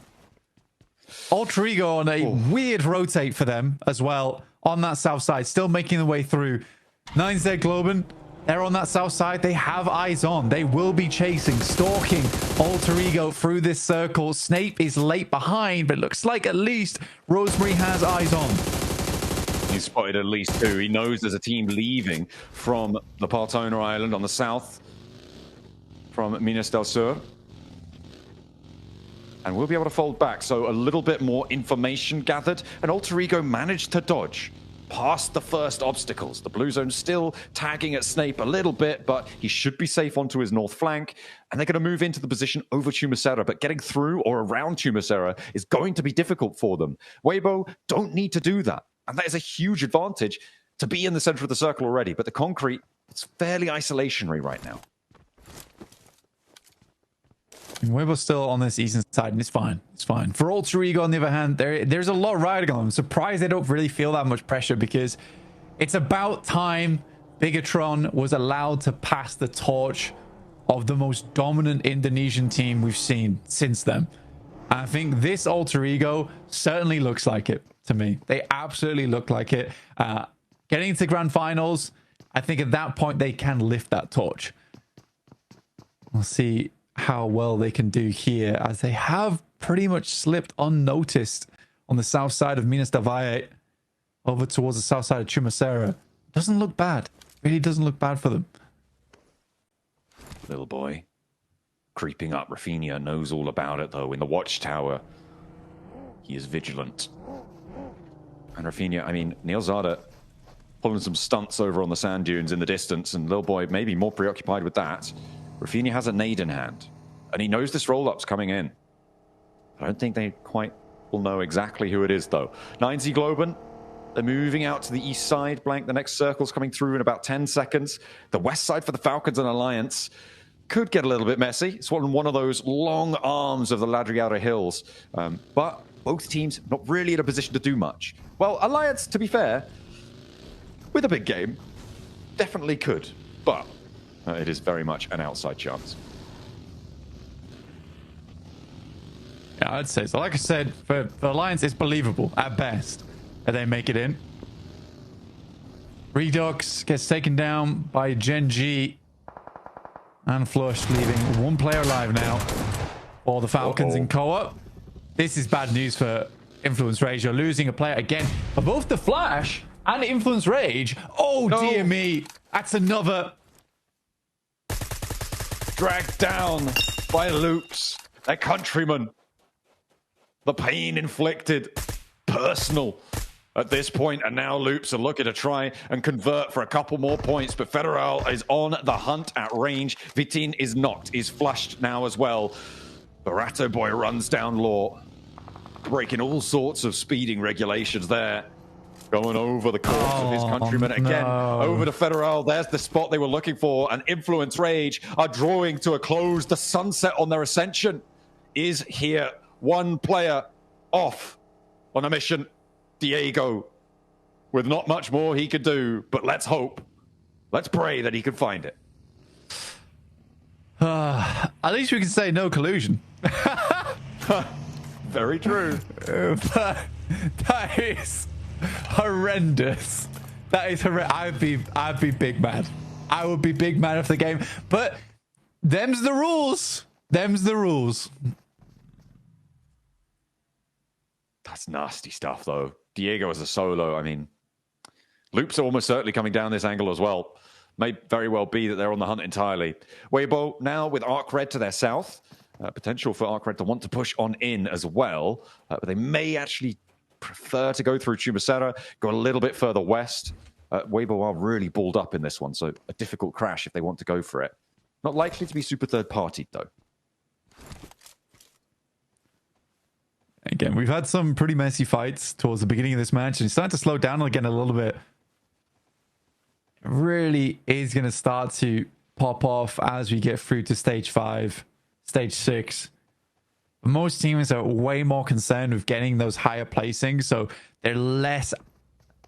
[SPEAKER 13] Alter Ego on a weird rotate for them as well on that south side. Still making the way through. 9Z Globen. They're on that south side. They have eyes on. They will be chasing, stalking Alter Ego through this circle. Snape is late behind, but looks like at least Rosemary has eyes on.
[SPEAKER 12] He's spotted at least 2. He knows there's a team leaving from the Partona Island on the south, from Minas del Sur. And we'll be able to fold back. So a little bit more information gathered, and Alter Ego managed to dodge past the first obstacles. The blue zone still tagging at Snape a little bit, but he should be safe onto his north flank. And they're going to move into the position over Chumacera, but getting through or around Chumacera is going to be difficult for them. Weibo don't need to do that. And that is a huge advantage to be in the center of the circle already. But the concrete, it's fairly isolationary right now.
[SPEAKER 13] Weibo's still on this eastern side, and it's fine. It's fine. For Alter Ego, on the other hand, there's a lot riding on them. I'm surprised they don't really feel that much pressure, because it's about time Bigatron was allowed to pass the torch of the most dominant Indonesian team we've seen since then. And I think this Alter Ego certainly looks like it to me. They absolutely look like it. Getting into grand finals, I think at that point they can lift that torch. We'll see how well they can do here, as they have pretty much slipped unnoticed on the south side of Minas del Valle over towards the south side of Chumacera. Doesn't look bad. Really doesn't look bad for them.
[SPEAKER 12] Little boy creeping up. Rafinha knows all about it, though. In the watchtower, he is vigilant. And Rafinha, I mean, Neil Zada pulling some stunts over on the sand dunes in the distance, and little boy maybe more preoccupied with that. Rafinha has a nade in hand, and he knows this roll-up's coming in. I don't think they quite will know exactly who it is, though. 9Z Globen, they're moving out to the east side. Blank, the next circle's coming through in about 10 seconds. The west side for the Falcons and Alliance could get a little bit messy. It's one of those long arms of the Ladriara Hills. But both teams not really in a position to do much. Well, Alliance, to be fair, with a big game, definitely could. But it is very much an outside chance.
[SPEAKER 13] Yeah, I'd say so. Like I said, for Alliance, it's believable at best that they make it in. Redux gets taken down by Gen G. And Flush leaving 1 player alive now for the Falcons in co-op. This is bad news for Influence Rage. You're losing a player again for both the Flash and Influence Rage. Oh, no. Dear me. That's another...
[SPEAKER 12] Dragged down by Loops, their countryman. The pain inflicted, personal at this point, and now Loops are looking to try and convert for a couple more points, but Federal is on the hunt at range. Vitin is knocked, is flushed now as well. Barato Boy runs down Law, breaking all sorts of speeding regulations there. Going over the course of his countrymen again. Over to Federal. There's the spot they were looking for. And Influence Rage are drawing to a close. The sunset on their ascension is here. One player off on a mission. Diego, with not much more he could do. But let's hope. Let's pray that he can find it.
[SPEAKER 13] At least we can say no collusion.
[SPEAKER 12] Very true.
[SPEAKER 13] But that is horrendous. That is horrendous. I'd be big mad. I would be big mad of the game. But them's the rules. Them's the rules.
[SPEAKER 12] That's nasty stuff, though. Diego as a solo. I mean, Loops are almost certainly coming down this angle as well. May very well be that they're on the hunt entirely. Weibo now with Arc Red to their south. Potential for Arc Red to want to push on in as well. But they may actually prefer to go through Chumacera, go a little bit further west. Weibo are really balled up in this one, so a difficult crash if they want to go for it. Not likely to be super third-partied, though.
[SPEAKER 13] Again, we've had some pretty messy fights towards the beginning of this match, and it's starting to slow down again a little bit. It really is going to start to pop off as we get through to stage 5, stage 6. Most teams are way more concerned with getting those higher placings, so they're less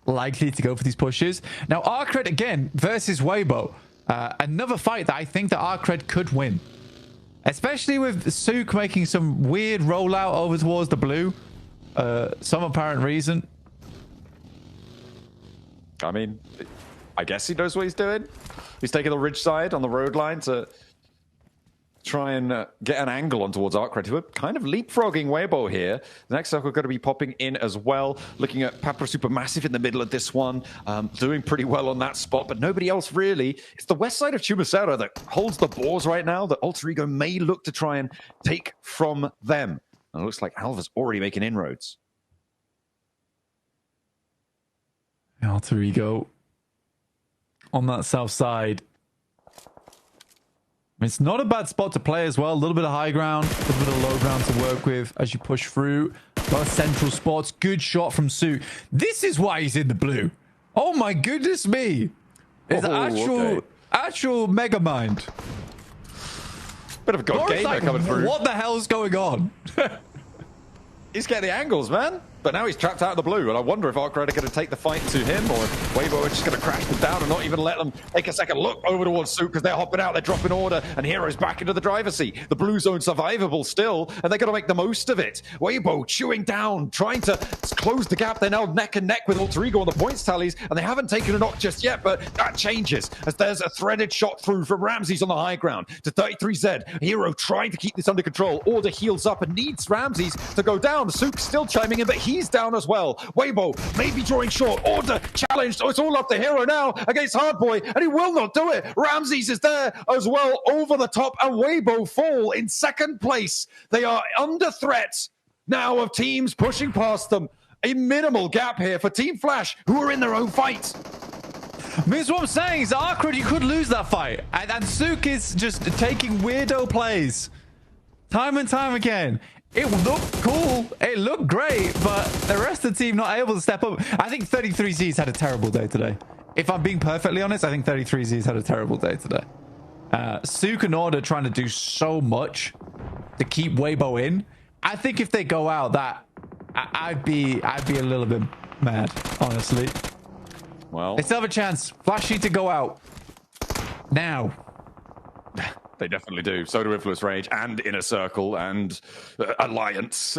[SPEAKER 13] likely to go for these pushes. Now, Arcred again versus Weibo. Another fight that I think that Arcred could win. Especially with Sook making some weird rollout over towards the blue. Some apparent reason.
[SPEAKER 12] I mean, I guess he knows what he's doing. He's taking the ridge side on the road line to try and get an angle on towards Arcred, who are kind of leapfrogging Weibo here. The next circle going to be popping in as well. Looking at Papra Supermassive in the middle of this one. Doing pretty well on that spot, but nobody else really. It's the west side of Chumacera that holds the balls right now that Alter Ego may look to try and take from them. And it looks like Alva's already making inroads.
[SPEAKER 13] Alter Ego on that south side. It's not a bad spot to play as well. A little bit of high ground, a little bit of low ground to work with as you push through. A lot of central spots. Good shot from Sue. This is why he's in the blue. Oh my goodness me. It's actual mega mind.
[SPEAKER 12] Bit of a god gamer coming through.
[SPEAKER 13] What the hell's going on?
[SPEAKER 12] He's getting the angles, man. But now he's trapped out of the blue, and I wonder if Arcred are going to take the fight to him, or if Weibo are just going to crash them down and not even let them take a second look over towards Souk, because they're hopping out, they're dropping order, and Hero's back into the driver's seat. The blue zone survivable still, and they're going to make the most of it. Weibo chewing down, trying to close the gap. They're now neck and neck with Alter Ego on the points tallies, and they haven't taken a knock just yet, but that changes as there's a threaded shot through from Ramses on the high ground to 33Z. Hero trying to keep this under control. Order heals up and needs Ramses to go down. Souk's still chiming in, but he's down as well. Weibo may be drawing short. Order challenged. So it's all up to Hero now against Hardboy, and he will not do it. Ramses is there as well over the top, and Weibo fall in second place. They are under threat now of teams pushing past them. A minimal gap here for Team Flash, who are in their own fight.
[SPEAKER 13] Means what I'm saying is Arcred, you could lose that fight. And Souk is just taking weirdo plays. Time and time again. It looked cool. It looked great, but the rest of the team not able to step up. I think 33Z's had a terrible day today. If I'm being perfectly honest, I think 33Z's had a terrible day today. Souk and Order trying to do so much to keep Weibo in. I think if they go out, that I'd be a little bit mad, honestly.
[SPEAKER 12] Well,
[SPEAKER 13] they still have a chance. Flash need to go out now.
[SPEAKER 12] They definitely do. So do Influence Rage and Inner Circle and Alliance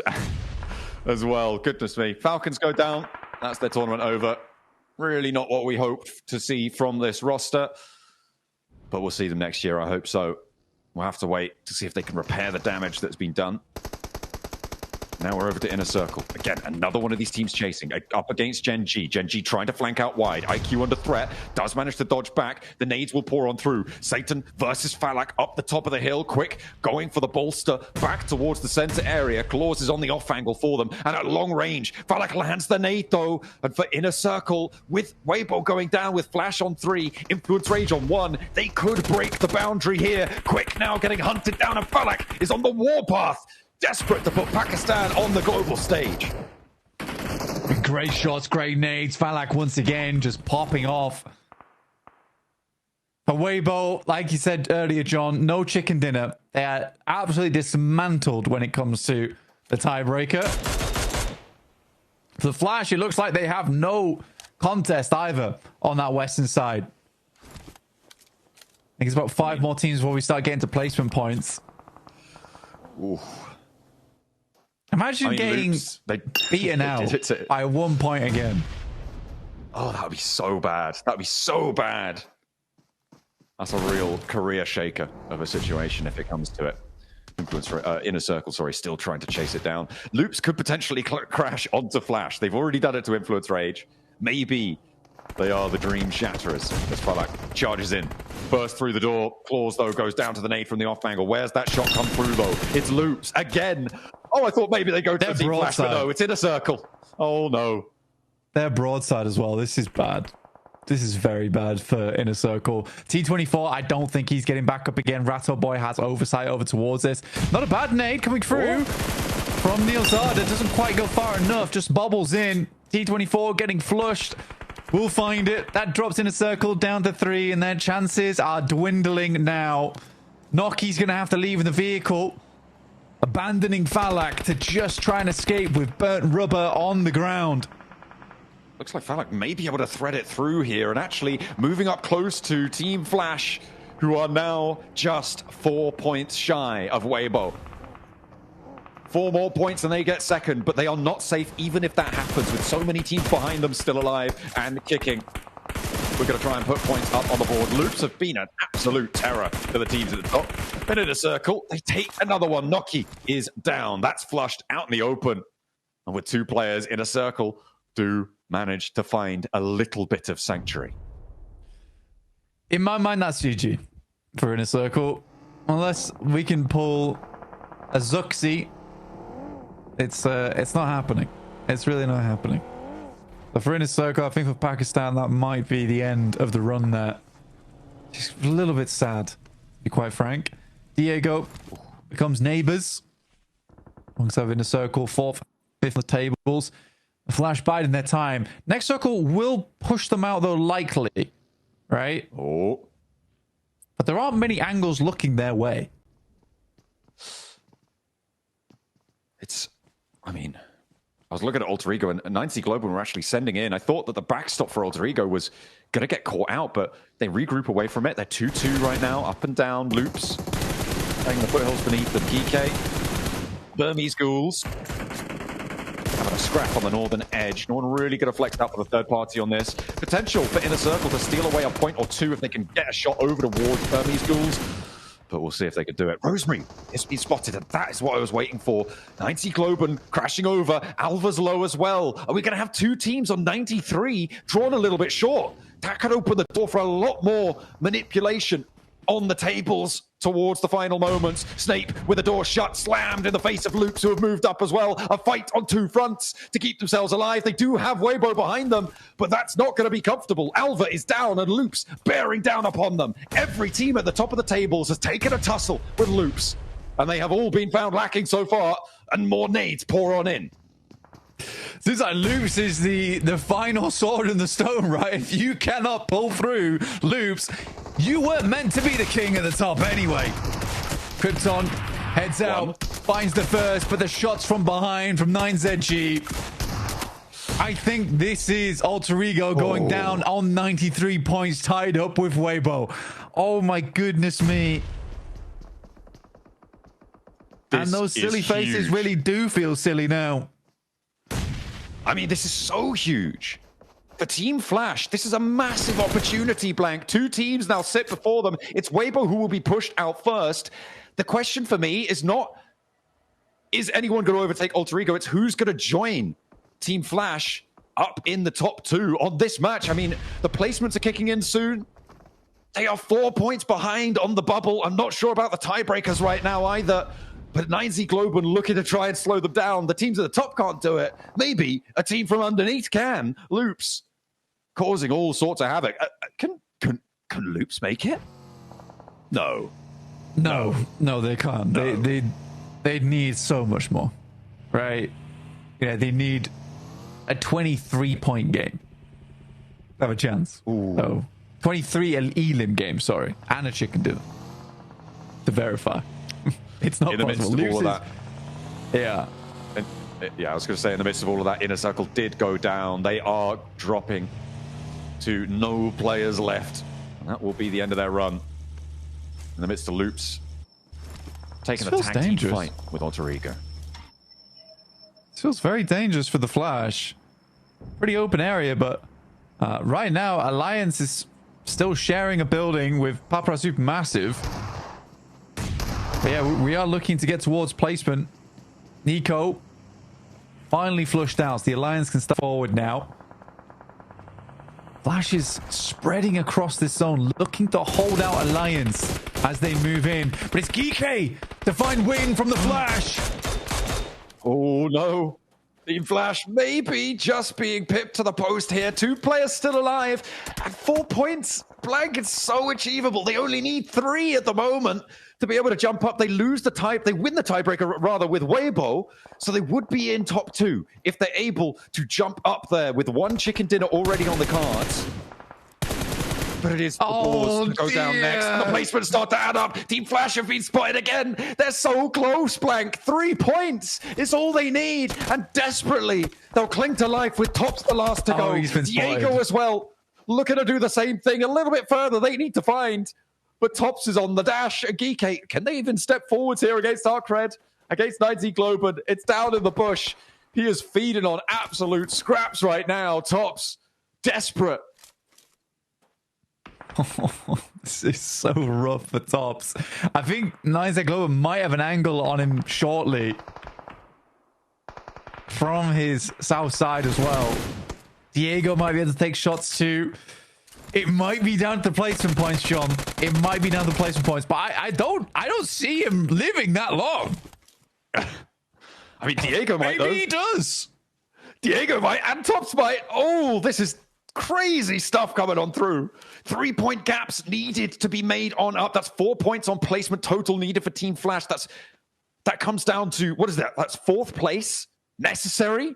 [SPEAKER 12] as well. Goodness me. Falcons go down. That's their tournament over. Really not what we hoped to see from this roster. But we'll see them next year, I hope so. We'll have to wait to see if they can repair the damage that's been done. Now we're over to Inner Circle. Again, another one of these teams chasing. Up against Gen G. Gen G trying to flank out wide. IQ under threat. Does manage to dodge back. The nades will pour on through. Satan versus Falak up the top of the hill. Quick, going for the bolster. Back towards the center area. Claws is on the off angle for them. And at long range, Falak lands the nade though. And for Inner Circle, with Weibo going down with Flash on 3, Influence Rage on 1, they could break the boundary here. Quick now getting hunted down, and Falak is on the warpath. Desperate to put Pakistan on the global stage.
[SPEAKER 13] Great shots, great nades. Falak once again just popping off. For Weibo, like you said earlier, John, no chicken dinner. They are absolutely dismantled when it comes to the tiebreaker. For the Flash, it looks like they have no contest either on that western side. I think it's about 5 more teams before we start getting to placement points.
[SPEAKER 12] Ooh.
[SPEAKER 13] Imagine getting beaten out by 1 point again.
[SPEAKER 12] Oh, that would be so bad. That would be so bad. That's a real career shaker of a situation if it comes to it. Inner Circle, sorry, still trying to chase it down. Loops could potentially crash onto Flash. They've already done it to Influence Rage. Maybe they are the dream shatterers as Falak charges in. Burst through the door. Claws, though, goes down to the nade from the off angle. Where's that shot come through, though? It's Loops again. Oh, I thought maybe they go to the Team Flash, but no, it's Inner Circle. Oh, no.
[SPEAKER 13] They're broadside as well. This is bad. This is very bad for Inner Circle. T24, I don't think he's getting back up again. Ratto Boy has oversight over towards this. Not a bad nade coming through from Neil Zada. Doesn't quite go far enough. Just bobbles in. T24 getting flushed. We'll find it. That drops Inner Circle down to 3, and their chances are dwindling now. Noki's going to have to leave in the vehicle, abandoning Falak to just try and escape with burnt rubber on the ground.
[SPEAKER 12] Looks like Falak may be able to thread it through here, and actually moving up close to Team Flash, who are now just 4 points shy of Weibo. 4 more points and they get second, but they are not safe even if that happens, with so many teams behind them still alive and kicking. We're going to try and put points up on the board. Loops have been an absolute terror to the teams at the top. Then in a circle, they take another one. Noki is down. That's flushed out in the open. And with 2 players in a circle, do manage to find a little bit of sanctuary.
[SPEAKER 13] In my mind, that's GG for Inner Circle. Unless we can pull a Zuxi, it's not happening. It's really not happening. But for Inner Circle, I think for Pakistan, that might be the end of the run there. Just a little bit sad, to be quite frank. Diego becomes neighbors alongside Inner Circle, 4th, 5th on the tables. Flash biding their time. Next circle will push them out, though, likely. Right?
[SPEAKER 12] Oh.
[SPEAKER 13] But there aren't many angles looking their way.
[SPEAKER 12] I mean, I was looking at Alter Ego, and 90 Global were actually sending in. I thought that the backstop for Alter Ego was going to get caught out, but they regroup away from it. They're 2-2 right now, up and down. Loops playing the foothills beneath them. PK, Burmese Ghouls having a scrap on the northern edge. No one really going to flex out for the third party on this. Potential for Inner Circle to steal away a point or 2 if they can get a shot over towards Burmese Ghouls. But we'll see if they can do it. Rosemary has been spotted, and that is what I was waiting for. 90 Globen crashing over. Alva's low as well. Are we going to have 2 teams on 93 drawn a little bit short? That could open the door for a lot more manipulation on the tables towards the final moments. Snape with the door shut, slammed in the face of Loops, who have moved up as well. A fight on 2 fronts to keep themselves alive. They do have Weibo behind them, but that's not going to be comfortable. Alva is down and Loops bearing down upon them. Every team at the top of the tables has taken a tussle with Loops, and they have all been found lacking so far, and more nades pour on in.
[SPEAKER 13] Seems like Loops is the final sword in the stone, right? If you cannot pull through Loops, you weren't meant to be the king at the top anyway. Krypton heads out, finds the first, but the shots from behind from 9ZG. I think this is Alter Ego going down on 93 points, tied up with Weibo. Oh my goodness me. And those silly faces really do feel silly now.
[SPEAKER 12] I mean, this is so huge. For Team Flash, this is a massive opportunity, Blank. 2 teams now sit before them. It's Weibo who will be pushed out first. The question for me is not is anyone going to overtake Alter Ego? It's who's going to join Team Flash up in the top 2 on this match. I mean, the placements are kicking in soon. They are 4 points behind on the bubble. I'm not sure about the tiebreakers right now either. But 9Z Globan looking to try and slow them down. The teams at the top can't do it. Maybe a team from underneath can. Loops causing all sorts of havoc. Can Loops make it? No,
[SPEAKER 13] they can't. No. They need so much more, right? Yeah, they need a 23-point game to have a chance.
[SPEAKER 12] Ooh.
[SPEAKER 13] Oh, 23 Elim game, sorry, and a chicken dinner to verify. It's not
[SPEAKER 12] in the
[SPEAKER 13] possible.
[SPEAKER 12] midst of all of that.
[SPEAKER 13] Yeah.
[SPEAKER 12] And, I was going to say, in the midst of all of that, Inner Circle did go down. They are dropping to no players left. And that will be the end of their run. In the midst of Loops, taking a tag team fight with Alter Ego.
[SPEAKER 13] This feels very dangerous for the Flash. Pretty open area, but right now, Alliance is still sharing a building with Papra Supermassive. But yeah, we are looking to get towards placement. Nico finally flushed out. The Alliance can step forward now. Flash is spreading across this zone, looking to hold out Alliance as they move in. But it's Geeky to find win from the Flash.
[SPEAKER 12] Oh no. Team Flash maybe just being pipped to the post here. 2 players still alive. At 4 points, Blank, it's so achievable. They only need 3 at the moment to be able to jump up. They lose the they win the tiebreaker rather with Weibo, so they would be in top 2 if they're able to jump up there with 1 chicken dinner already on the cards. But it is the balls to go down next. And the placements start to add up. Team Flash have been spotted again. They're so close, Blank. 3 points is all they need. And desperately, they'll cling to life with Tops the last to go. Diego as well, looking to do the same thing. A little bit further, they need to find. But Tops is on the dash. Geeky, can they even step forwards here against Arcred? Against 9Z Globan? It's down in the bush. He is feeding on absolute scraps right now. Tops, desperate.
[SPEAKER 13] This is so rough for Tops. I think 9Z Globan might have an angle on him shortly from his south side as well. Diego might be able to take shots too. It might be down to placement points, John. It might be down to placement points, but I don't see him living that long.
[SPEAKER 12] I mean, Diego might.
[SPEAKER 13] Maybe he does.
[SPEAKER 12] Diego might, and Tops might. Oh, this is crazy stuff coming on through. 3-point gaps needed to be made on up. That's 4 points on placement total needed for Team Flash. That comes down to, what is that? That's 4th place necessary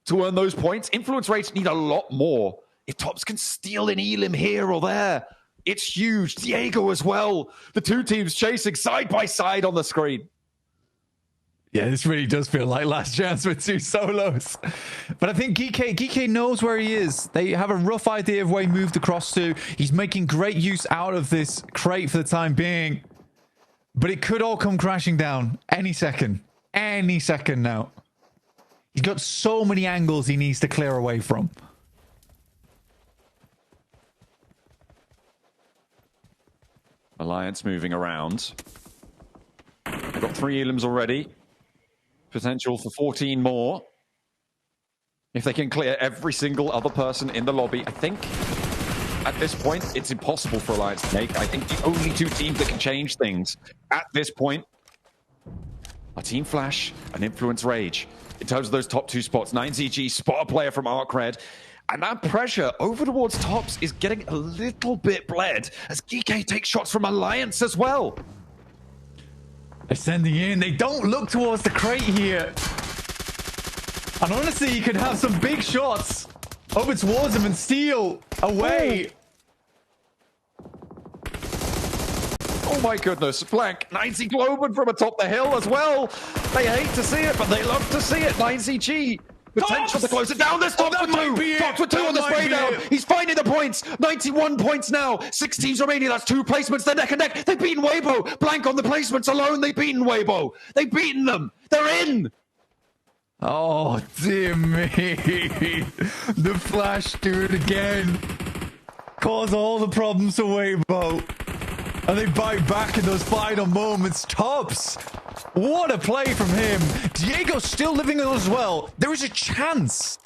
[SPEAKER 12] to earn those points. Influence rates need a lot more. If Tops can steal an Elim here or there, it's huge. Diego as well. The 2 teams chasing side by side on the screen.
[SPEAKER 13] Yeah, this really does feel like last chance with 2 solos. But I think Geeky knows where he is. They have a rough idea of where he moved across to. He's making great use out of this crate for the time being. But it could all come crashing down any second. Any second now. He's got so many angles he needs to clear away from.
[SPEAKER 12] Alliance moving around. They've got 3 Elims already. Potential for 14 more. If they can clear every single other person in the lobby, I think at this point, it's impossible for Alliance to make. I think the only 2 teams that can change things at this point are Team Flash and Influence Rage. In terms of those top 2 spots, 9ZG spot a player from Arcred. And that pressure over towards Tops is getting a little bit bled as Geeky takes shots from Alliance as well.
[SPEAKER 13] They're sending in. They don't look towards the crate here. And honestly, you could have some big shots over towards them and steal away.
[SPEAKER 12] Oh my goodness, Blank. 9Z Globan from atop the hill as well. They hate to see it, but they love to see it. 9ZG. Potential to close it down. There's Tops with 2. Tops with 2 on the spray down. He's finding the points. 91 points now. 6 teams remaining. That's 2 placements. They're neck and neck. They've beaten Weibo. Blank on the placements alone. They've beaten Weibo. They've beaten them. They're in.
[SPEAKER 13] Oh, dear me. The Flash do it again. Cause all the problems to Weibo. And they bite back in those final moments. Tops. What a play from him. Diego's still living on as well. There is a chance.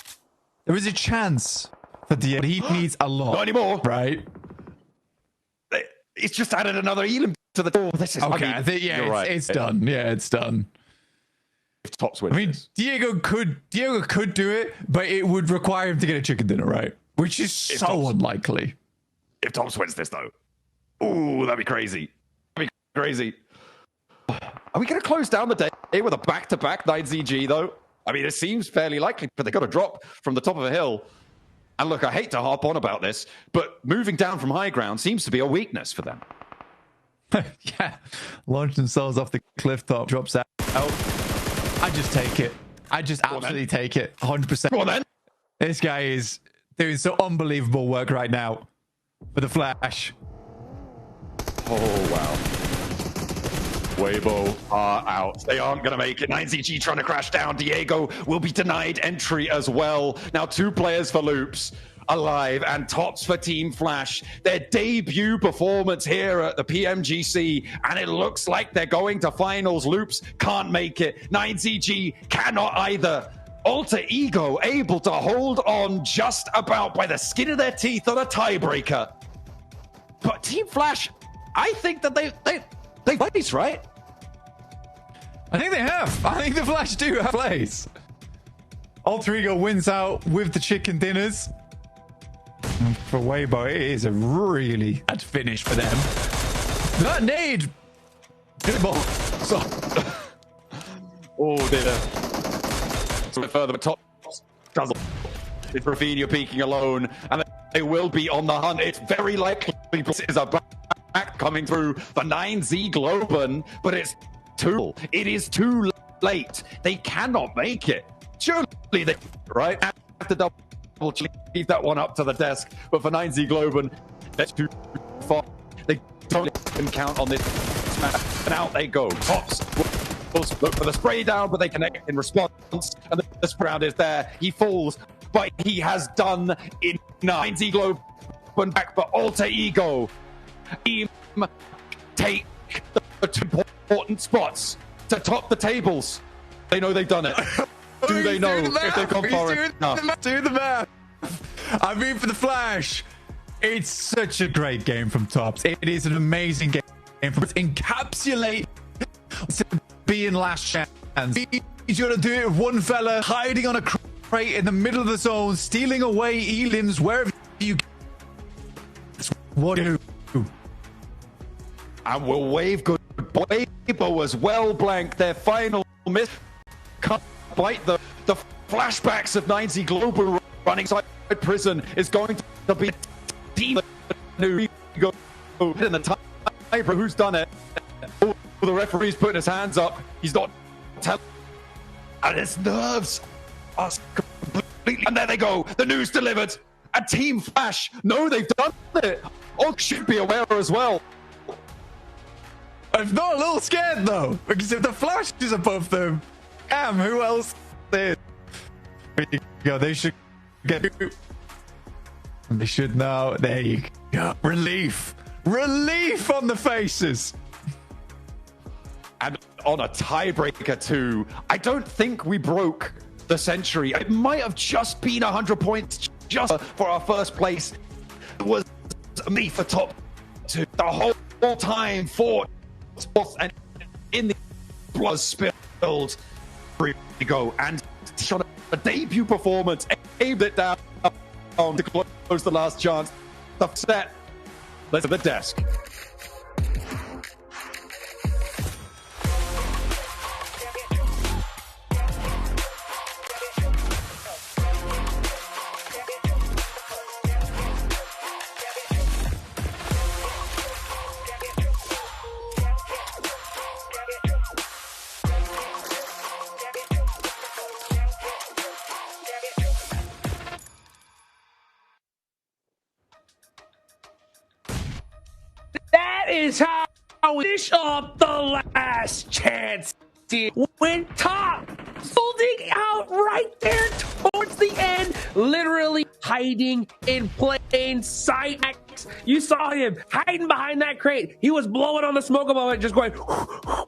[SPEAKER 13] There is a chance for Diego. He needs a lot.
[SPEAKER 12] Not anymore.
[SPEAKER 13] Right?
[SPEAKER 12] It's just added another Elam to the door. This is
[SPEAKER 13] okay. I think, yeah, it's done. Yeah, it's done.
[SPEAKER 12] If Tops wins,
[SPEAKER 13] I mean, Diego could do it, but it would require him to get a chicken dinner, right? Which is so unlikely.
[SPEAKER 12] If Tops wins this, though, ooh, that'd be crazy. That'd be crazy. Are we going to close down the day with a back-to-back 9ZG, though? I mean, it seems fairly likely, but they've got to drop from the top of a hill. And look, I hate to harp on about this, but moving down from high ground seems to be a weakness for them.
[SPEAKER 13] Yeah, launch themselves off the cliff top, drops out. I just take it. I just absolutely take it. 100%.
[SPEAKER 12] Go on, then.
[SPEAKER 13] This guy is doing so unbelievable work right now for the Flash.
[SPEAKER 12] Oh, wow. Weibo are out. They aren't going to make it. 9ZG trying to crash down. Diego will be denied entry as well. Now 2 players for Loops alive and Tops for Team Flash. Their debut performance here at the PMGC, and it looks like they're going to finals. Loops can't make it. 9ZG cannot either. Alter Ego able to hold on just about by the skin of their teeth on a tiebreaker. But Team Flash, I think that they place, right?
[SPEAKER 13] I think they have. I think the Flash do have plays. Alter Ego wins out with the chicken dinners. And for Weibo, it is a really bad finish for them. That nade. Good ball. So.
[SPEAKER 12] Oh dear. So further, but Tops doesn't. It's Rafinha peeking alone, and they will be on the hunt. It's very likely this is a back coming through for 9Z Globen, but it is too late. They cannot make it. Surely they right have to double leave that one up to the desk, but for 9Z Globen, that's too far. They don't even count on this match, and out they go. Tops will look for the spray down, but they connect in response, and the spray round is there. He falls, but he has done in 9Z Globen back, but Alter Ego team take the 2 important spots to top the tables. They know they've done it. Do they know if they've gone far enough?
[SPEAKER 13] Do the math. I mean, for the Flash, it's such a great game from Tops. It is an amazing game from encapsulate being last chance. He's going to do it with one fella hiding on a crate in the middle of the zone, stealing away elims wherever you get. What do?
[SPEAKER 12] And we'll wave goodbye. Weibo as well blank their final miss. Can't bite the flashbacks of 9Z Global running inside prison is going to be team new go in the time. Who's done it? Oh, the referee's putting his hands up. He's not telling, and his nerves are completely. And there they go. The news delivered. And Team Flash, no, they've done it. All should be aware as well.
[SPEAKER 13] I'm not a little scared though, because if the Flash is above them, who else is? There you go. They should get. They should know. There you go. Relief on the faces.
[SPEAKER 12] And on a tiebreaker too. I don't think we broke the century. It might have just been 100 points just for our first place. It was me for top 2 the whole time. 4 and in the blood spilled. Here we go, and shot a debut performance, aimed it down to close the last chance. The set. Let's at the desk.
[SPEAKER 9] Is how we dish up the last chance. When Top folding out right there towards the end, literally hiding in plain sight. Max, you saw him hiding behind that crate. He was blowing on the smoke a moment, just going,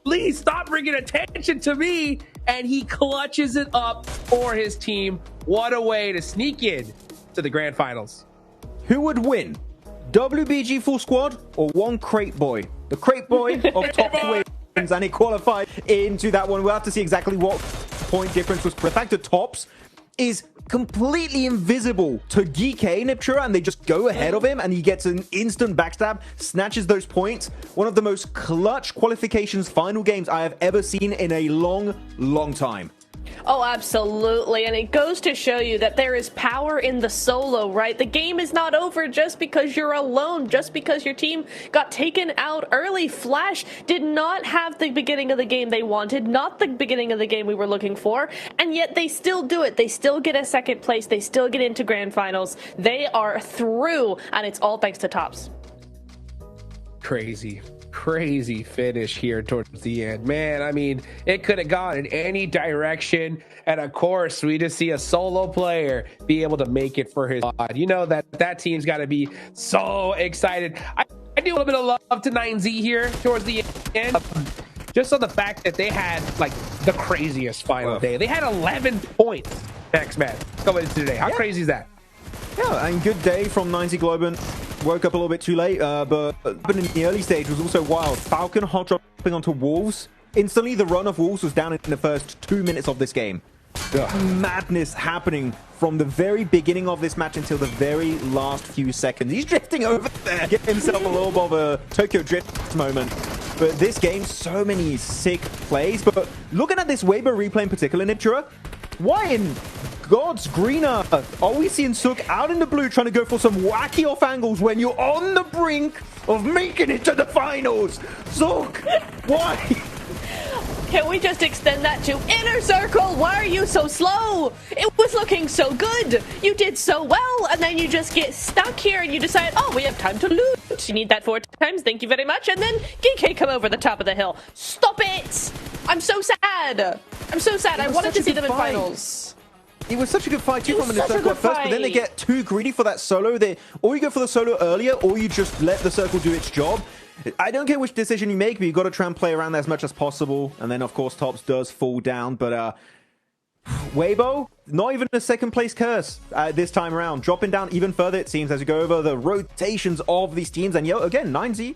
[SPEAKER 9] please stop bringing attention to me. And he clutches it up for his team. What a way to sneak in to the grand finals.
[SPEAKER 10] Who would win? WBG full squad or one crate boy? The crate boy of top wins, and he qualified into that one. We'll have to see exactly what point difference was. The fact that Tops is completely invisible to GK Niptura, and they just go ahead of him, and he gets an instant backstab, snatches those points. One of the most clutch qualifications final games I have ever seen in a long time.
[SPEAKER 11] Oh, absolutely. And it goes to show you that there is power in the solo, right? The game is not over just because you're alone, just because your team got taken out early. Flash did not have the beginning of the game they wanted, not the beginning of the game we were looking for, and yet they still do it. They still get a second place. They still get into grand finals. They are through, and it's all thanks to Tops.
[SPEAKER 9] Crazy finish here towards the end, man. I mean, it could have gone in any direction, and of course we just see a solo player be able to make it for his squad. You know that team's got to be so excited. I do a little bit of love to 9Z here towards the end, just on the fact that they had like the craziest final day. They had 11 points next match coming into today. How crazy is that?
[SPEAKER 10] Yeah, and good day from 9Z Globan. Woke up a little bit too late, but in the early stage was also wild. Falcon hot dropping onto Wolves. Instantly, the run of Wolves was down in the first 2 minutes of this game. Madness happening from the very beginning of this match until the very last few seconds. He's drifting over there, getting himself a little bit of a Tokyo Drift moment. But this game, so many sick plays. But looking at this Weber replay in particular, Niptura, why in God's green earth are we seeing Sook out in the blue trying to go for some wacky off angles when you're on the brink of making it to the finals? Sook, why?
[SPEAKER 11] Can we just extend that to Inner Circle? Why are you so slow? It was looking so good. You did so well, and then you just get stuck here and you decide, oh, we have time to loot. You need that 4 times. Thank you very much. And then GK come over the top of the hill. Stop it. I'm so sad. I'm so sad. I wanted to see them in finals.
[SPEAKER 10] It was such a good fight too from the circle at first, but then they get too greedy for that solo. Or you go for the solo earlier, or you just let the circle do its job. I don't care which decision you make, but you've got to try and play around that as much as possible. And then, of course, Tops does fall down. But Weibo, not even a second place curse this time around. Dropping down even further, it seems, as you go over the rotations of these teams. And again, 9Z